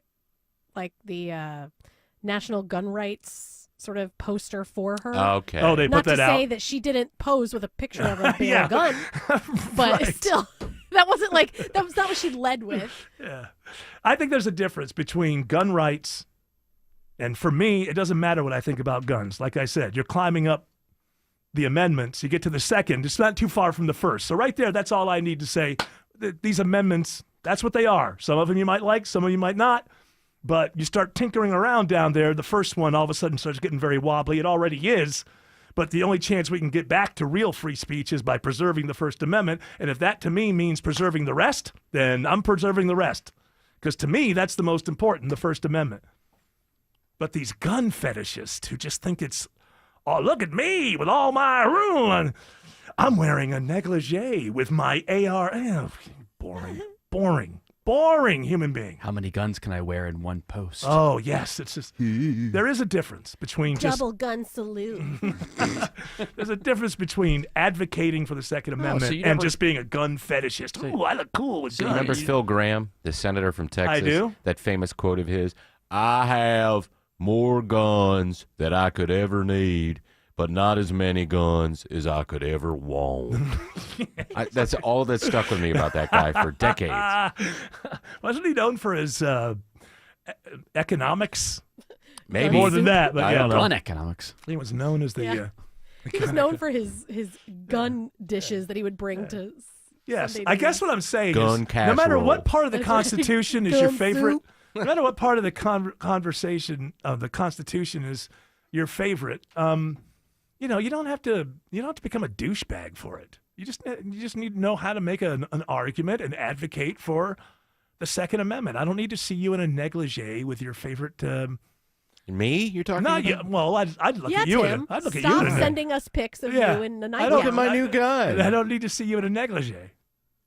National Gun Rights sort of poster for her. Okay. Oh, they Not put that to out. say that she didn't pose with a picture of a Yeah. gun, but Right. still, that was not what she led with. Yeah. I think there's a difference between gun rights, and for me, it doesn't matter what I think about guns. Like I said, you're climbing up the amendments, you get to the second, it's not too far from the first. So right there, that's all I need to say. These amendments, that's what they are. Some of them you might like, some of you might not. But you start tinkering around down there, the first one all of a sudden starts getting very wobbly. It already is. But the only chance we can get back to real free speech is by preserving the First Amendment. And if that to me means preserving the rest, then I'm preserving the rest. Because to me, that's the most important, the First Amendment. But these gun fetishists who just think it's, oh, look at me with all my room. I'm wearing a negligee with my AR. Boring human being. How many guns can I wear in one post? Oh, yes. It's just, there is a difference between double gun salute. There's a difference between advocating for the Second Amendment and just being a gun fetishist. Ooh, I look cool with guns. Remember Phil Graham, the senator from Texas? I do. That famous quote of his, I have more guns than I could ever need, but not as many guns as I could ever want. That's all that stuck with me about that guy for decades. Wasn't he known for his economics? Maybe. More than that. But I don't know. yeah. Gun economics. He was known as the... Yeah. He was known for his gun dishes that he would bring to Yes, Sunday I guess dinners. what I'm saying Gun is, no matter what part of the That's right. Constitution is your Gun favorite, soup. no matter what part of the conversation of the Constitution is your favorite, you know, you don't have to become a douchebag for it. You just need to know how to make an argument and advocate for the Second Amendment. I don't need to see you in a negligee with your favorite. Me? You're talking Not about? you. Well, I'd look Yeah, at you. Tim. I'd look at Stop you. sending us pics of Yeah. you in the I nightgown. don't Look at my new gun. I don't need to see you in a negligee.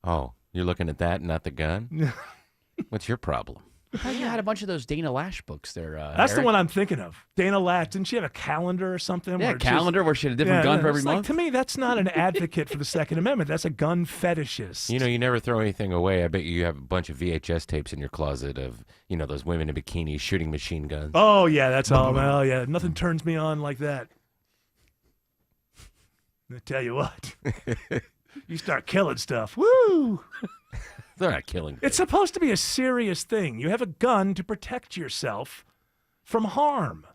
Oh, you're looking at that, not the gun? What's your problem? I thought you had a bunch of those Dana Lash books there. That's the Eric. one I'm thinking of. Dana Lash. Didn't she have a calendar or something? Yeah, where it's just- calendar where she had a different gun for every it's month. Like, to me, that's not an advocate for the Second Amendment. That's a gun fetishist. You know, you never throw anything away. I bet you have a bunch of VHS tapes in your closet of, you know, those women in bikinis shooting machine guns. Oh, yeah, that's all. Well, yeah, nothing turns me on like that. I tell you what. You start killing stuff. Woo! They're not killing. It's supposed to be a serious thing. You have a gun to protect yourself from harm.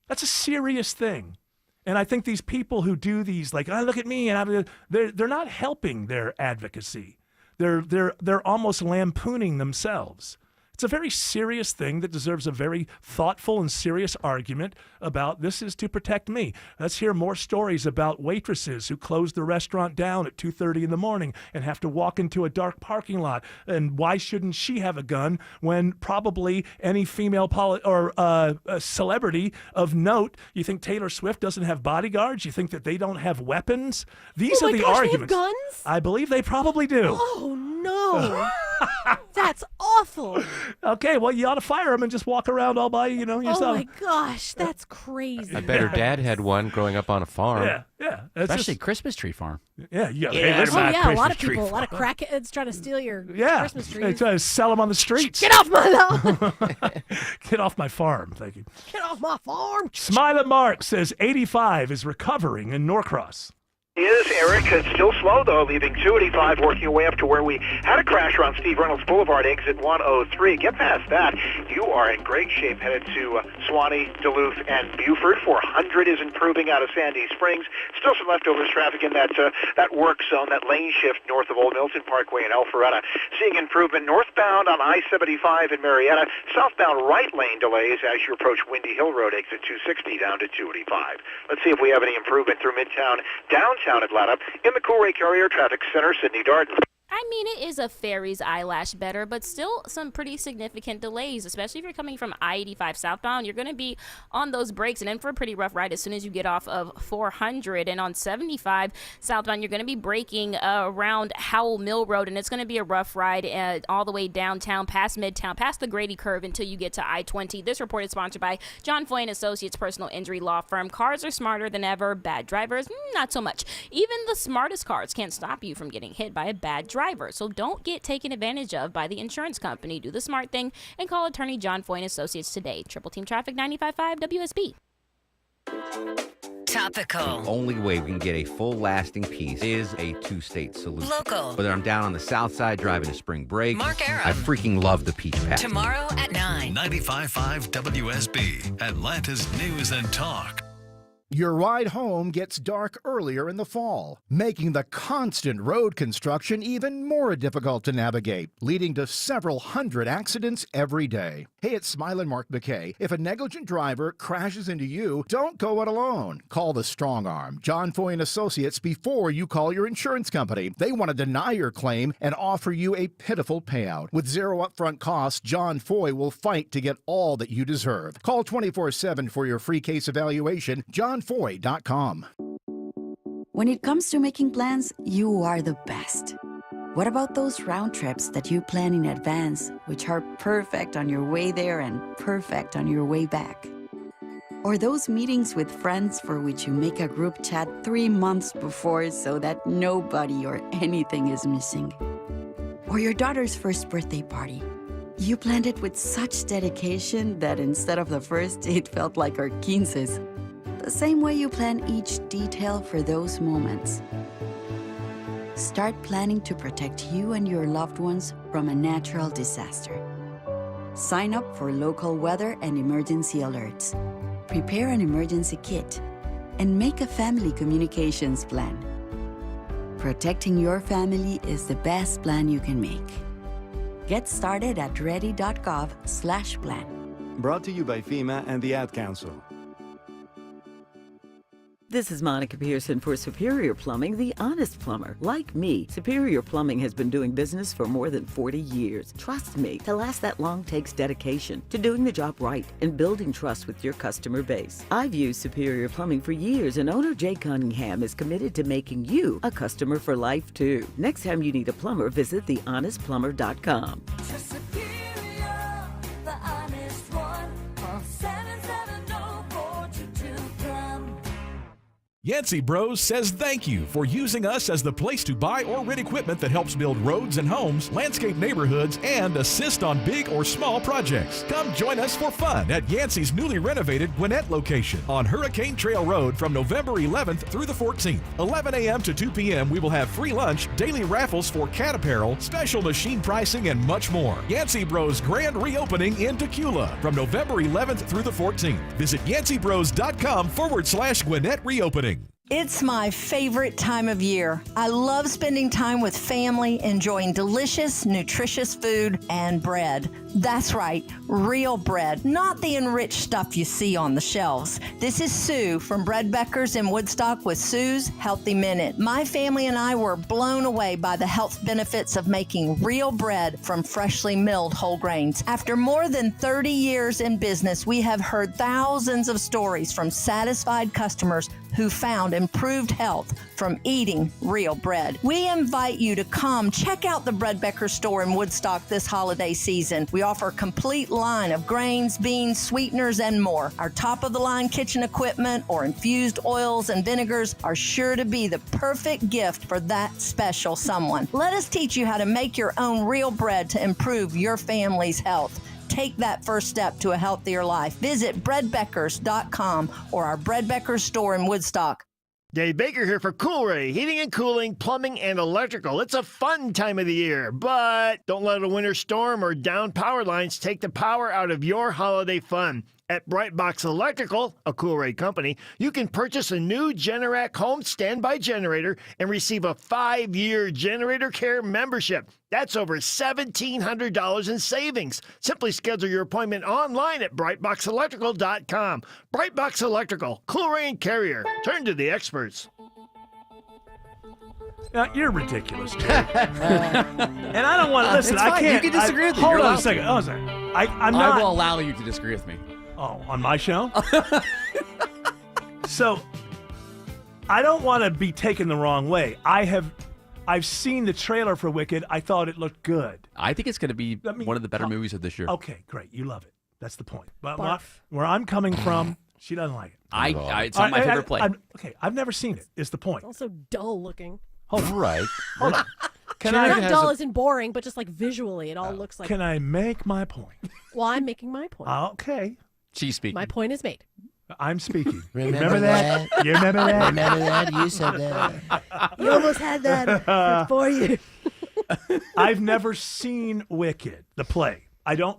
That's a serious thing. And I think these people who do these, like, oh, look at me, and they're not helping their advocacy. They're almost lampooning themselves. It's a very serious thing that deserves a very thoughtful and serious argument about this is to protect me. Let's hear more stories about waitresses who close the restaurant down at 2:30 in the morning and have to walk into a dark parking lot. And why shouldn't she have a gun when probably any female a celebrity of note, you think Taylor Swift doesn't have bodyguards? You think that they don't have weapons? These are the arguments. They have guns? I believe they probably do. Oh, no. That's awful. Okay, well, you ought to fire them and just walk around all by, you know, yourself. Oh, my gosh. That's crazy. I bet her dad had one growing up on a farm. Yeah. Especially Christmas tree farm. Yeah, you got Oh, yeah, a lot of people, a lot of crackheads trying to steal your Christmas They trees. try to sell them on the streets. Get off my lawn. Get off my farm, thank you. Get off my farm. Smiling Mark says 85 is recovering in Norcross. Is Eric. It's still slow, though, leaving 285, working your way up to where we had a crash around Steve Reynolds Boulevard, exit 103. Get past that. You are in great shape headed to Suwannee, Duluth, and Buford. 400 is improving out of Sandy Springs. Still some leftovers traffic in that work zone, that lane shift north of Old Milton Parkway in Alpharetta. Seeing improvement northbound on I-75 in Marietta. Southbound right lane delays as you approach Windy Hill Road, exit 260 down to 285. Let's see if we have any improvement through Midtown, downtown Atlanta. In the Coolray Carrier Traffic Center, Sydney Darden. I mean, it is a fairy's eyelash better, but still some pretty significant delays, especially if you're coming from I-85 southbound. You're going to be on those brakes and in for a pretty rough ride as soon as you get off of 400. And on 75 southbound, you're going to be braking around Howell Mill Road, and it's going to be a rough ride all the way downtown, past Midtown, past the Grady Curve until you get to I-20. This report is sponsored by John Foy & Associates Personal Injury Law Firm. Cars are smarter than ever. Bad drivers, not so much. Even the smartest cars can't stop you from getting hit by a bad driver. So don't get taken advantage of by the insurance company. Do the smart thing and call attorney John Foy & Associates today. Triple Team Traffic 95.5 WSB. Topical. Only way we can get a full lasting peace is a two-state solution. Local. Whether I'm down on the south side driving to spring break, Mark Aram. I freaking love the Peach Patch. Tomorrow at 9. 95.5 WSB, Atlanta's News and Talk. Your ride home gets dark earlier in the fall, making the constant road construction even more difficult to navigate, leading to several hundred accidents every day. Hey, it's Smilin' Mark McKay. If a negligent driver crashes into you, don't go it alone. Call the Strong Arm, John Foy and Associates, before you call your insurance company. They want to deny your claim and offer you a pitiful payout. With zero upfront costs, John Foy will fight to get all that you deserve. Call 24/7 for your free case evaluation. JohnFoy.com. When it comes to making plans, you are the best. What about those round trips that you plan in advance, which are perfect on your way there and perfect on your way back? Or those meetings with friends for which you make a group chat 3 months before so that nobody or anything is missing? Or your daughter's first birthday party. You planned it with such dedication that instead of the first, it felt like our 15's. The same way you plan each detail for those moments. Start planning to protect you and your loved ones from a natural disaster. Sign up for local weather and emergency alerts. Prepare an emergency kit and make a family communications plan. Protecting your family is the best plan you can make. Get started at ready.gov/plan. Brought to you by FEMA and the Ad Council. This is Monica Pearson for Superior Plumbing, the honest plumber. Like me, Superior Plumbing has been doing business for more than 40 years. Trust me, to last that long takes dedication to doing the job right and building trust with your customer base. I've used Superior Plumbing for years, and owner Jay Cunningham is committed to making you a customer for life, too. Next time you need a plumber, visit thehonestplumber.com. Yancey Bros says thank you for using us as the place to buy or rent equipment that helps build roads and homes, landscape neighborhoods, and assist on big or small projects. Come join us for fun at Yancey's newly renovated Gwinnett location on Hurricane Trail Road from November 11th through the 14th. 11 a.m. to 2 p.m. we will have free lunch, daily raffles for cat apparel, special machine pricing, and much more. Yancey Bros grand reopening in Tequila from November 11th through the 14th. Visit yanceybros.com/Gwinnett reopening. It's my favorite time of year. I love spending time with family, enjoying delicious, nutritious food and bread. That's right, real bread, not the enriched stuff you see on the shelves. This is Sue from Bread Beckers in Woodstock with Sue's Healthy Minute. My family and I were blown away by the health benefits of making real bread from freshly milled whole grains. After more than 30 years in business, we have heard thousands of stories from satisfied customers who found improved health from eating real bread. We invite you to come check out the Bread Beckers store in Woodstock this holiday season. We offer a complete line of grains, beans, sweeteners, and more. Our top-of-the-line kitchen equipment or infused oils and vinegars are sure to be the perfect gift for that special someone. Let us teach you how to make your own real bread to improve your family's health. Take that first step to a healthier life. Visit breadbeckers.com or our Bread Beckers store in Woodstock. Dave Baker here for Coolray, heating and cooling, plumbing, and electrical. It's a fun time of the year, but don't let a winter storm or down power lines take the power out of your holiday fun. At Brightbox Electrical, a Coolray company, you can purchase a new Generac home standby generator and receive a 5-year generator care membership. That's over $1,700 in savings. Simply schedule your appointment online at brightboxelectrical.com. Brightbox Electrical, Coolray and Carrier. Turn to the experts. Now, you're ridiculous, Jay. And I don't want to listen. It's I fine. can't. You can disagree with me. Hold You're on a allowed second. to. Hold on a second. I'm not. I will allow you to disagree with me. Oh, on my show? So, I don't want to be taken the wrong way. I've seen the trailer for Wicked. I thought it looked good. I think it's going to be one of the better movies of this year. Okay, great. You love it. That's the point. But Barf. where I'm coming from, she doesn't like it. It's not my favorite play. Okay, I've never seen it, is the point. It's also dull looking. Hold on. Right. Hold on. Not dull as in boring, but just like visually, it all looks like. Can I make my point? Well, I'm making my point. Okay. She's speaking. My point is made. I'm speaking. Remember that? You remember that? Remember that? You said that. You almost had that for you. I've never seen Wicked, the play. I don't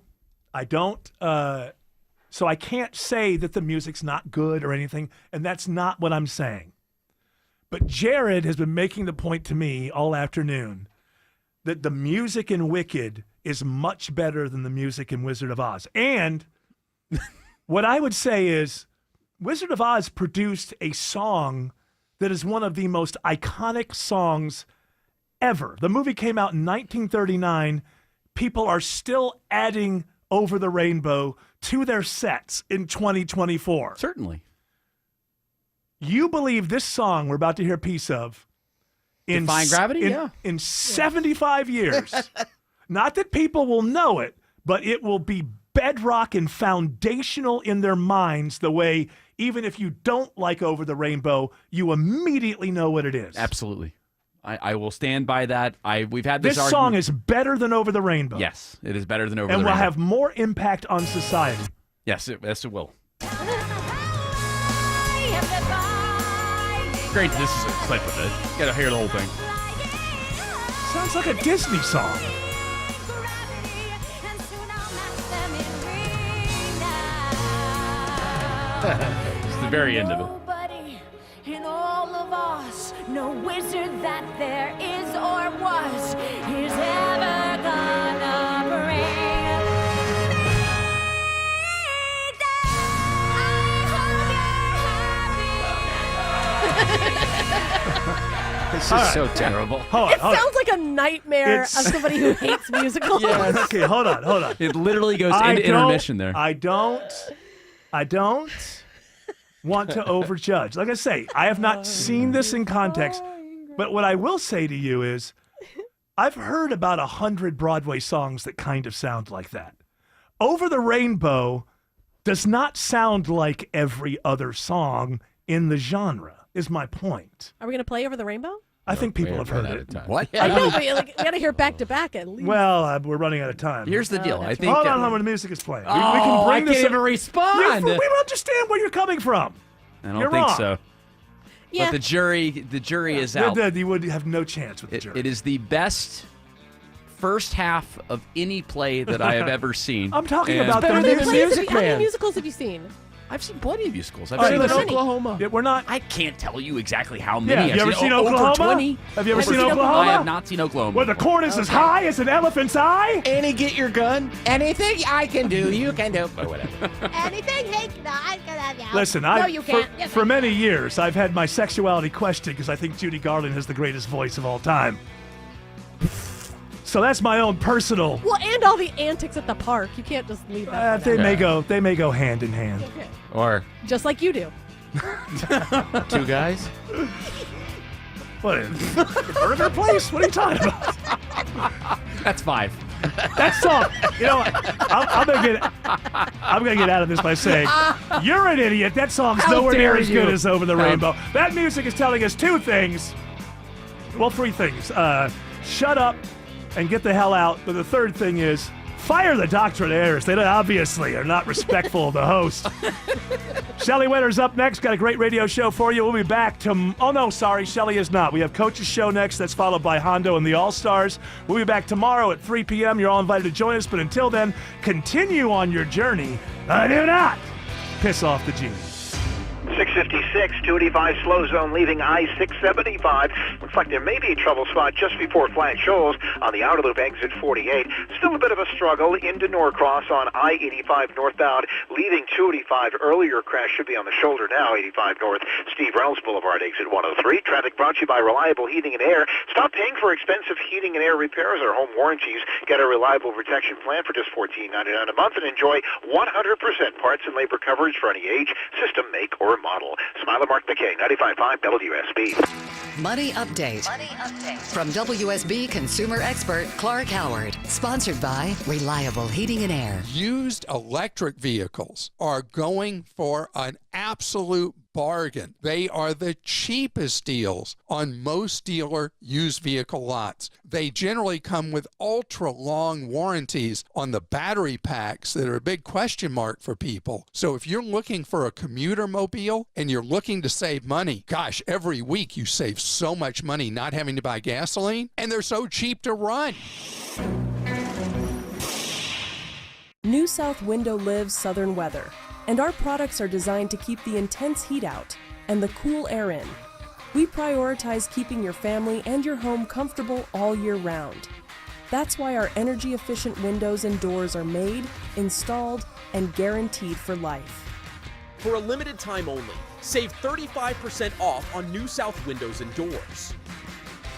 So I can't say that the music's not good or anything, and that's not what I'm saying. But Jared has been making the point to me all afternoon that the music in Wicked is much better than the music in Wizard of Oz. And what I would say is Wizard of Oz produced a song that is one of the most iconic songs ever. The movie came out in 1939. People are still adding Over the Rainbow to their sets in 2024. Certainly. You believe this song we're about to hear a piece of Defying Gravity? in 75 years. Not that people will know it, but it will be bedrock and foundational in their minds the way even if you don't like Over the Rainbow, you immediately know what it is. Absolutely. I will stand by that. We've had This argument. song is better than Over the Rainbow. Yes, it is better than Over and the will Rainbow. have more impact on society. Yes, it will. Great, this is a clip of it. You gotta hear the whole thing. Sounds like a Disney song. It's the very end of it. Nobody in all of us, no wizard that there is or was, is ever gonna bring This is All right. so terrible. Hold It sounds like a nightmare of somebody who hates musicals. Okay, hold on. It literally goes into intermission there. I don't want to overjudge. Like I say, I have not seen this in context, but what I will say to you is I've heard about 100 Broadway songs that kind of sound like that. Over the Rainbow does not sound like every other song in the genre, is my point. Are we going to play Over the Rainbow? I think people have heard it. What? I know, but we got to hear back to back at least. Well, we're running out of time. Here's the deal. I think. Hold on, when the music is playing. Oh, I can't even respond. We don't understand where you're coming from. I don't You're think wrong. so. Yeah. But the jury is out. You would have no chance with the jury. It is the best first half of any play that I have ever seen. I'm talking And- about the How many music, How many man. musicals have you seen? I've seen plenty of musicals. I've All seen right, them. listen, Oklahoma. Yeah, we're not. I can't tell you exactly how Yeah, many. you I've ever seen over Oklahoma? 20. Have you ever Over seen 20. Oklahoma? I have not seen Oklahoma. Where the corn is as high as an elephant's eye? Annie, get your gun. Anything I can do, you can do. Or whatever. anything. I can have you. Listen, no, you can't. Yes, for many years, I've had my sexuality questioned because I think Judy Garland has the greatest voice of all time. So that's my own personal. Well, and all the antics at the park. You can't just leave that. They may go hand in hand. Okay. Or Just like you do. two guys. What? Burger place? What are you talking about? That's 5. That song. You know what? I'm gonna get out of this by saying you're an idiot. That song's How nowhere near dare as good you. as Over the Rainbow. That music is telling us 2 things. Well, 3 things. Shut up and get the hell out. But the third thing is fire the doctorate heirs. They obviously are not respectful of the host. Shelley Winter's up next. Got a great radio show for you. We'll be back oh no, sorry, Shelley is not. We have Coach's show next. That's followed by Hondo and the All-Stars. We'll be back tomorrow at 3 p.m. You're all invited to join us. But until then, continue on your journey. Do not piss off the genie. 656, 285 slow zone leaving I-675. Looks like there may be a trouble spot just before Flat Shoals on the outer loop exit 48. Still a bit of a struggle into Norcross on I-85 northbound, leaving 285. Earlier crash should be on the shoulder now, 85 north, Steve Reynolds Boulevard, exit 103. Traffic brought to you by Reliable Heating and Air. Stop paying for expensive heating and air repairs or home warranties. Get a reliable protection plan for just $14.99 a month and enjoy 100% parts and labor coverage for any age, system, make, or model. Smiler Mark McKay, 95.5 WSB. Money Update. From WSB consumer expert Clark Howard. Sponsored by Reliable Heating and Air. Used electric vehicles are going for an absolute bargain. They are the cheapest deals on most dealer used vehicle lots. They generally come with ultra long warranties on the battery packs that are a big question mark for people. So if you're looking for a commuter mobile and you're looking to save money, gosh, every week you save so much money not having to buy gasoline, and they're so cheap to run. New South Window lives southern weather, and our products are designed to keep the intense heat out and the cool air in. We prioritize keeping your family and your home comfortable all year round. That's why our energy-efficient windows and doors are made, installed, and guaranteed for life. For a limited time only, save 35% off on New South Windows and Doors.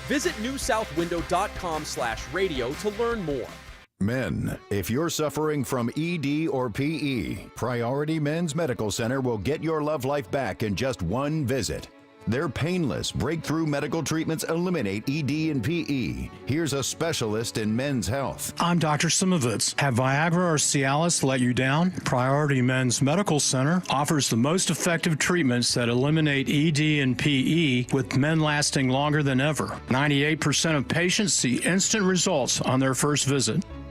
Visit newsouthwindow.com/radio to learn more. Men, if you're suffering from ED or PE, Priority Men's Medical Center will get your love life back in just one visit. Their painless, breakthrough medical treatments eliminate ED and PE. Here's a specialist in men's health. I'm Dr. Simovitz. Have Viagra or Cialis let you down? Priority Men's Medical Center offers the most effective treatments that eliminate ED and PE, with men lasting longer than ever. 98% of patients see instant results on their first visit.